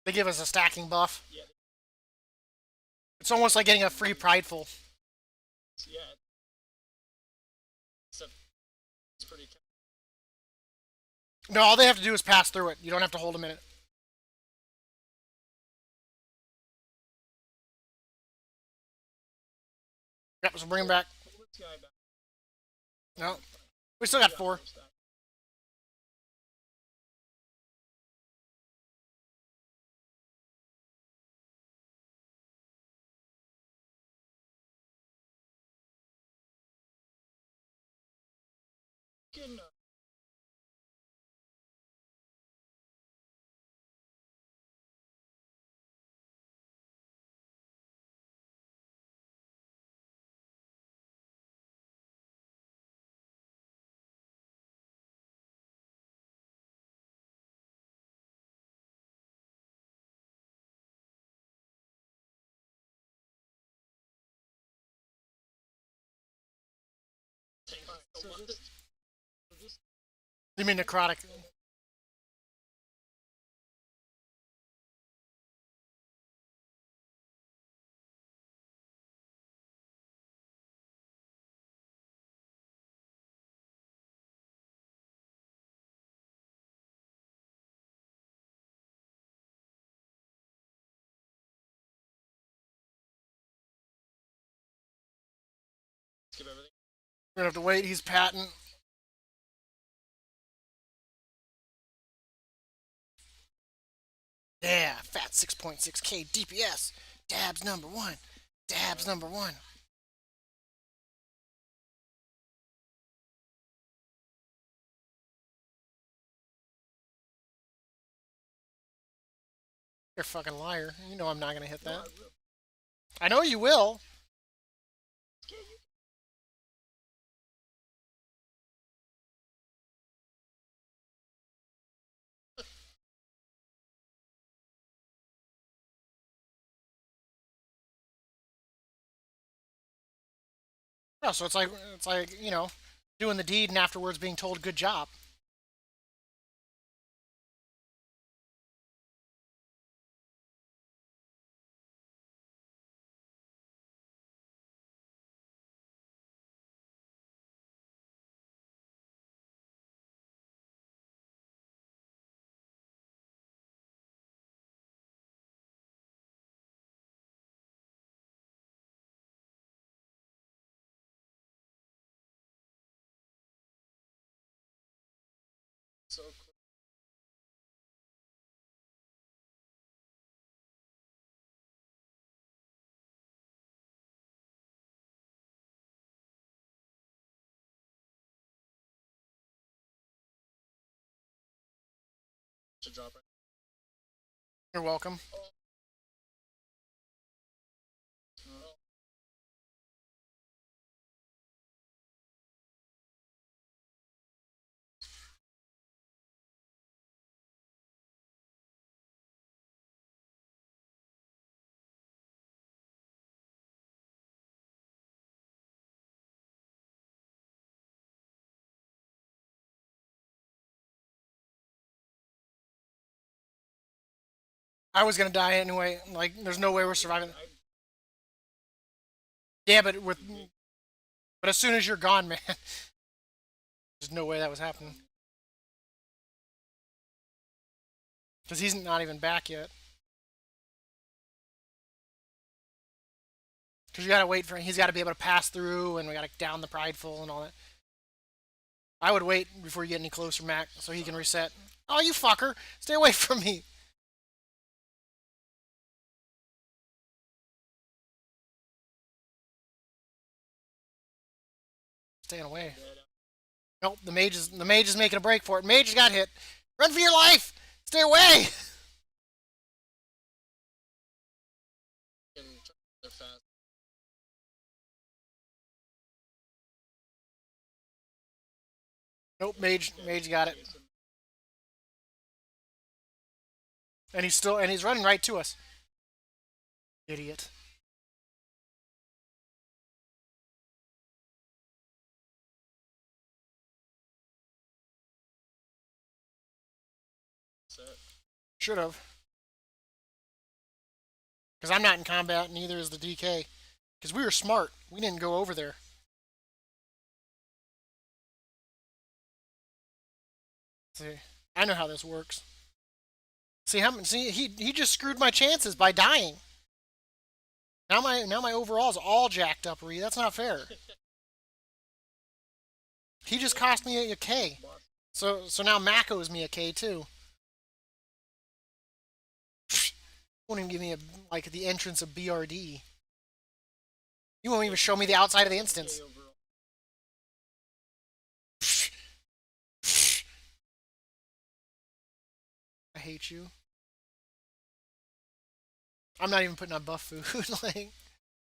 they give us a stacking buff. Yeah. It's almost like getting a free prideful. Yeah. Except it's pretty. No, all they have to do is pass through it. You don't have to hold a minute. Yep, so bring him back. Pull this guy back. No, we still got Yeah, 4. first that. can, so this You mean necrotic? skip everything. We're gonna have to wait. He's patting. Yeah, fat 6.6k DPS. Dab's number one. Dab's number one. You're a fucking liar. You know I'm not gonna hit No, I that. will. I know you will. Yeah, you No, so it's like doing the deed and afterwards being told good job. so quick. To drop right. You're welcome. Oh, I was gonna die anyway. Like, there's no way we're surviving. I Yeah, but as soon as you're gone, man, there's no way that was happening. Because he's not even back yet. Because you gotta wait for he's got to be able to pass through, and we gotta down the prideful and all that. I would wait before you get any closer, Mac, so he can reset. Oh, you fucker! Stay away from me. Staying away. dead. Nope, the mage is making a break for it. Mage got hit. Run for your life! Stay away! Can try they're fast. Nope, mage got it. KSM. And he's running right to us. Idiot. Set. Should have. Because I'm not in combat, neither is the DK. Because we were smart. We didn't go over there. See, I know how this works. See, he just screwed my chances by dying. Now my overall's all jacked up, Ree. That's not fair. He just cost me a K. Boss. So now Mac owes me a K too. Won't even give me like the entrance of BRD. You won't even show me the outside of the instance. K overall. hate you. I'm not even putting on buff food. Like,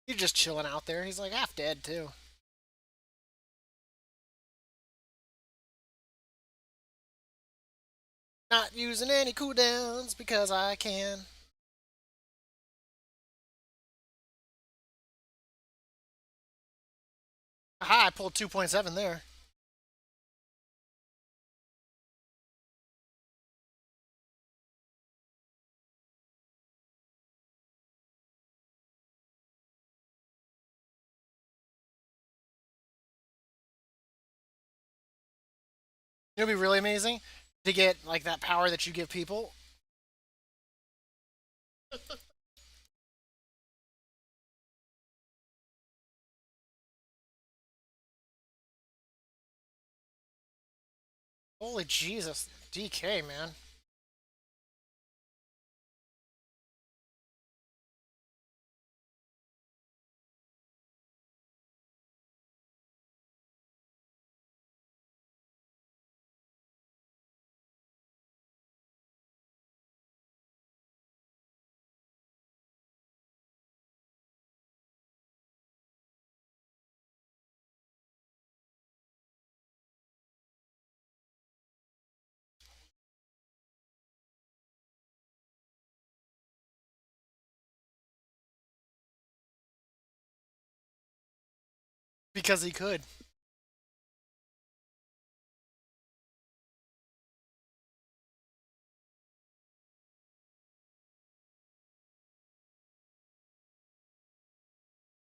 you're just chilling out there. He's like half dead too. Not using any cooldowns because I can. Aha, I pulled 2.7 there. It'll be really amazing to get like that power that you give people. Holy Jesus, DK, man. Because he could.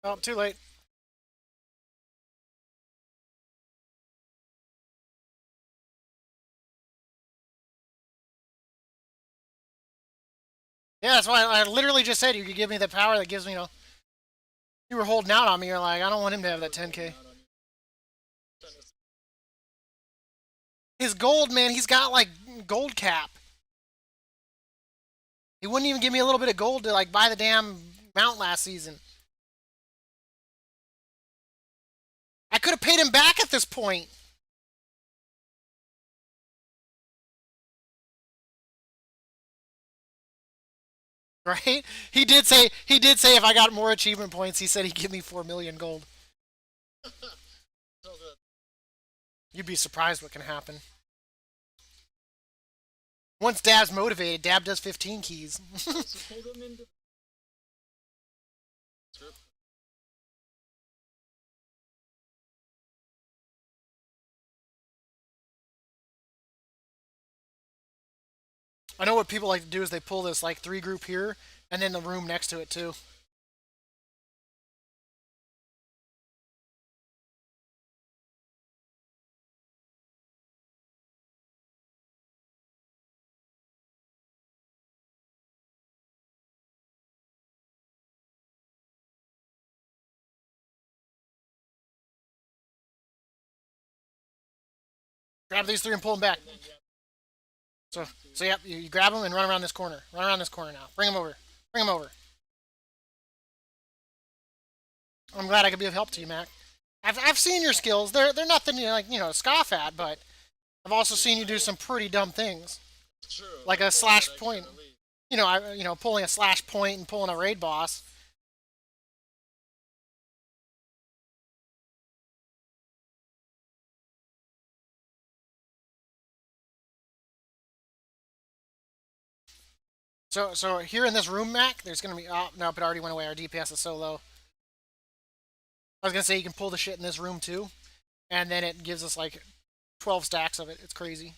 Oh, too late. Yeah, that's why I literally just said you could give me the power that gives me, you were holding out on me. You're like, I don't want him to have that 10k. His gold, man, he's got like gold cap. He wouldn't even give me a little bit of gold to like buy the damn mount last season. I could have paid him back at this point. Right? He did say if I got more achievement points, he said he'd give me 4 million gold. You'd be surprised what can happen. Once Dab's motivated, Dab does 15 keys. I know what people like to do is they pull this like 3 group here and then the room next to it too. Grab these 3 and pull them back. So yep, you grab them and run around this corner. Run around this corner now. Bring them over. Bring them over. I'm glad I could be of help to you, Mac. I've seen your skills. They're nothing to scoff at, but I've also seen you do some pretty dumb things, like a slash point. Pulling a slash point and pulling a raid boss. So here in this room, Mac, there's gonna be no, but it already went away. Our DPS is so low. I was gonna say you can pull the shit in this room too, and then it gives us like 12 stacks of it. It's crazy.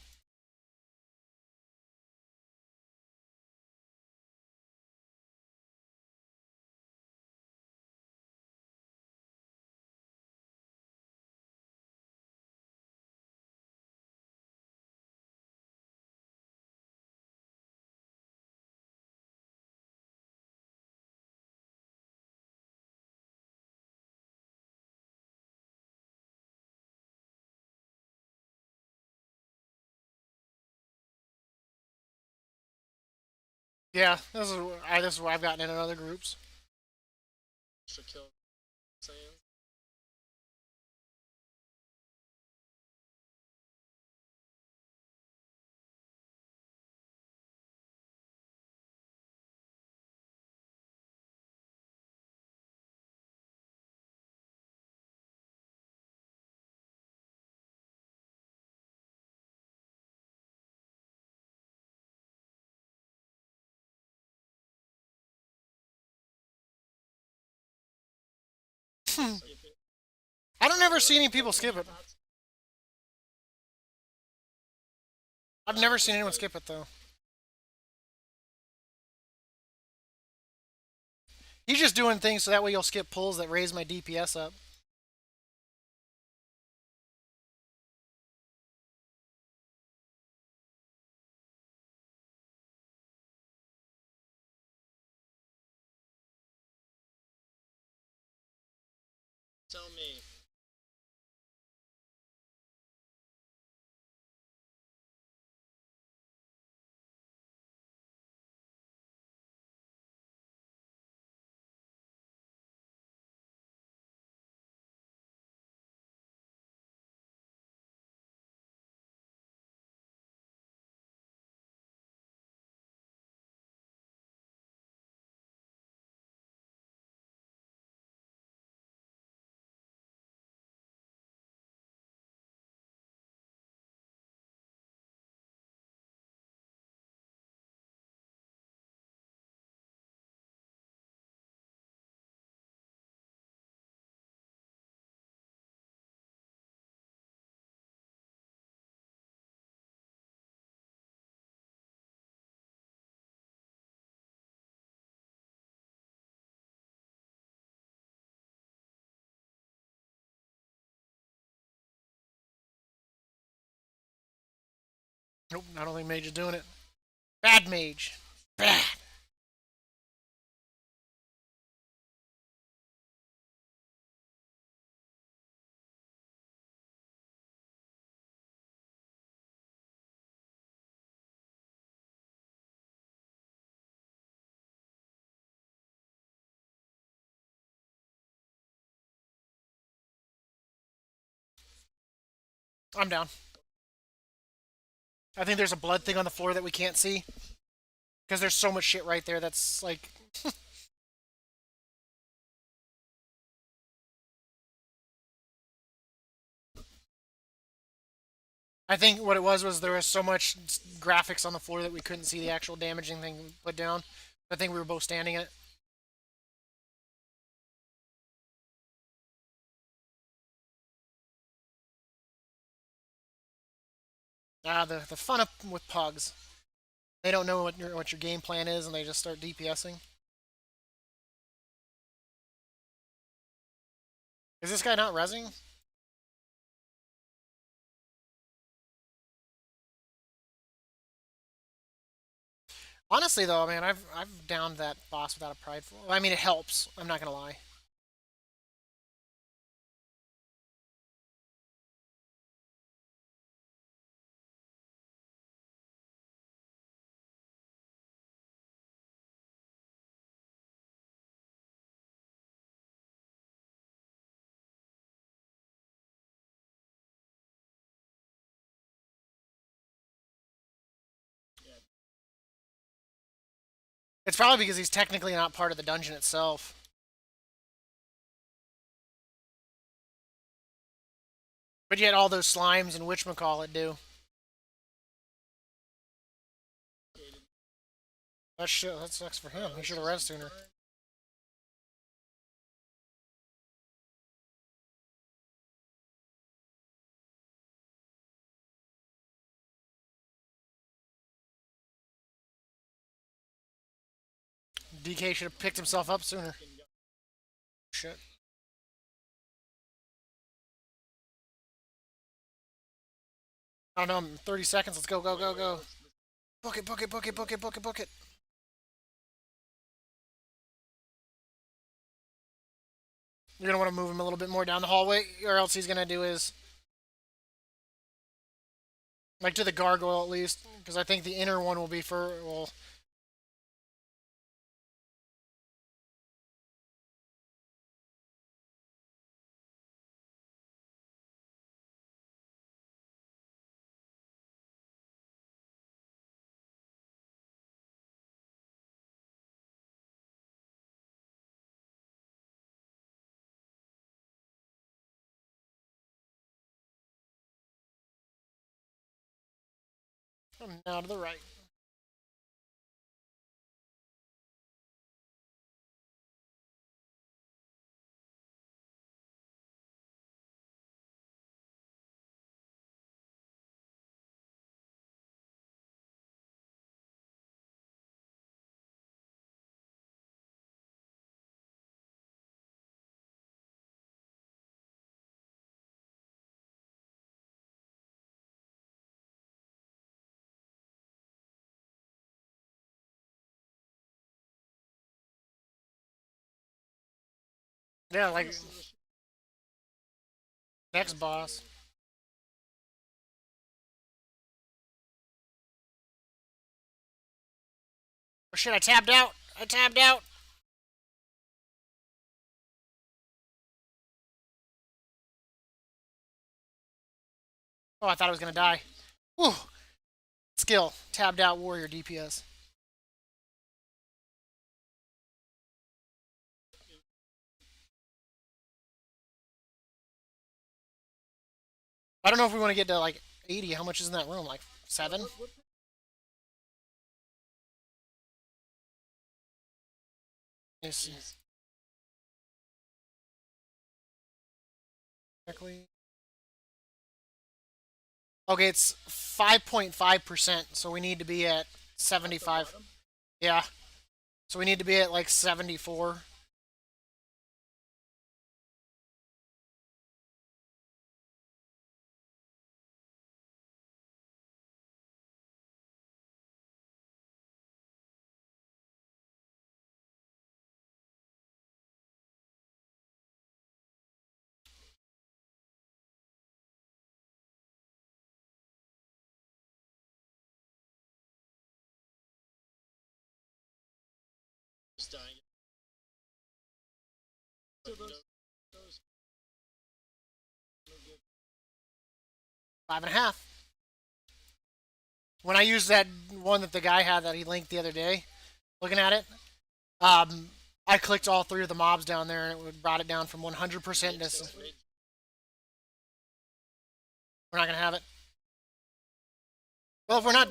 Yeah, this is what I've gotten in other groups. Should kill Saiyans. skip it. I don't ever see any people skip it. I've never seen anyone skip it though. He's just doing things so that way you'll skip pulls that raise my DPS up. Tell me. Nope, I don't think Mage is doing it. Bad Mage. Bad. I'm down. I think there's a blood thing on the floor that we can't see. Because there's so much shit right there that's like. I think what it was there was so much graphics on the floor that we couldn't see the actual damaging thing put down. I think we were both standing it. The fun up with pugs. They don't know what your game plan is, and they just start DPSing. Is this guy not rezzing? Honestly, though, man, I've downed that boss without a prideful. I mean, it helps. I'm not gonna lie. It's probably because he's technically not part of the dungeon itself. But yet all those slimes and whatchamacallit do. That shit, that sucks for him. He should have read sooner. DK should have picked himself up sooner. Shit. I don't know, 30 seconds. Let's go, go, go, go. Book it, book it, book it, book it, book it, book it. You're gonna want to move him a little bit more down the hallway, or else he's gonna do his like to the gargoyle at least, because I think the inner one will be for well. Now to the right. Yeah, like next boss. Oh shit! I tabbed out. I tabbed out. Oh, I thought I was gonna die. Whew. Skill. Tabbed out warrior DPS. I don't know if we want to get to like 80. How much is in that room? Like 7? Yes. Exactly. Okay, it's 5.5%, so we need to be at 75. Yeah. So we need to be at like 74. Just dying. 5.5. When I used that one that the guy had that he linked the other day, looking at it, um, I clicked all 3 of the mobs down there and it brought it down from 100% to. We're not gonna have it. Well, if we're not.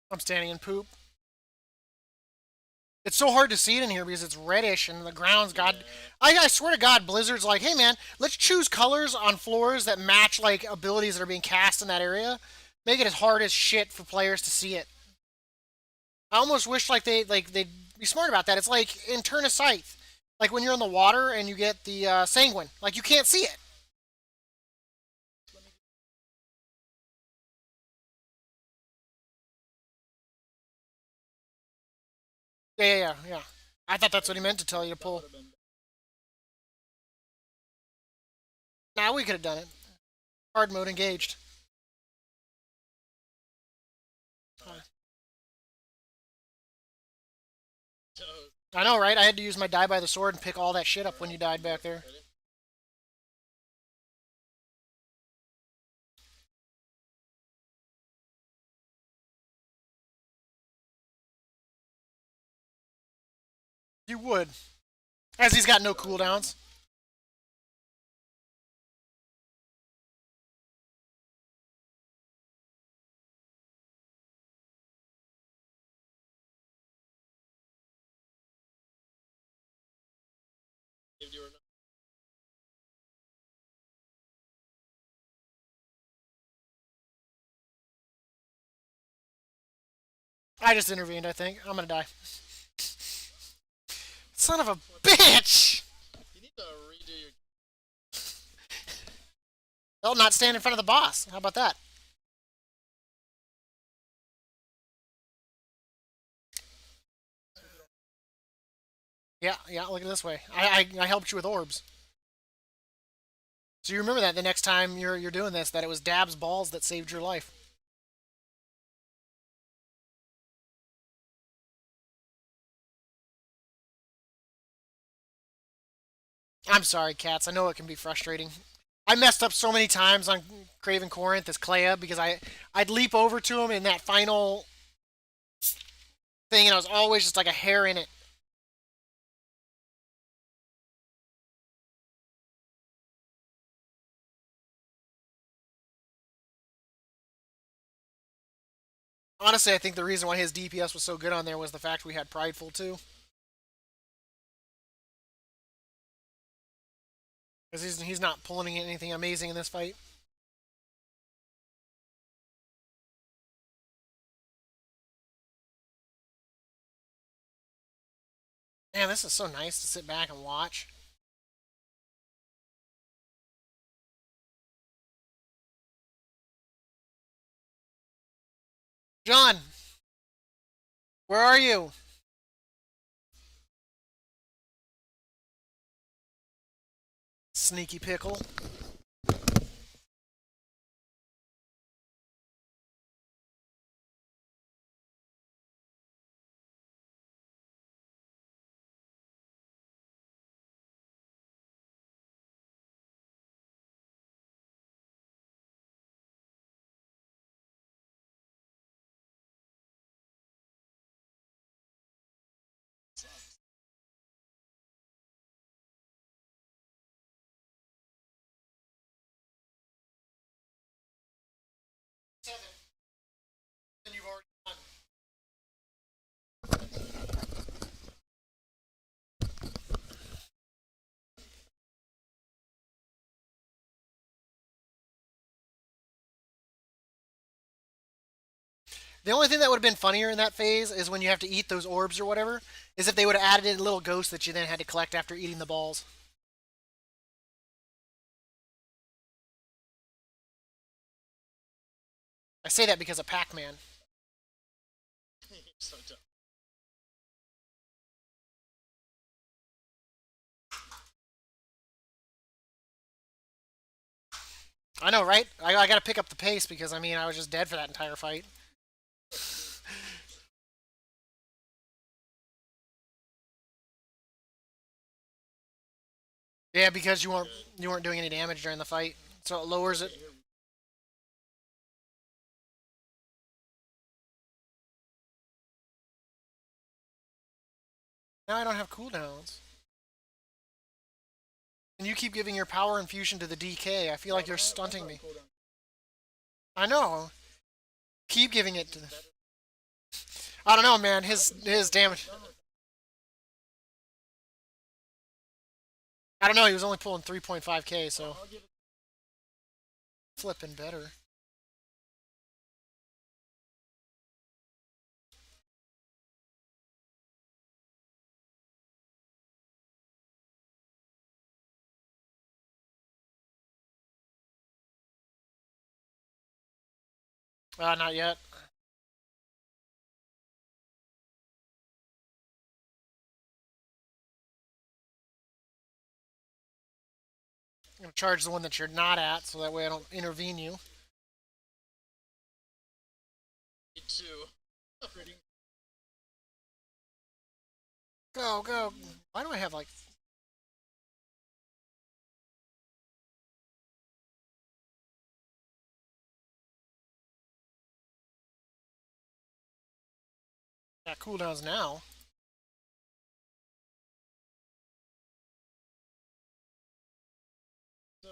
I'm standing in poop. It's so hard to see it in here because it's reddish and the ground's got. Yeah. I swear to God, Blizzard's like, hey man, let's choose colors on floors that match like abilities that are being cast in that area. Make it as hard as shit for players to see it. I almost wish they'd be smart about that. It's like in Turn of Scythe, like when you're in the water and you get the sanguine, like you can't see it. Yeah. I thought that's what he meant to tell you to pull. Now we could have done it. Hard mode engaged. I know, right? I had to use my die by the sword and pick all that shit up when you died back there. You would, as he's got no cooldowns. I just intervened. I think I'm gonna die. Son of a bitch! You need to redo your. They'll not stand in front of the boss. How about that? Yeah. Look at it this way. I helped you with orbs. So you remember that the next time you're doing this, that it was Dab's balls that saved your life. I'm sorry, cats. I know it can be frustrating. I messed up so many times on Craven Corinth as Clea because I'd leap over to him in that final thing and I was always just like a hair in it. Honestly, I think the reason why his DPS was so good on there was the fact we had Prideful too. Because he's not pulling anything amazing in this fight. Man, this is so nice to sit back and watch. John, where are you? Sneaky pickle. Seven. Then you've already won. The only thing that would have been funnier in that phase is when you have to eat those orbs or whatever, is if they would have added in little ghosts that you then had to collect after eating the balls. I say that because of Pac-Man. So dumb. I know, right? I got to pick up the pace because I mean I was just dead for that entire fight. Yeah, because you weren't doing any damage during the fight, so it lowers it. Okay, here we Now I don't have cooldowns. And you keep giving your power infusion to the DK. I feel like you're stunting me. I know. Keep giving it to. I don't know, man. His damage. I don't know. He was only pulling 3.5k, so I'll give it. flipping better. Not yet. I'm gonna charge the one that you're not at, so that way I don't intervene you. Me too. Upgrading. Go, go. Why do I have like that cooldowns now? So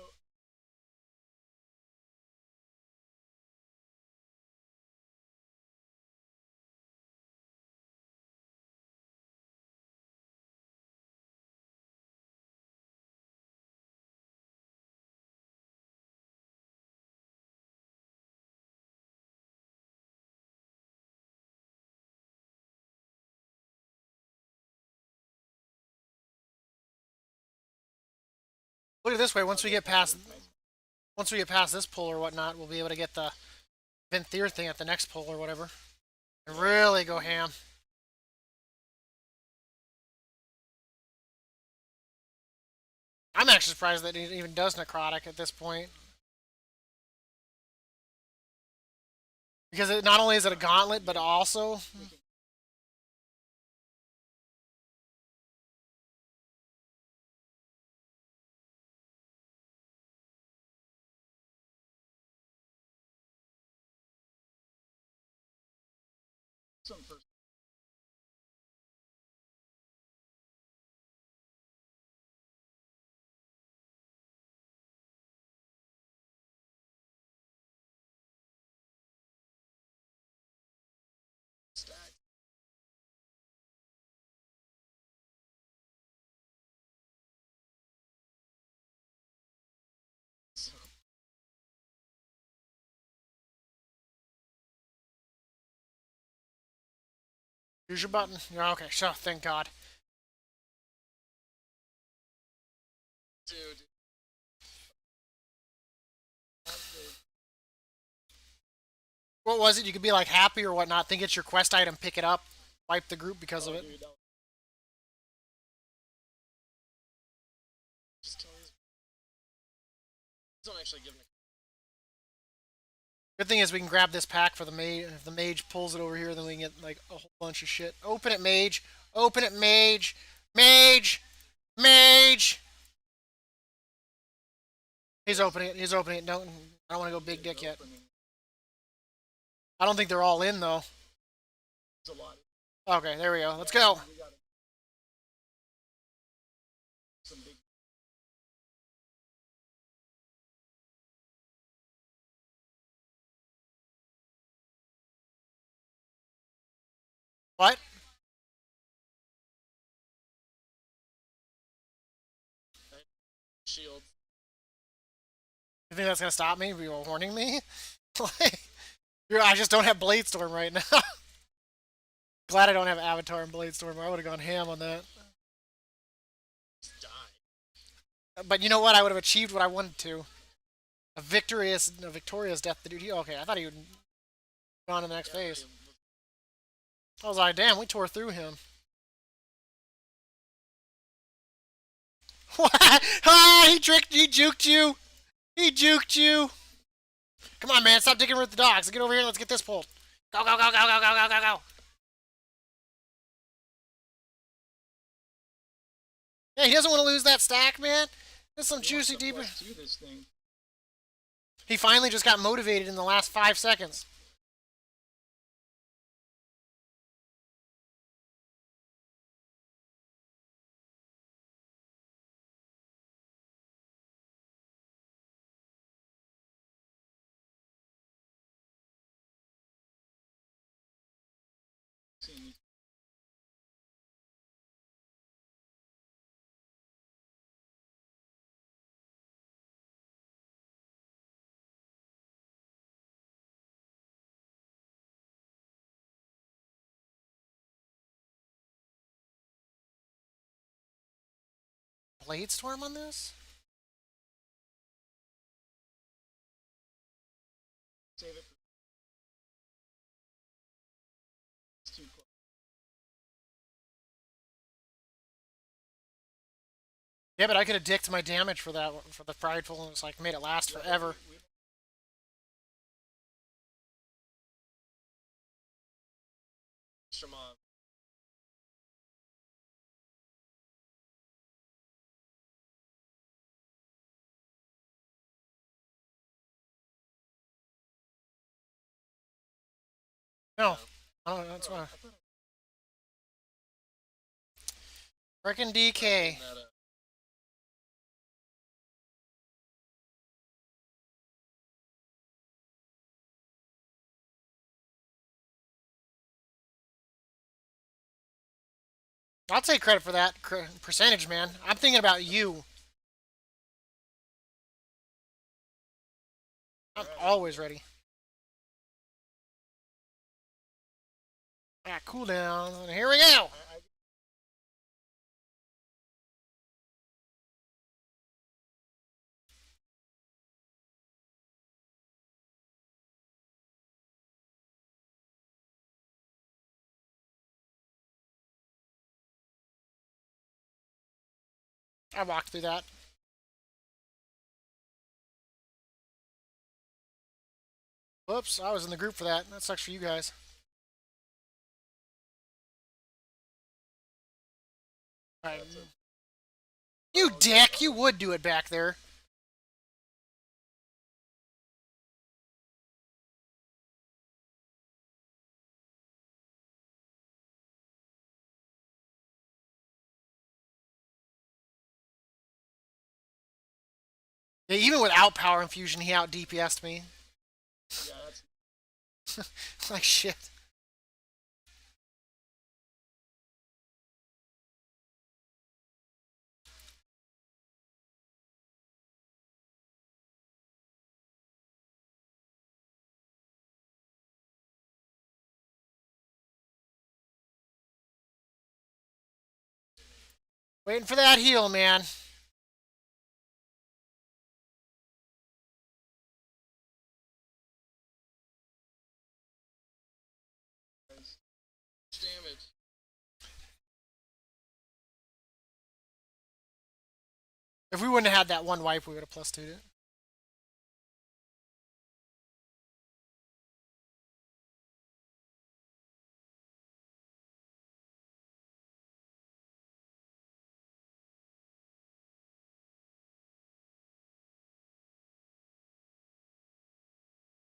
Look at it this way. Once we get past this pull or whatnot, we'll be able to get the Venthyr thing at the next pull or whatever, and really go ham. I'm actually surprised that it even does necrotic at this point. Because not only is it a gauntlet, but also some person. Stack. So use your button. Yeah, okay, sure, thank God. Dude. What was it? You could be like happy or whatnot, think it's your quest item, pick it up, wipe the group because of it. Dude, just kill these. Don't actually give me. Good thing is we can grab this pack for the mage. If the mage pulls it over here, then we can get like a whole bunch of shit. Open it, mage. Open it, mage. Mage. Mage. He's opening it. He's opening it. Don't. I don't want to go big dick yet. I don't think they're all in though. There's a lot. Okay, there we go. Let's go. We got some big. What? Shield. You think that's gonna stop me? Are you warning me? Like, I just don't have Blade Storm right now. Glad I don't have Avatar and Blade Storm. I would have gone ham on that. Just die. But you know what? I would have achieved what I wanted to. A victorious death to dude. Okay, I thought he would go on to the next phase. I was like, damn, we tore through him. What? Ah, he tricked you, he juked you. He juked you. Come on, man, stop digging with the dogs. Get over here and let's get this pulled. Go, go, go, go, go, go, go, go, go. Yeah, he doesn't want to lose that stack, man. There's some juicy deeper. This thing. He finally just got motivated in the last 5 seconds. Blade Storm on this? Save it. It's too close. Yeah, but I could have dicked my damage for that, for the Prideful, and it's like made it last forever. Extra mob. No. Oh, that's why. Frickin' DK. I'll take credit for that percentage, man. I'm thinking about you. I'm always ready. Ah, cooldown. And here we go. I walked through that. Whoops, I was in the group for that. That sucks for you guys. Right. You dick! You would do it back there. Yeah, even without power infusion, he out DPS'd me. Yeah, that's. Like shit. Waiting for that heal, man. If we wouldn't have had that one wipe, we would have plus 2'd it.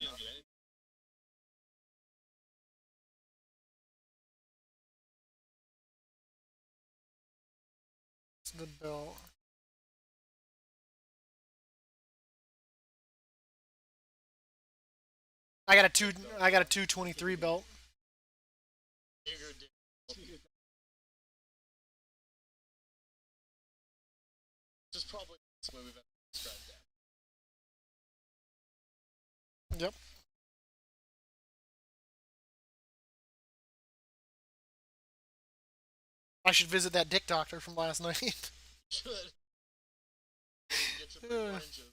You don't get anything. It's a good bill. I got a 223 belt. Bigger dick. Which is probably the way we've ever described that. Yep. I should visit that dick doctor from last night. Should. Get your oranges.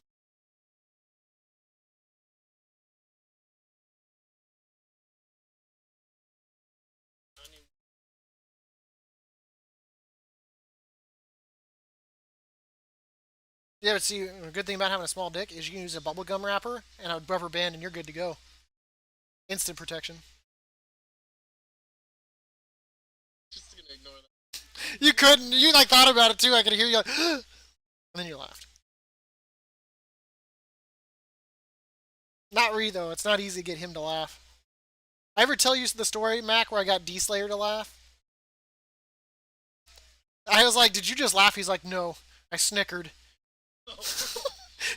Yeah, but see, a good thing about having a small dick is you can use a bubble gum wrapper and a rubber band, and you're good to go. Instant protection. Just gonna ignore that. You couldn't. You like thought about it too. I could hear you, like, and then you laughed. Not Ree though. It's not easy to get him to laugh. I ever tell you the story, Mac, where I got D Slayer to laugh? I was like, "Did you just laugh?" He's like, "No, I snickered."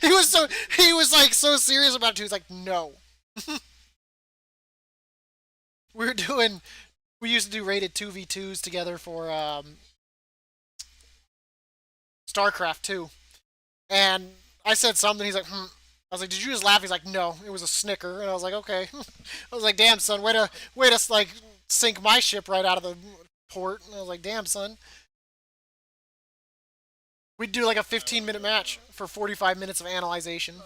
He was like so serious about it. He was like, "No." we were doing. We used to do rated 2v2s together for StarCraft 2, and I said something. He's like, "Hmm." I was like, "Did you just laugh?" He's like, "No, it was a snicker." And I was like, "Okay." I was like, "Damn, son, way to like sink my ship right out of the port." And I was like, "Damn, son." We'd do like a 15-minute match for 45 minutes of analyzation.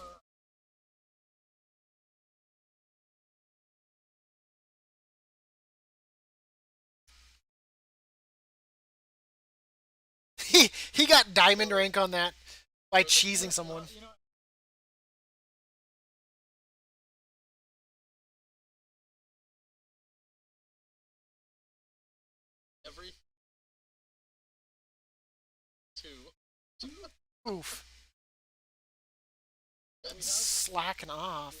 He got diamond rank on that by cheesing someone. Every two. Oof. Slacking off.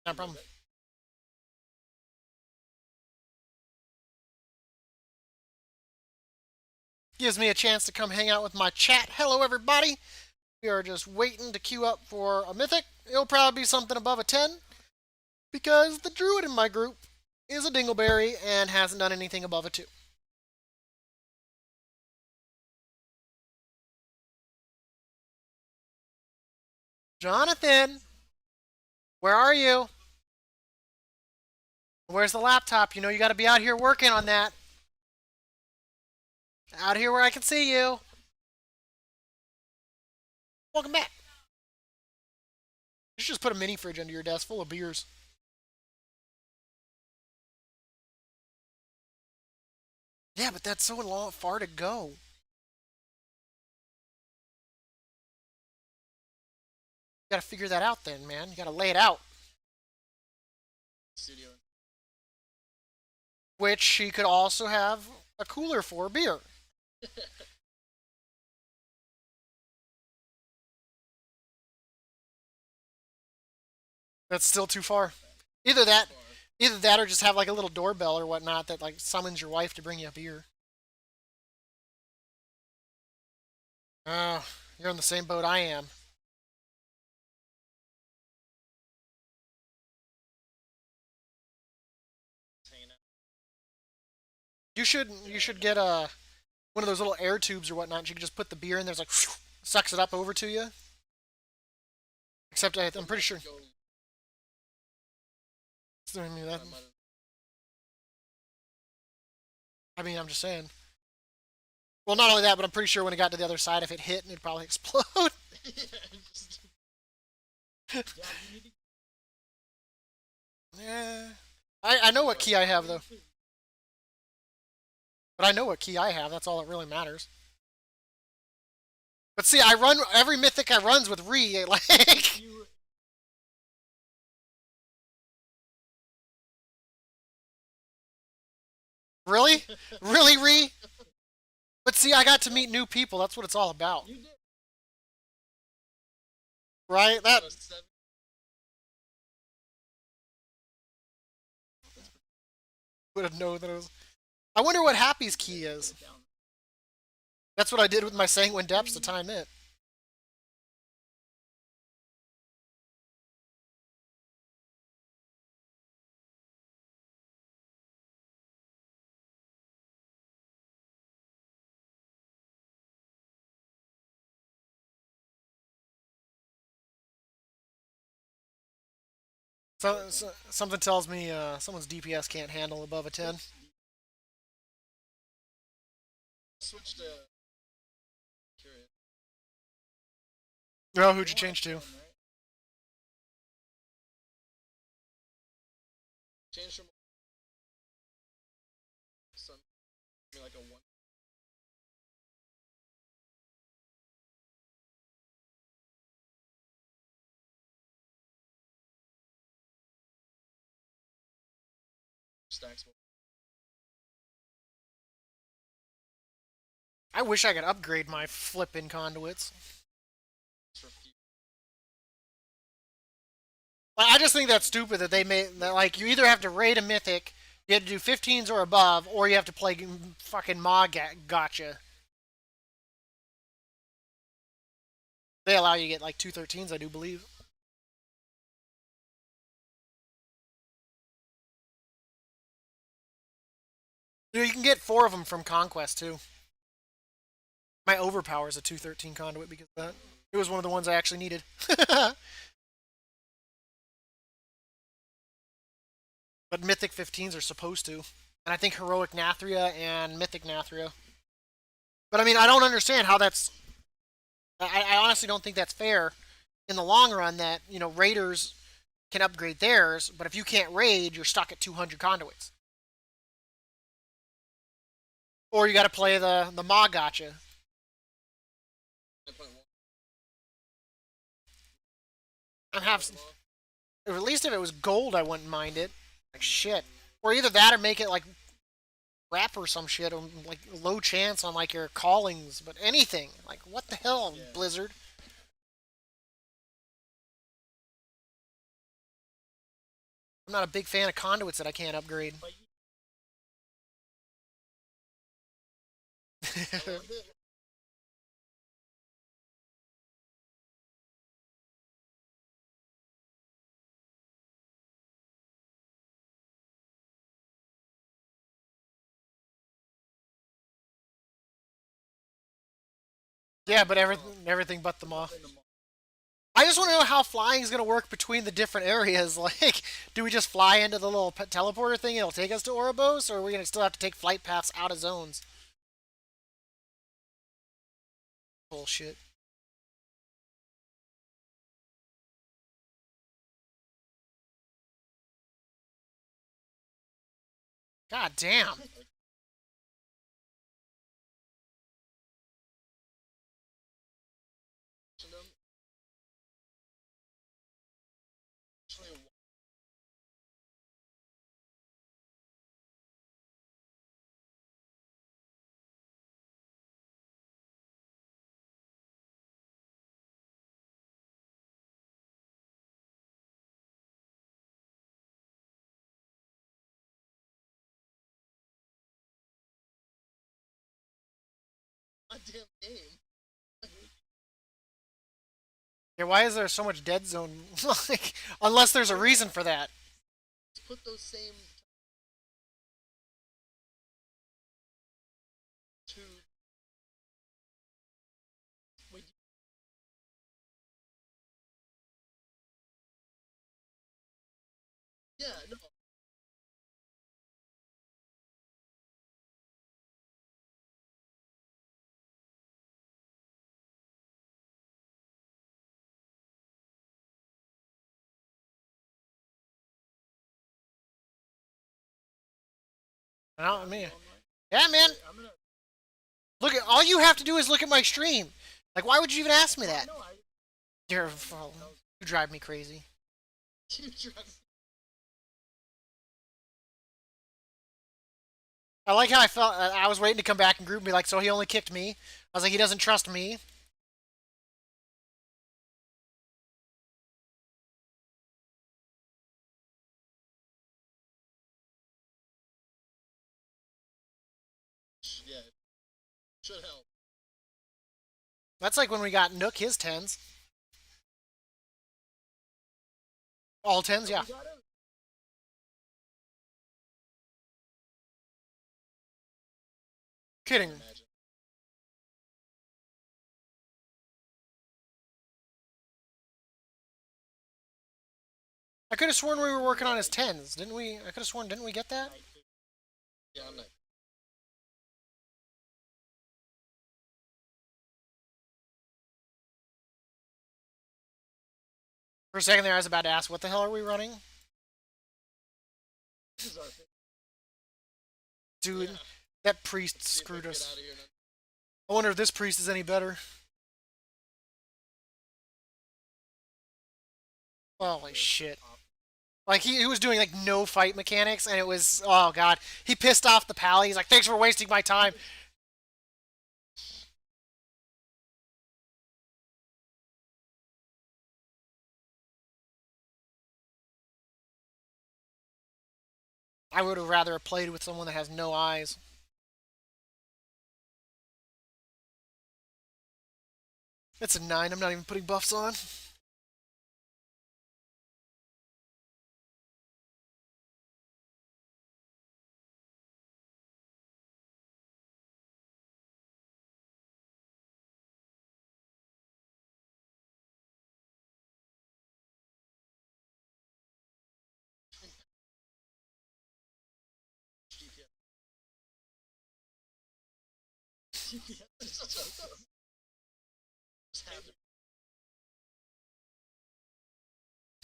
No problem. Gives me a chance to come hang out with my chat. Hello, everybody. We are just waiting to queue up for a mythic. It'll probably be something above a 10 because the druid in my group is a dingleberry and hasn't done anything above a 2. Jonathan, where are you? Where's the laptop? You know you got to be out here working on that. Out here where I can see you. Welcome back. You should just put a mini fridge under your desk full of beers. Yeah, but that's so long, far to go. You got to figure that out then, man. You got to lay it out. Studio. Which she could also have a cooler for beer. That's still too far. Either that, either that, or just have like a little doorbell or whatnot that like summons your wife to bring you a beer. Oh, you're in the same boat I am. You should get a one of those little air tubes or whatnot. You can just put the beer in. There's like sucks it up over to you. Except I'm pretty sure. I mean, I'm just saying. Well, not only that, but I'm pretty sure when it got to the other side, if it hit, it'd probably explode. Yeah. I know what key I have though. But I know what key I have. That's all that really matters. But see, I run every mythic I runs with re like. Really, really re. But see, I got to meet new people. That's what it's all about, right? That would have known that it was. I wonder what Happy's key is. That's what I did with my Sanguine Depths to time it. So something tells me someone's DPS can't handle above a 10. Switch to curious. Oh, who'd you change to? Change from some like a one stacks I wish I could upgrade my flipping conduits. for I just think that's stupid that they made that. Like, you either have to raid a mythic, you have to do 15s or above, or you have to play fucking gotcha. They allow you to get like 213s, I do believe. You can get 4 of them from Conquest too. My overpower is a 213 conduit because of that. It was one of the ones I actually needed. But Mythic 15s are supposed to. And I think Heroic Nathria and Mythic Nathria. But I mean, I don't understand how that's. I honestly don't think that's fair in the long run that, Raiders can upgrade theirs, but if you can't raid, you're stuck at 200 conduits. Or you got to play the Ma gotcha. And have. At least if it was gold, I wouldn't mind it. Like, shit. Or either that or make it like rap or some shit, or like low chance on like your callings, but anything. Like, what the hell, yeah. Blizzard? I'm not a big fan of conduits that I can't upgrade. Yeah, but everything but the Maw. I just want to know how flying is going to work between the different areas. Like, do we just fly into the little teleporter thing and it'll take us to Ouroboros, or are we going to still have to take flight paths out of zones? Bullshit. God damn. goddamn game. Yeah, why is there so much dead zone? Like, unless there's a reason for that. Put those same two. Wait, yeah, no. I mean, yeah, man. Look at all you have to do is look at my stream. Like, why would you even ask me that? You're, you drive me crazy. I like how I felt. I was waiting to come back and group me. Like, so he only kicked me. I was like, he doesn't trust me. Yeah, should help. That's like when we got Nook his tens. All tens, yeah. Kidding. I could have sworn we were working on his tens, didn't we? I could have sworn, didn't we get that? Yeah, I'm not. For a second there, I was about to ask, what the hell are we running? Dude, Yeah. that priest screwed us. I wonder if this priest is any better. Holy shit. Like, he was doing, like, no fight mechanics, and it was, oh god. He pissed off the pally. He's like, thanks for wasting my time. I would have rather played with someone that has no eyes. It's a 9. I'm not even putting buffs on.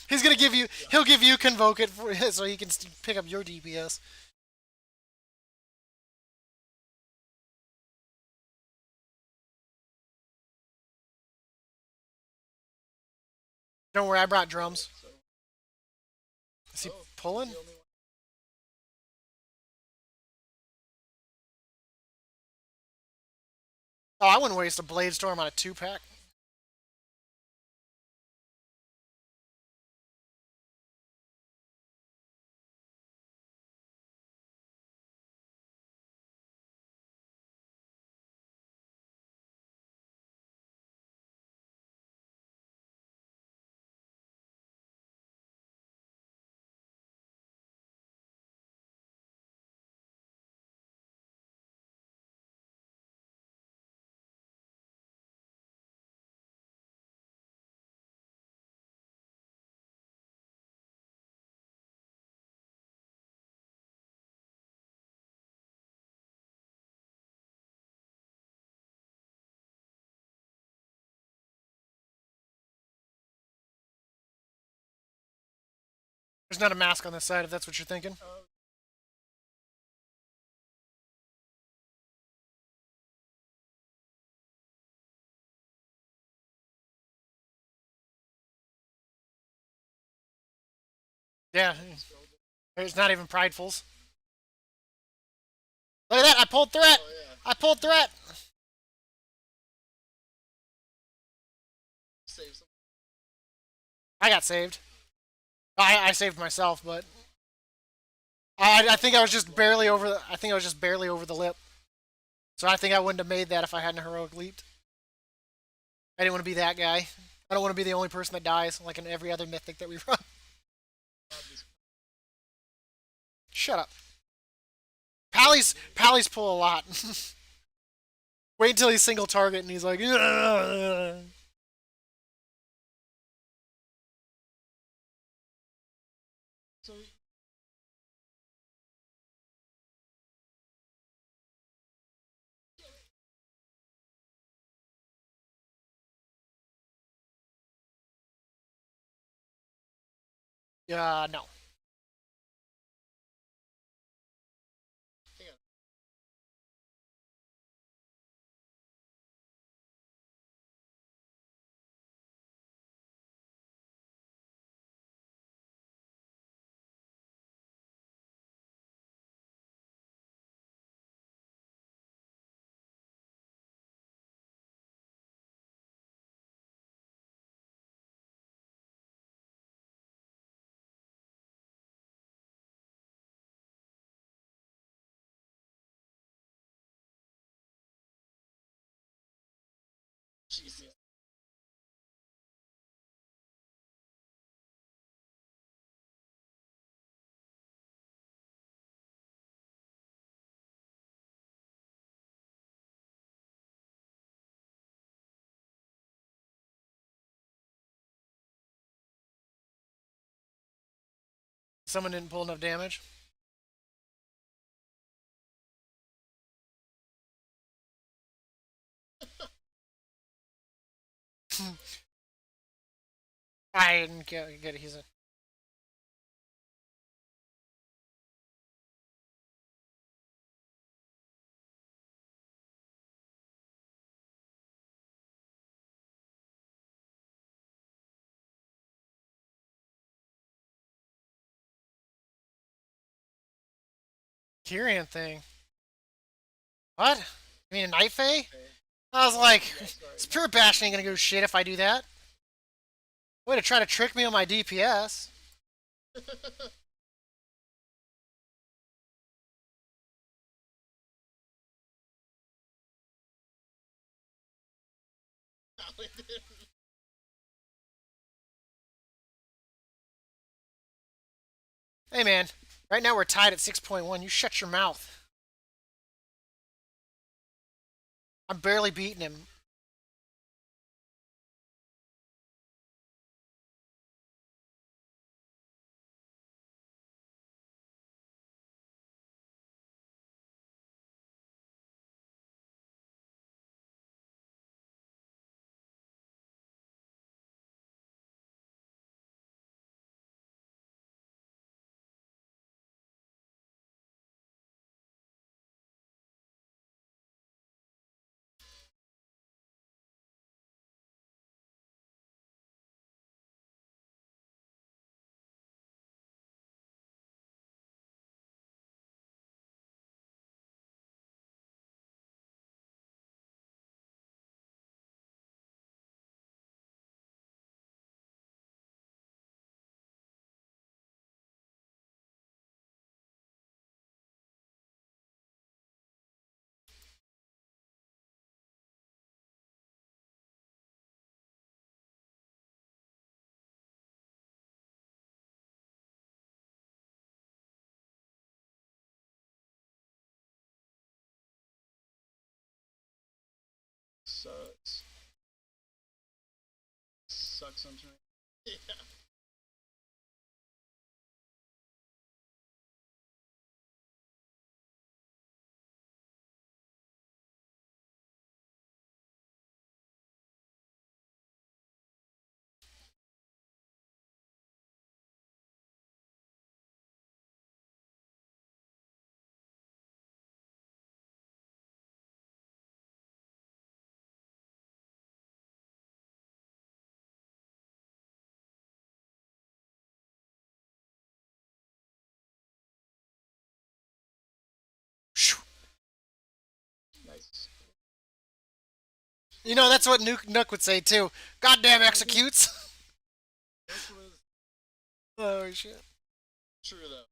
He's gonna give you. He'll give you convoke it for, so he can pick up your DPS. Don't worry, I brought drums. Is he pulling? Oh, I wouldn't waste a blade storm on a 2-pack. There's not a mask on this side, if that's what you're thinking. Yeah, it's not even pridefuls. Look at that! I pulled threat. Oh, yeah. I pulled threat. Save some. I got saved. I saved myself, but I think I was just barely over. I think I was just barely over the lip. So I think I wouldn't have made that if I hadn't heroic leaped. I didn't want to be that guy. I don't want to be the only person that dies, like in every other mythic that we run. Shut up. Pally's pull a lot. Wait until he's single target and he's like, "Ugh." So No. I think Jesus. Someone didn't pull enough damage. I didn't get it. He's a Kyrian thing. What? You mean a Night Fae? Okay. I was like, Yeah, it's sorry. pure Bastion ain't gonna go shit if I do that. Way to try to trick me on my DPS. Hey man, right now we're tied at 6.1. You shut your mouth. I'm barely beating him. Sucks. Sucks on turn. Yeah. Shoo. Nice. You know, that's what Nook would say too. Goddamn executes. This was Oh shit. true though.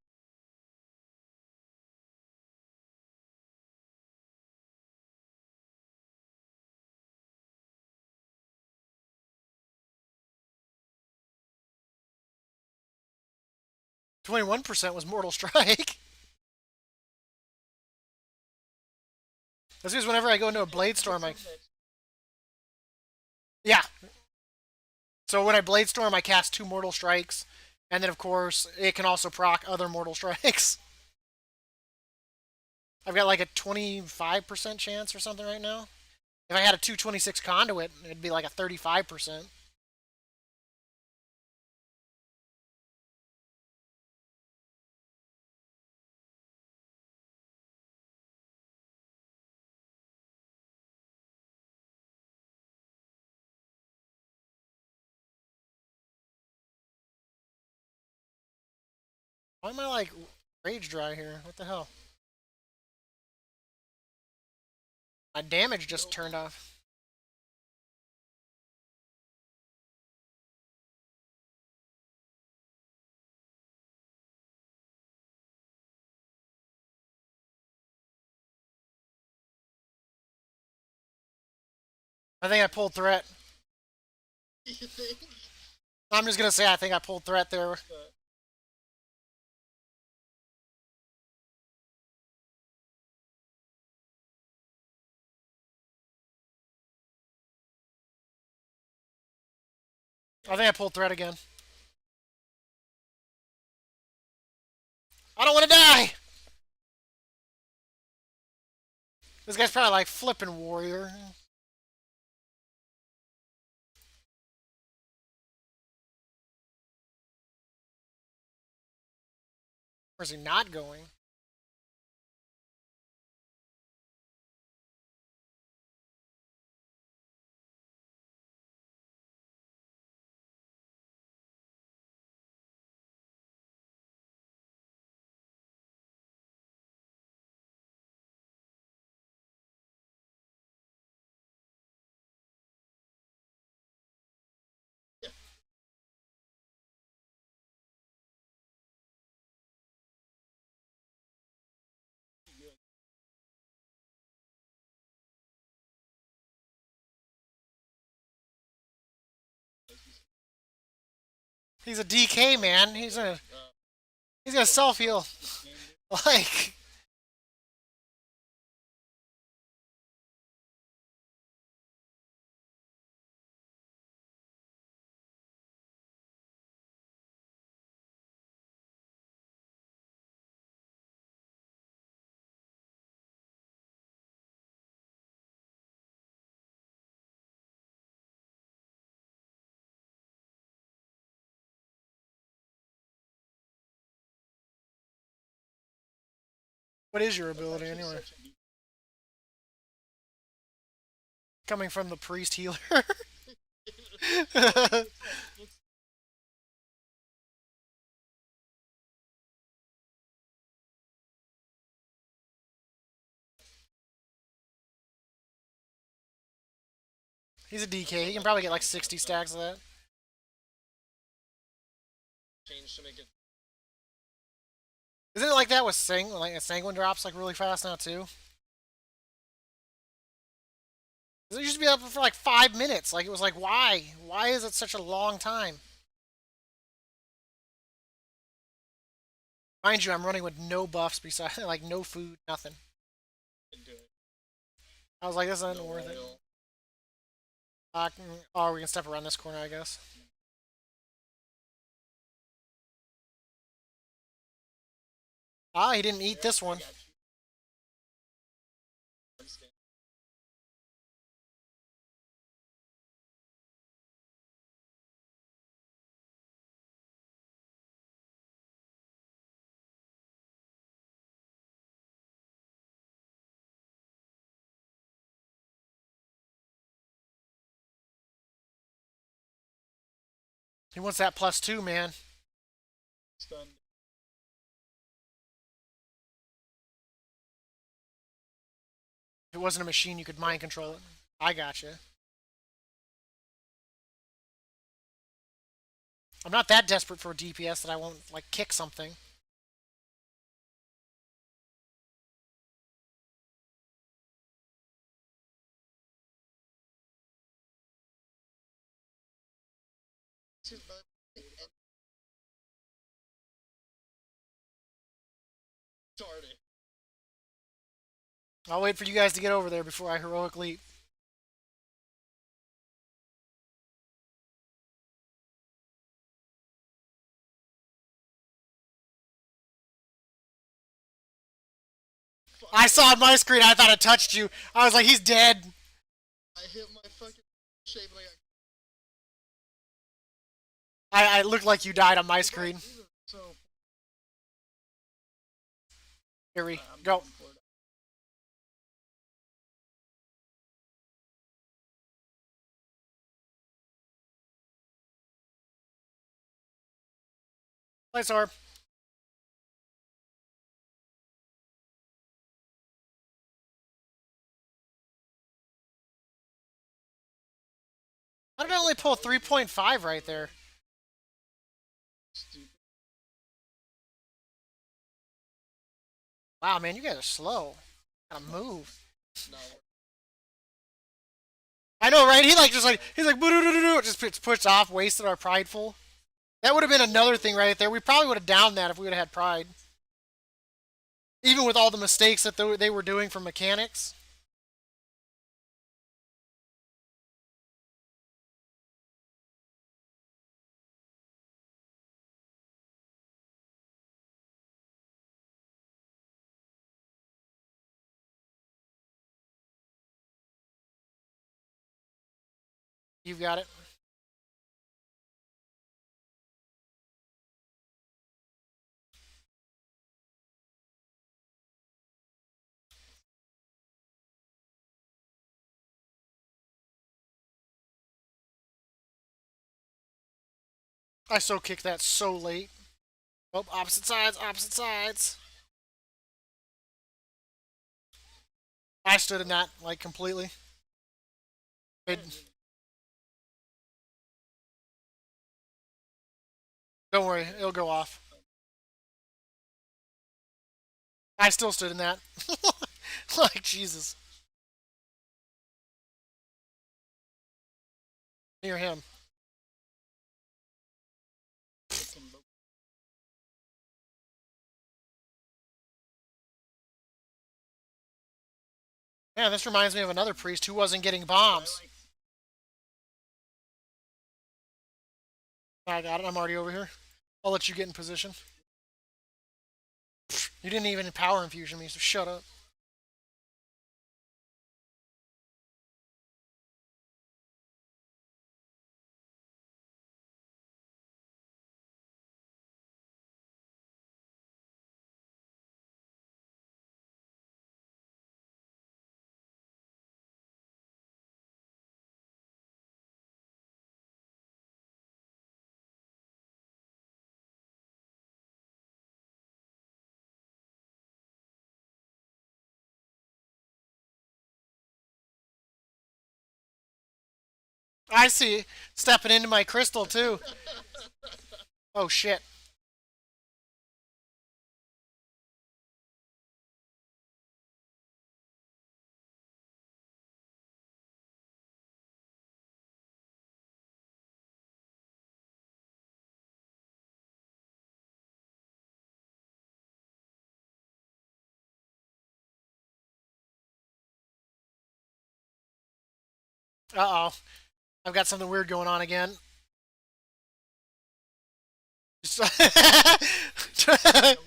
21% was Mortal Strike. That's because whenever I go into a Blade Storm, I. Yeah. So when I Blade Storm, I cast 2 Mortal Strikes. And then, of course, it can also proc other Mortal Strikes. I've got like a 25% chance or something right now. If I had a 226 conduit, it'd be like a 35%. Why am I like rage dry here? What the hell? My damage just Nope. turned off. I think I pulled threat. You think? I'm just gonna say I think I pulled threat there. I think I pulled threat again. I don't want to die! This guy's probably like flipping warrior. Or is he not going? He's a DK man. He's gonna self heal. Like what is your ability anyway? Coming from the priest healer. He's a DK. He can probably get like 60 stacks of that. Change to make it. Isn't it like that with Like a Sanguine drops like really fast now too? It used to be up for like 5 minutes. Like it was like why? Why is it such a long time? Mind you, I'm running with no buffs besides like no food, nothing. I was like, this isn't worth it. Oh, we can step around this corner, I guess. Ah, he didn't eat this one. He wants that +2, man. Stunned. If it wasn't a machine, you could mind control it. I gotcha. I'm not that desperate for a DPS that I won't like kick something. Started. I'll wait for you guys to get over there before I heroic leap. I saw on my screen, I thought it touched you. I was like, he's dead. I hit my fucking shape like I looked like you died on my screen. so. Here we go. Nice orb. How did I only pull 3.5 right there? Stupid. Wow, man, you guys are slow. Gotta move. No. I know, right? He like just like he's like just pushed off, wasted our prideful. That would have been another thing right there. We probably would have downed that if we would have had pride, even with all the mistakes that they were doing from mechanics. You've got it. I so kicked that so late. Oh, opposite sides, opposite sides. I stood in that like completely. It, don't worry, it'll go off. I still stood in that. Like Jesus, near him. Yeah, this reminds me of another priest who wasn't getting bombs. I got it. I'm already over here. I'll let you get in position. You didn't even power infusion me, so shut up. I see. Stepping into my crystal too. Oh shit. Uh oh. I've got something weird going on again. The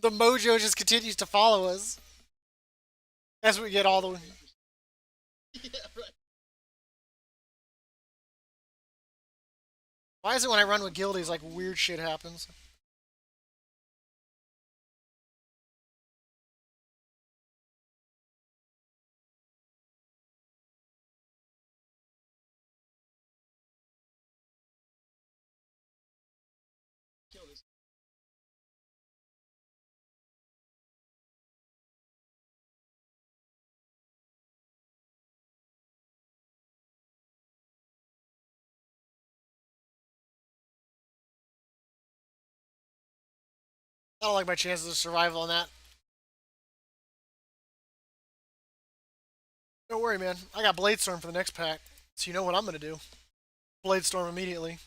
mojo just continues to follow us as we get all the. Yeah, right. Why is it when I run with guildies like weird shit happens? Kill this. I don't like my chances of survival on that. Don't worry, man. I got Blade Storm for the next pack, so you know what I'm gonna do. Blade Storm immediately.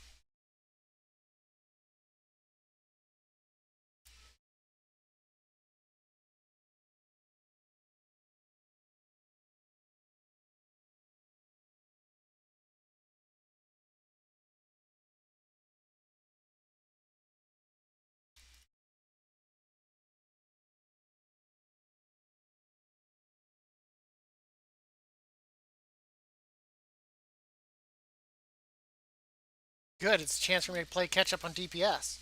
Good. It's a chance for me to play catch up on DPS.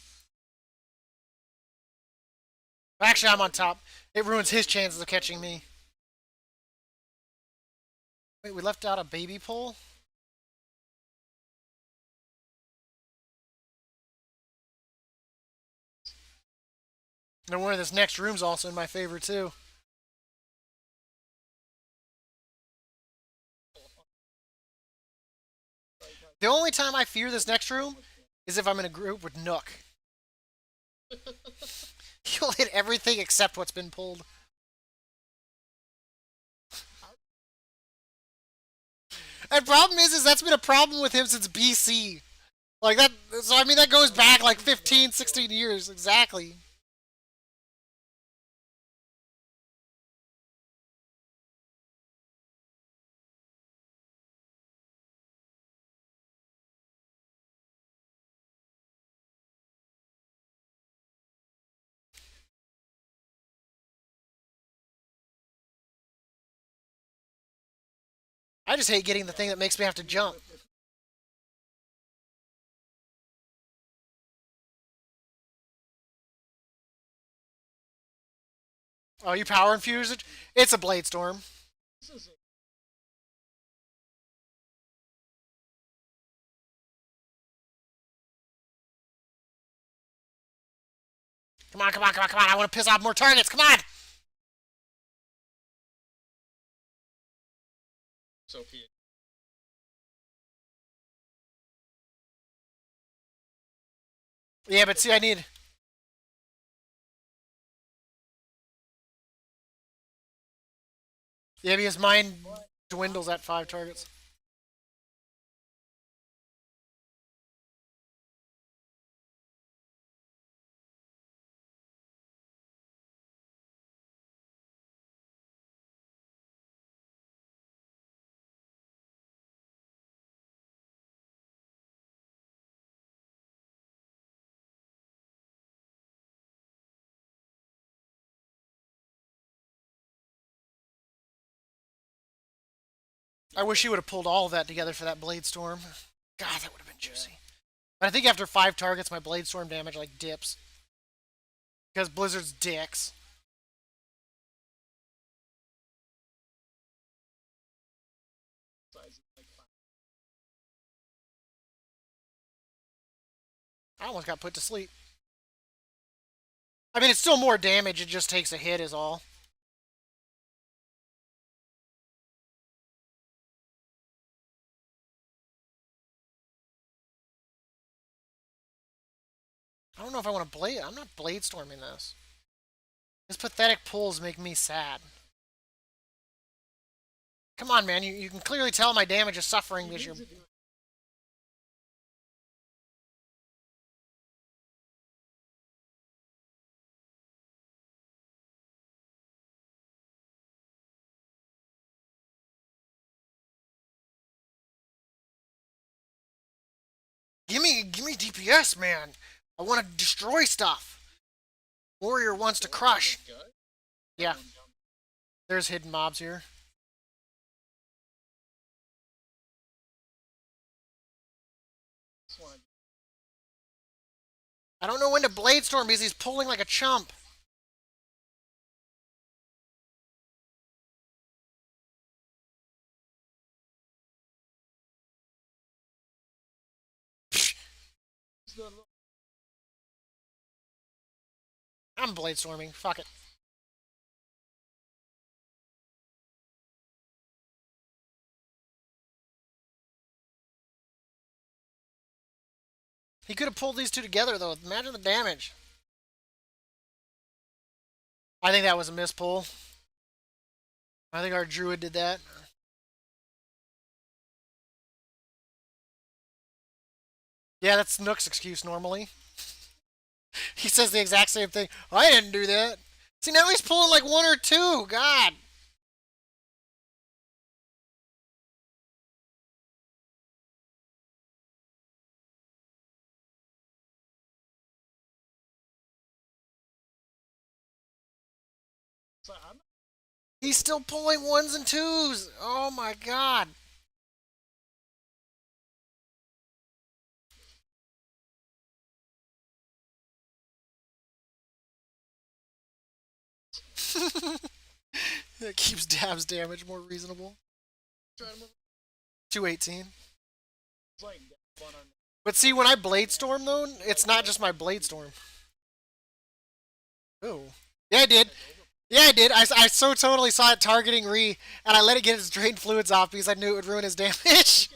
Actually, I'm on top. It ruins his chances of catching me. Wait, we left out a baby pole? Don't worry, this next room's also in my favor, too. The only time I fear this next room is if I'm in a group with Nook. He'll hit everything except what's been pulled. And problem is that's been a problem with him since BC. Like that, so I mean that goes back like 15, 16 years exactly. I just hate getting the thing that makes me have to jump. Oh, you power infused it? It's a blade storm. This is Come on, come on, come on, come on! I want to piss off more targets. Come on! Sophie. Yeah, but see, I need. Yeah, because mine dwindles at 5 targets. I wish he would have pulled all of that together for that blade storm. God, that would have been juicy. But I think after 5 targets, my blade storm damage like dips because Blizzard's dicks. I almost got put to sleep. I mean, it's still more damage. It just takes a hit, is all. I don't know if I want to blade. I'm not blade storming this. His pathetic pulls make me sad. Come on, man. You can clearly tell my damage is suffering because you're. Give me DPS, man. I want to destroy stuff. Warrior wants to crush. Yeah, there's hidden mobs here. I don't know when to blade storm because he's pulling like a chump. I'm blade storming. Fuck it. He could have pulled these two together though. Imagine the damage. I think that was a mispull. I think our druid did that. Yeah, that's Nook's excuse normally. He says the exact same thing. I didn't do that. See, now he's pulling like one or two. God. He's still pulling ones and twos. Oh my god. That keeps Dab's damage more reasonable. 218. But see, when I blade storm though, it's not just my blade storm. Oh. Yeah, I did. Yeah, I did. I so totally saw it targeting Ree, and I let it get its drained fluids off because I knew it would ruin his damage.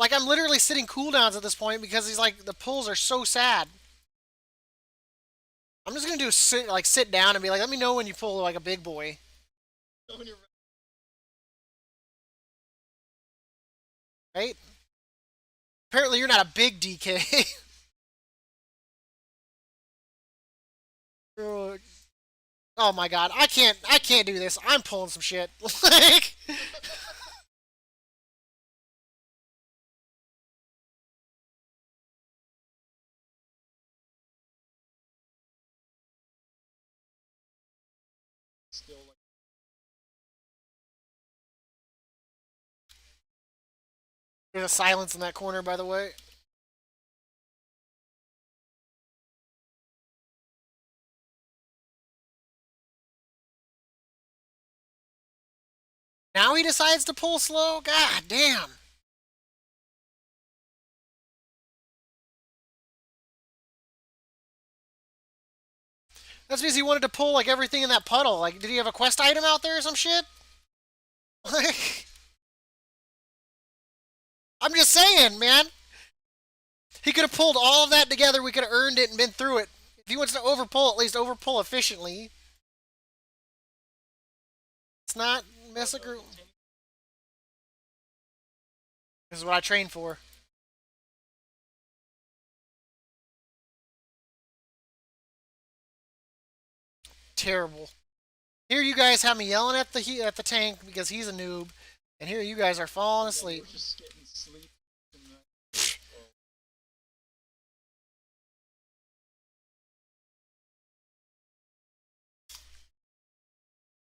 Like I'm literally sitting cooldowns at this point because he's like the pulls are so sad. I'm just gonna do sit down and be like, let me know when you pull like a big boy, When you're right? Apparently you're not a big DK. Oh my god, I can't do this. I'm pulling some shit. Like still like there's a silence in that corner, by the way. Now he decides to pull slow. God damn. That's because he wanted to pull like everything in that puddle. Like, did he have a quest item out there or some shit? Like, I'm just saying, man. He could have pulled all of that together. We could have earned it and been through it. If he wants to overpull, at least overpull efficiently. It's not mess a group. This is what I trained for. Terrible. Here you guys have me yelling at the tank because he's a noob, and here you guys are falling asleep. we're just getting sleep. And,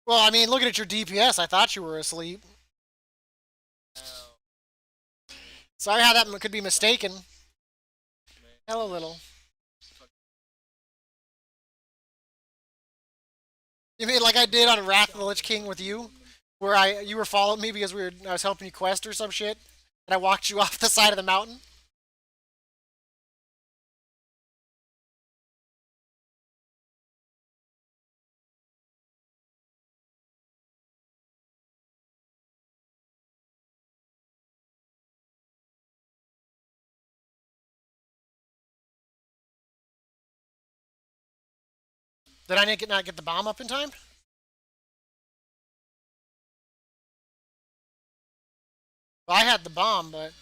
Well, I mean, looking at your DPS, I thought you were asleep. oh, Sorry how that could be mistaken. Hell a little. You mean like I did on Wrath of the Lich King with you, where you were following me because I was helping you quest or some shit, and I walked you off the side of the mountain. Did I not get the bomb up in time? Well, I had the bomb, but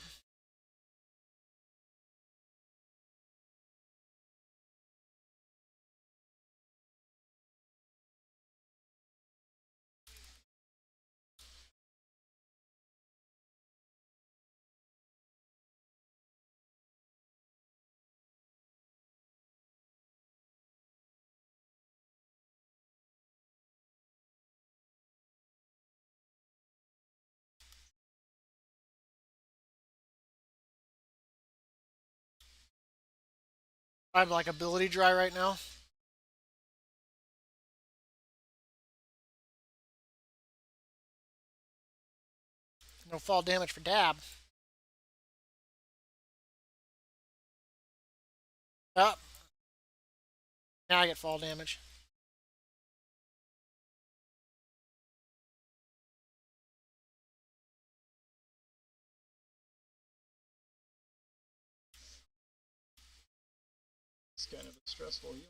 I'm like ability dry right now. No fall damage for Dab. Oh, now I get fall damage. it's kind of a stressful heal.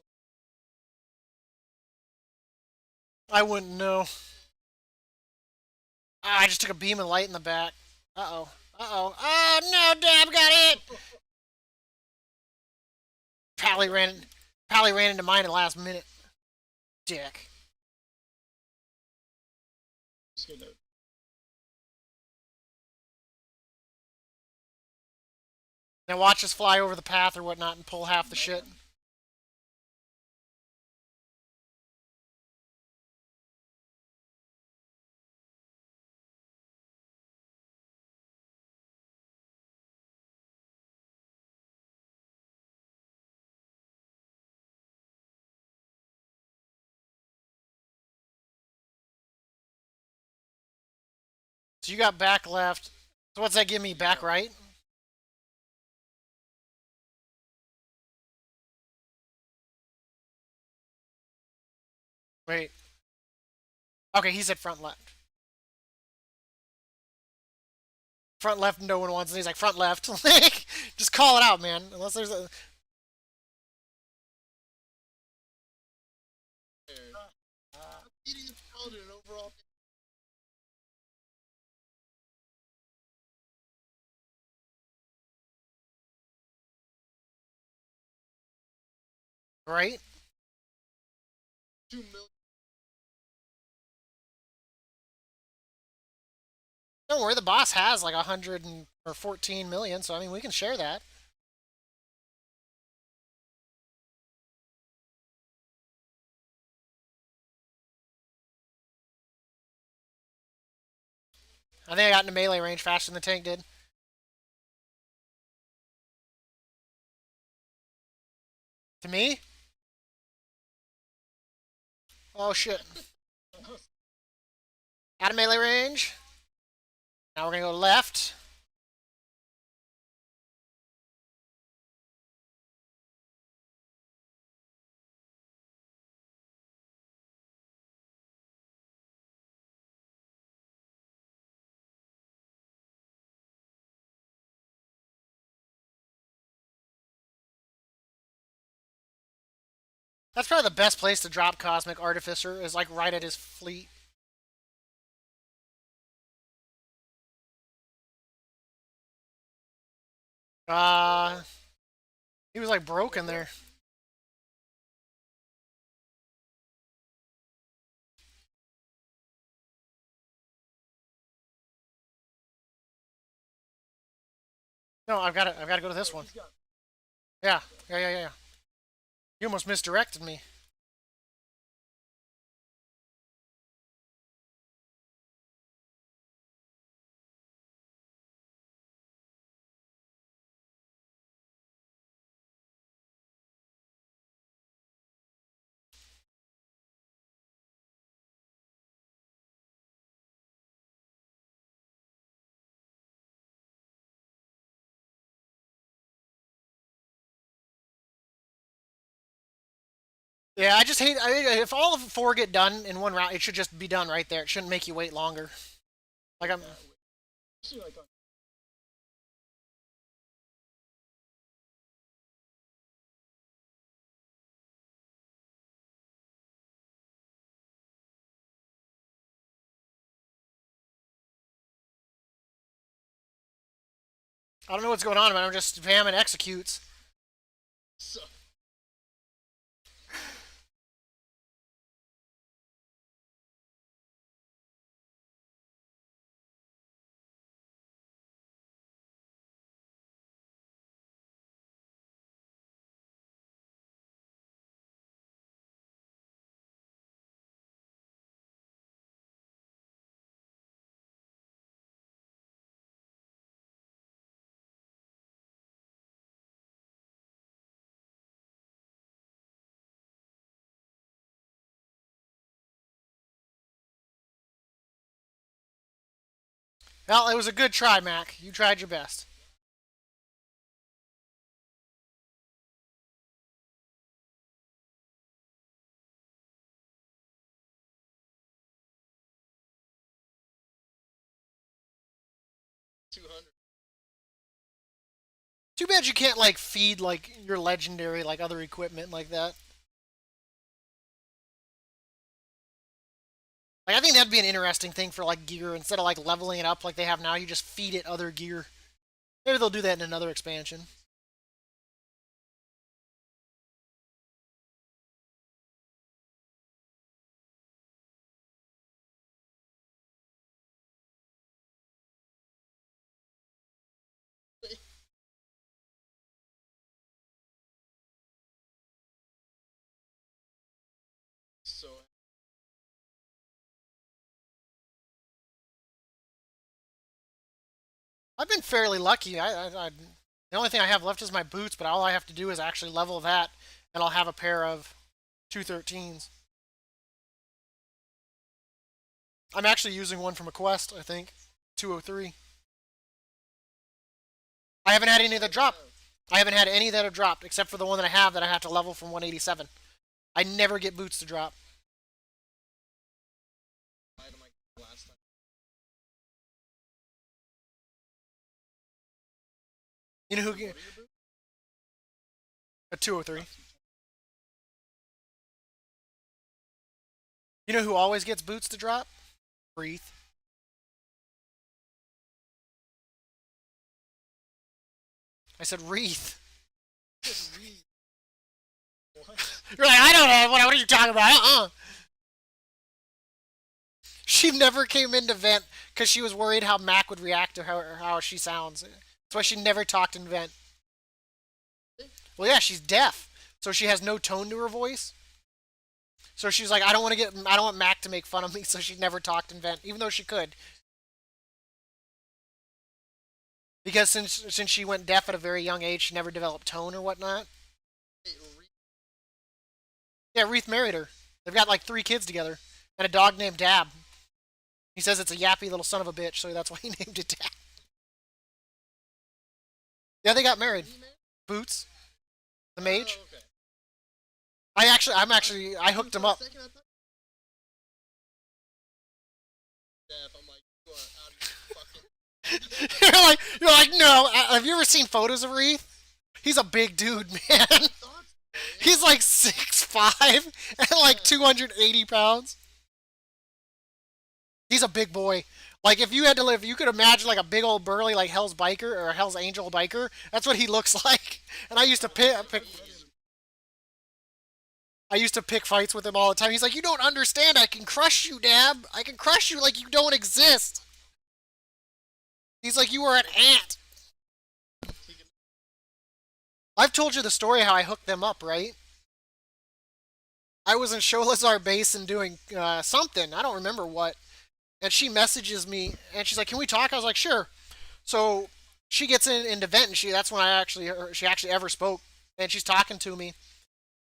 I wouldn't know. Ah, I just took a beam of light in the back. Uh-oh. Uh-oh. Oh, no, Dab got hit! Pally ran into mine in the last minute. Dick. Just gonna Now watch us fly over the path or whatnot and pull half the shit. So you got back left. So what's that give me? Back right? Wait. Okay, he said front left. Front left, no one wants, and he's like front left. Like, just call it out, man. Unless there's a Eating the paladin overall. right. 2 million. Don't worry, the boss has like 114 million, so I mean we can share that. I think I got into melee range faster than the tank did. To me? Oh shit. Out of melee range. Now we're gonna go left. That's probably the best place to drop Cosmic Artificer, is like right at his fleet. Uh, he was like broken there. No, I've got to go to this one. Yeah, yeah. You almost misdirected me. Yeah, I just hate. If all of four get done in one round, it should just be done right there. It shouldn't make you wait longer. Like I'm. Especially like on. I don't know what's going on, but I'm just spamming executes. So, Well, it was a good try, Mac. You tried your best. 200. Too bad you can't like feed like your legendary like other equipment like that. Like I think that'd be an interesting thing for like gear instead of like leveling it up like they have now. You just feed it other gear. Maybe they'll do that in another expansion. So, I've been fairly lucky. The only thing I have left is my boots, but all I have to do is actually level that, and I'll have a pair of 213s. I'm actually using one from a quest, I think. 203. I haven't had any that drop. I haven't had any that have dropped, except for the one that I have to level from 187. I never get boots to drop. item I got last time. You know who? A 203. You know who always gets boots to drop? Breathe. I said wreath. What? You're like, I don't know. What are you talking about? She never came into vent because she was worried how Mac would react to how she sounds. That's why she never talked in vent. Well, yeah, she's deaf, so she has no tone to her voice. So she's like, I don't want Mac to make fun of me, so she never talked in vent, even though she could. Because since she went deaf at a very young age, she never developed tone or whatnot. Yeah, Reith married her. They've got like 3 kids together and a dog named Dab. He says it's a yappy little son of a bitch, so that's why he named it Dab. Yeah, they got married. Boots, the mage. Oh, okay. I hooked him up. I'm like, you are out of your fucking. You're like, no. Have you ever seen photos of Reith? He's a big dude, man. He's like 6'5" and like 280 pounds. He's a big boy. Like if you had to live, you could imagine like a big old burly like Hell's biker or Hell's Angel biker. That's what he looks like. And I used to pick fights with him all the time. He's like, you don't understand. I can crush you, Dab. I can crush you like you don't exist. He's like, you are an ant. I've told you the story how I hooked them up, right? I was in Sholazar Basin doing something. I don't remember what. And she messages me and she's like, "Can we talk?" I was like, "Sure." So she gets into vent and that's when she actually ever spoke. And she's talking to me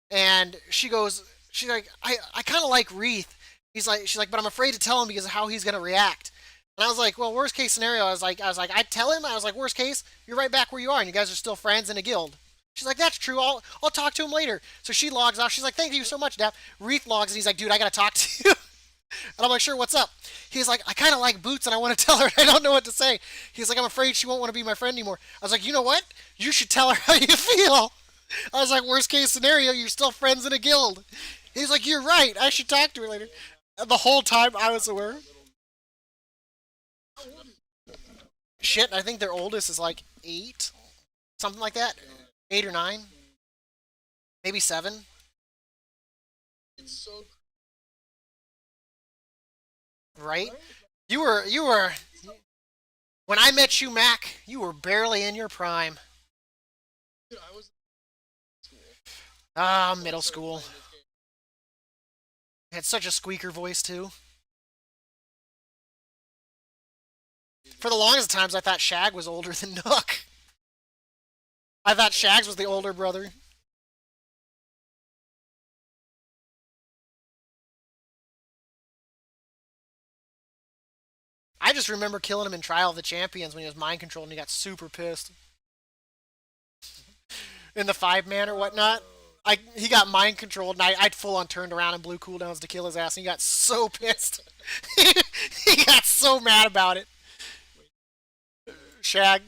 and she's like, I kind of like Reith. She's like, but I'm afraid to tell him because of how he's gonna react. And I was like, well, worst case scenario, I'd tell him. I was like, worst case, you're right back where you are, and you guys are still friends in a guild. She's like, that's true. I'll talk to him later. So she logs off. She's like, thank you so much, Dap. Reith logs, and he's like, dude, I gotta talk to you. And I'm like, sure, what's up? He's like, I kind of like Boots, and I want to tell her. I don't know what to say. He's like, I'm afraid she won't want to be my friend anymore. I was like, you know what? You should tell her how you feel. I was like, worst case scenario, you're still friends in a guild. He's like, you're right. I should talk to her later. And the whole time I was aware. Shit, I think their oldest is like 8, something like that. 8 or 9, maybe 7. It's so. Right? You were when I met you, Mac. You were barely in your prime. Dude, I was in school. Ah, middle school. Had such a squeaker voice too. For the longest times, I thought Shag was older than Nook. I thought Shags was the older brother. I just remember killing him in Trial of the Champions when he was mind controlled and he got super pissed. In the 5-man or whatnot. He got mind controlled and I'd full on turned around and blew cooldowns to kill his ass and he got so pissed. He got so mad about it. Shag.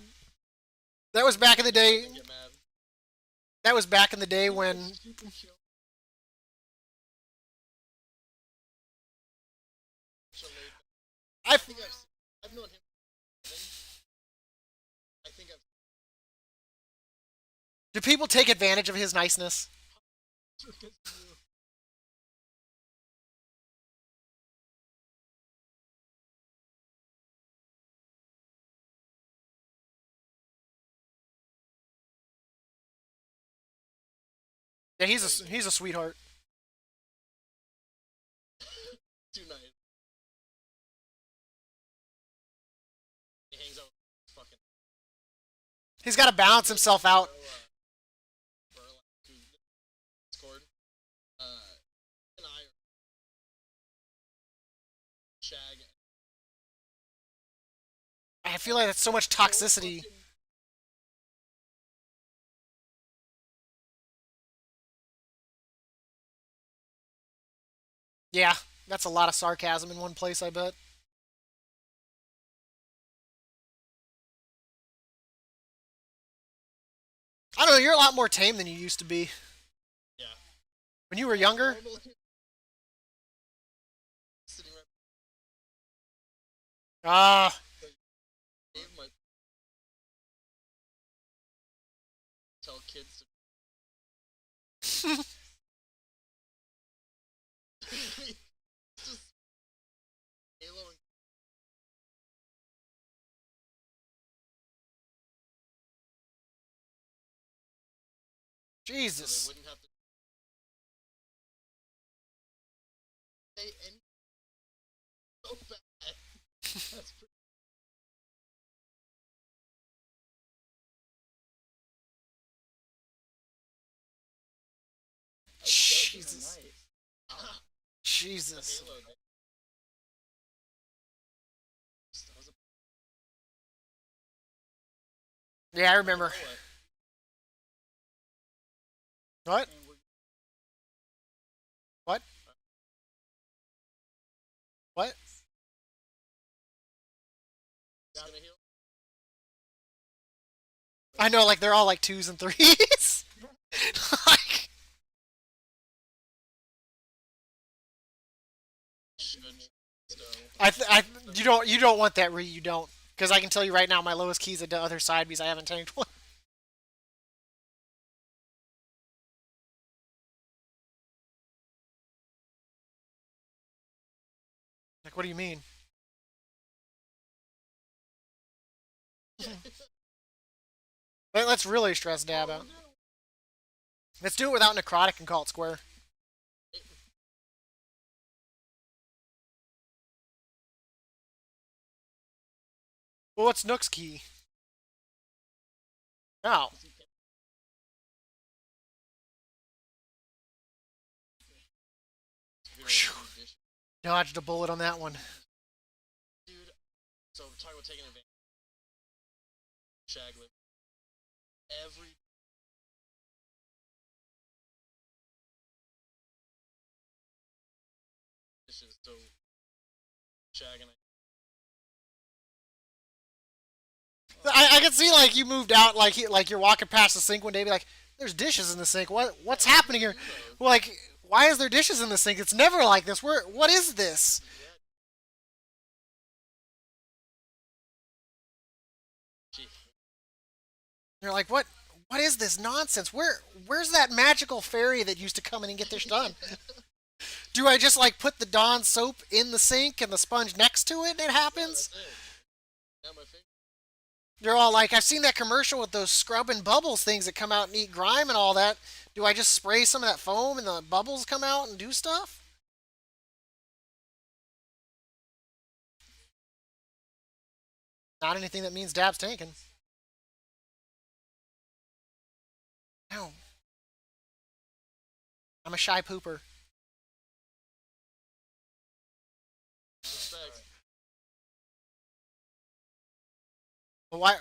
That was back in the day. That was back in the day when I I've known him. I think I've. do people take advantage of his niceness? Yeah, he's a sweetheart. Too nice. He hangs out with fucking. He's got to balance himself out. Discord. And I Shag. I feel like that's so much toxicity. Yeah, that's a lot of sarcasm in one place, I bet. I don't know. You're a lot more tame than you used to be Yeah. when you were younger. Normally, sitting right Ah, Dave might tell kids to just Halo and so they Jesus. wouldn't have to say anything so bad. That's pretty. Jesus. Nice. Ah, the Jesus. Halo. That was a Yeah, I you remember. know what? What? And we're What? What? gonna heal. I know, like they're all like twos and threes. Like, Should so. you don't want that, Ree. You don't, because I can tell you right now, my lowest key's at the other side because I haven't tanked one. Like, what do you mean? Let's really stress Dab Oh out. no! Let's do it without necrotic and call it square. Well, what's Nook's key? Oh, dodged a bullet on that one. Dude, so we're talking about taking advantage. Shaglet. Every dishes, so Shag and I can see like you moved out, like you're walking past the sink one day, be like, "There's dishes in the sink. What's happening here? Well, like, why is there dishes in the sink? It's never like this. What is this?" yeah, gee, You're like, What is this nonsense? Where's that magical fairy that used to come in and get this done? Do I just like put the Dawn soap in the sink and the sponge next to it and it yeah, happens? that's it. Now my finger. You're all like, I've seen that commercial with those scrub and bubbles things that come out and eat grime and all that. Do I just spray some of that foam and the bubbles come out and do stuff? Not anything that means Dab's tanking. No, I'm a shy pooper. Respect. But why?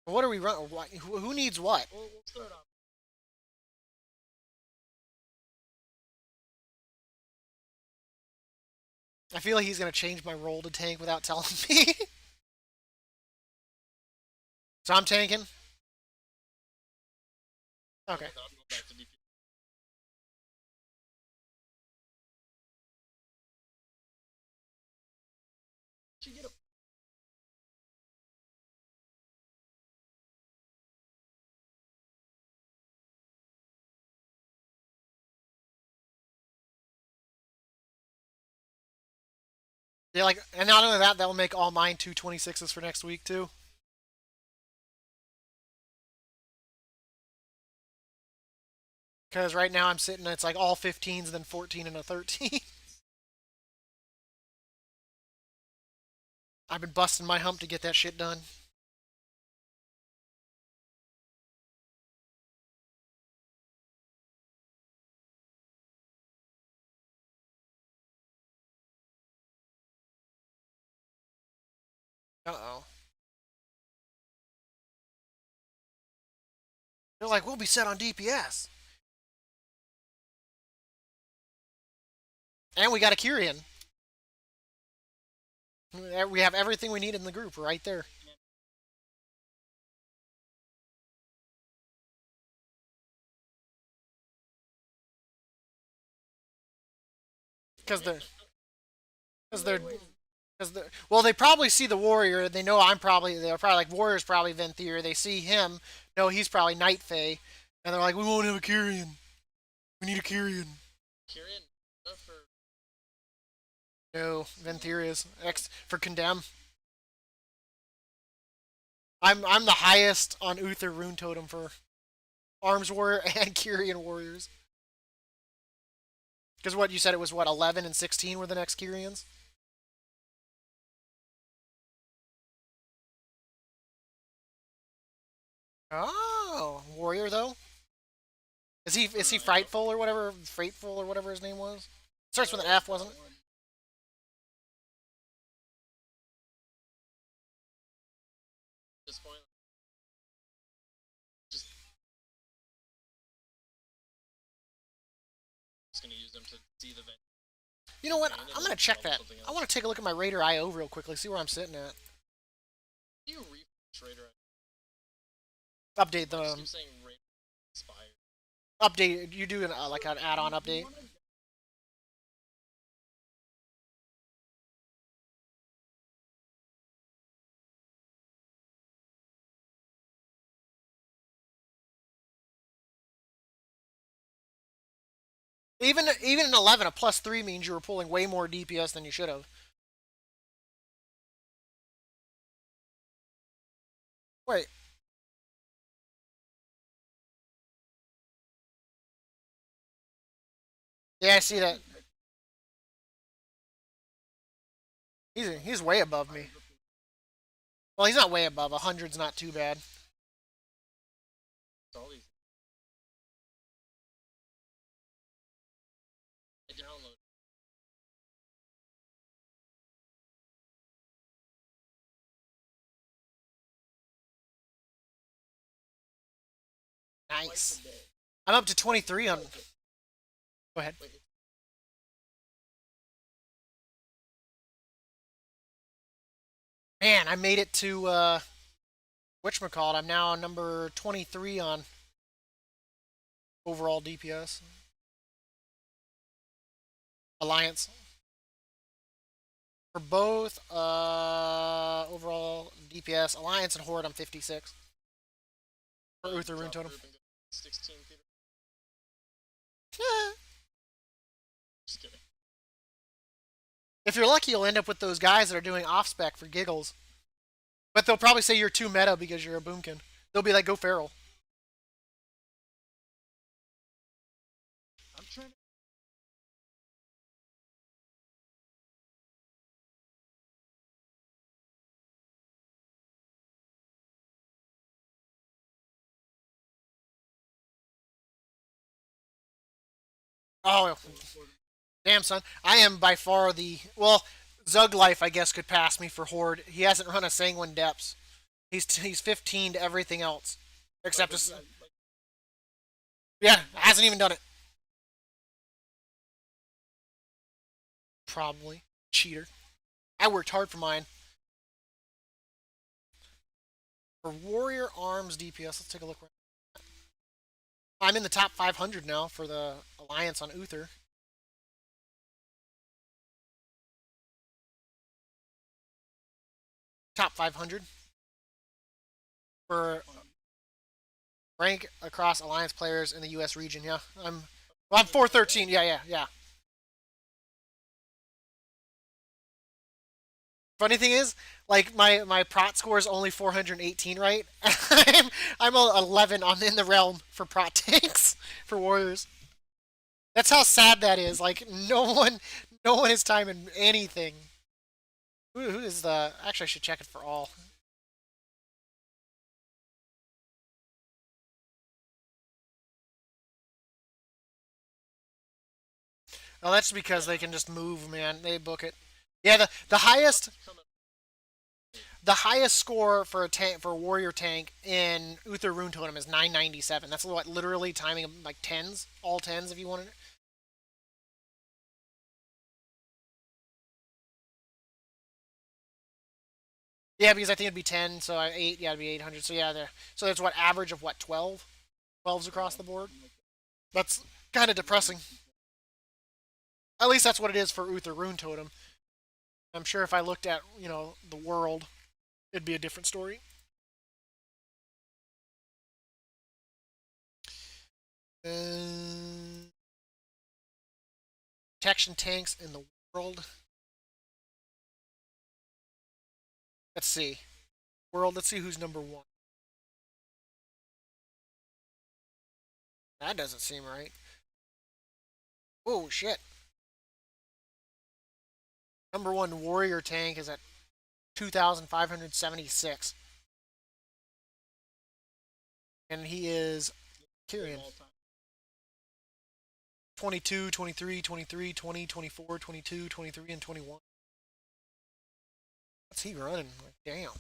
What are we running? Who needs what? We'll start off. I feel like he's gonna change my role to tank without telling me. So I'm tanking. Okay. I'm going back to DP. You get a Yeah, like, and not only that, that'll make all mine 226s for next week too. Because right now I'm sitting, it's like all 15s, then 14 and a 13. I've been busting my hump to get that shit done. Uh oh. They're like, we'll be set on DPS. And we got a Kyrian. We have everything we need in the group right there. they're because they're because well, they probably see the warrior. They know they're probably like warrior's probably Venthyr. They see him. No, he's probably Night Fae, and they're like, we won't have a Kyrian. We need a Kyrian. Kyrian for No, Venthyr is X for Condemn. I'm the highest on Uther Rune Totem for Arms Warrior and Kyrian Warriors. Because what you said, it was what 11 and 16 were the next Kyrians. Oh, Warrior though. Is he frightful or whatever, Freightful or whatever his name was? Starts with an F, wasn't it? this point. Just gonna use them to see the event. You know what? I'm gonna check that. I want to take a look at my Raider IO real quickly, see where I'm sitting at. Do you refresh Raider? Update I just the keep saying Raider expired. update. You do like an add-on update. Even in 11, a +3 means you were pulling way more DPS than you should have. Wait. Yeah, I see that. He's way above me. Well, he's not way above. 100's not too bad. It's all these. I download. Nice. I'm up to 23 on. Go ahead. Wait, Man, I made it to whatchamacallit. I'm now number 23 on overall DPS. Alliance. For both overall DPS, Alliance and Horde, I'm 56. For Uther Rune Totem. 16 people. Just kidding. If you're lucky, you'll end up with those guys that are doing off-spec for giggles. But they'll probably say you're too meta because you're a boomkin. They'll be like, go feral. I'm trying to. Oh, damn, son. I am by far the... Well, Zug Life, I guess, could pass me for Horde. He hasn't run a Sanguine Depths. He's 15 to everything else. Except... Yeah, hasn't even done it. Probably. Cheater. I worked hard for mine. For Warrior Arms DPS, let's take a look. I'm in the top 500 now for the Alliance on Uther. Top 500 for rank across Alliance players in the U.S. region. Yeah, I'm 413. Yeah. Funny thing is, like my prot score is only 418, right? I'm 11 on in the realm for prot tanks for warriors. That's how sad that is. Like no one is timing anything. Who is the? Actually, I should check it for all. Oh, that's because they can just move, man. They book it. Yeah, the highest score for a tank for a warrior tank in Uther Rune Totem is 997. That's what literally timing like tens, all tens if you wanted. Yeah, because I think it'd be 10, so 8, yeah, it'd be 800. So yeah, there. So that's what average of what 12, 12s across the board. That's kind of depressing. At least that's what it is for Uther Rune Totem. I'm sure if I looked at, the world, it'd be a different story. Uh, Protection tanks in the world. Let's see. World, let's see who's number one. That doesn't seem right. Oh, shit. Number one warrior tank is at 2,576. And he is Tyrion. 22, 23, 23, 20, 24, 22, 23, and 21. What's he running? Like, damn.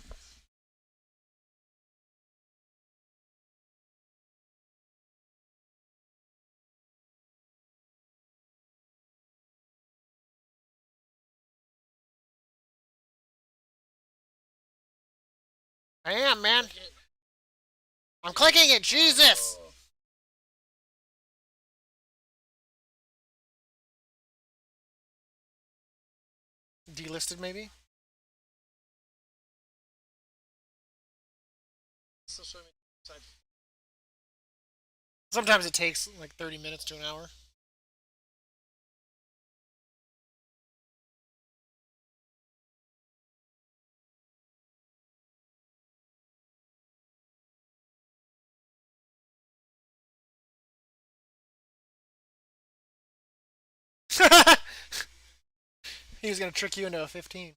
I am, man. I'm clicking it. Jesus. Delisted, maybe? Still showing me side. Sometimes it takes like 30 minutes to an hour. He was going to trick you into a 15.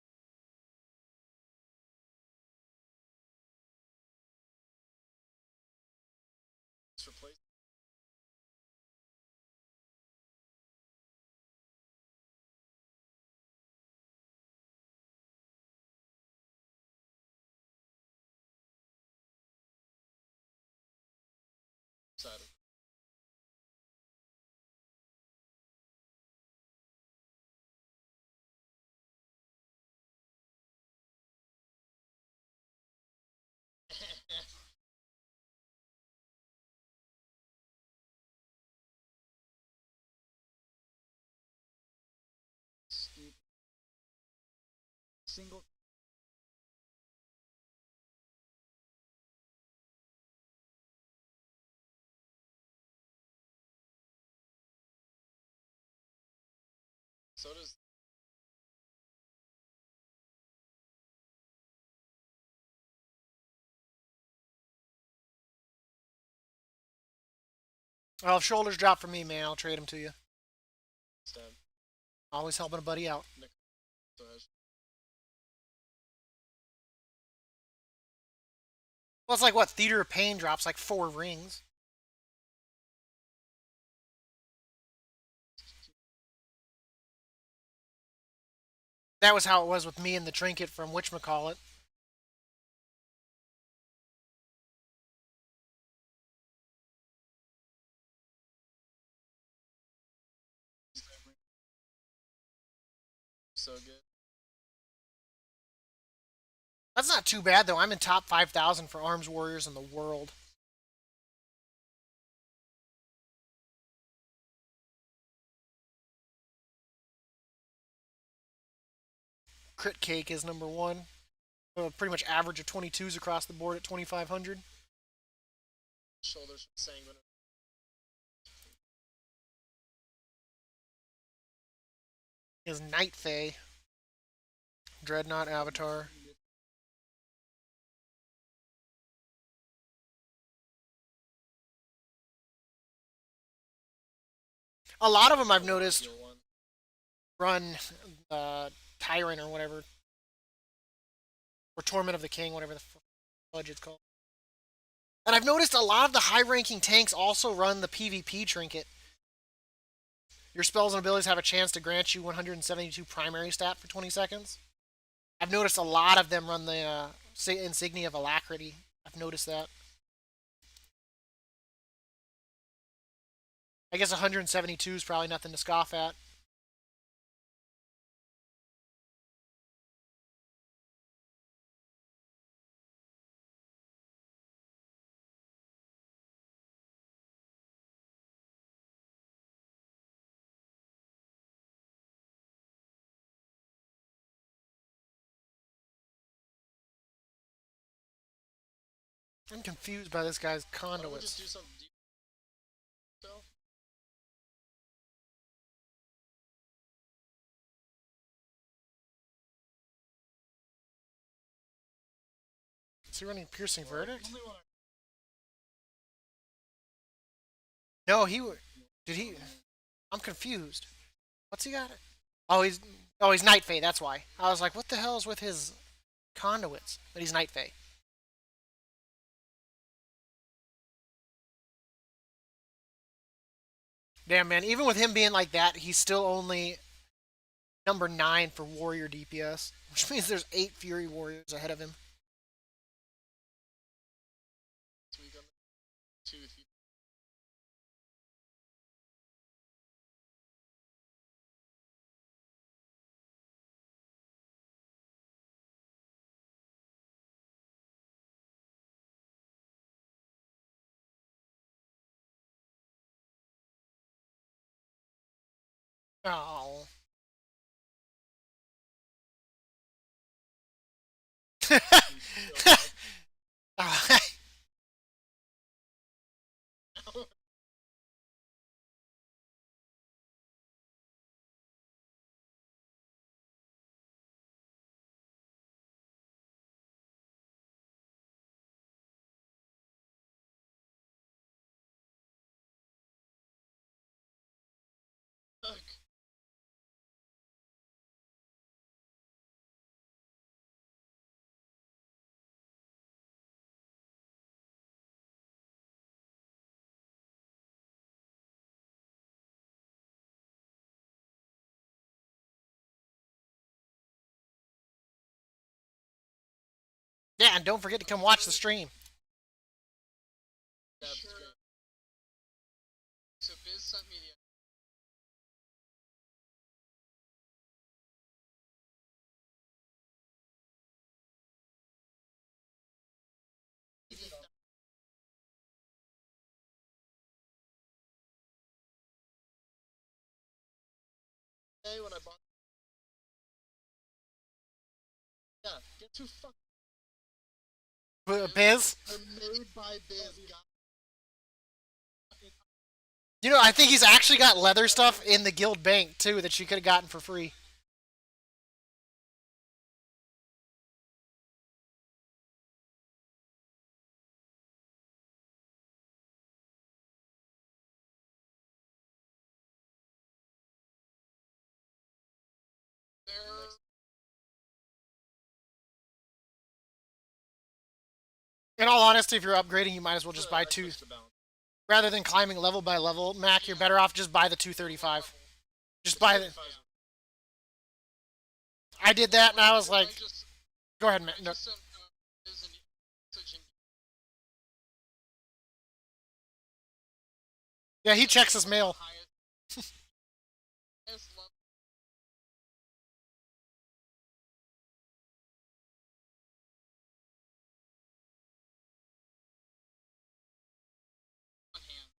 It's replaced. Side of Stupid. Single. So does. Well, if shoulders drop for me, man, I'll trade him to you. Stab. Always helping a buddy out. Nick. So has. Well, it's like what? Theater of Pain drops like 4 rings. That was how it was with me and the trinket from whatchamacallit. So good. That's not too bad, though. I'm in top 5,000 for arms warriors in the world. Crit Cake is number one. Pretty much average of 22s across the board at 2,500. Shoulders sanguine. Is Night Fae. Dreadnought Avatar. A lot of them I've noticed run Tyrant or whatever. Or Torment of the King, whatever the fudge it's called. And I've noticed a lot of the high ranking tanks also run the PvP trinket. Your spells and abilities have a chance to grant you 172 primary stat for 20 seconds. I've noticed a lot of them run the Insignia of Alacrity. I've noticed that. I guess 172 is probably nothing to scoff at. I'm confused by this guy's Why don't we just do conduits. something deep? So? Is he running piercing verdict? Only when I No, did he? I'm confused. What's he got? Oh he's Night Fae. That's why. I was like, what the hell is with his conduits? But he's Night Fae. Damn man, even with him being like that, he's still only number 9 for warrior DPS, which means there's 8 Fury warriors ahead of him. tweak on the tooth. Oh. Fuck. Yeah, and don't forget to come watch the stream. Sure. So Biz sent me the. Hey, when I bought. Yeah, get too fuck. Biz? They're made by Biz. You know, I think he's actually got leather stuff in the guild bank too that you could have gotten for free. They're. In all honesty, if you're upgrading, you might as well just buy I two. switched to balance. Rather than climbing level by level, Mac, you're better off just buy the 235. Just buy the. I did that and I was like, go ahead, man. No. Sent Biz a message and Yeah, he checks his mail. highest level. On hand.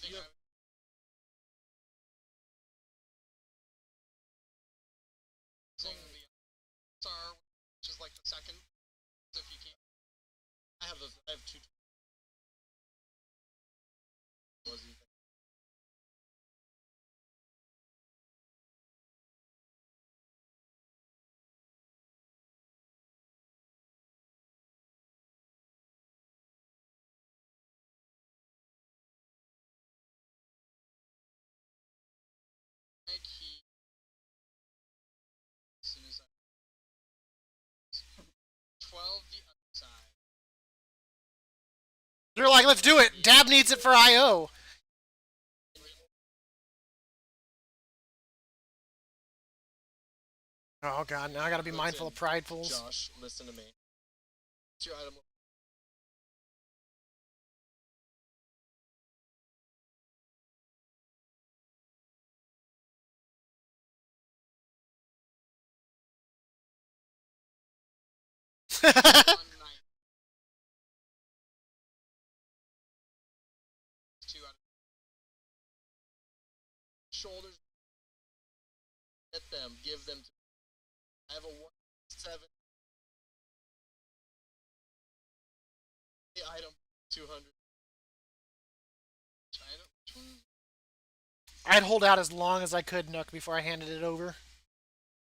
You have the SAR, which is like the second, if you can. I have those. I have two. He, as soon as I 12 the other side. You're like, let's do it. Dab needs it for IO. Oh god, now I gotta be mindful of pridefuls. Josh, listen to me. What's your item? Two out of shoulders. Get them. Give them. I have a 1-7 The item 200. China? Which one? I'd hold out as long as I could, Nook, before I handed it over.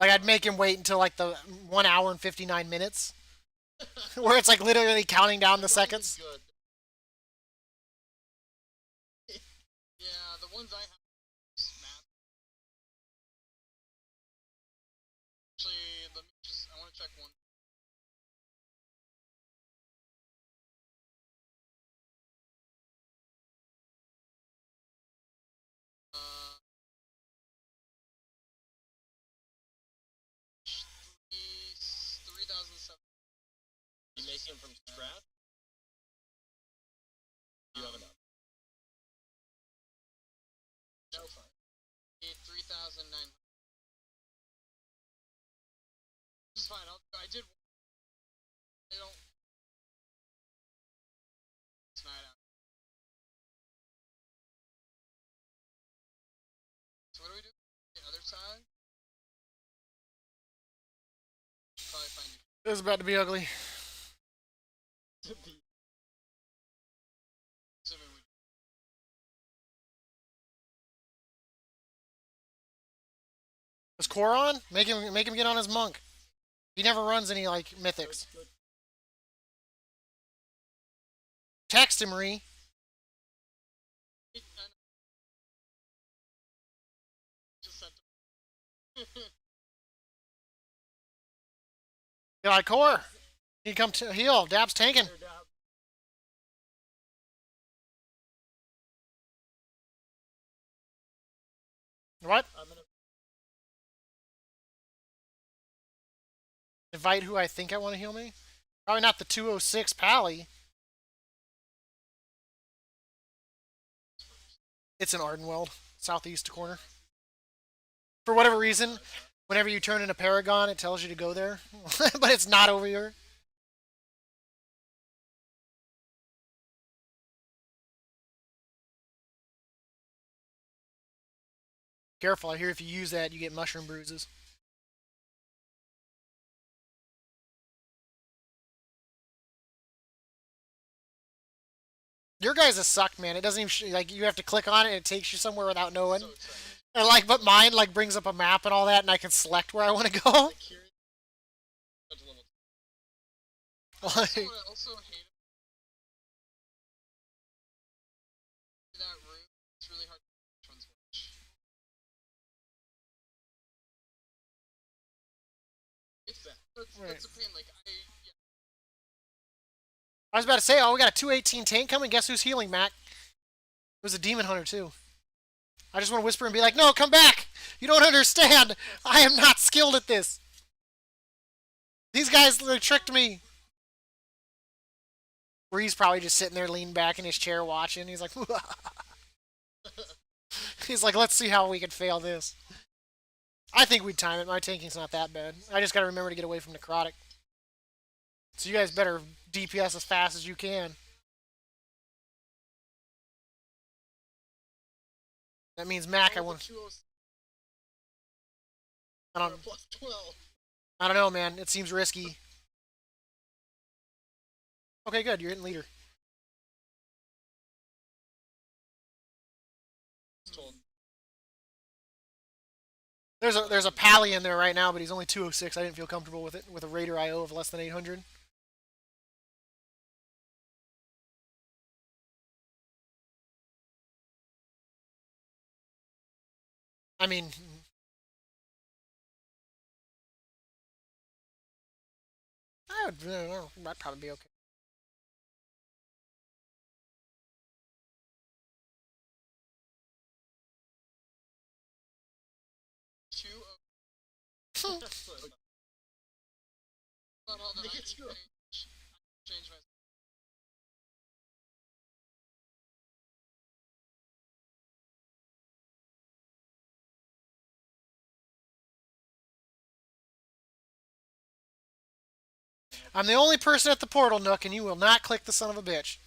Like I'd make him wait until like the 1 hour and 59 minutes, where it's like literally counting down the seconds. Good. Yeah, the ones I have snap. Actually, let me just. I want to check one. Uh, 3,007. You make him from scratch? You have enough. No, fine. 3,900. This is fine. I did. I don't. It's not out. So what do we do? The other side? Probably find it. It was about to be ugly. Assuming we. Was Kor on? Make him get on his monk. He never runs any like mythics. Good. Text him, Ree. Just sent him. You're like Kor. He come to heal. Dab's tanking. Kor&Dab. What? I'm gonna. Invite who I think I want to heal me? Probably not the 206 Pally. It's in Ardenweld, southeast corner. For whatever reason, whenever you turn in a Paragon, it tells you to go there. But it's not over here. Careful, I hear if you use that, you get mushroom bruises. Your guys' suck, man. It doesn't even like you have to click on it and it takes you somewhere without knowing. So excited. And like, but mine like brings up a map and all that, and I can select where I want to go. Like, curious. That's a little. Like, I also hate that room. It's really hard to know which one's which. It's that. That's a pain. Like yeah. I was about to say, oh, we got a 218 tank coming. Guess who's healing, Mac? It was a demon hunter too. I just want to whisper and be like, no, come back. You don't understand. I am not skilled at this. These guys tricked me. Bree's probably just sitting there leaning back in his chair watching. He's like, he's like, let's see how we can fail this. I think we'd time it. My tanking's not that bad. I just got to remember to get away from necrotic. So you guys better DPS as fast as you can. That means Mac, I want. I don't. Plus 12. I don't know, man. It seems risky. Okay, good. You're hitting leader. There's a Pally in there right now, but he's only 206. I didn't feel comfortable with it with a Raider IO of less than 800. I mean, I don't know. That'd probably be okay. Change my. I'm the only person at the portal, Nook, and you will not click the son of a bitch.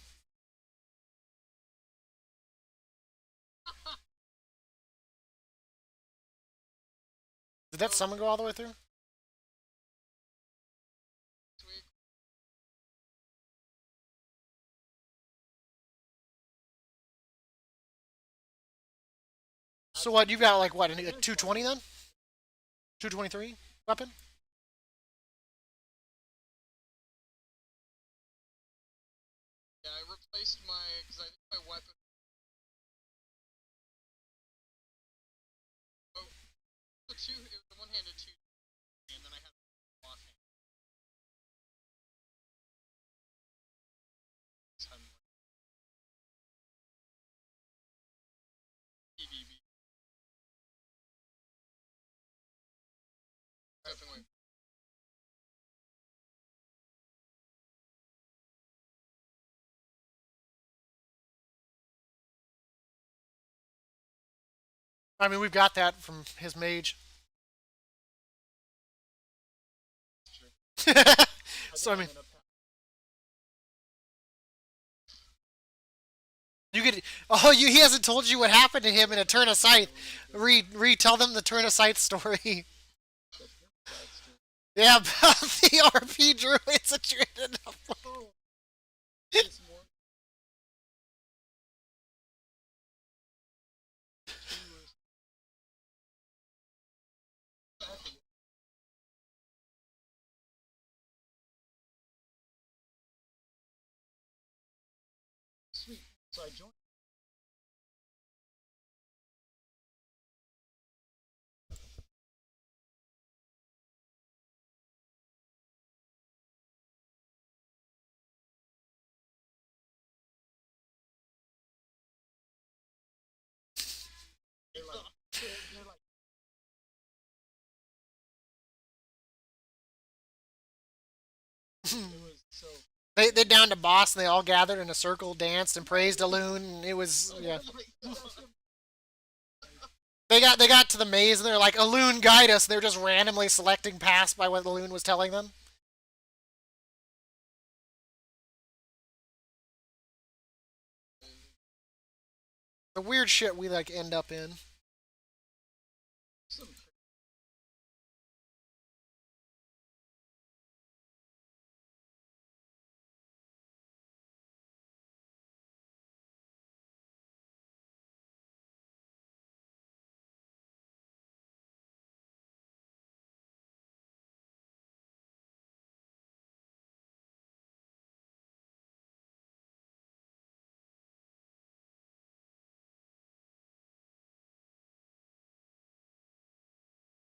Did that summon go all the way through? So what, you've got like what, a 220 then? 223 weapon? Yeah, I replaced my, because I think my weapon. Oh, it was the one-handed two, and then I had the offhand. PvB. Definitely. I mean, we've got that from his mage. So I mean, you could. Oh, he hasn't told you what happened to him in a turn of scythe. Retell them the turn of scythe story. Yeah, about the RP druids that you ended up with. Sweet. So I joined. They're like it was so. They downed a boss and they all gathered in a circle, danced and praised Elune. And it was yeah. They got to the maze and they're like, Elune, guide us. They're just randomly selecting past by what Elune was telling them. The weird shit we like end up in. Some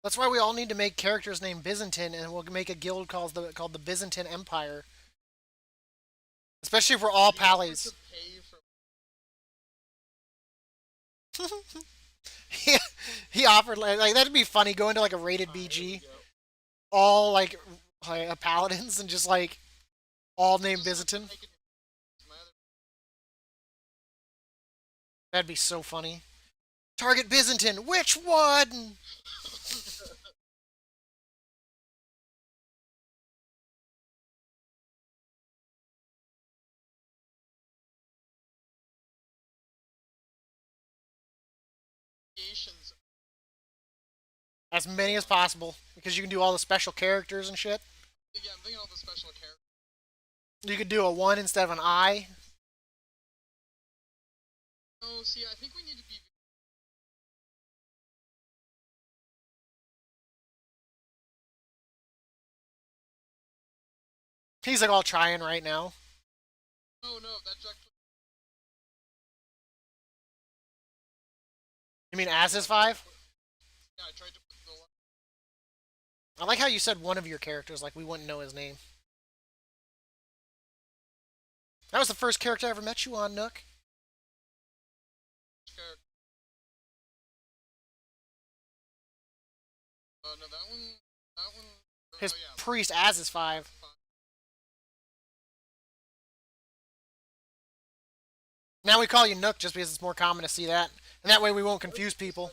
That's why we all need to make characters named Byzantine, and we'll make a guild called the Byzantine Empire. Especially if we're all pallies. he, he offered like that'd be funny. Go into like a rated BG, all like paladins, and just like all named Byzantine. That'd be so funny. Target Byzantine. Which one? As many as possible, because you can do all the special characters and shit. Yeah, I'm thinking all the special characters. You could do a one instead of an I. Oh, see, I think we need to be. He's like all trying right now. Oh no, that Jack. You mean as his five? Yeah, I tried to put the. I like how you said one of your characters, like we wouldn't know his name. That was the first character I ever met you on, Nook. Character. No, that one. That one. His oh, yeah. priest as his five. Now we call you Nook just because it's more common to see that. And that way we won't confuse people.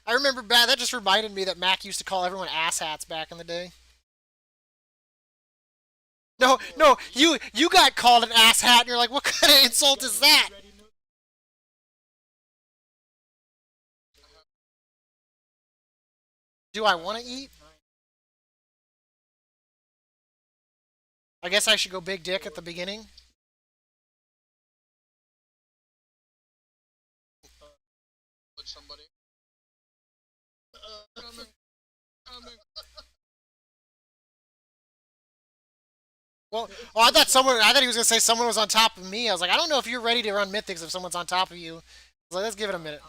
I remember that just reminded me that Mac used to call everyone asshats back in the day. No, no, you got called an asshat and you're like, what kind of insult is that? Do I want to eat? I guess I should go big dick at the beginning. salvage somebody. Coming, coming. Well, I thought he was gonna say someone was on top of me. I was like, I don't know if you're ready to run mythics if someone's on top of you. I was like, let's give it a minute.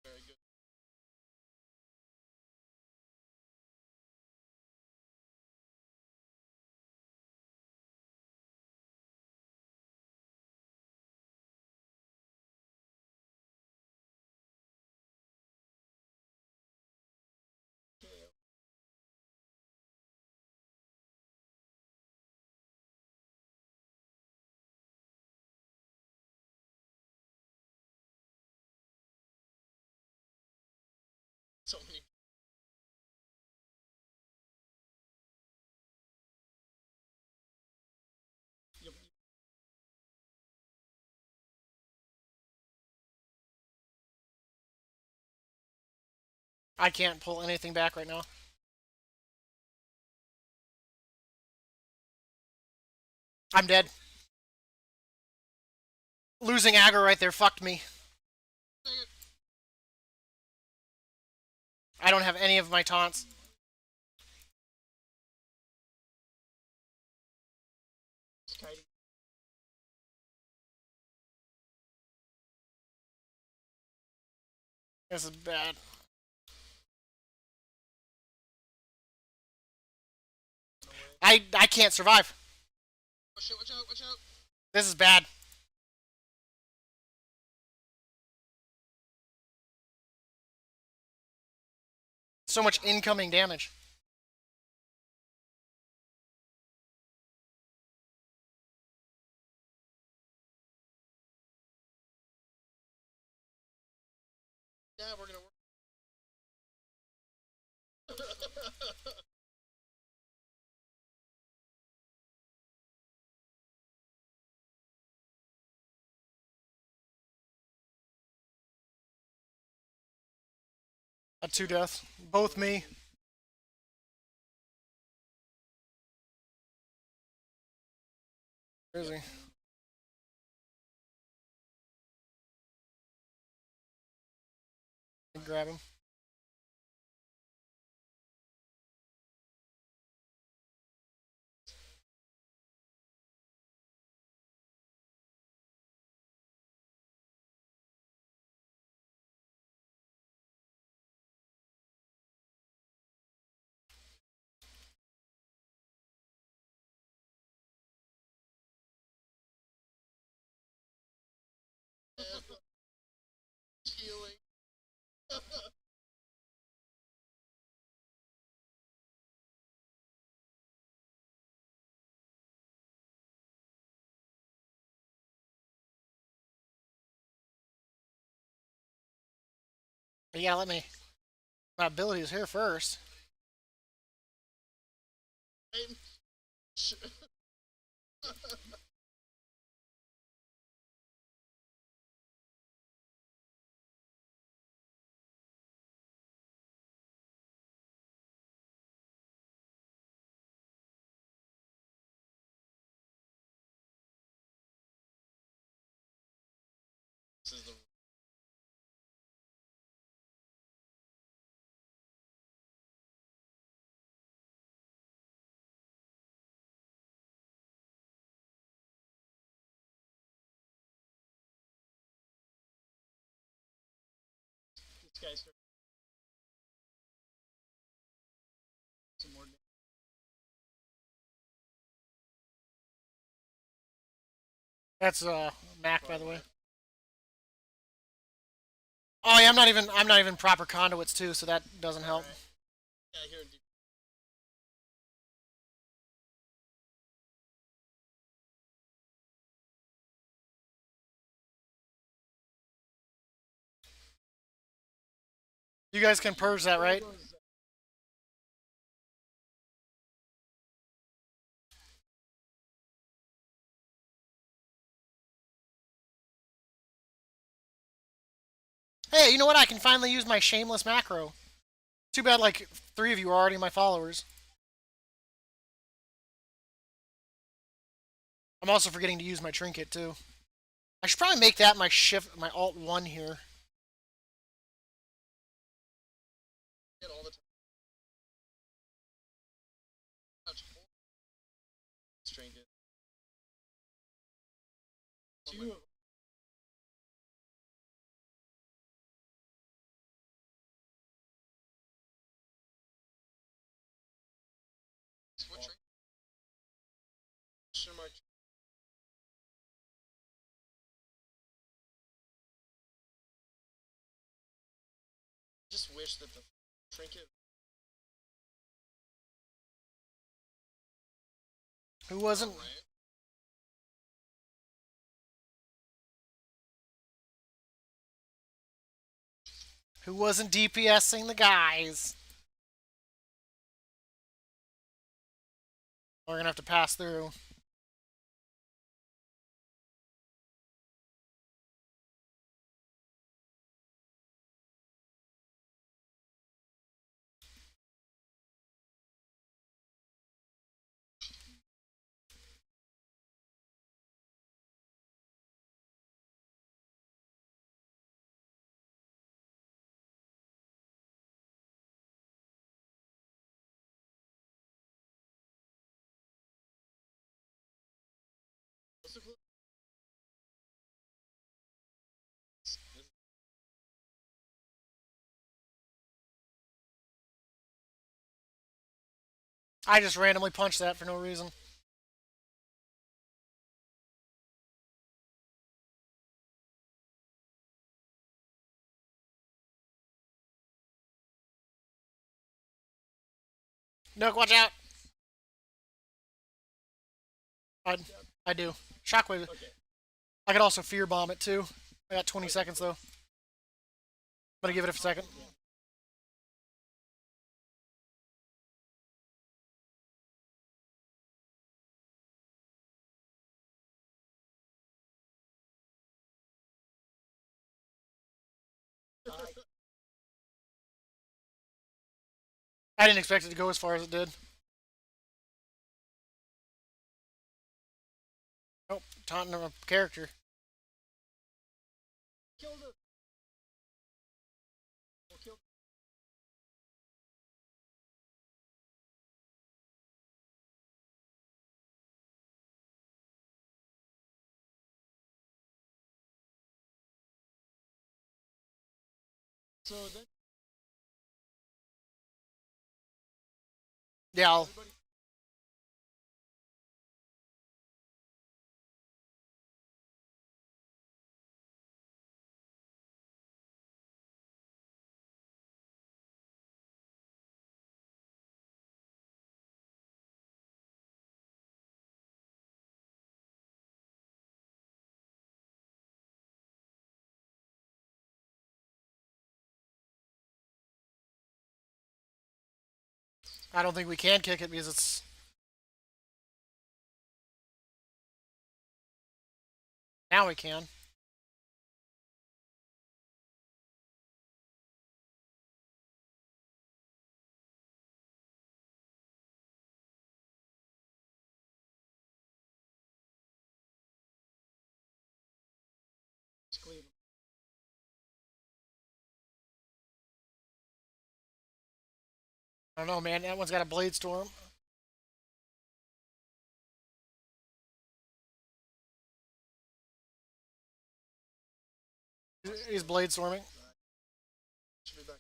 Very good. So many. I can't pull anything back right now. I'm dead. Losing aggro right there fucked me. I don't have any of my taunts. This is bad. I can't survive. Oh shit, watch out, watch out. This is bad. So much incoming damage. Yeah, we're gonna work. A 2 death. Both me. Where is he? Grab him. Healing. But you gotta let me. My ability is here first. I'm... This is the. This guy's some more. That's Mac, by the way. Oh yeah, I'm not even proper conduits too, so that doesn't help. Right. Yeah, here in deep. You guys can purge that, right? Hey, you know what? I can finally use my shameless macro. Too bad, like, 3 of you are already my followers. I'm also forgetting to use my trinket, too. I should probably make that my alt 1 here. Get all the time. Trinket. Two of what trinket? Question mark. Just wish that the trinket. Who wasn't? Right. Who wasn't DPSing the guys? We're gonna have to pass through. What's the clue? I just randomly punched that for no reason. Nook, watch out! I do. Shockwave. Okay. I could also fear bomb it too. I got 20 seconds though. I'm gonna give it a second. I didn't expect it to go as far as it did. Oh, taunting a character. Killed it. Or killed. So then Yeah, everybody. I don't think we can kick it because it's. Now we can. Cleveland. I don't know, man. That one's got a blade storm. He's blade storming. Should be back.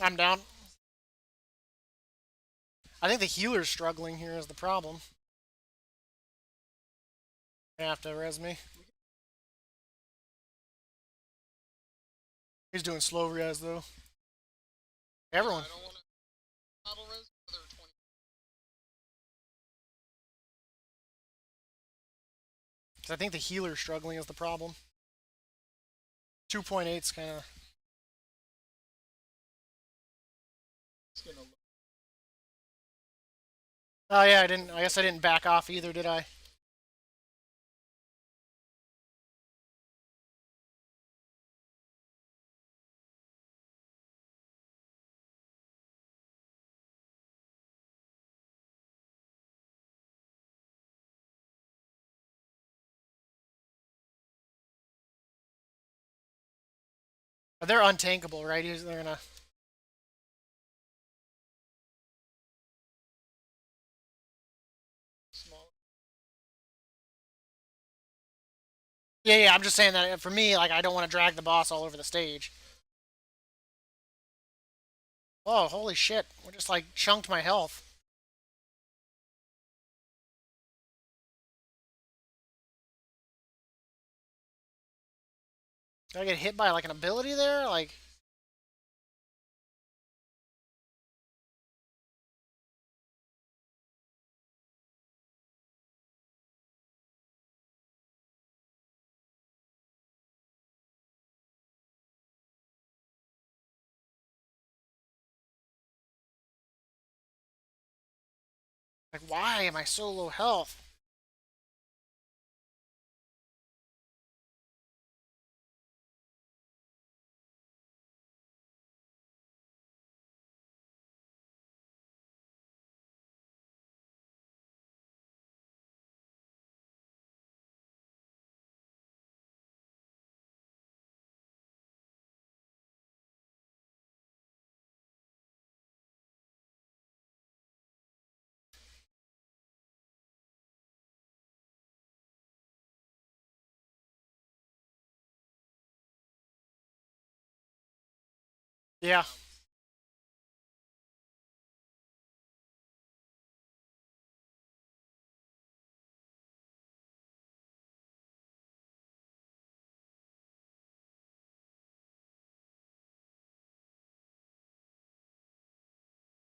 I'm down. I think the healer's struggling here is the problem. They have to res me. He's doing slow res though. Everyone. I don't want to battle res another 20. I think the healer's struggling is the problem. 2.8's kind of. It's gonna look. Oh yeah, I didn't. I guess I didn't back off either, did I? They're untankable, right? They're gonna. Small. Yeah, yeah. I'm just saying that for me, like, I don't want to drag the boss all over the stage. Oh, holy shit! We just like chunked my health. Did I get hit by like an ability there? Like, why am I so low health? Yeah.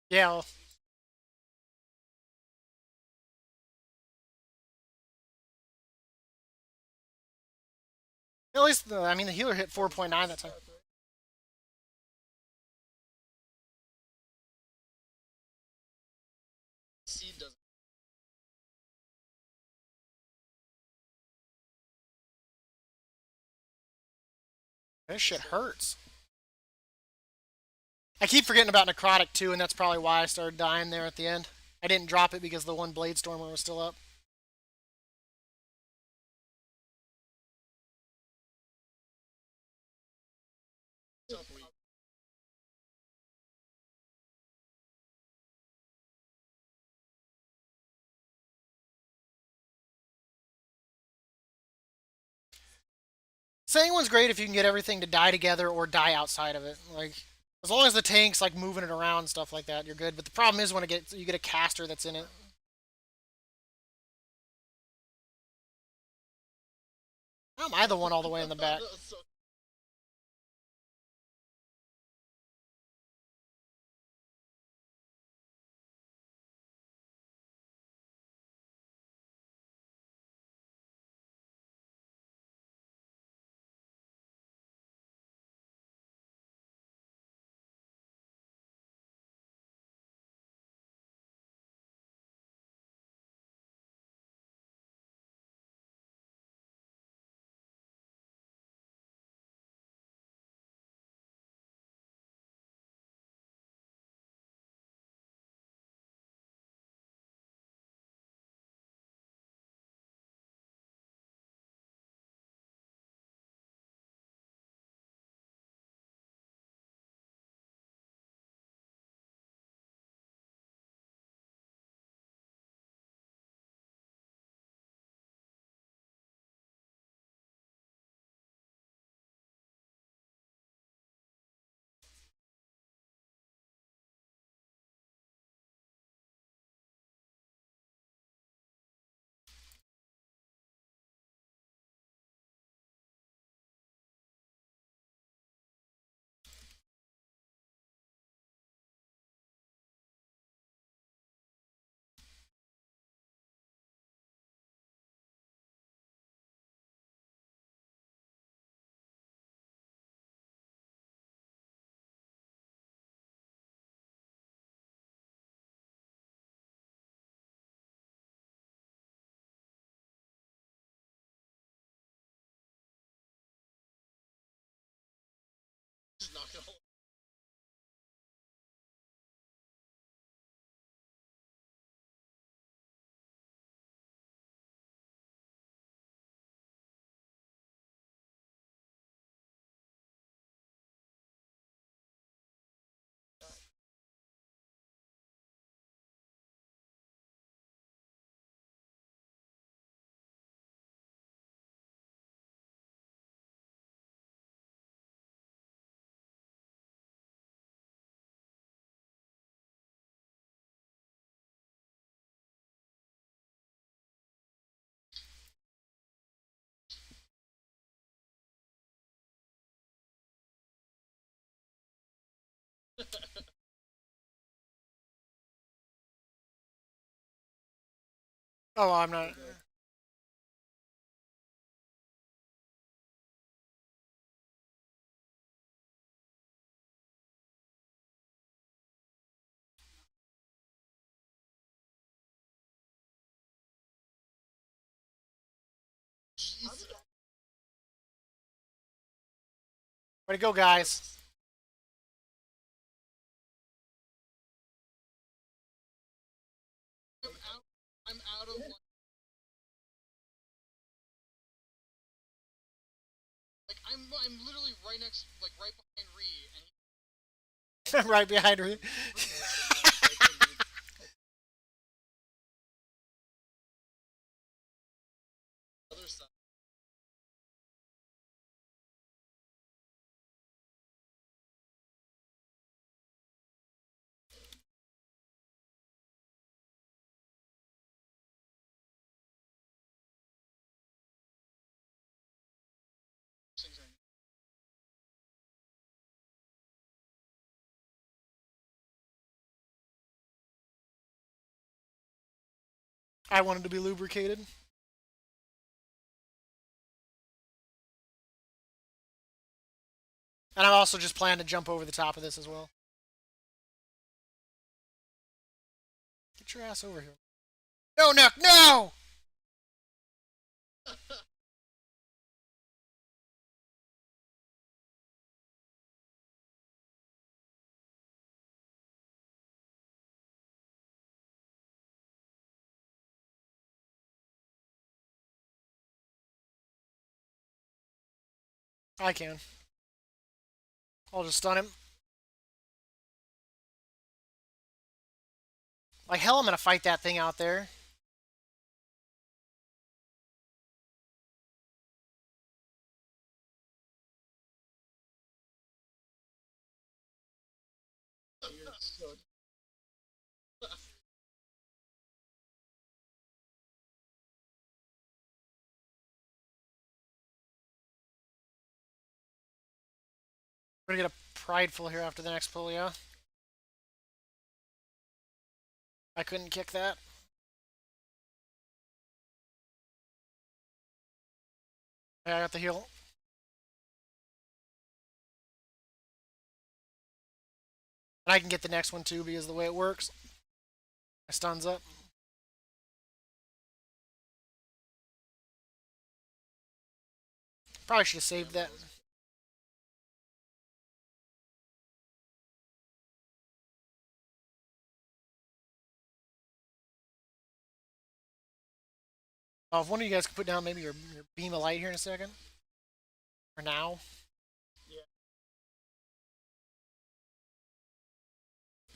Yeah. Well, at least I mean the healer hit 4.9 that time. Seed doesn't. This shit hurts. I keep forgetting about necrotic too, and that's probably why I started dying there at the end. I didn't drop it because the one blade stormer was still up. Tough week. Sanguine's great if you can get everything to die together or die outside of it. Like as long as the tank's like moving it around and stuff like that, you're good. But the problem is when you get a caster that's in it. How am I the one all the way in the back? That was so not gonna lie. Oh, I'm not. Jesus. Way to go, guys. I'm out. I'm out of like I'm literally right next, like right behind Ree, and Right behind her. the other side. Things are- I wanted to be lubricated. And I also just plan to jump over the top of this as well. Get your ass over here. No, Nook, no! I can. I'll just stun him. Like hell, I'm gonna fight that thing out there. You're so We're gonna get a prideful here after the next pull, yeah. I couldn't kick that. Yeah, I got the heal. And I can get the next one too because of the way it works. My stun's up. Probably should have saved that. Oh, if one of you guys could put down maybe your beam of light here in a second. Or now. yeah.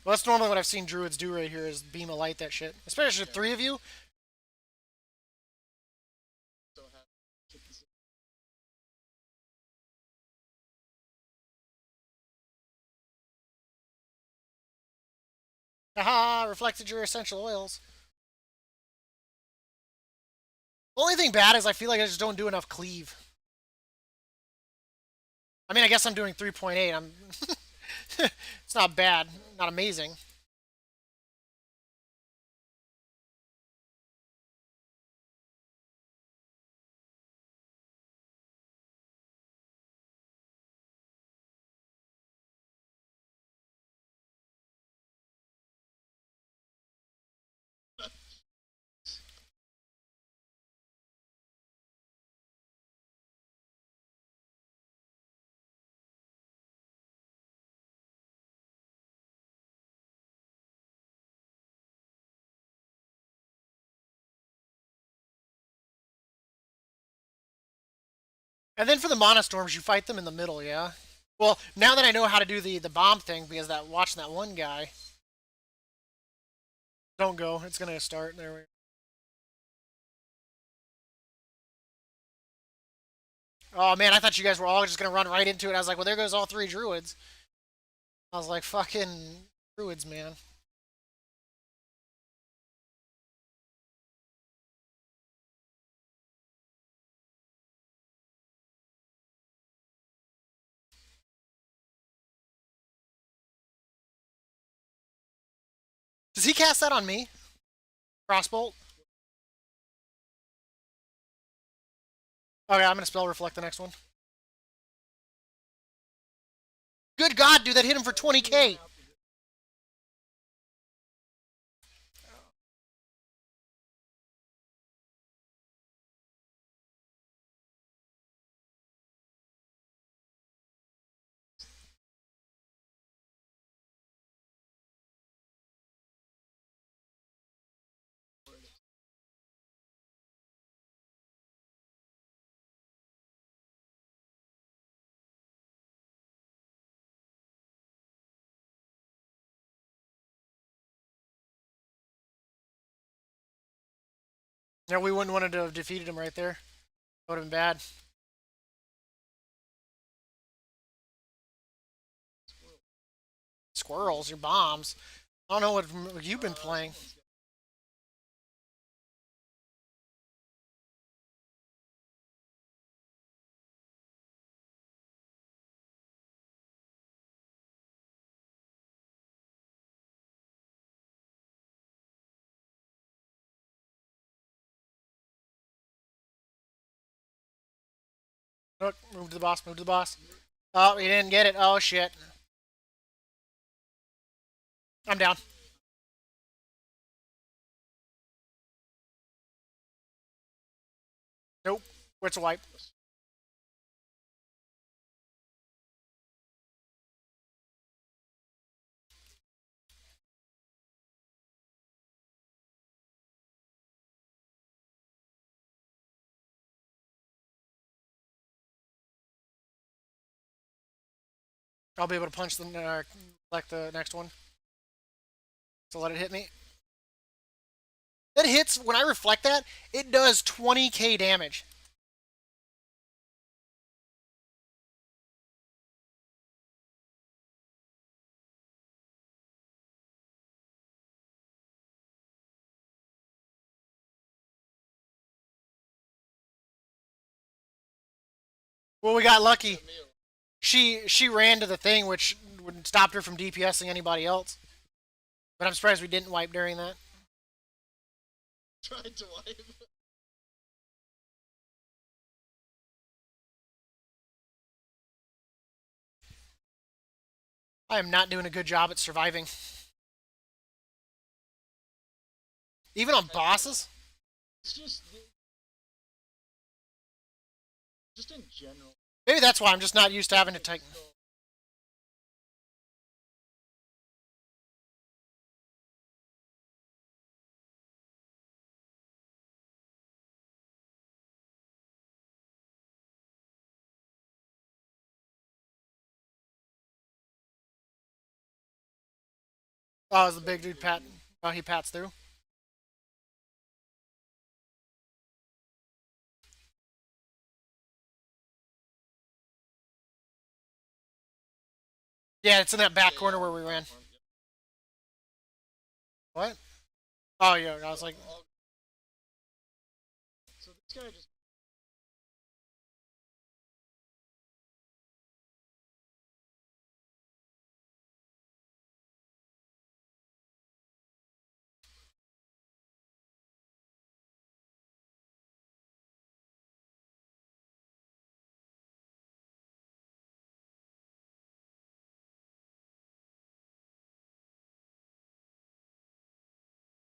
Well, that's normally what I've seen druids do right here is beam of light that shit. Especially the three of you. So happy. Haha, reflected your essential oils. The only thing bad is I feel like I just don't do enough cleave. I mean, I guess I'm doing 3.8. I'm. It's not bad, not amazing. And then for the monostorms, you fight them in the middle, yeah? Well, now that I know how to do the bomb thing, because that watching that one guy. Don't go. It's gonna start. There we go. Oh man, I thought you guys were all just gonna run right into it. I was like, well, there goes all three druids. I was like, fucking druids, man. Does he cast that on me? Crossbolt? Okay, I'm gonna spell reflect the next one. Good God, dude, that hit him for 20k. Yeah, we wouldn't want to have defeated him right there. That would have been bad. Squirrels, your bombs. I don't know what you've been playing. Look, move to the boss, move to the boss. Oh, he didn't get it. Oh, shit. I'm down. Nope. It's a wipe. I'll be able to punch like the next one. So let it hit me. That hits, when I reflect that, it does 20k damage. Well, we got lucky. She ran to the thing, which would stopped her from DPSing anybody else. But I'm surprised we didn't wipe during that. Tried to wipe. I am not doing a good job at surviving. Even on bosses? It's just in general. Maybe that's why I'm just not used to having to take. Oh, is the big dude pat? Oh, he pats through. Yeah, it's in that back corner where we ran. What? Oh, yeah, I was like, So this guy just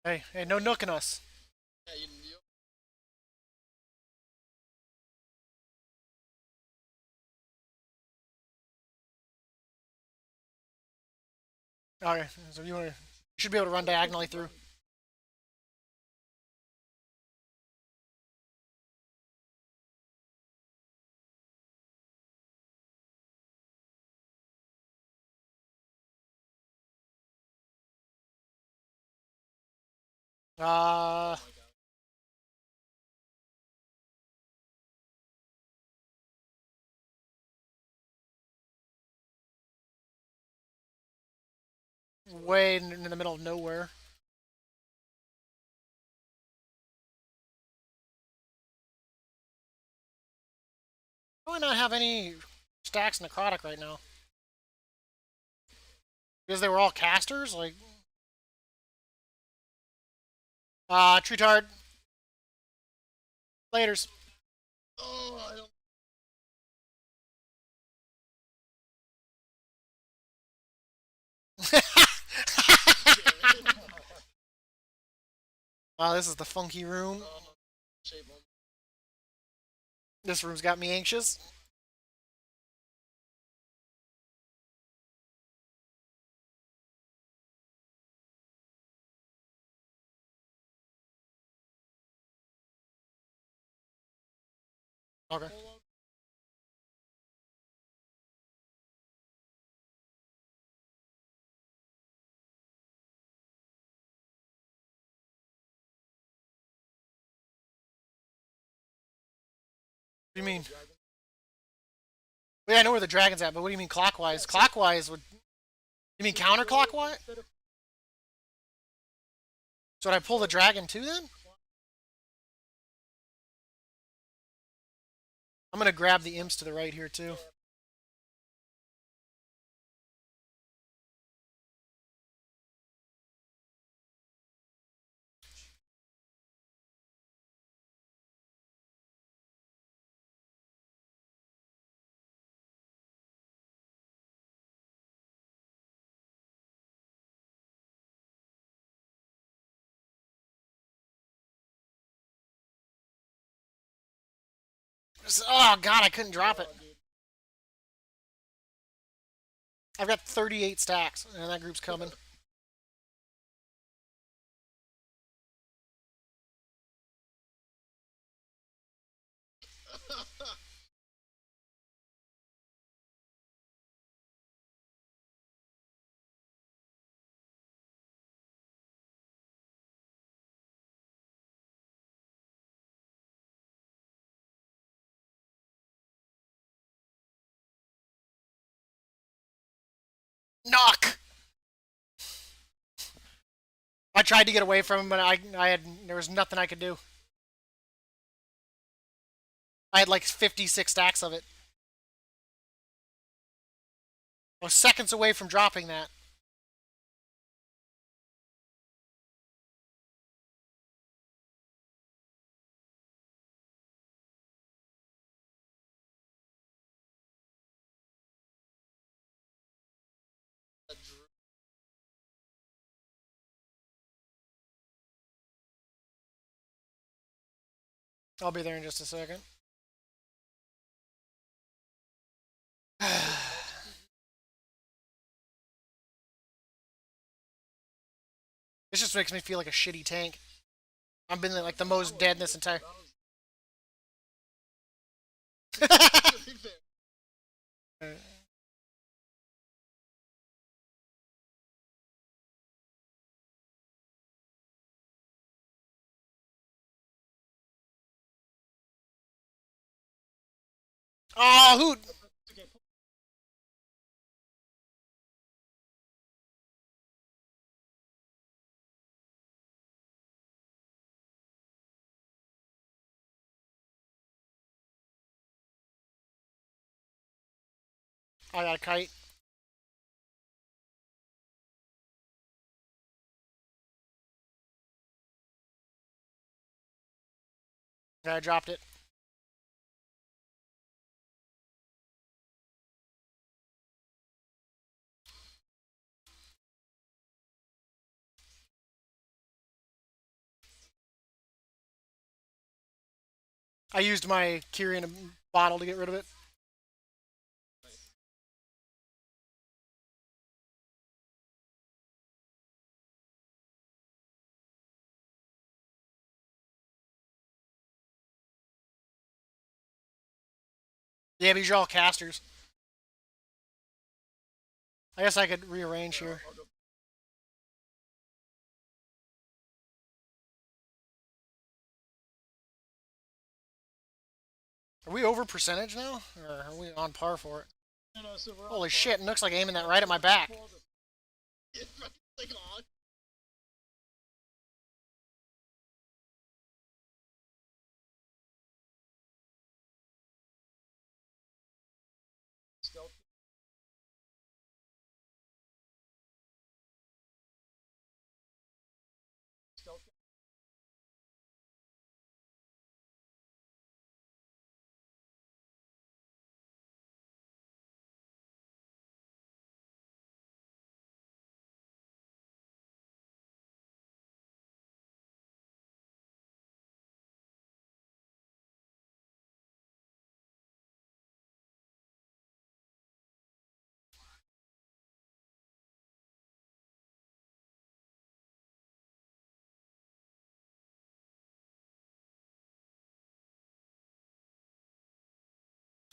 hey, no nooking us. Yeah, you Okay, so you should be able to run diagonally through. Uh, Oh my god. way in the middle of nowhere. Why do I not have any stacks necrotic right now? Because they were all casters? Like, tree tard. Laters. Oh, I don't. Oh, this is the funky room. Oh, shape one. This room's got me anxious. Okay. What do you mean? Well, yeah, I know where the dragon's at, but what do you mean clockwise? Clockwise would. You mean counterclockwise? So would I pull the dragon too then? I'm gonna grab the imps to the right here too. Oh god, I couldn't drop it. I've got 38 stacks, and that group's coming. Knock! I tried to get away from him, but there was nothing I could do. I had like 56 stacks of it. I was seconds away from dropping that. I'll be there in just a second. This just makes me feel like a shitty tank. I've been like the most dead in this entire. Oh, who? I got a kite. I dropped it. I used my Kyrian bottle to get rid of it. Yeah, these are all casters. I guess I could rearrange here. Are we over percentage now? Or are we on par for it? No, so we're Holy shit, Nook's like aiming that right at my back. It's like on. Stealth. Stealth.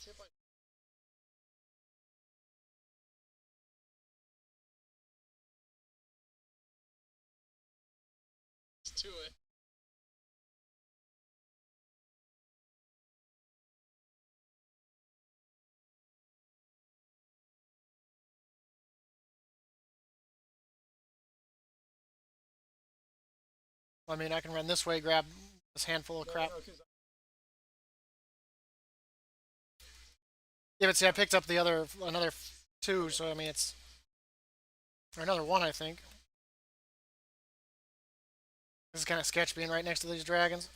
Hit by to it. I mean, I can run this way, grab this handful of crap. No, 'cause Yeah, but see, I picked up the other, another two, so I mean, it's. Or another one, I think. This is kind of sketch being right next to these dragons.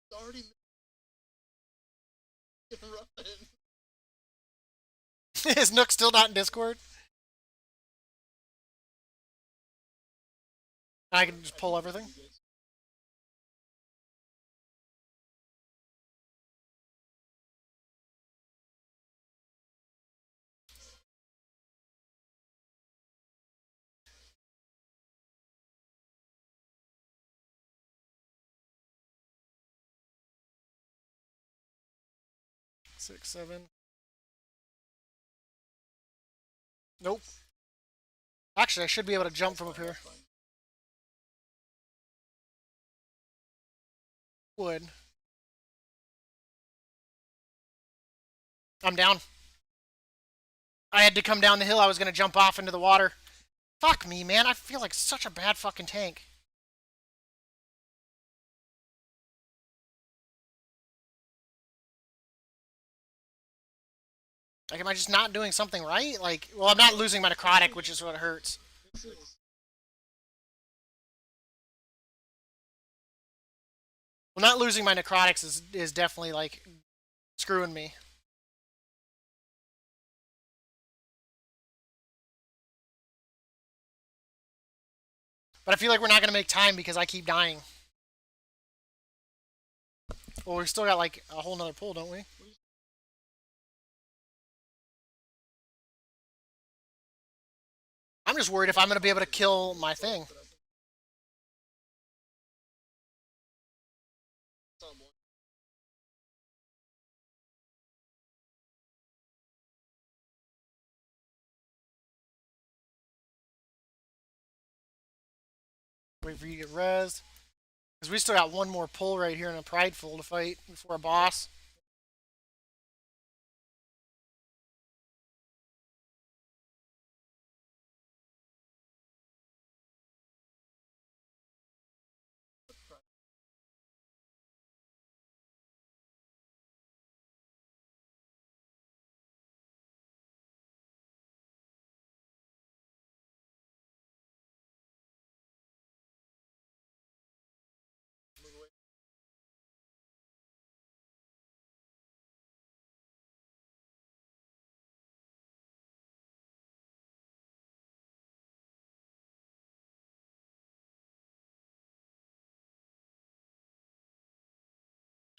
It's already run. Is Nook still not in Discord? I can just pull everything. Six, seven. Nope. Actually, I should be able to jump from up here. Would. I'm down. I had to come down the hill. I was going to jump off into the water. Fuck me, man. I feel like such a bad fucking tank. Like, am I just not doing something right? Like, well, I'm not losing my necrotic, which is what hurts. this is Well, not losing my necrotics is definitely, like, screwing me. But I feel like we're not going to make time because I keep dying. Well, we still got, like, a whole nother pull, don't we? I'm just worried if I'm going to be able to kill my thing. Someone. Wait for you to get res. Because we still got one more pull right here in a prideful to fight before a boss.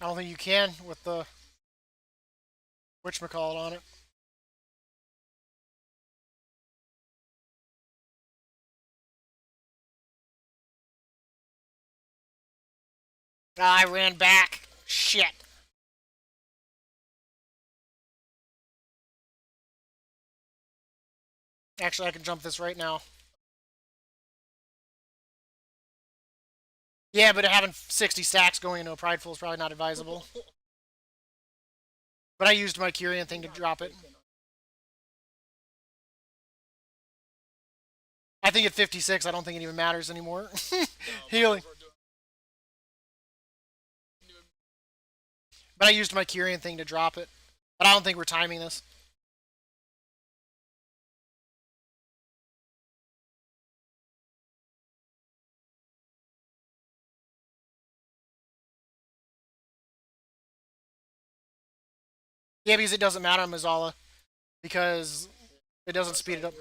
I don't think you can with the whatchamacallit on it. Ah, I ran back. Shit. Actually, I can jump this right now. Yeah, but having 60 stacks going into a prideful is probably not advisable. But I used my Kyrian thing to drop it. I think at 56, I don't think it even matters anymore. Healing. But I used my Kyrian thing to drop it. But I don't think we're timing this. Yeah, because it doesn't matter on Mazzala. Because it doesn't speed it up.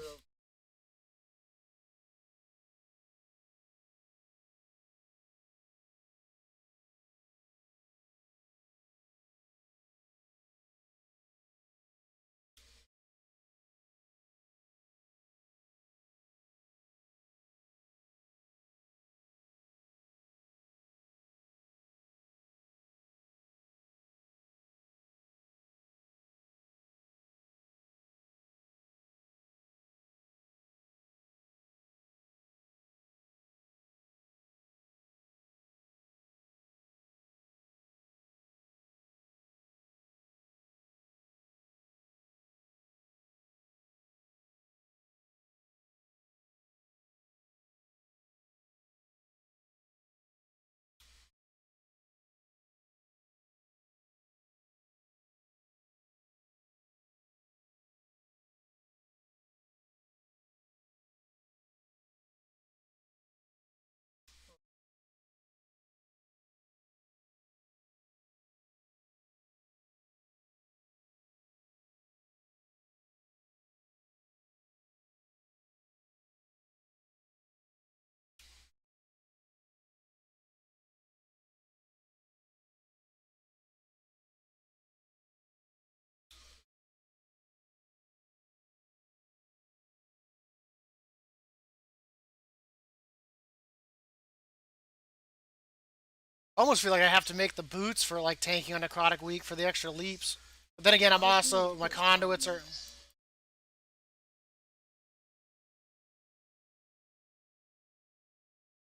I almost feel like I have to make the boots for like tanking on necrotic weak for the extra leaps. But then again, I'm also my conduits are.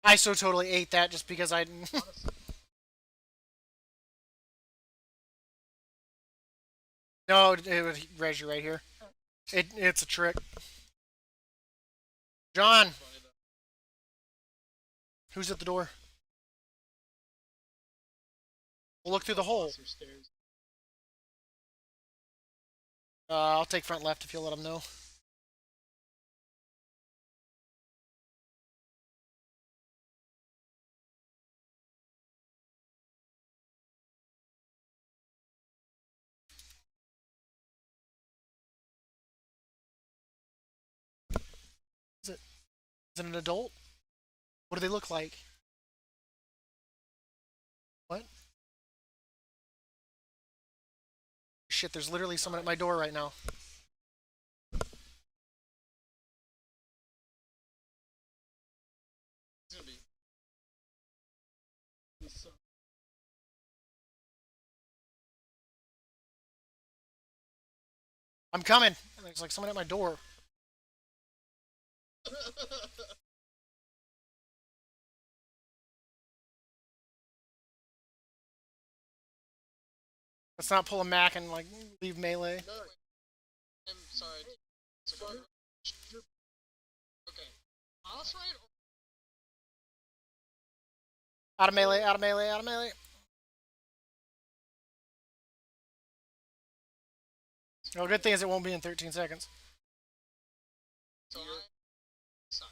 I so totally ate that just because I. No, it would res you right here. It's a trick. John, who's at the door? We'll look through the hole. I'll take front left if you'll let him know. Is it? Is it an adult? What do they look like? What? Shit, there's literally someone at my door right now. I'm coming. There's like someone at my door. Let's not pull a Mac and like leave melee. No, I'm sorry. Okay. Boss right? Out of melee, out of melee, out of melee. Oh, good thing is it won't be in 13 seconds. So I suck.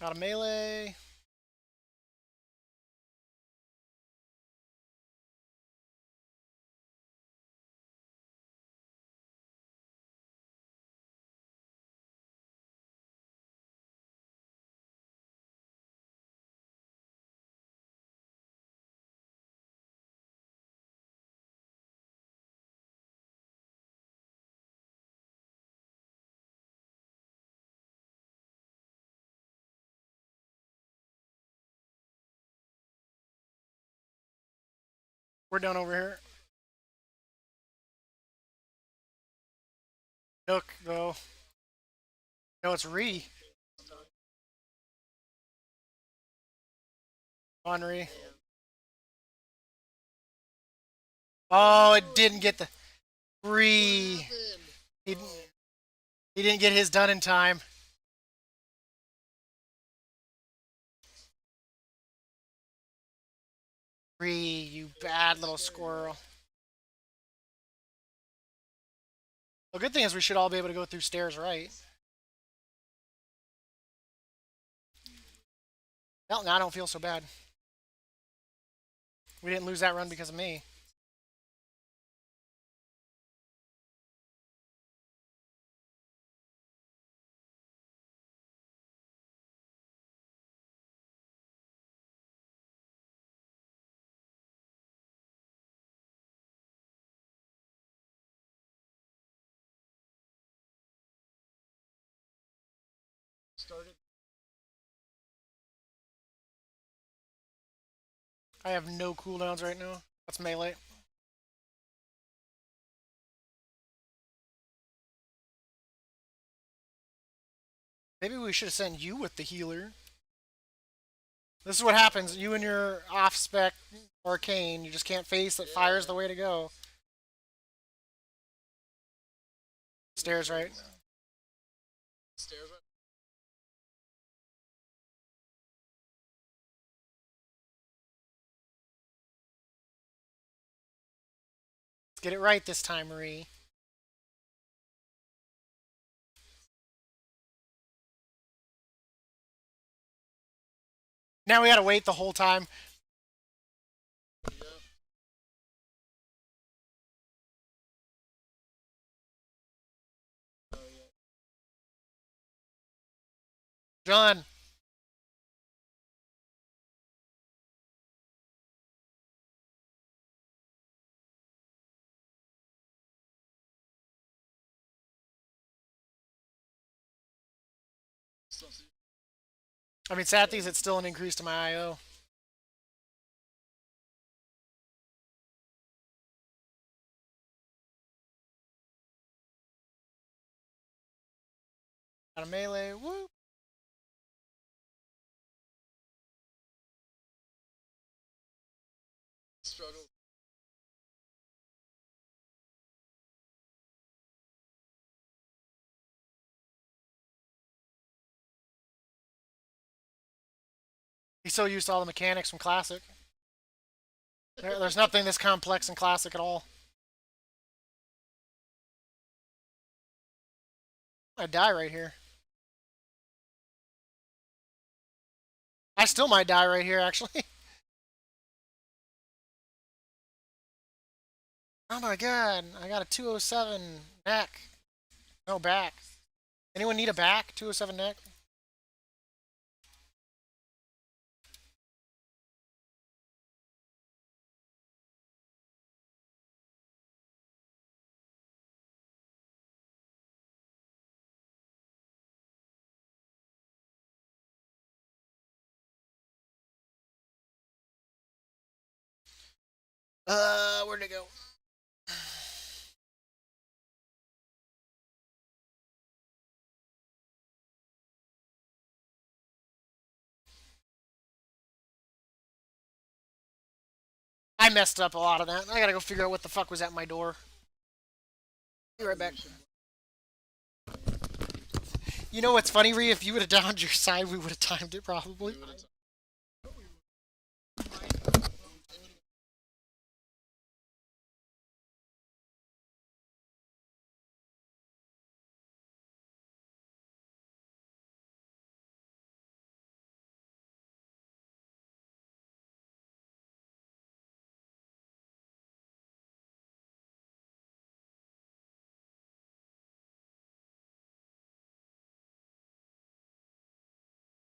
Out of melee. We're done over here. Nook, though. No, it's Ree. On Ree. Oh, it didn't get the Ree. He, he didn't get his done in time. Ree, you bad little squirrel. The good thing is we should all be able to go through stairs right. Well, now I don't feel so bad. We didn't lose that run because of me. Started. I have no cooldowns right now. That's melee. Maybe we should have sent you with the healer. This is what happens. You and your off-spec arcane, you just can't face that fire's the way to go. Stairs right. Stairs right. Let's get it right this time, Marie. Now we gotta wait the whole time. Yep. Oh yeah. John. So, I mean, sad thing is it's still an increase to my IO. Got a melee. Woo. struggle. He's so used to all the mechanics from Classic. There's nothing this complex in Classic at all. I die right here. I still might die right here, actually. Oh my god, I got a 207 neck. No back. Anyone need a back? 207 neck? Where'd it go? I messed up a lot of that. I gotta go figure out what the fuck was at my door. Be right back. You know what's funny, Ree? If you would have downed your side, we would have timed it probably. We would've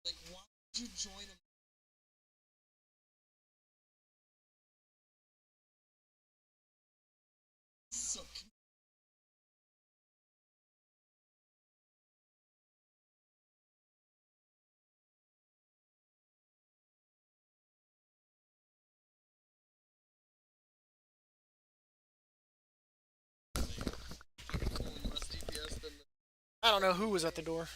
like, why would you join a so I don't know who was at the door.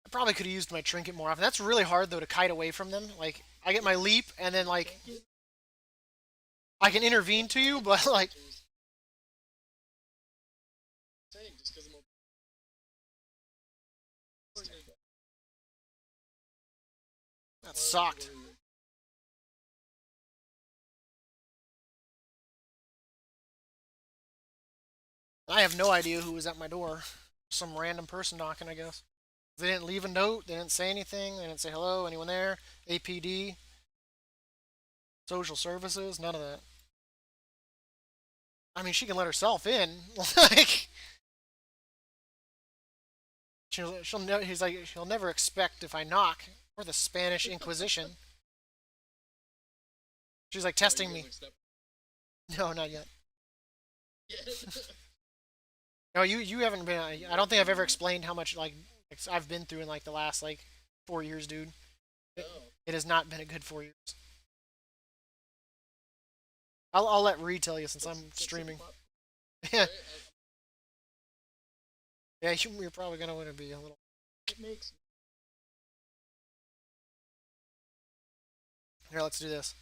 I probably could have used my trinket more often. That's really hard though to kite away from them. Like I get my leap and then like I can intervene to you, but like Saying just because I'm that sucked. I have no idea who was at my door. Some random person knocking, I guess. They didn't leave a note. They didn't say anything. They didn't say hello. Anyone there? APD, social services, none of that. I mean, she can let herself in. Like he's like she'll never expect if I knock or the Spanish Inquisition. She's like testing me. No, not yet. No, you haven't been. I don't think I've ever explained how much like I've been through in like the last like 4 years, dude. It, it has not been a good 4 years. I'll let Reed tell you since I'm streaming. Yeah, yeah, you're probably gonna want to be a little. It makes Here, let's do this.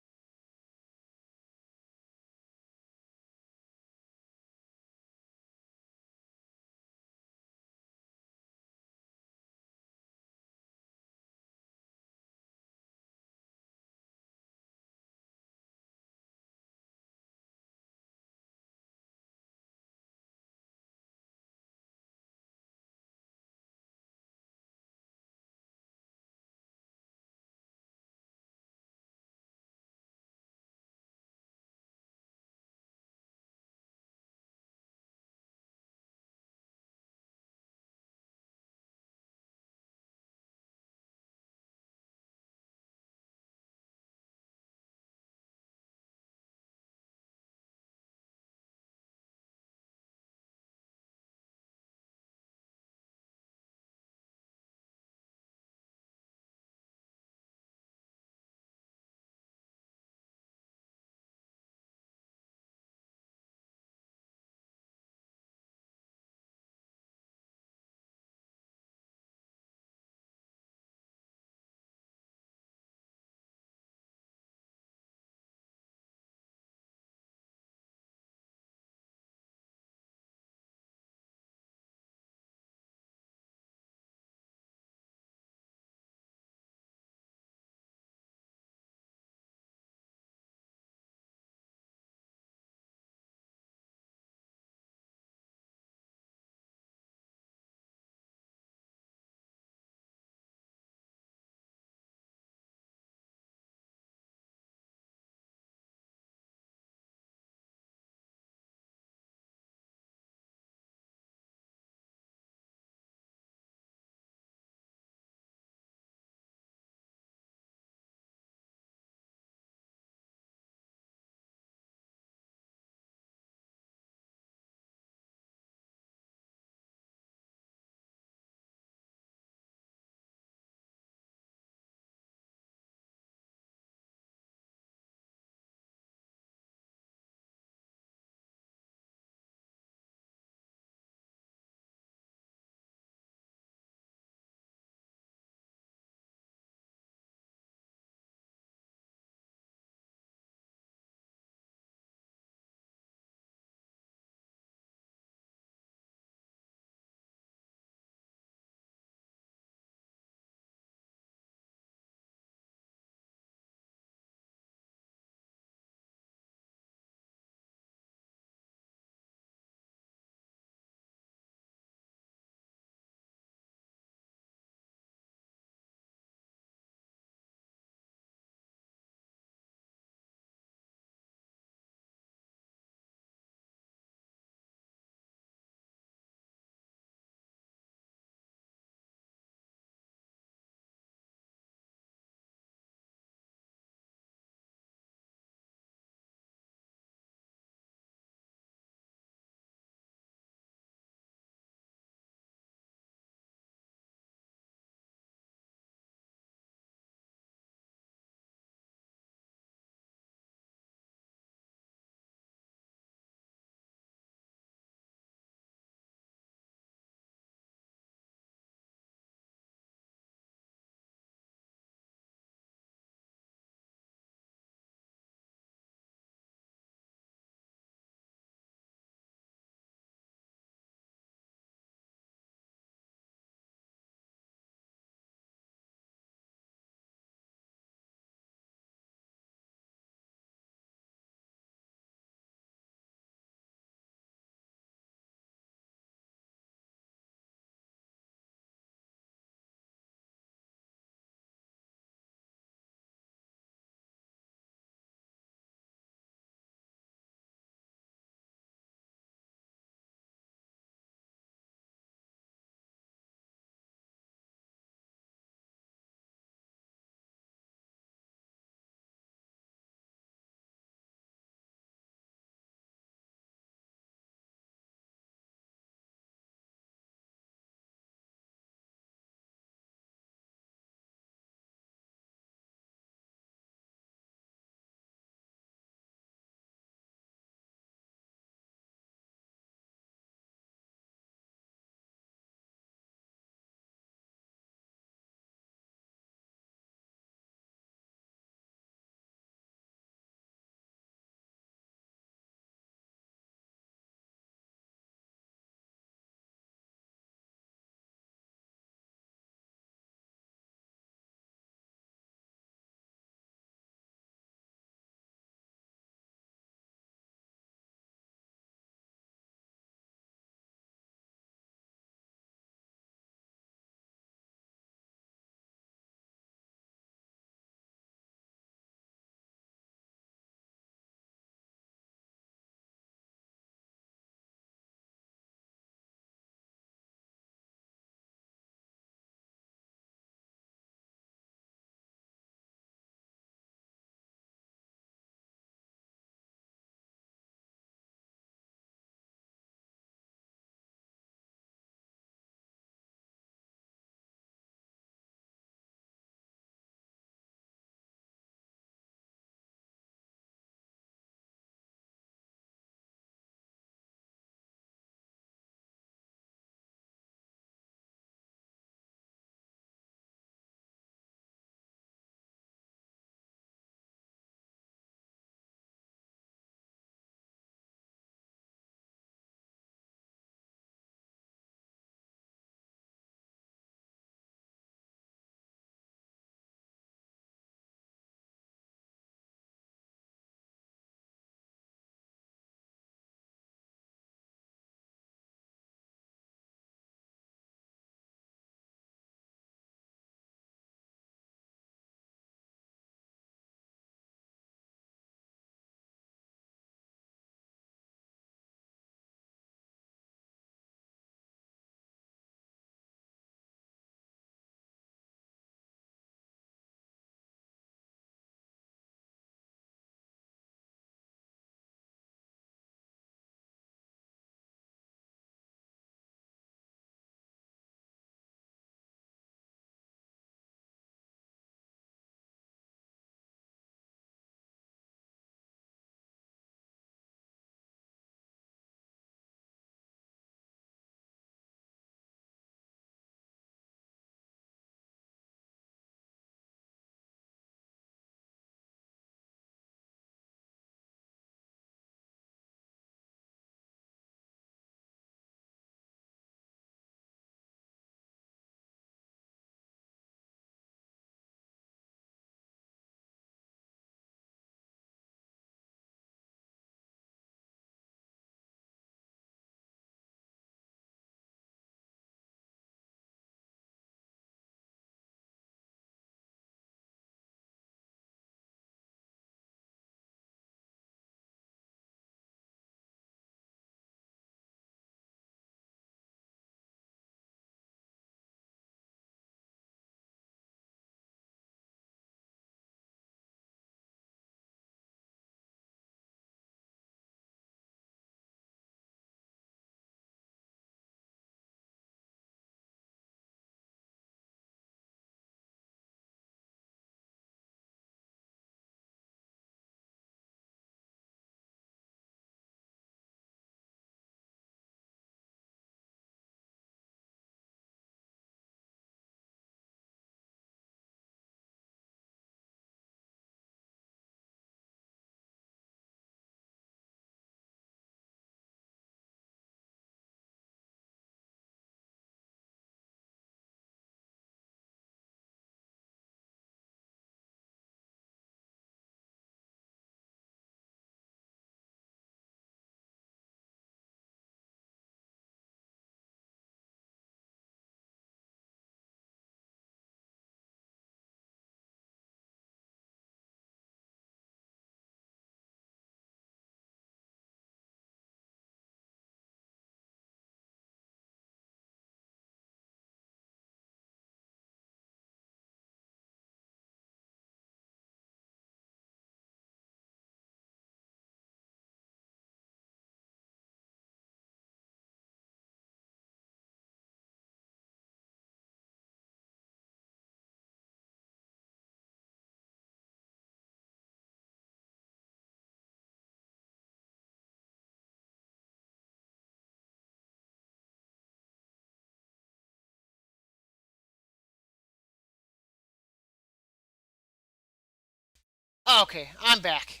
Okay, I'm back.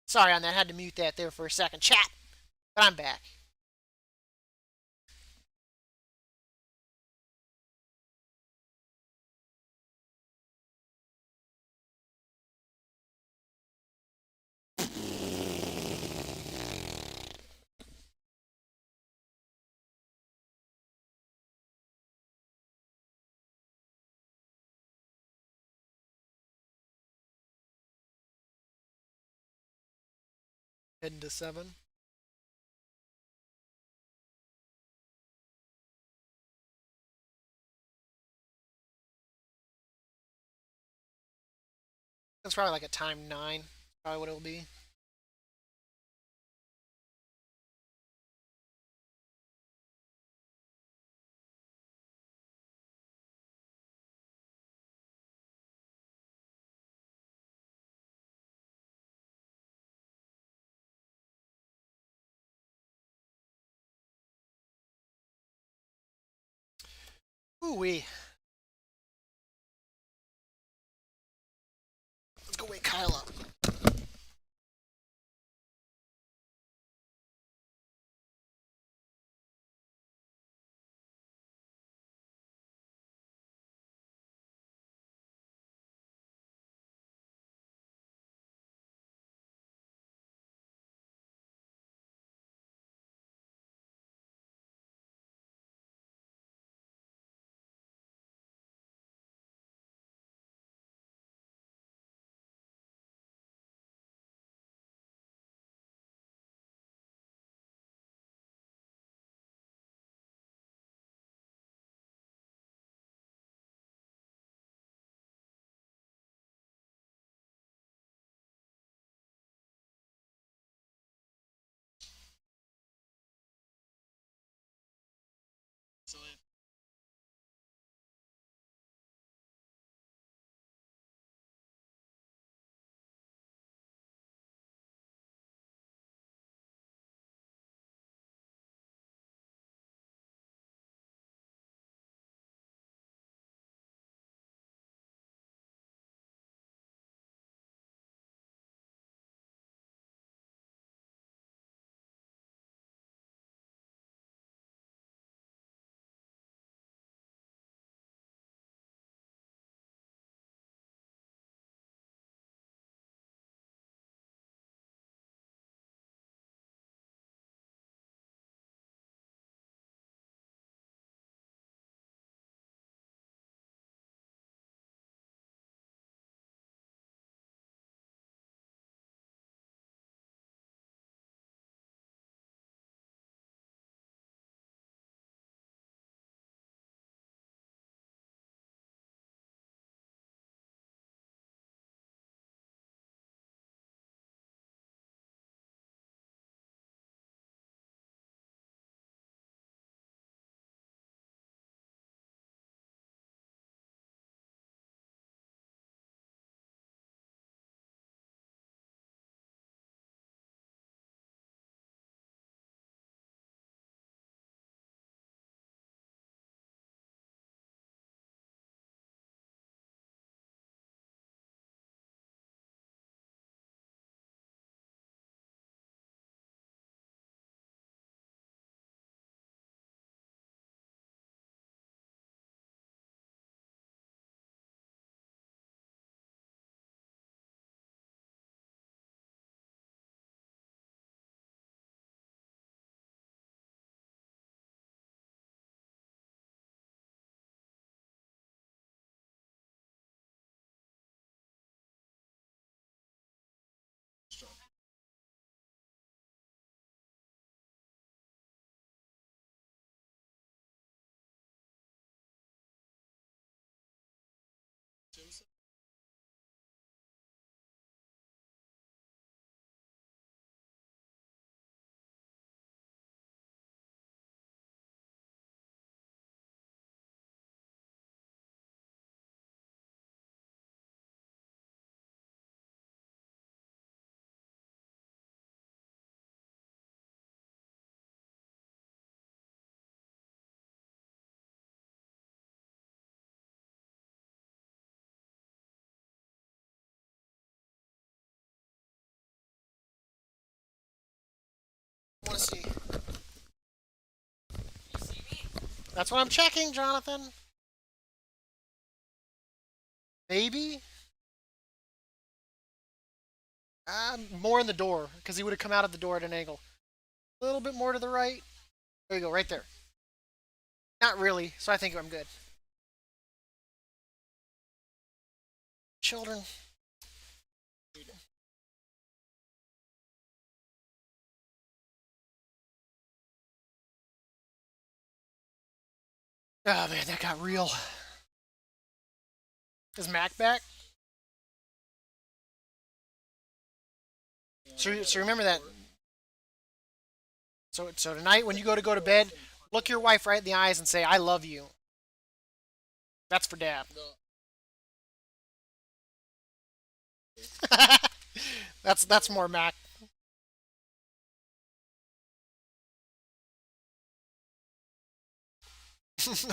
Sorry on that. I had to mute that there for a second. Chat, but I'm back. 10-7. That's probably like a time 9. Probably what it'll be. Ooh wee. Let's go wake Kyle up. That's what I'm checking, Jonathan. Maybe. More in the door, because he would have come out of the door at an angle. A little bit more to the right. There you go, right there. Not really, so I think I'm good. Children. Oh man, that got real. Is Mac back? So remember that. So tonight when you go to bed, look your wife right in the eyes and say, "I love you." That's for Dab. No, That's more Mac.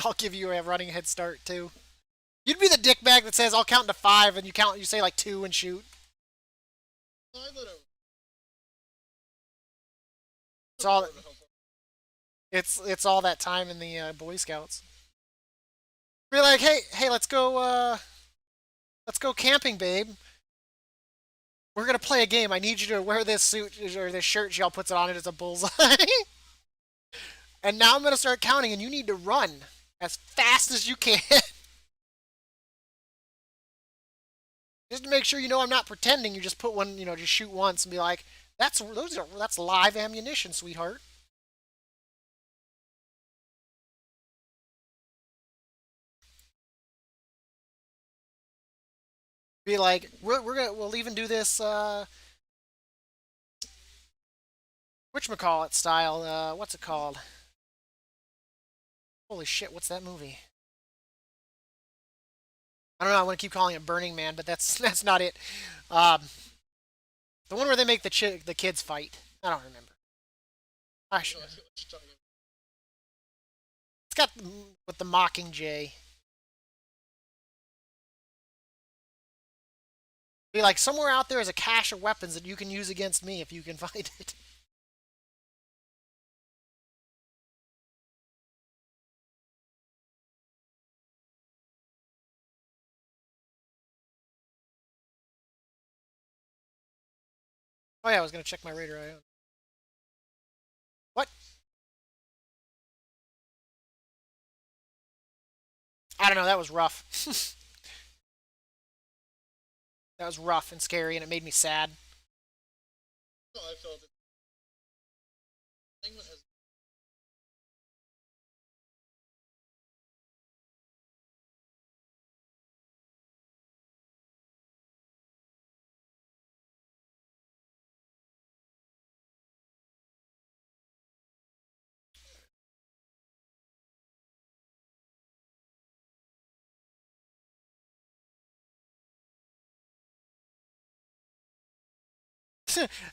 I'll give you a running head start too. You'd be the dickbag that says, "I'll count to 5," and you say like 2 and shoot. I thought it It's all would help. it's all that time in the Boy Scouts. Be like, hey, let's go camping, babe. We're gonna play a game. I need you to wear this suit or this shirt. She all puts it on, and it's a bullseye. And now I'm gonna start counting, and you need to run as fast as you can, just to make sure you know I'm not pretending. You just put one, just shoot once and be like, that's live ammunition, sweetheart. Be like, we'll even do this whatchamacallit style. What's it called? Holy shit, what's that movie? I don't know. I want to keep calling it Burning Man, but that's that's not it. Um, the one where they make the kids fight. I don't remember. I No, should. I feel what you're talking It's got with the Mockingjay. Be like, somewhere out there is a cache of weapons that you can use against me if you can find it. Oh yeah, I was gonna check my radar. What? I don't know. That was rough. That was rough and scary, and it made me sad. about. No, I felt it. Thing has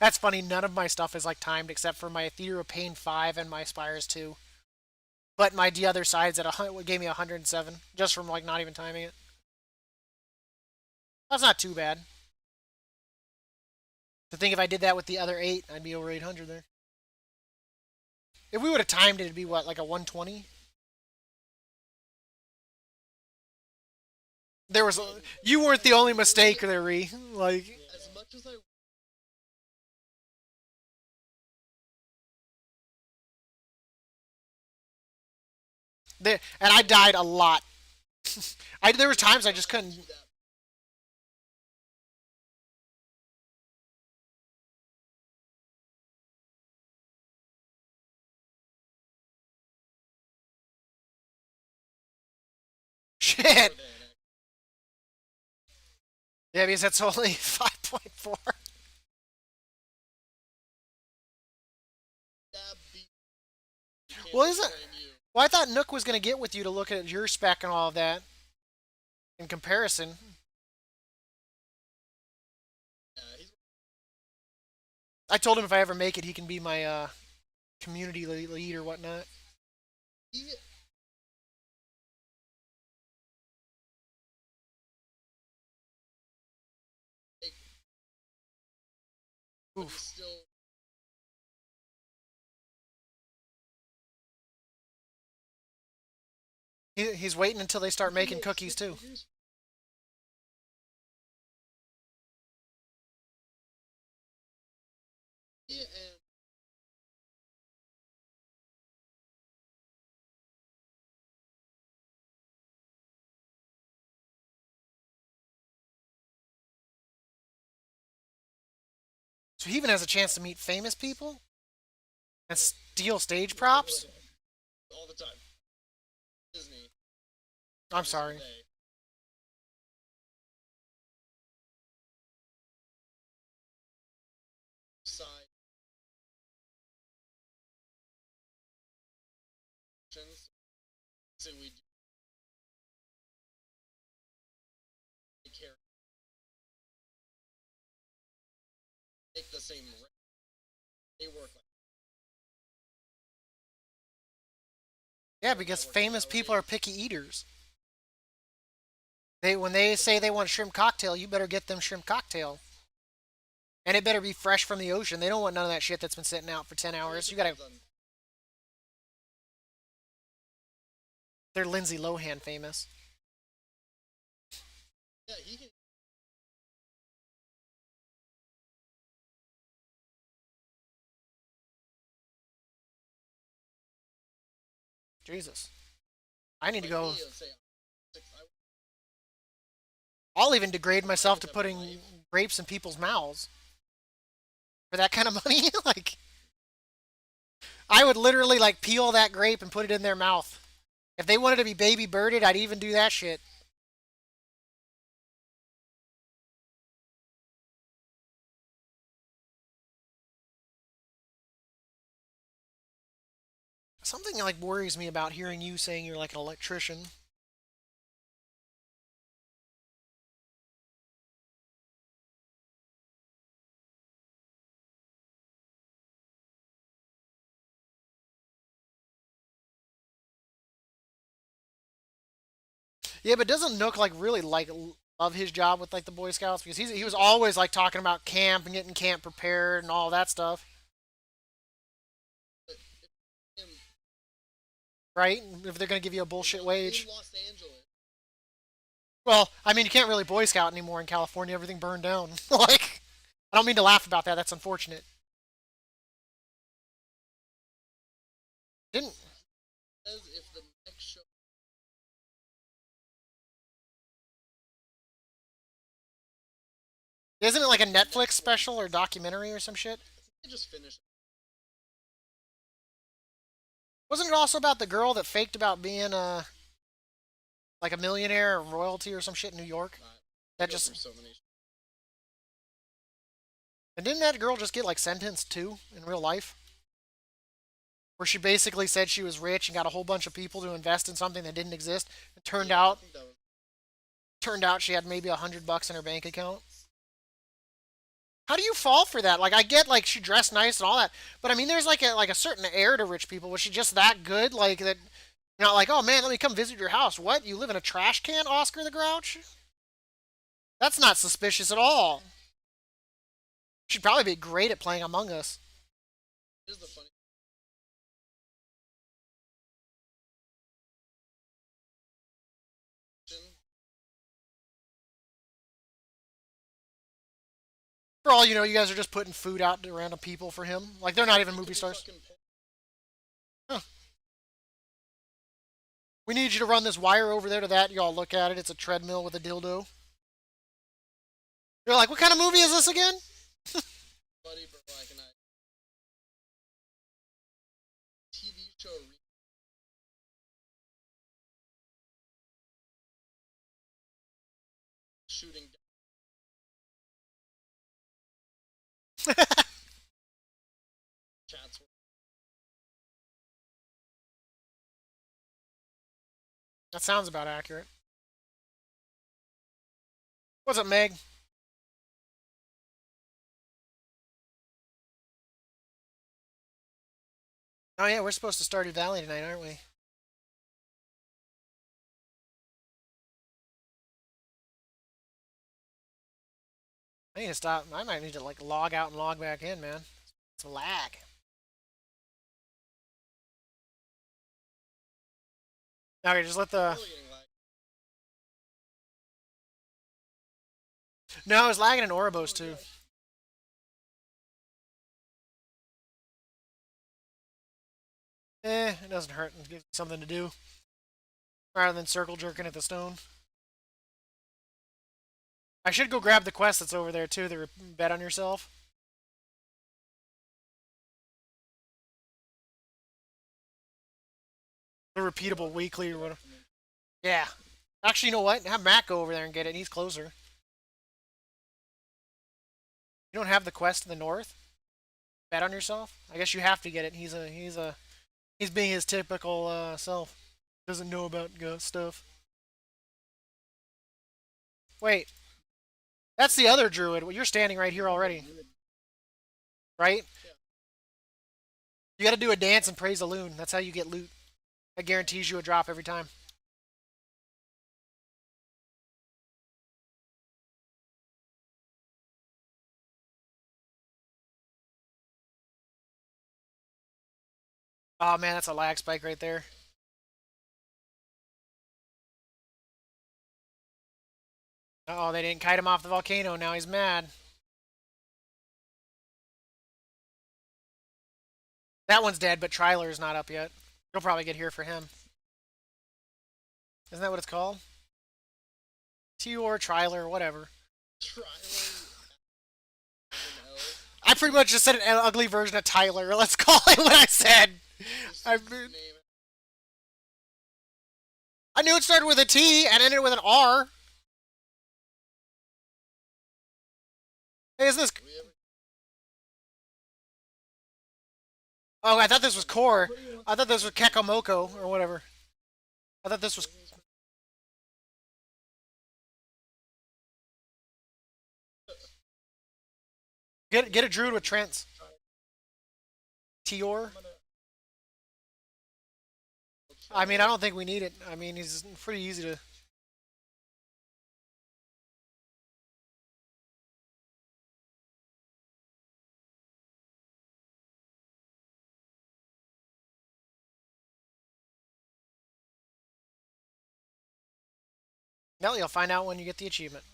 That's funny. None of my stuff is like timed except for my Theater of Pain 5 and my Spires 2. But my the other side's at gave me 107 just from like not even timing it. That's not too bad. To think if I did that with the other 8, I'd be over 800 there. If we would have timed it, it'd be what, like a 120? There was you weren't the only mistake there, Ree. Like as much as I and I died a lot. There were times I just couldn't. do that. Shit. For Yeah, because that's only 5.4. Dab beat. You can't Well, is it? blame you. Well, I thought Nook was gonna get with you to look at your spec and all of that in comparison. Yeah, he's I told him if I ever make it, he can be my community lead or whatnot. he like, but he's Oof. still He's waiting until they start Did you making make cookies stick too. figures? Yeah, and So he even has a chance to meet famous people and steal stage All props. all the time. Disney. I'm Every single sorry. day. Side actions. So we do take care. Make the same rate. They work like Yeah, because famous people are picky eaters. When they say they want shrimp cocktail, you better get them shrimp cocktail. And it better be fresh from the ocean. They don't want none of that shit that's been sitting out for 10 hours. You gotta. They're Lindsay Lohan famous. yeah, he can Jesus. I need to go. me, say, I'll even degrade myself to putting grapes in people's mouths for that kind of money. Like, I would literally like peel that grape and put it in their mouth. If they wanted to be baby birded, I'd even do that shit. Something like worries me about hearing you saying you're like an electrician. Yeah, but doesn't Nook like really like love his job with like the Boy Scouts because he was always like talking about camp and getting camp prepared and all that stuff, him right? If they're gonna give you a bullshit wage. in Los Angeles. Well, I mean, you can't really Boy Scout anymore in California. Everything burned down. Like, I don't mean to laugh about that. That's unfortunate. Didn't Says if the next show isn't it like a Netflix special or documentary or some shit? they just finish Wasn't it also about the girl that faked about being a like a millionaire or royalty or some shit in New York? That go through just so many and didn't that girl just get like sentenced too in real life? Where she basically said she was rich and got a whole bunch of people to invest in something that didn't exist. It I think that was turned out she had maybe $100 in her bank account. How do you fall for that? Like I get like she dressed nice and all that, but I mean there's like a certain air to rich people. Was she just that good? Like that you're not like, oh man, let me come visit your house. What? You live in a trash can, Oscar the Grouch? That's not suspicious at all. She'd probably be great at playing Among Us. here's the funny thing. For all you know, you guys are just putting food out to random people for him. Like they're not even He movie could be stars. fucking Huh. We need you to run this wire over there to that. Y'all look at it. It's a treadmill with a dildo. You're like, what kind of movie is this again? buddy, but like an TV show shooting chats. That sounds about accurate. What's up, Meg? Oh yeah, we're supposed to start at Valley tonight, aren't we? I need to stop. I might need to like log out and log back in, man. It's a lag. Okay, just let the. Really getting lag. No, I was lagging in Ouroboros too. It doesn't hurt. It gives me something to do rather than circle jerking at the stone. I should go grab the quest that's over there too. The bet on yourself. The repeatable weekly or whatever. Yeah. Actually, you know what? Have Matt go over there and get it. He's closer. You don't have the quest in the north. Bet on yourself. I guess you have to get it. He's being his typical self. Doesn't know about stuff. Wait, that's the other druid. Well, you're standing right here already, right? You got to do a dance and praise a loon. That's how you get loot. That guarantees you a drop every time. Oh man, that's a lag spike right there. Oh, they didn't kite him off the volcano. Now he's mad. That one's dead, but Triler's not up yet. You'll probably get here for him. Isn't that what it's called? Tior, Triler, whatever. Trialing. I pretty much just said an ugly version of Tyler. Let's call it what I said. I knew it started with a T and ended with an R. Hey, is this? Oh, I thought this was Core. I thought this was Kekomoko or whatever. I thought this was. Get a druid with Trents. Tior. I mean, I don't think we need it. I mean, he's pretty easy to. No, you'll find out when you get the achievement.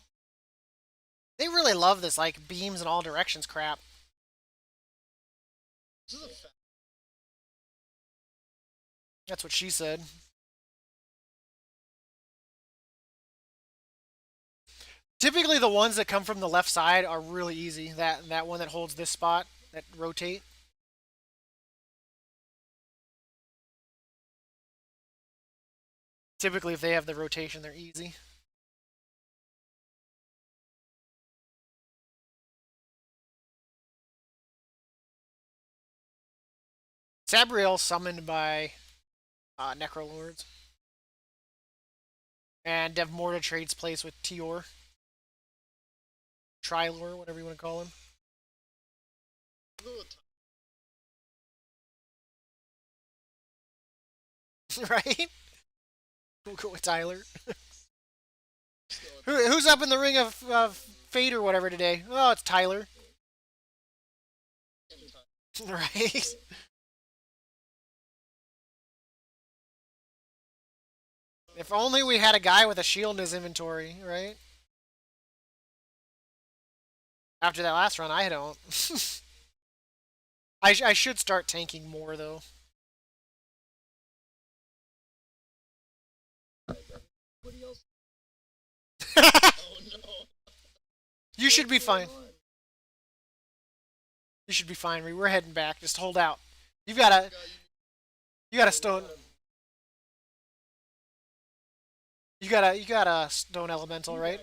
They really love this, like, beams in all directions crap. This is a fact. That's what she said. Typically, the ones that come from the left side are really easy. That one that holds this spot, that rotate. Typically, if they have the rotation, they're easy. Sabriel summoned by Necrolords. And Devmorta trades place with Tior. Trilor, whatever you want to call him. Right? We'll go with Tyler. Who's up in the ring of fate or whatever today? Oh, it's Tyler. Right? If only we had a guy with a shield in his inventory, right? After that last run, I don't. I should start tanking more, though. Oh no. You should be fine. You should be fine. We're heading back. Just hold out. You got a stone. You got a stone elemental, right?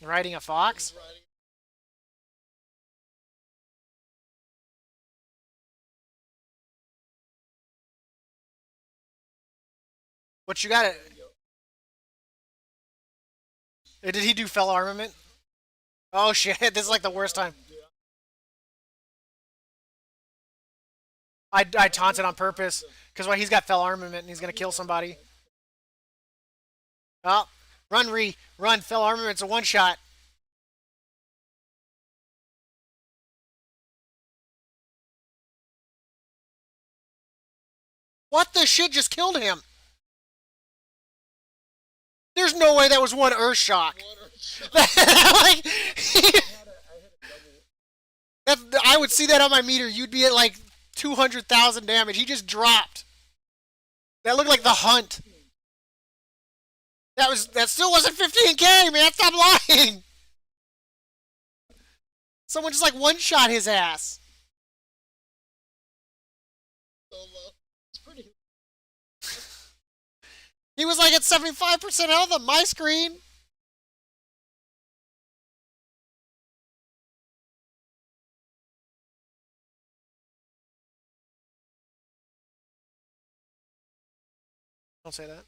Riding a fox. What you got? It. Did he do fell armament? Oh shit! This is like the worst time. I taunted on purpose because he's got fell armament and he's gonna kill somebody. Oh, run! Fell armament's a one shot. What the shit just killed him? There's no way that was one Earth Shock. Like, I would see that on my meter. You'd be at like 200,000 damage. He just dropped. That looked like the Hunt. That still wasn't 15k, man. Stop lying. Someone just like one shot his ass. So low. It's pretty. He was like at 75% health on my screen. Don't say that.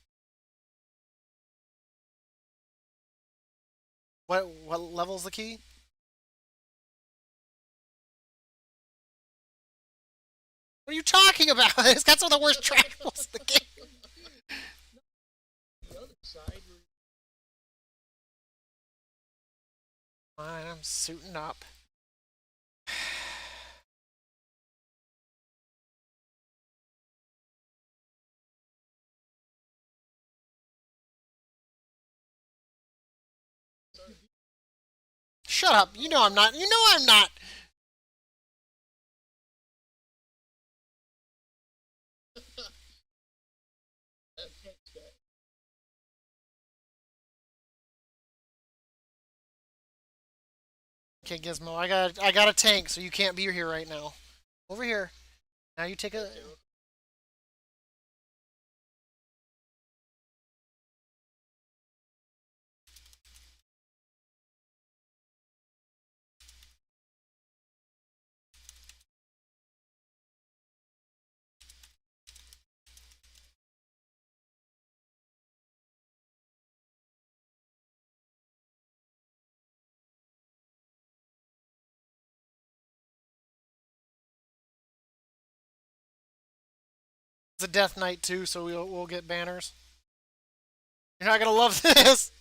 What level's the key? What are you talking about? It's got some of the worst trackables in the game. The other side. Fine, I'm suiting up. Shut up. You know I'm not. You know I'm not. Okay, Gizmo, I got a tank, so you can't be here right now. Over here. Now you take a. It's a Death Knight too, so we'll get banners. You're not gonna love this.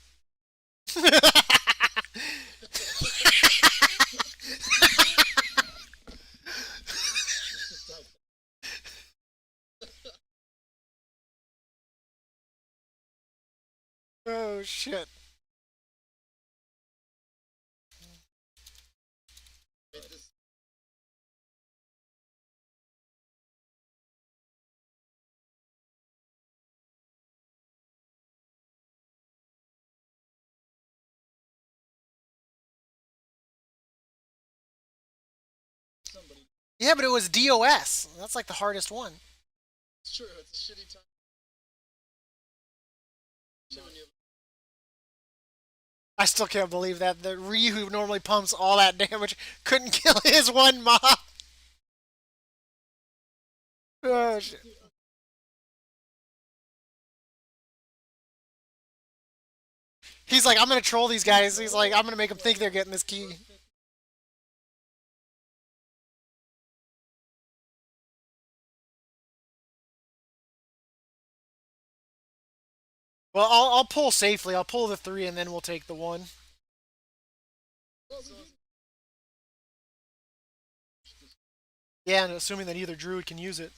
Oh shit. Wait, this Somebody. Yeah, but it was DOS. That's like the hardest one. it's true. It's a shitty time. When you I still can't believe that the Ryu who normally pumps all that damage couldn't kill his one mob. Oh shit. He's like, I'm gonna troll these guys. He's like, I'm gonna make them think they're getting this key. Well, I'll pull safely. I'll pull the 3 and then we'll take the 1. Yeah, and assuming that either druid can use it.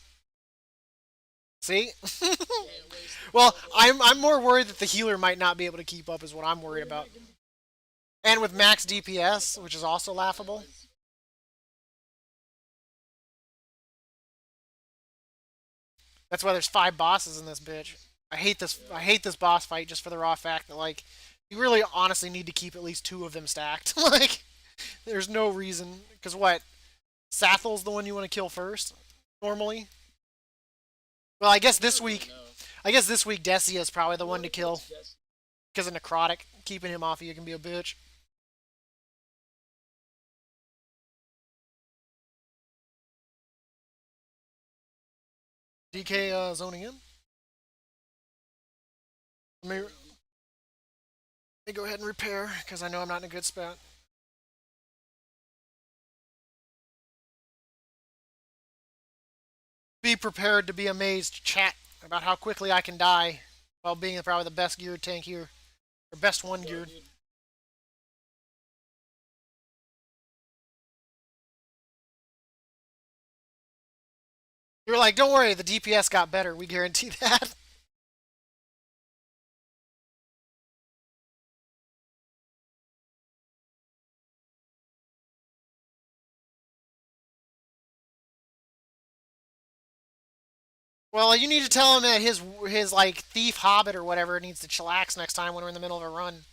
See? can't waste Well, I'm more worried that the healer might not be able to keep up is what I'm worried about. And with max DPS, which is also laughable. That's why there's 5 bosses in this bitch. I hate this boss fight just for the raw fact that like you really honestly need to keep at least 2 of them stacked. Like there's no reason cuz what? Sathel's the one you want to kill first normally. Well, I guess this week Decia is probably the one to kill because of necrotic. Keeping him off you can be a bitch. DK zoning in. Let me go ahead and repair because I know I'm not in a good spot. Be prepared to be amazed, chat, about how quickly I can die while being probably the best geared tank here. Or best one geared. You were like, don't worry, the DPS got better. We guarantee that. Well, you need to tell him that his like thief hobbit or whatever needs to chillax next time when we're in the middle of a run.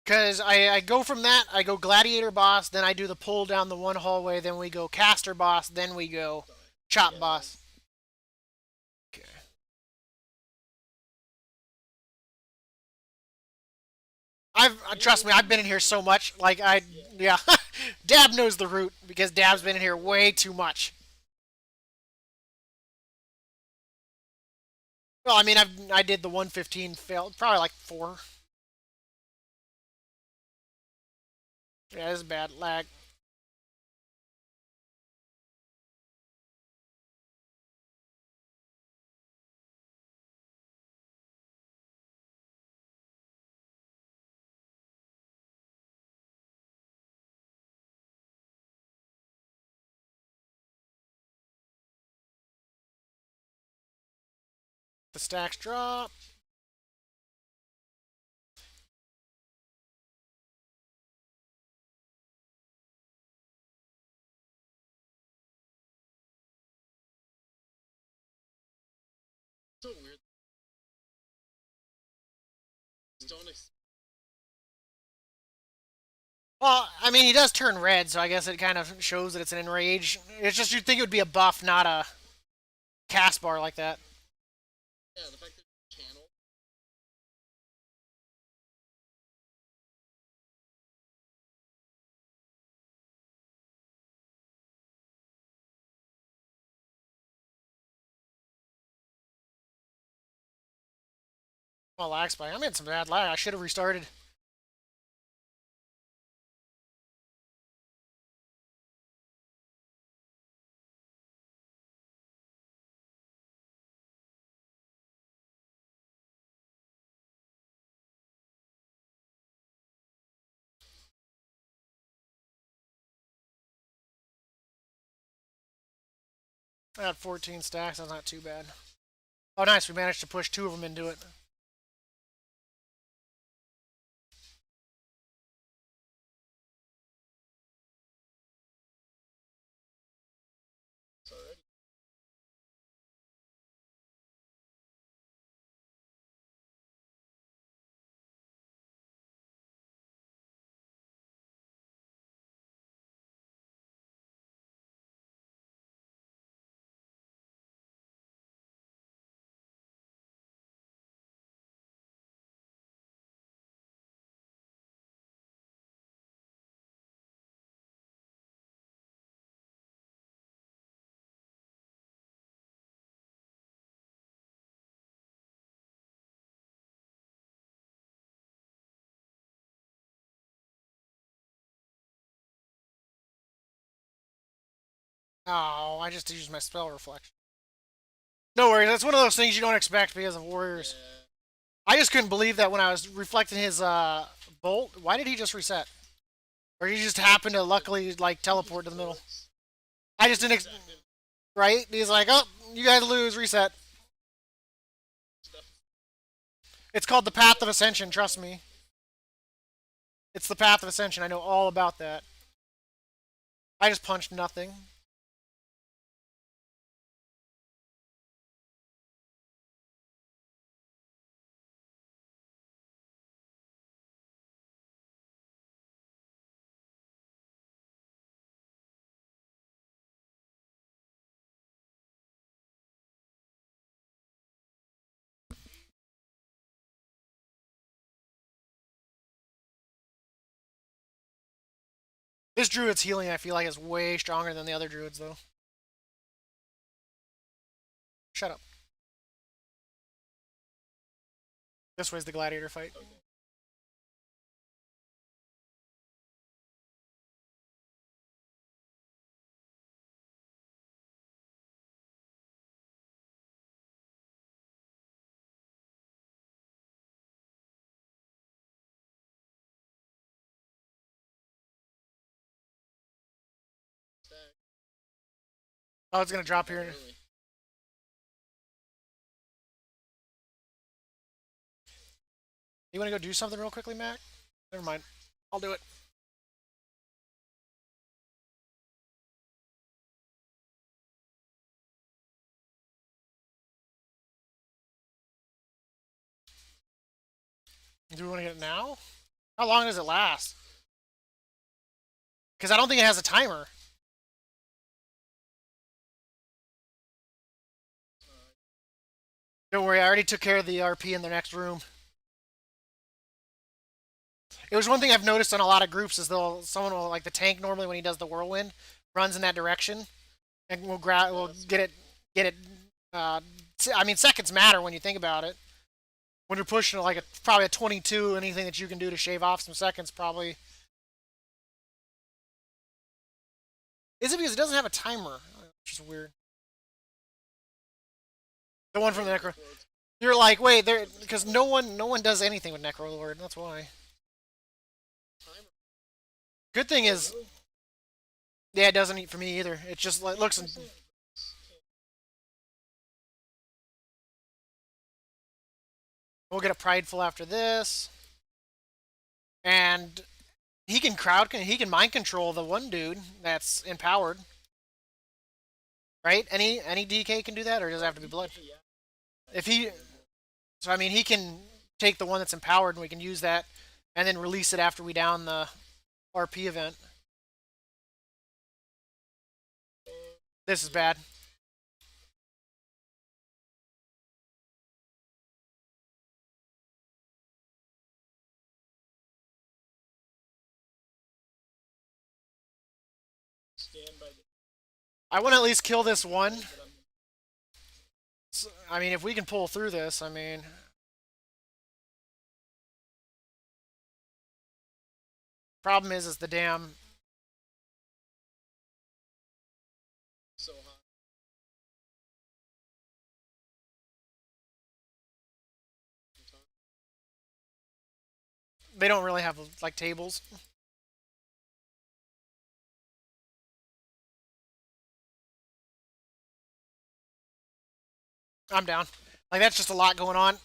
Because I go from that, I go gladiator boss, then I do the pull down the one hallway, then we go caster boss, then we go chop Yeah, boss. Okay. Trust me, I've been in here so much. Like yeah, Dab knows the route because Dab's been in here way too much. Well, I mean, I did the 115 failed probably like four. Yeah, this is bad lag. The stacks drop. so weird. Don't Well, I mean, he does turn red, so I guess it kind of shows that it's an enrage. It's just you'd think it would be a buff, not a cast bar like that. yeah, the fact that channel. Well, lag spike. I'm in some bad lag. I should have restarted. I had 14 stacks. That's not too bad. Oh, nice. We managed to push two of them into it. It's already. Oh, I just used my spell reflection. No worries. That's one of those things you don't expect because of warriors. Yeah. I just couldn't believe that when I was reflecting his bolt. Why did he just reset? Or he just happened to luckily like teleport to the middle. I just didn't. Right? He's like, oh, you guys lose. Reset. It's called the Path of Ascension. Trust me. It's the Path of Ascension. I know all about that. I just punched nothing. This druid's healing, I feel like, is way stronger than the other druids, though. Shut up. This way's the gladiator fight. Okay. Oh, it's gonna drop here. Really. You wanna go do something real quickly, Mac? Never mind. I'll do it. Do we want to get it now? How long does it last? Because I don't think it has a timer. Don't worry, I already took care of the RP in the next room. It was one thing I've noticed on a lot of groups is someone will like the tank normally when he does the whirlwind runs in that direction and we'll get it. Uh, I mean seconds matter when you think about it. When you're pushing like probably a 22, anything that you can do to shave off some seconds probably. Is it because it doesn't have a timer? Which is weird. The one from the Necro. You're like, wait, there because no one does anything with Necro Lord. That's why. Good thing is, yeah, it doesn't eat for me either. It just like looks. We'll get a prideful after this, and he can mind control the one dude that's empowered, right? Any DK can do that, or does it have to be blood? If he, so I mean, he can take the one that's empowered, and we can use that, and then release it after we down the RP event. This is bad. I want to at least kill this one. So, I mean, if we can pull through this, I mean. Problem is the damn. So hot. They don't really have like tables. I'm down. Like that's just a lot going on.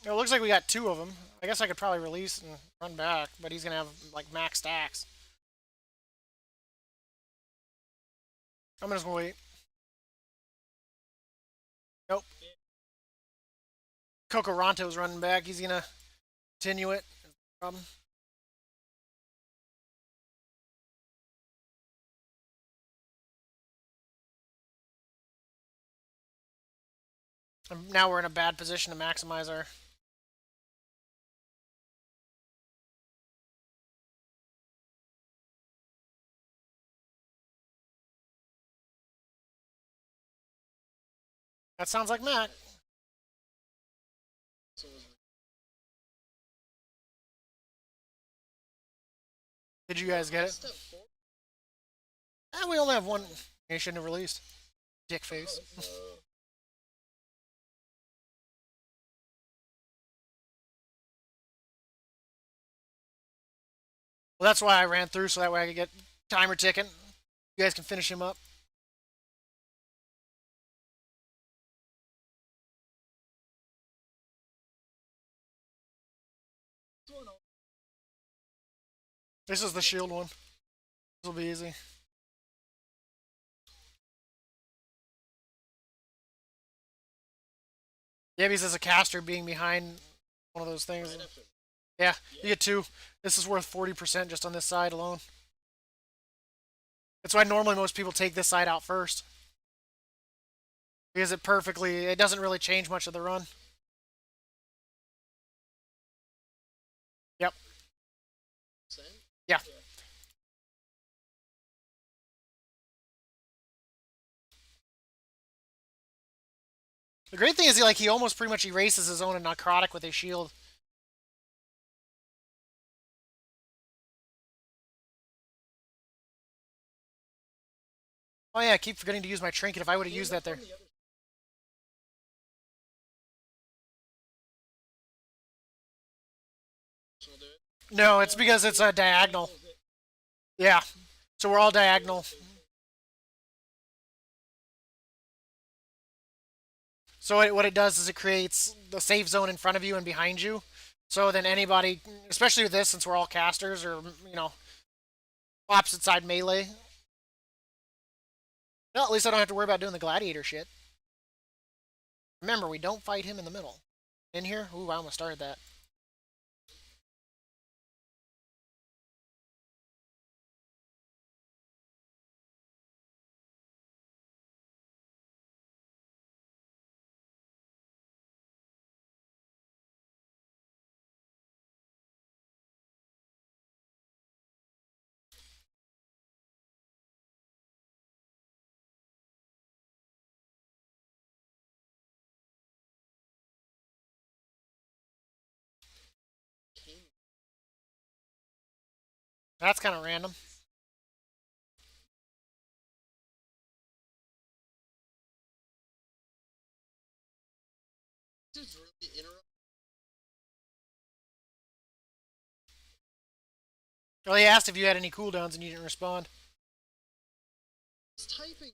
It looks like we got two of them. I guess I could probably release and run back, but he's gonna have like max stacks. I'm just gonna wait. Nope. Kokoranto's running back. He's gonna continue it. Problem. And now we're in a bad position to maximize our. That sounds like Mac. Did you guys get it? We only have one. He shouldn't have released. Dick face. Well, that's why I ran through so that way I could get timer ticking. You guys can finish him up. This is the shield one. This will be easy. Yeah, because as a caster being behind one of those things. Yeah, you get two. This is worth 40% just on this side alone. That's why normally most people take this side out first. Because it doesn't really change much of the run. Yep. Yeah. The great thing is he almost pretty much erases his own necrotic with his shield. Oh yeah, I keep forgetting to use my trinket. If I would have used that there. No, it's because it's a diagonal. Yeah. So we're all diagonal. So what it does is it creates the safe zone in front of you and behind you. So then anybody, especially with this, since we're all casters or opposite side melee. Well, at least I don't have to worry about doing the gladiator shit. Remember, we don't fight him in the middle. In here? Ooh, I almost started that. That's kind of random. This is really interesting. Well, he asked if you had any cooldowns and you didn't respond. It's typing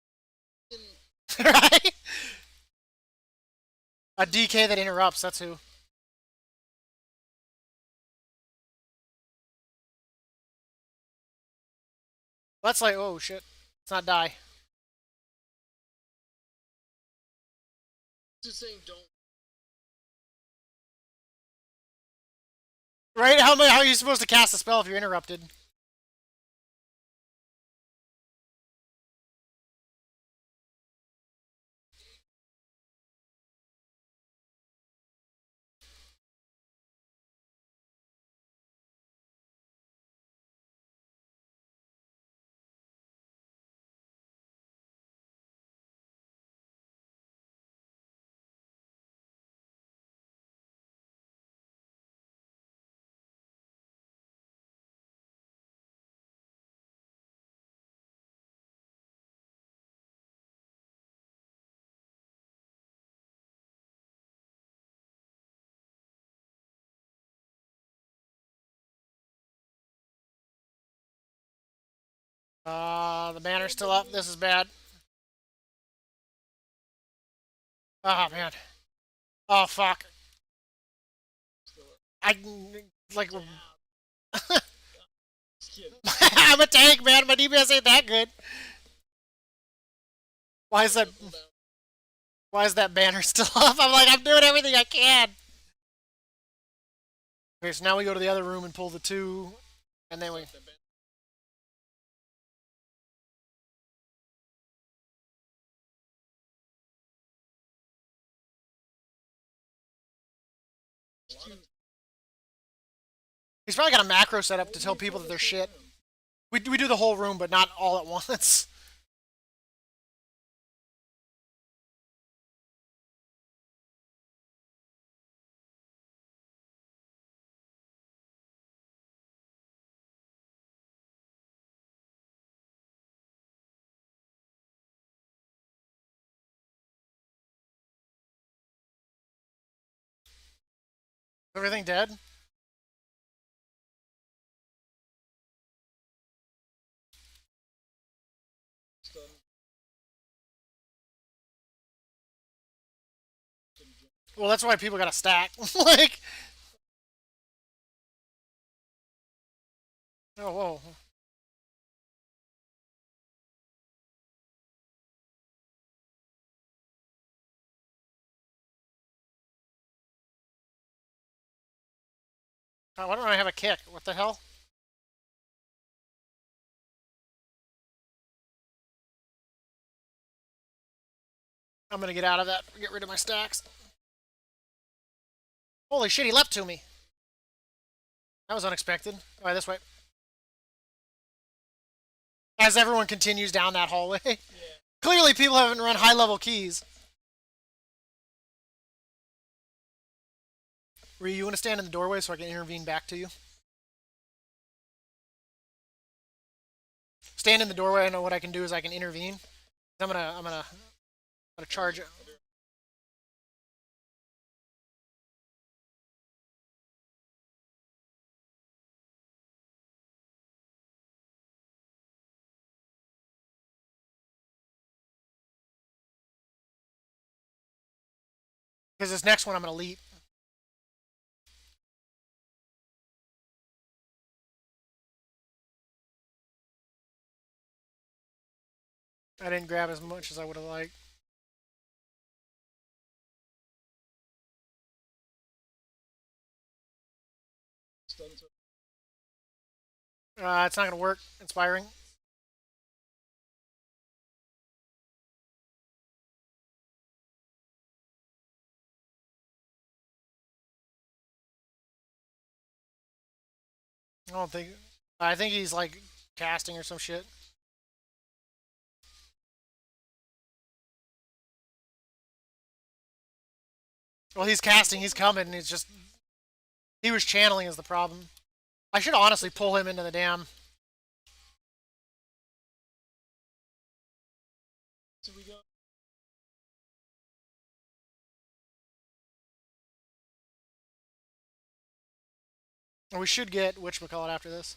in. Right? A DK that interrupts, that's who. That's like, oh shit. Let's not die. Just saying don't. Right? How are you supposed to cast a spell if you're interrupted? The banner's still up. This is bad. Oh man. Oh fuck. I like. I'm a tank, man. My DPS ain't that good. Why is that? Why is that banner still up? I'm like, I'm doing everything I can. Okay, so now we go to the other room and pull the two, and then we. He's probably got a macro set up to tell people that they're shit. We do the whole room, but not all at once. Everything dead? Well, that's why people got to stack. Like, oh whoa. Why don't I have a kick? What the hell? I'm gonna get out of that. Get rid of my stacks. Holy shit! He leapt to me. That was unexpected. All right, this way. As everyone continues down that hallway. Yeah. Clearly, people haven't run high-level keys. Ree, you want to stand in the doorway so I can intervene back to you? Stand in the doorway. I know what I can do is I can intervene. I'm gonna charge it. Because this next one I'm going to leap. I didn't grab as much as I would have liked. It's not going to work. Inspiring. I don't think. I think he's like casting or some shit. Well, he's casting. He's coming. And he's just. He was channeling is the problem. I should honestly pull him into the dam. So we go. Or we should get whatchamacallit after this.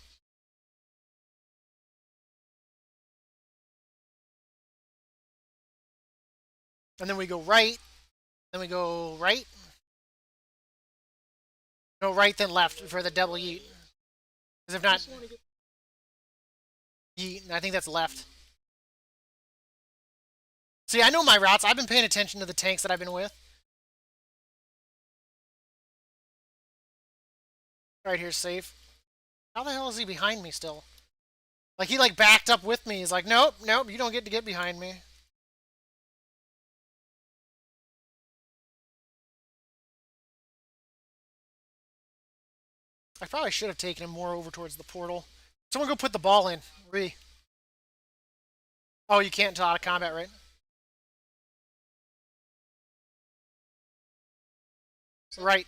And then we go right. Then we go right. No, right then left for the double yeet. Because if not, yeet. I think that's left. See, I know my routes. I've been paying attention to the tanks that I've been with. Right here's safe. How the hell is he behind me still? Like he like backed up with me. He's like, nope, nope, you don't get to get behind me. I probably should have taken him more over towards the portal. Someone go put the ball in. Re. Oh, you can't until out of combat, right? Right.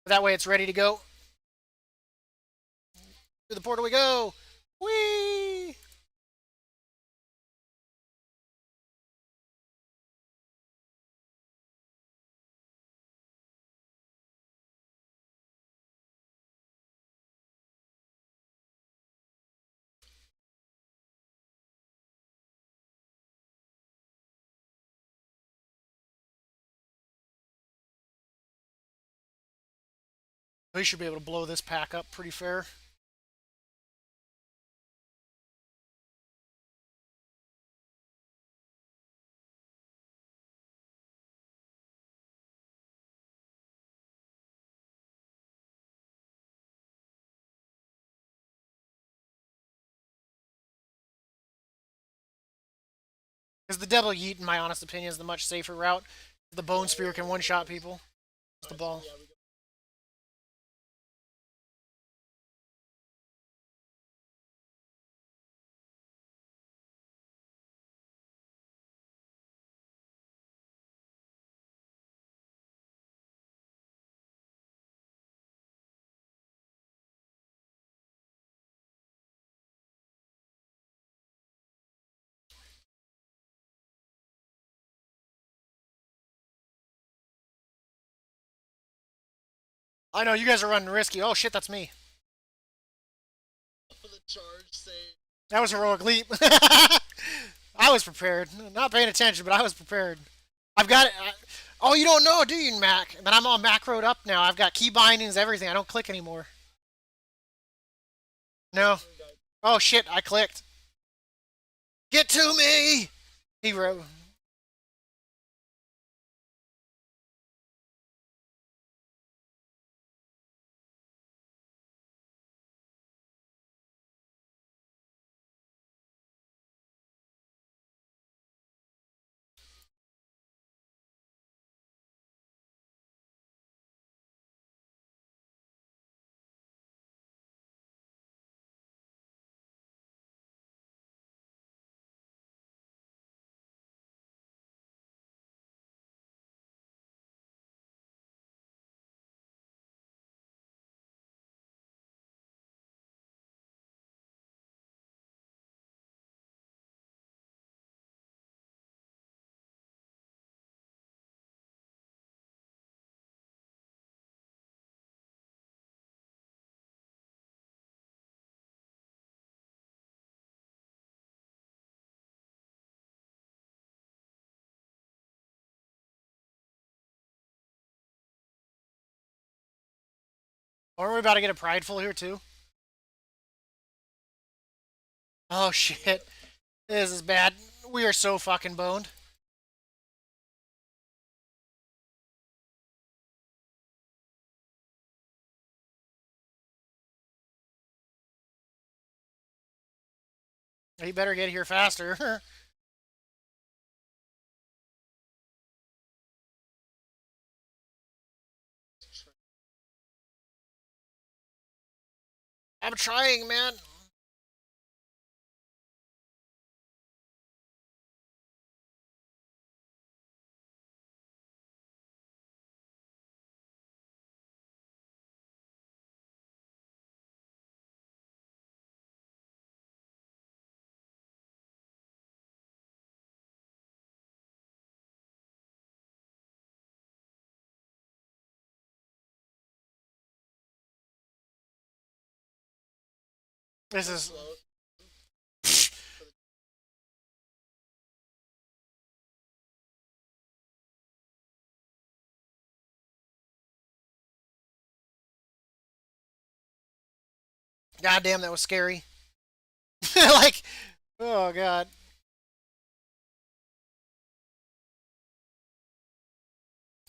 That way it's ready to go. Through the portal we go. Whee! We should be able to blow this pack up pretty fair. Because the double yeet, in my honest opinion, is the much safer route. The bone spear can one-shot people. It's the ball. I know, you guys are running risky. Oh shit, that's me. For the charge, say. That was heroic leap. I was prepared. Not paying attention, but I was prepared. I've got it. Oh, you don't know, do you, Mac? But I'm all macroed up now. I've got key bindings, everything. I don't click anymore. No. Oh shit, I clicked. Get to me! He wrote. Aren't we about to get a prideful here too? Oh shit. This is bad. We are so fucking boned. He better get here faster. I'm trying, man. This is. God damn, that was scary. Like, oh god.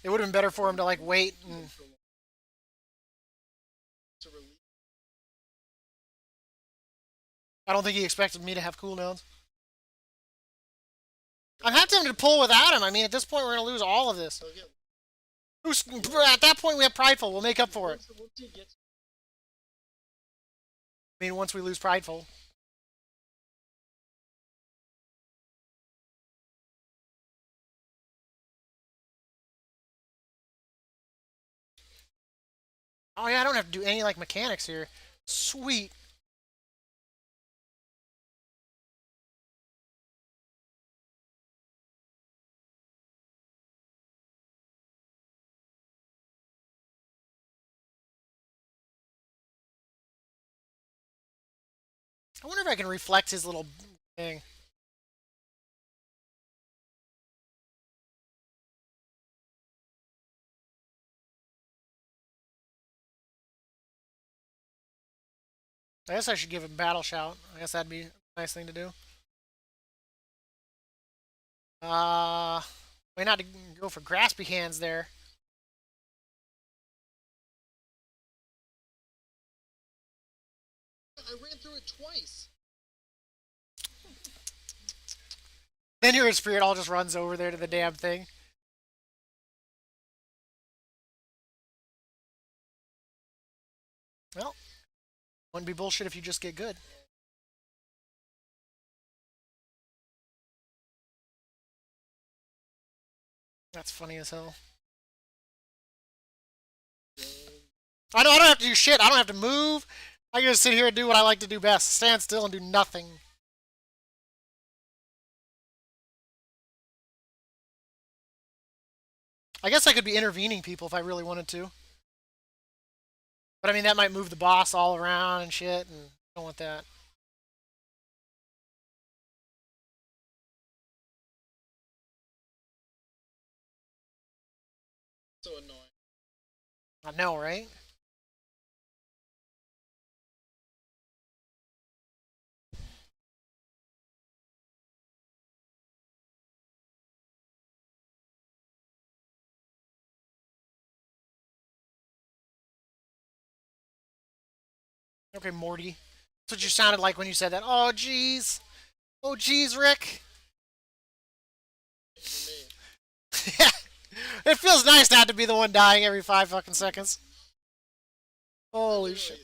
It would have been better for him to like wait and. To release. I don't think he expected me to have cooldowns. I'm happy to pull without him. I mean, at this point, we're gonna lose all of this. At that point, we have prideful. We'll make up for it. I mean, once we lose prideful. Oh yeah, I don't have to do any like mechanics here. Sweet. I wonder if I can reflect his little thing. I guess I should give him battle shout. I guess that'd be a nice thing to do. Way not to go for graspy hands there. I ran through it twice. Then your spirit all just runs over there to the damn thing. Well, wouldn't be bullshit if you just get good. That's funny as hell. I know I don't have to do shit. I don't have to move. I can just sit here and do what I like to do best. Stand still and do nothing. I guess I could be intervening people if I really wanted to. But I mean, that might move the boss all around and shit, and I don't want that. So annoying. I know, right? Okay, Morty. That's what you sounded like when you said that. Oh, jeez. Oh, jeez, Rick. For me. It feels nice not to be the one dying every 5 fucking seconds. Holy shit.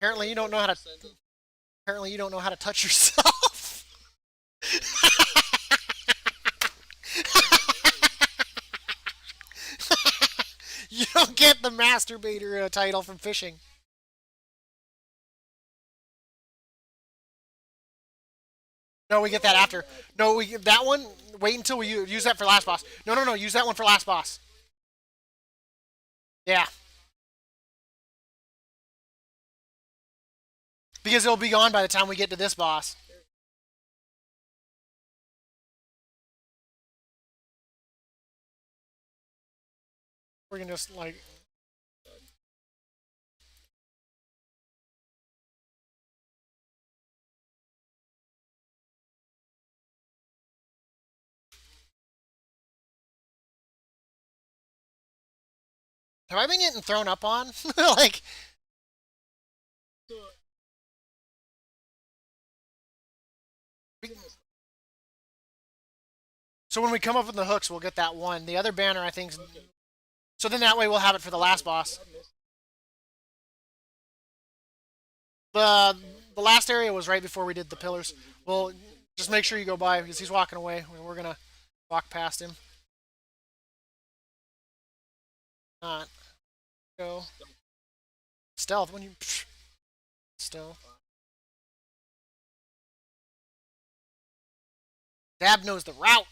Apparently you don't know how to. Apparently you don't know how to touch yourself. You don't get the masturbator title from fishing. No, we get that after. No, we get that one. Wait until we use that for last boss. No, no, no. Use that one for last boss. Yeah, because it'll be gone by the time we get to this boss. We can just like. Have I been getting thrown up on? Like, So, so when we come up with the hooks, we'll get that one. The other banner, I think. okay. So then that way we'll have it for the last boss. I missed. The the last area was right before we did the pillars. Well, just make sure you go by because he's walking away. We're gonna walk past him. Not go stealth when you stealth. Dab knows the route.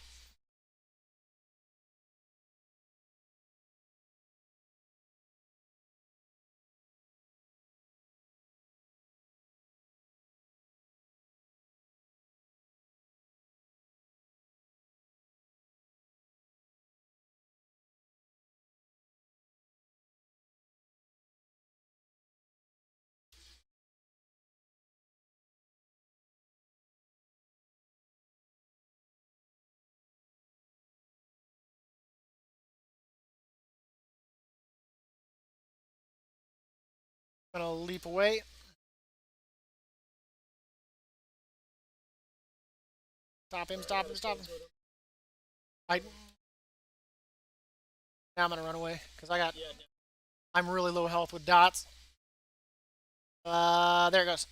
Gonna leap away. Stop him! Stop him! Stop him! I now I'm gonna run away because I got. Yeah, I'm really low health with dots. There it goes.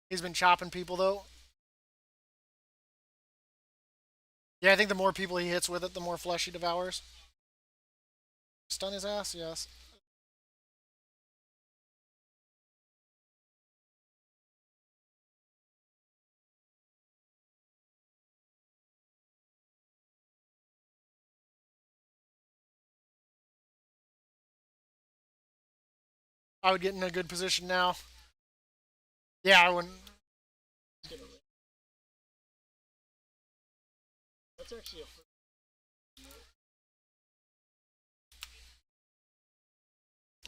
He's been chopping people though. Yeah, I think the more people he hits with it, the more flesh he devours. Stun his ass, yes. I would get in a good position now. Yeah, I wouldn't. that's actually a.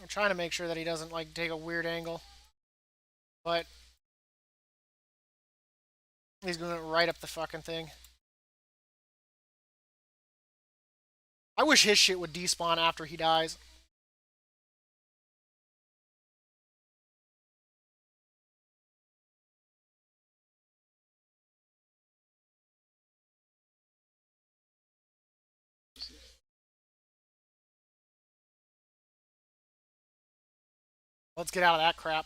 I'm trying to make sure that he doesn't like take a weird angle, but he's going right up the fucking thing. I wish his shit would despawn after he dies. Let's get out of that crap.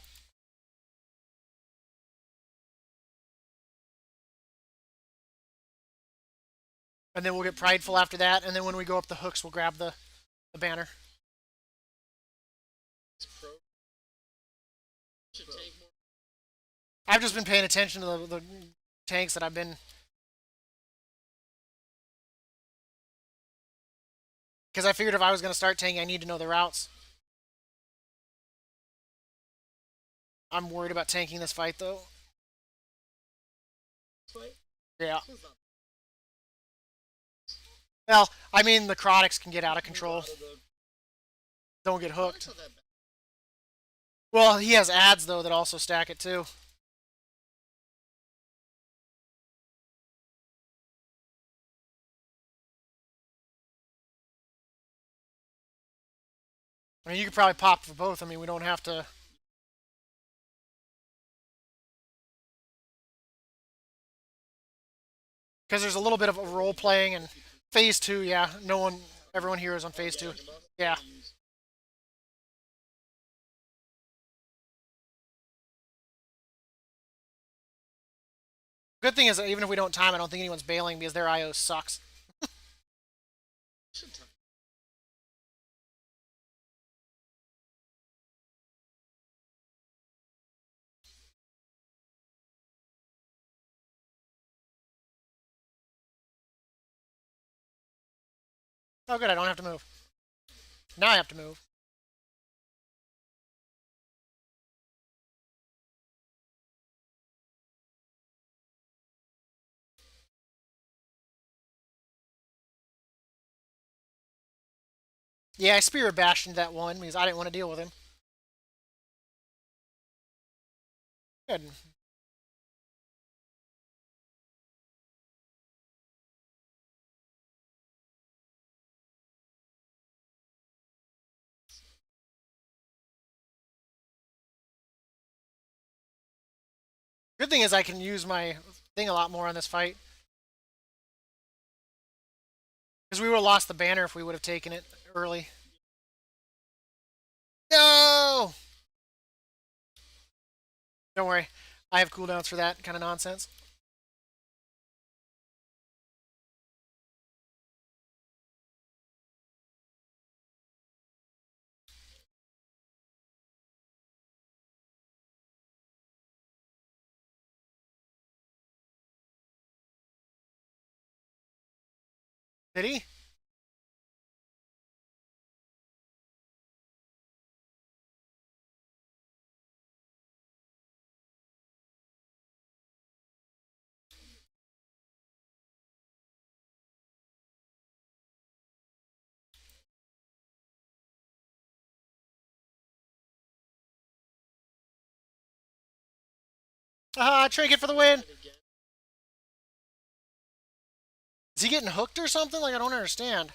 And then we'll get prideful after that, and then when we go up the hooks, we'll grab the banner. Pro. Should take more. I've just been paying attention to the tanks that I've been. Because I figured if I was going to start tanking, I need to know the routes. I'm worried about tanking this fight, though. Fight? Yeah. This was not Well, I mean, the Crotics can get out of control. out of the- Don't get hooked. Products not that bad. Well, he has ads, though, that also stack it, too. I mean, you could probably pop for both. I mean, we don't have to. Because there's a little bit of a role playing and phase two, yeah. Everyone here is on phase two. Yeah. Good thing is that even if we don't time, I don't think anyone's bailing because their IO sucks. Should time. Oh, good, I don't have to move. Now I have to move. Yeah, I Spirit Bashed into that one because I didn't want to deal with him. Good. Good thing is I can use my thing a lot more on this fight. Because we would have lost the banner if we would have taken it early. No! Don't worry. I have cooldowns for that kind of nonsense. Did he? Ah, trinket for the win! Is he getting hooked or something? Like, I don't understand.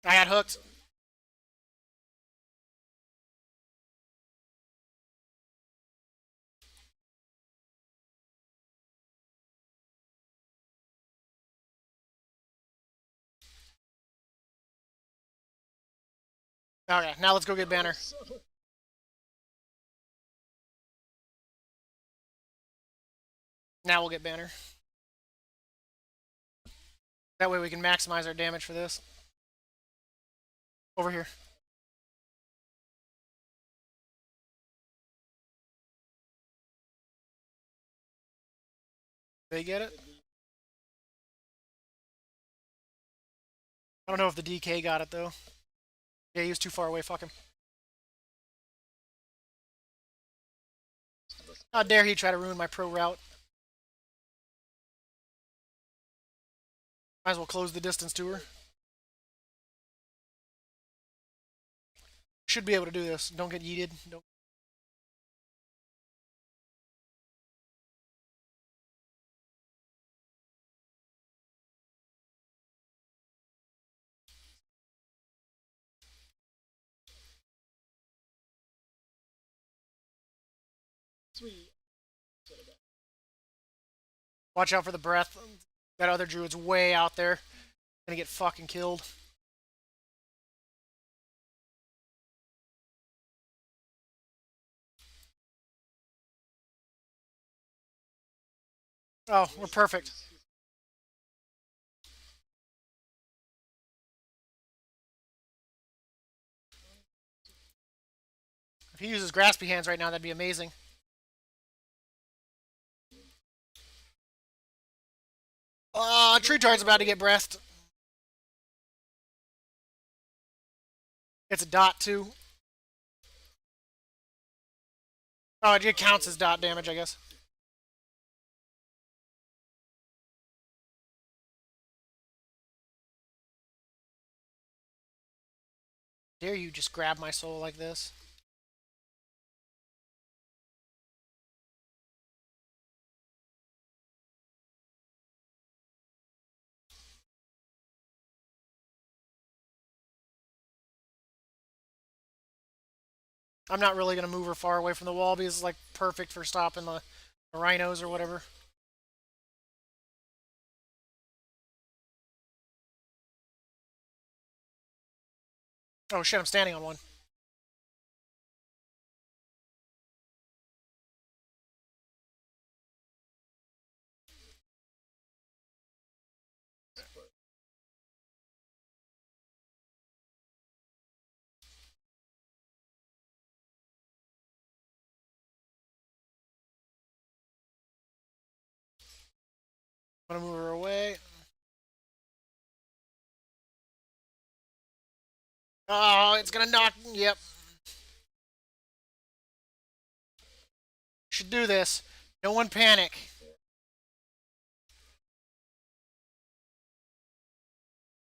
I got hooked. Okay, now let's go get banner. Now we'll get banner. That way we can maximize our damage for this. Over here. They get it? I don't know if the DK got it though. Yeah, he was too far away. Fuck him. How dare he try to ruin my pro route? Might as well close the distance to her. Should be able to do this. Don't get yeeted. Don't. Sweet. Watch out for the breath. That other druid's way out there. Gonna get fucking killed. Oh, we're perfect. If he uses graspy hands right now, that'd be amazing. Oh, Tree Tard's about to get breathed. It's a dot too. Oh, it counts as dot damage, I guess. Dare you just grab my soul like this? I'm not really gonna move her far away from the wall because it's like perfect for stopping the rhinos or whatever. Oh shit, I'm standing on one. I'm gonna move her away. Oh, it's gonna knock. Yep. Should do this. No one panic.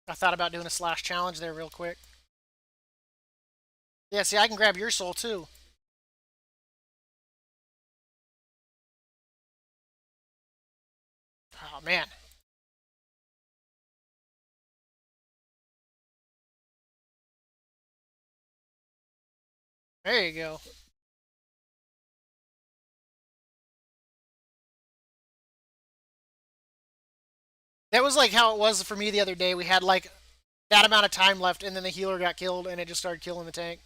I thought about doing a slash challenge there real quick. Yeah, see, I can grab your soul too. Oh, man. There you go. That was like how it was for me the other day. We had like that amount of time left, and then the healer got killed, and it just started killing the tank.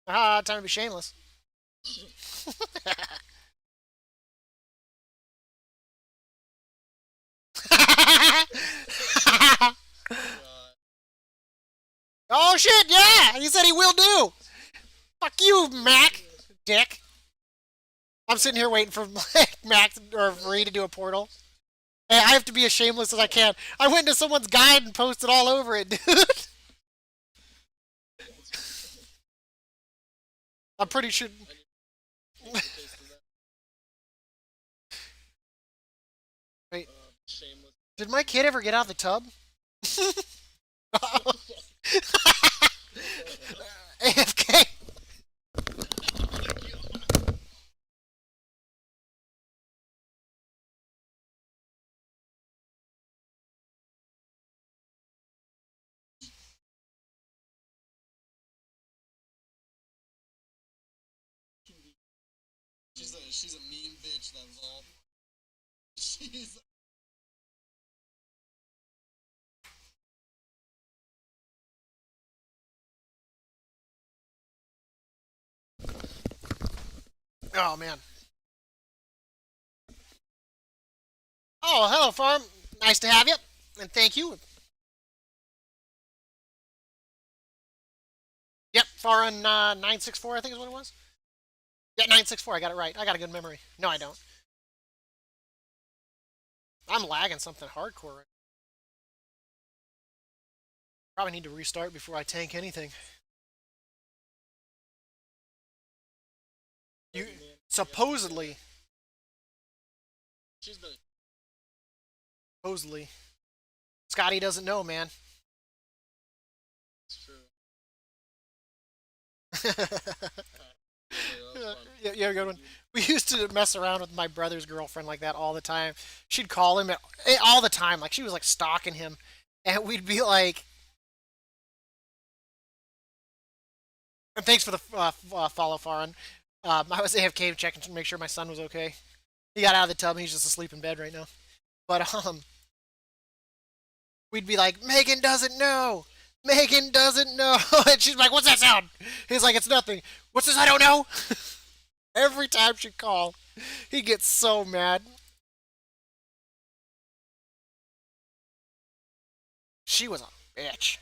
Ah, time to be shameless. God. Oh shit! Yeah, he said he will do. Fuck you, Mac, dick. I'm sitting here waiting for Mac or Marie to do a portal. Hey, I have to be as shameless as I can. I went to someone's guide and posted all over it, dude. I'm pretty sure. I need to taste of that. Wait, Shameless. did my kid ever get out of the tub? AFK. She's a mean bitch, that Vol. She's Oh man. Oh, hello, farm. Nice to have you, and thank you. Yep, Farun 964, I think is what it was. Yeah, 964. I got it right. I got a good memory. No, I don't. I'm lagging something hardcore. Right. Probably need to restart before I tank anything. You supposedly, she's been supposedly, Scotty doesn't know, man. it's true. Yeah, yeah, good one. We used to mess around with my brother's girlfriend like that all the time. She'd call him all the time, like she was like stalking him, and we'd be like, and thanks for the follow, Farron. I was AFK checking to make sure my son was okay. He got out of the tub and he's just asleep in bed right now. But we'd be like, Megan doesn't know. Megan doesn't know. And she's like, what's that sound? He's like, it's nothing. What's this? I don't know. Every time she call, he gets so mad. She was a bitch.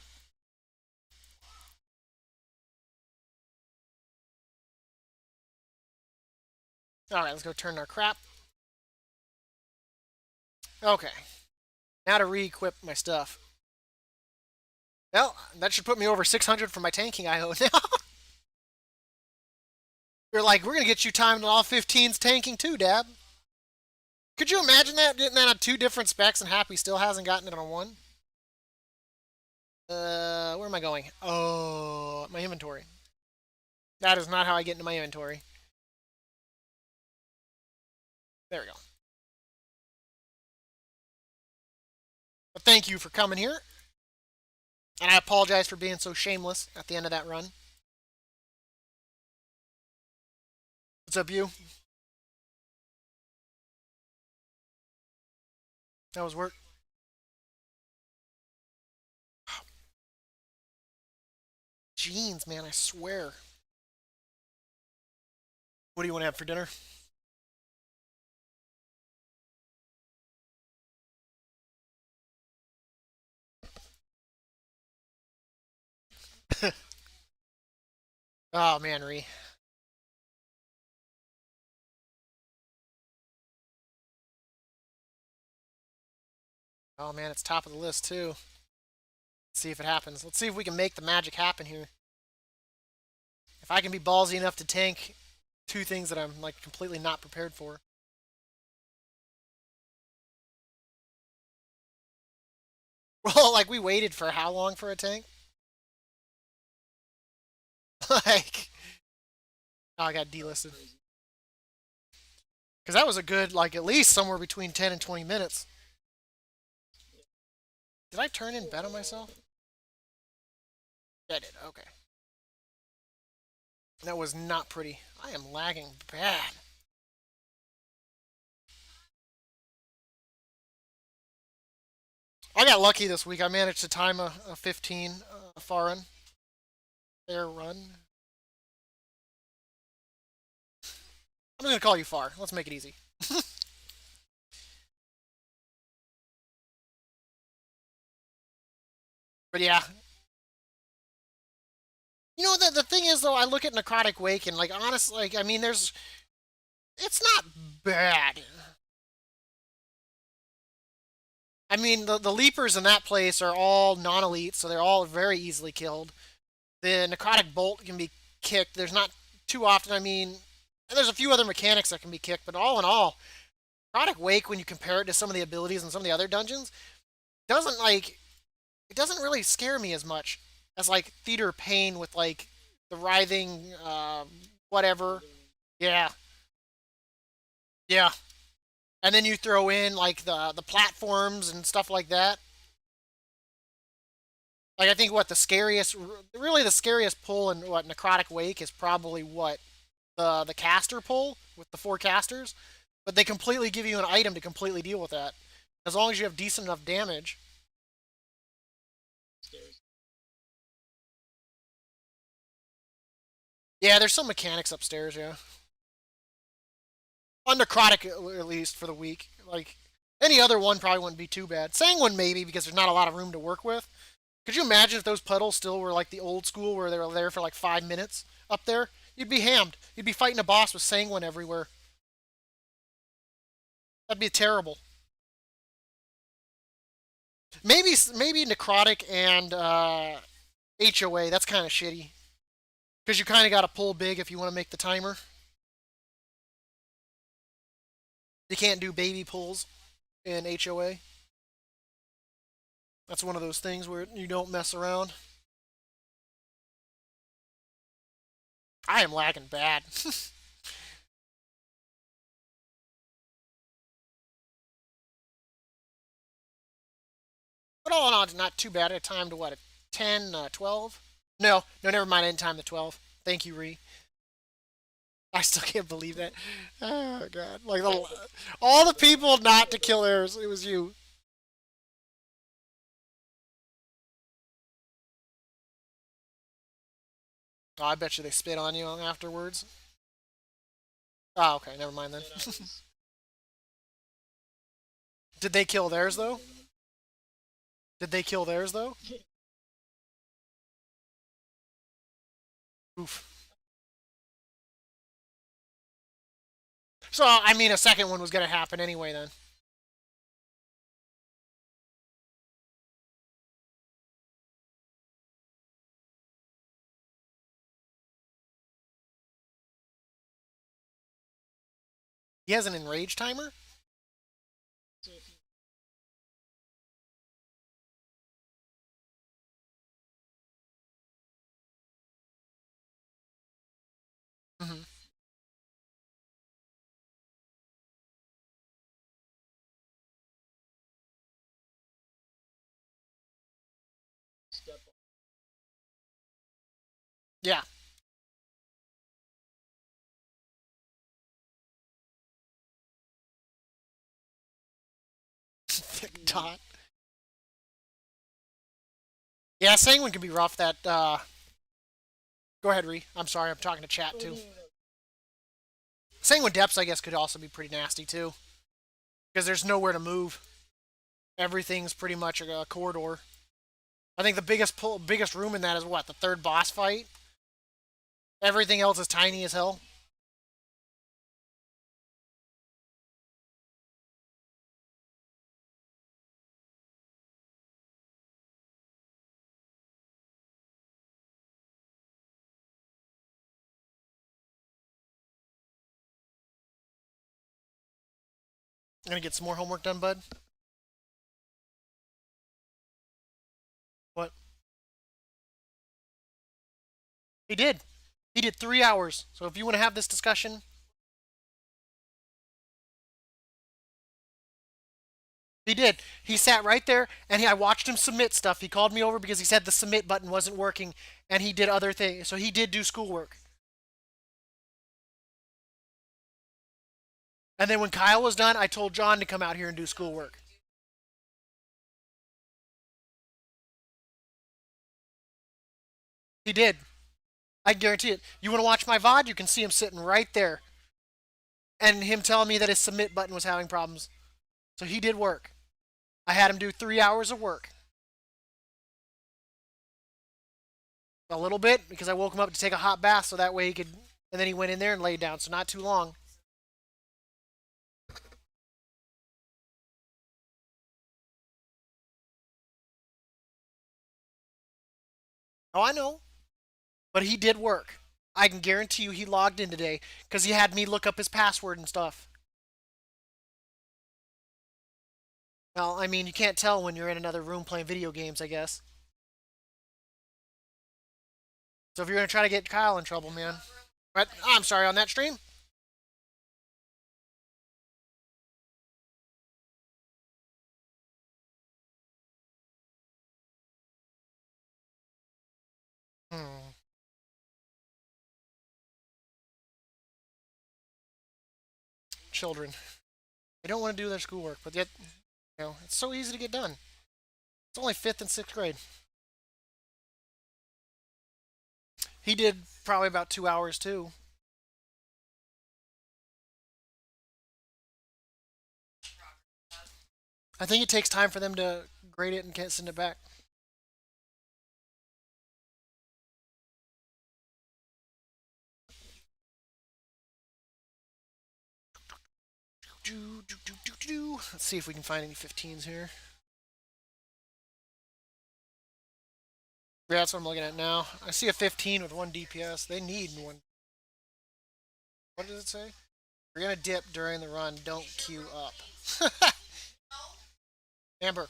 All right, let's go turn our crap. Okay. Now to re-equip my stuff. Well, that should put me over 600 for my tanking IO now. You're like, we're going to get you timed on all 15s tanking too, Dab. Could you imagine that? Getting that on 2 different specs and Happy still hasn't gotten it on 1? Where am I going? Oh, my inventory. That is not how I get into my inventory. There we go. But thank you for coming here. And I apologize for being so shameless at the end of that run. What's up, you? That was work. Jeans, man, I swear. What do you want to have for dinner? Oh, man, Ree. Oh, man, it's top of the list, too. Let's see if it happens. Let's see if we can make the magic happen here. If I can be ballsy enough to tank two things that I'm like completely not prepared for. Well, like we waited for how long for a tank? Like, oh, I got delisted. Because that was a good, like, at least somewhere between 10 and 20 minutes. Did I turn in bet on myself? Yeah, I did. Okay. That was not pretty. I am lagging bad. I got lucky this week. I managed to time a 15 foreign fair run. I'm going to call you far. Let's make it easy. But yeah. You know, the thing is, though, I look at Necrotic Wake and, like, honestly, like, I mean, there's. It's not bad. I mean, the Leapers in that place are all non elite, so they're all very easily killed. The Necrotic Bolt can be kicked. There's not too often, I mean, and there's a few other mechanics that can be kicked, but all in all, Necrotic Wake, when you compare it to some of the abilities in some of the other dungeons, doesn't like it doesn't really scare me as much as like Theater Pain with like the writhing whatever. Yeah, yeah. And then you throw in like the platforms and stuff like that. Like I think what the scariest, really the scariest pull in what Necrotic Wake is probably what the caster pull with the four casters, but they completely give you an item to completely deal with that. As long as you have decent enough damage. Yeah, there's some mechanics upstairs. Yeah, on Necrotic at least for the week. Like any other one probably wouldn't be too bad. Sanguine maybe because there's not a lot of room to work with. Could you imagine if those puddles still were like the old school where they were there for like 5 minutes up there? You'd be hammed. You'd be fighting a boss with sanguine everywhere. That'd be terrible. Maybe necrotic and HOA. That's kind of shitty because you kind of got to pull big if you want to make the timer. You can't do baby pulls in HOA. That's one of those things where you don't mess around. I am lagging bad. But all in all, it's not too bad. I timed what, a 10, 12? No, no, never mind. I didn't time the 12. Thank you, Ree. I still can't believe that. Oh god! Like all the people not to kill heirs, it was you. Oh, I bet you they spit on you afterwards. Oh, okay. Never mind then. Did they kill theirs though? Did they kill theirs though? Oof. So I mean, a second one was gonna happen anyway then. He has an enrage timer. Mm-hmm. Yeah. Thick dot. Yeah, Sanguine can be rough. That. Go ahead, Ree. I'm sorry. I'm talking to chat too. Sanguine depths, I guess, could also be pretty nasty too, because there's nowhere to move. Everything's pretty much a corridor. I think the biggest room in that is what, the third boss fight. Everything else is tiny as hell. Gonna get some more homework done, bud? What? He did. He did 3 hours. So if you want to have this discussion, he did. He sat right there and I watched him submit stuff. He called me over because he said the submit button wasn't working and he did other things. So he did do schoolwork. And then when Kyle was done, I told John to come out here and do schoolwork. He did. I guarantee it. You want to watch my VOD? You can see him sitting right there. And him telling me that his submit button was having problems. So he did work. I had him do 3 hours of work. A little bit because I woke him up to take a hot bath so that way he could. And then he went in there and laid down. So not too long. Oh, I know. But he did work. I can guarantee you he logged in today because he had me look up his password and stuff. Well, I mean, you can't tell when you're in another room playing video games, I guess. So if you're going to try to get Kyle in trouble, man. But I'm sorry, on that stream? Hmm. Children. They don't want to do their schoolwork, but yet, it's so easy to get done. It's only 5th and 6th grade. He did probably about 2 hours too. I think it takes time for them to grade it and can't send it back. Let's see if we can find any 15s here. Yeah, that's what I'm looking at now. I see a 15 with 1 DPS. They need one. What does it say? We're gonna dip during the run. Don't queue up. Amber.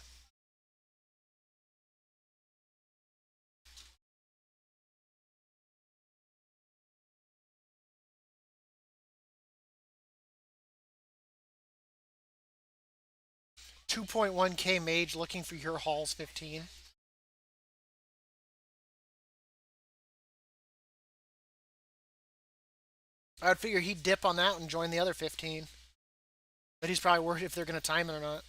$2.1K mage looking for your halls 15. I'd figure he'd dip on that and join the other 15. But he's probably worried if they're going to time it or not.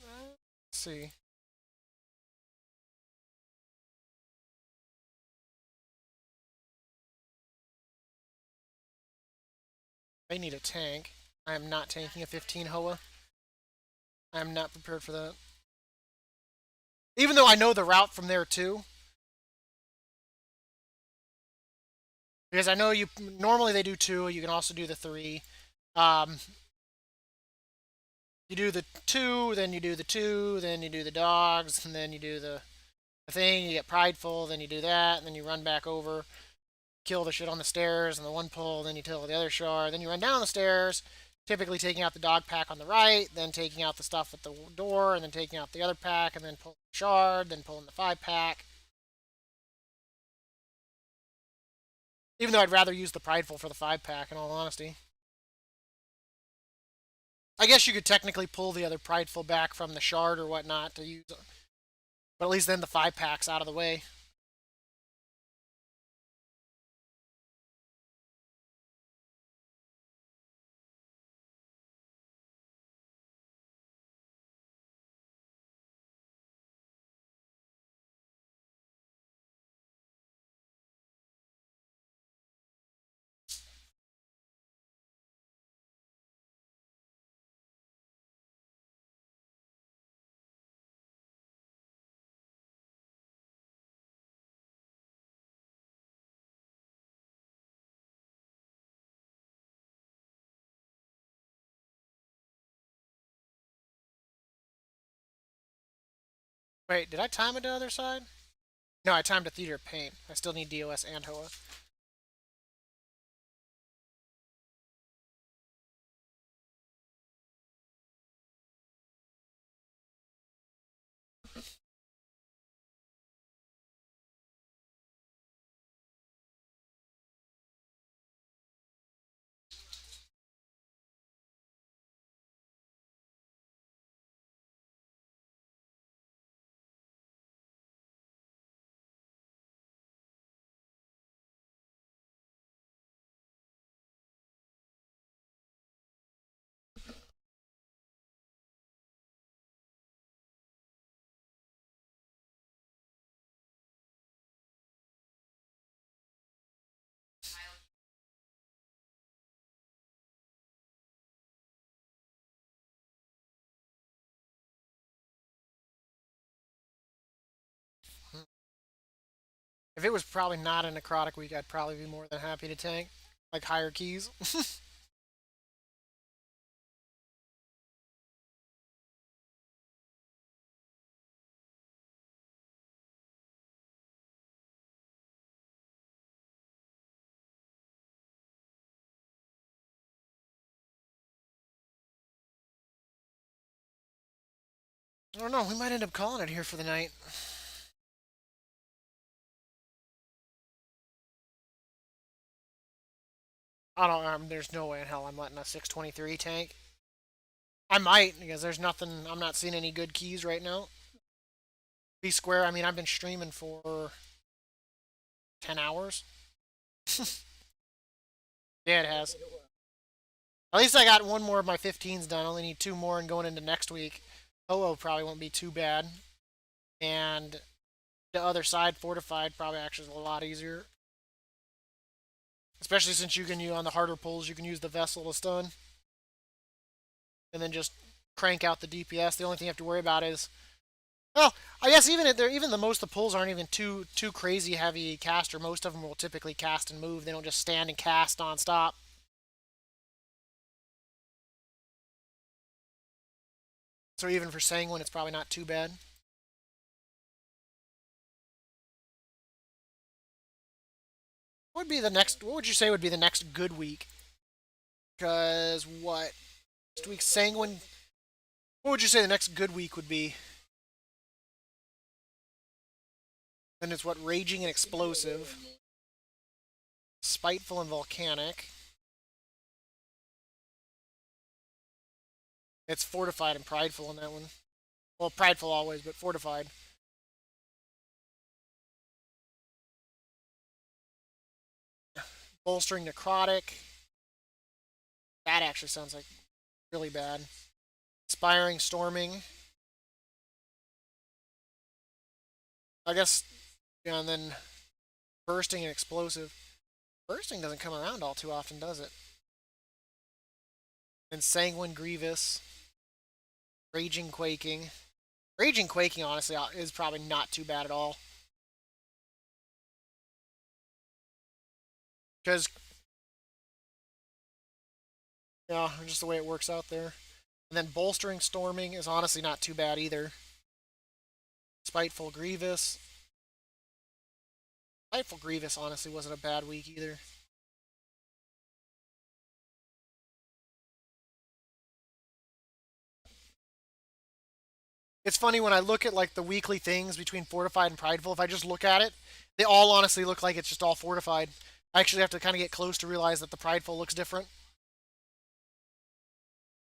Let's see. I need a tank. I am not tanking a 15 Hoa. I am not prepared for that. Even though I know the route from there too. Because I know you normally they do 2. You can also do the 3. Um, you do the 2, then you do the 2, then you do the dogs, and then you do the thing. You get prideful, then you do that, and then you run back over, kill the shit on the stairs, and the one pull, then you kill the other shard, then you run down the stairs, typically taking out the dog pack on the right, then taking out the stuff at the door, and then taking out the other pack, and then pulling the shard, then pulling the 5 pack. Even though I'd rather use the prideful for the 5 pack, in all honesty. I guess you could technically pull the other prideful back from the shard or whatnot to use, but at least then the 5 pack's out of the way. Wait, did I time it to the other side? No, I timed a Theater of Pain. I still need DOS and Hoa. If it was probably not a necrotic week, I'd probably be more than happy to tank. Like higher keys. I don't know. We might end up calling it here for the night. I don't. There's no way in hell I'm letting a 623 tank. I might because there's nothing. I'm not seeing any good keys right now. Be square. I mean, I've been streaming for 10 hours. Yeah, it has. At least I got one more of my 15s done. I only need two more and going into next week. Ho probably won't be too bad. And the other side, fortified, probably actually is a lot easier. Especially since you can use on the harder pulls, you can use the vessel to stun. And then just crank out the DPS. The only thing you have to worry about is, well, I guess even the most of the pulls aren't even too crazy heavy caster. Most of them will typically cast and move. They don't just stand and cast nonstop. So even for Sanguine, it's probably not too bad. What would be the next? What would you say would be the next good week? Because what? Next week Sanguine. What would you say the next good week would be? Then it's what? Raging and explosive, spiteful and volcanic. It's fortified and prideful in that one. Well, prideful always, but fortified. Bolstering necrotic. That actually sounds like really bad. Inspiring storming. I guess, yeah, and then bursting and explosive. Bursting doesn't come around all too often, does it? And sanguine grievous. Raging quaking. Raging quaking, honestly, is probably not too bad at all. Because, yeah, just the way it works out there. And then bolstering storming is honestly not too bad either. Spiteful grievous. Spiteful grievous honestly wasn't a bad week either. It's funny when I look at like the weekly things between fortified and prideful. If I just look at it, they all honestly look like it's just all fortified. I actually have to kind of get close to realize that the prideful looks different.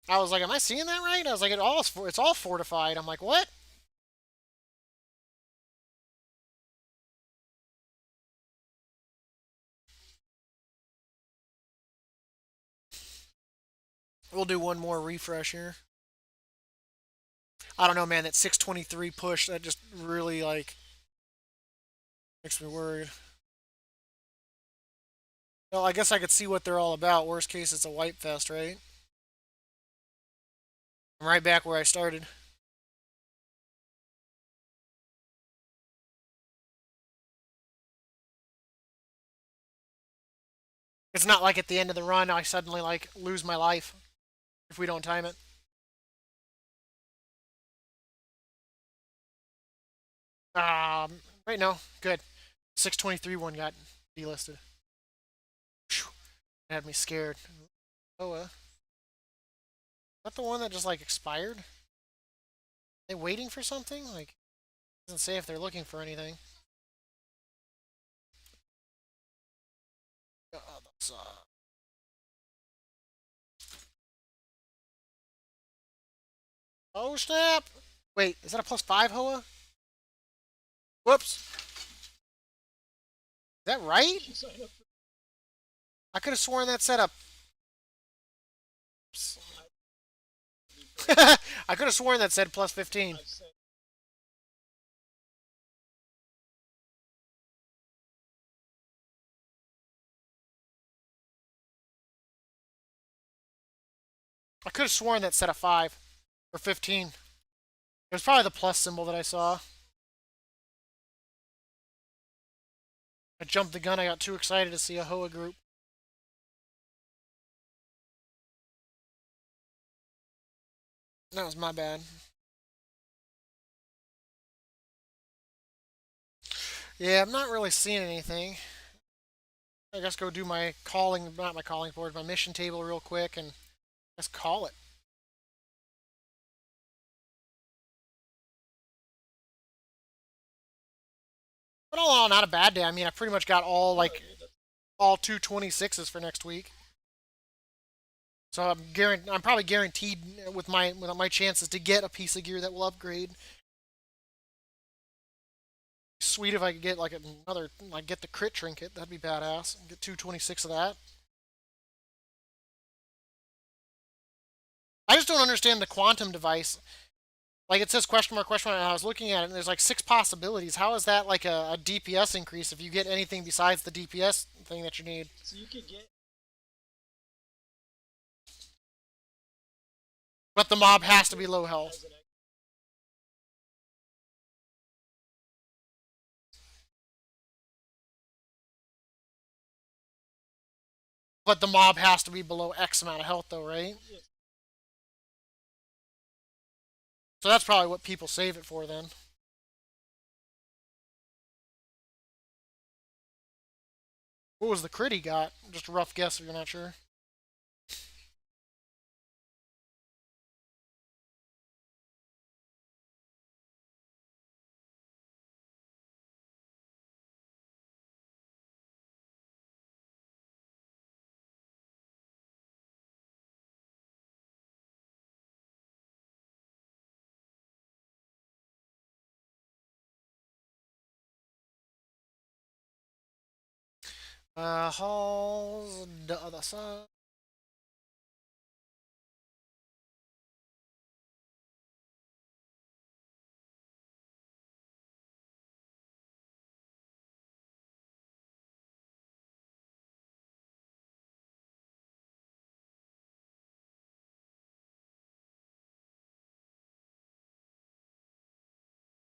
I was like, "Am I seeing that right?" I was like, it's all fortified." I'm like, "What?" We'll do one more refresh here. I don't know, man. That 623 push that just really like makes me worried. Well, I guess I could see what they're all about. Worst case, it's a wipe fest, right? I'm right back where I started. It's not like at the end of the run I suddenly like lose my life if we don't time it. Right, no, good. 623 one got delisted. Whew, that had me scared. Oh, is that the one that just like expired? Are they waiting for something? Like, it doesn't say if they're looking for anything. That's, oh snap! Wait, is that a +5 Hoa? Whoops. Is that right? I could have sworn that said a. I could have sworn that said +15. I could have sworn that said a 5 or 15. It was probably the plus symbol that I saw. I jumped the gun. I got too excited to see a HOA group. That was my bad. Yeah, I'm not really seeing anything. I guess go do my calling, not my calling board, my mission table real quick and just call it. But all in all, not a bad day. I mean, I pretty much got all 226s for next week. So I'm probably guaranteed with my chances to get a piece of gear that will upgrade. Sweet if I could get like another, like get the crit trinket. That'd be badass. Get 226 of that. I just don't understand the quantum device. Like it says question mark question mark. And I was looking at it, and there's like 6 possibilities. How is that like a DPS increase if you get anything besides the DPS thing that you need? So you could get. But the mob has to be low health. But the mob has to be below X amount of health, though, right? So that's probably what people save it for then. What was the crit he got? Just a rough guess if you're not sure. Halls, the other side.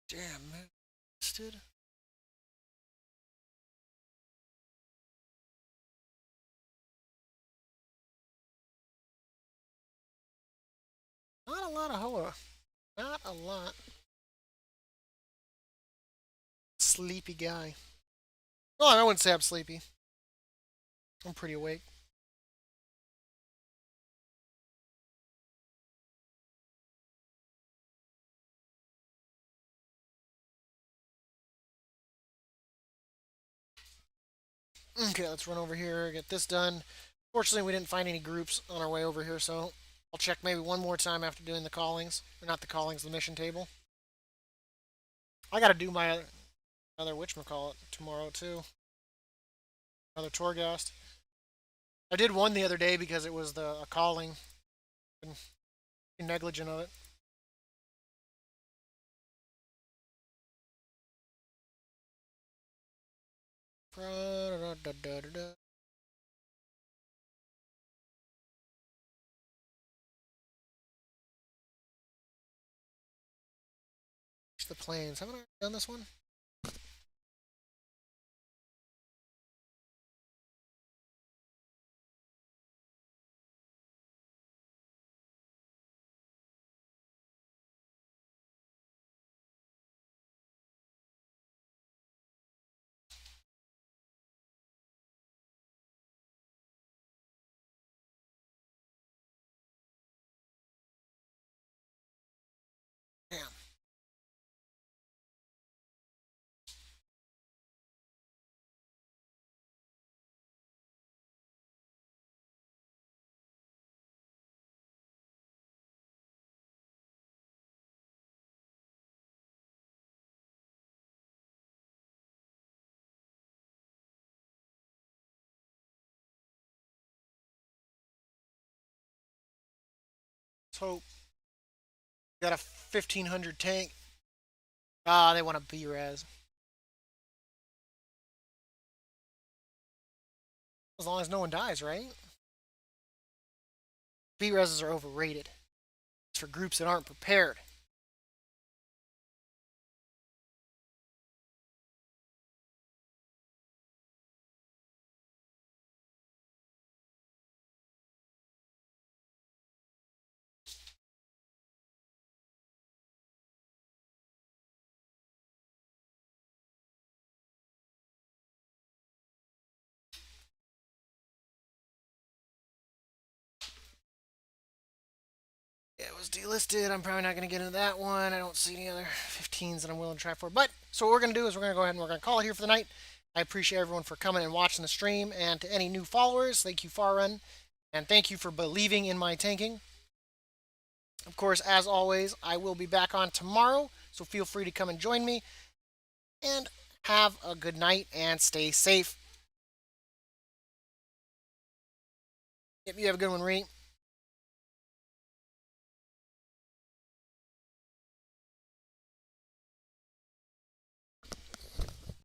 Damn, man. Not a lot of Hoa. Not a lot. Sleepy guy. Well, I wouldn't say I'm sleepy. I'm pretty awake. Okay, let's run over here, get this done. Fortunately, we didn't find any groups on our way over here, so I'll check maybe one more time after doing the callings. Or not the callings, the mission table. I gotta do my other whatchamacallit tomorrow, too. Another Torghast. I did one the other day because it was a calling. Been negligent of it. The planes. Haven't I done this one? Damn. Let's hope. Got a 1500 tank. Ah, they want a B-res. As long as no one dies, right? B-reses are overrated. It's for groups that aren't prepared. It was delisted. I'm probably not going to get into that one. I don't see any other 15s that I'm willing to try for. But so what we're going to do is we're going to go ahead and we're going to call it here for the night. I appreciate everyone for coming and watching the stream. And to any new followers, thank you, Far Run. And thank you for believing in my tanking. Of course, as always, I will be back on tomorrow. So feel free to come and join me. And have a good night and stay safe. Yep, you have a good one, Ree.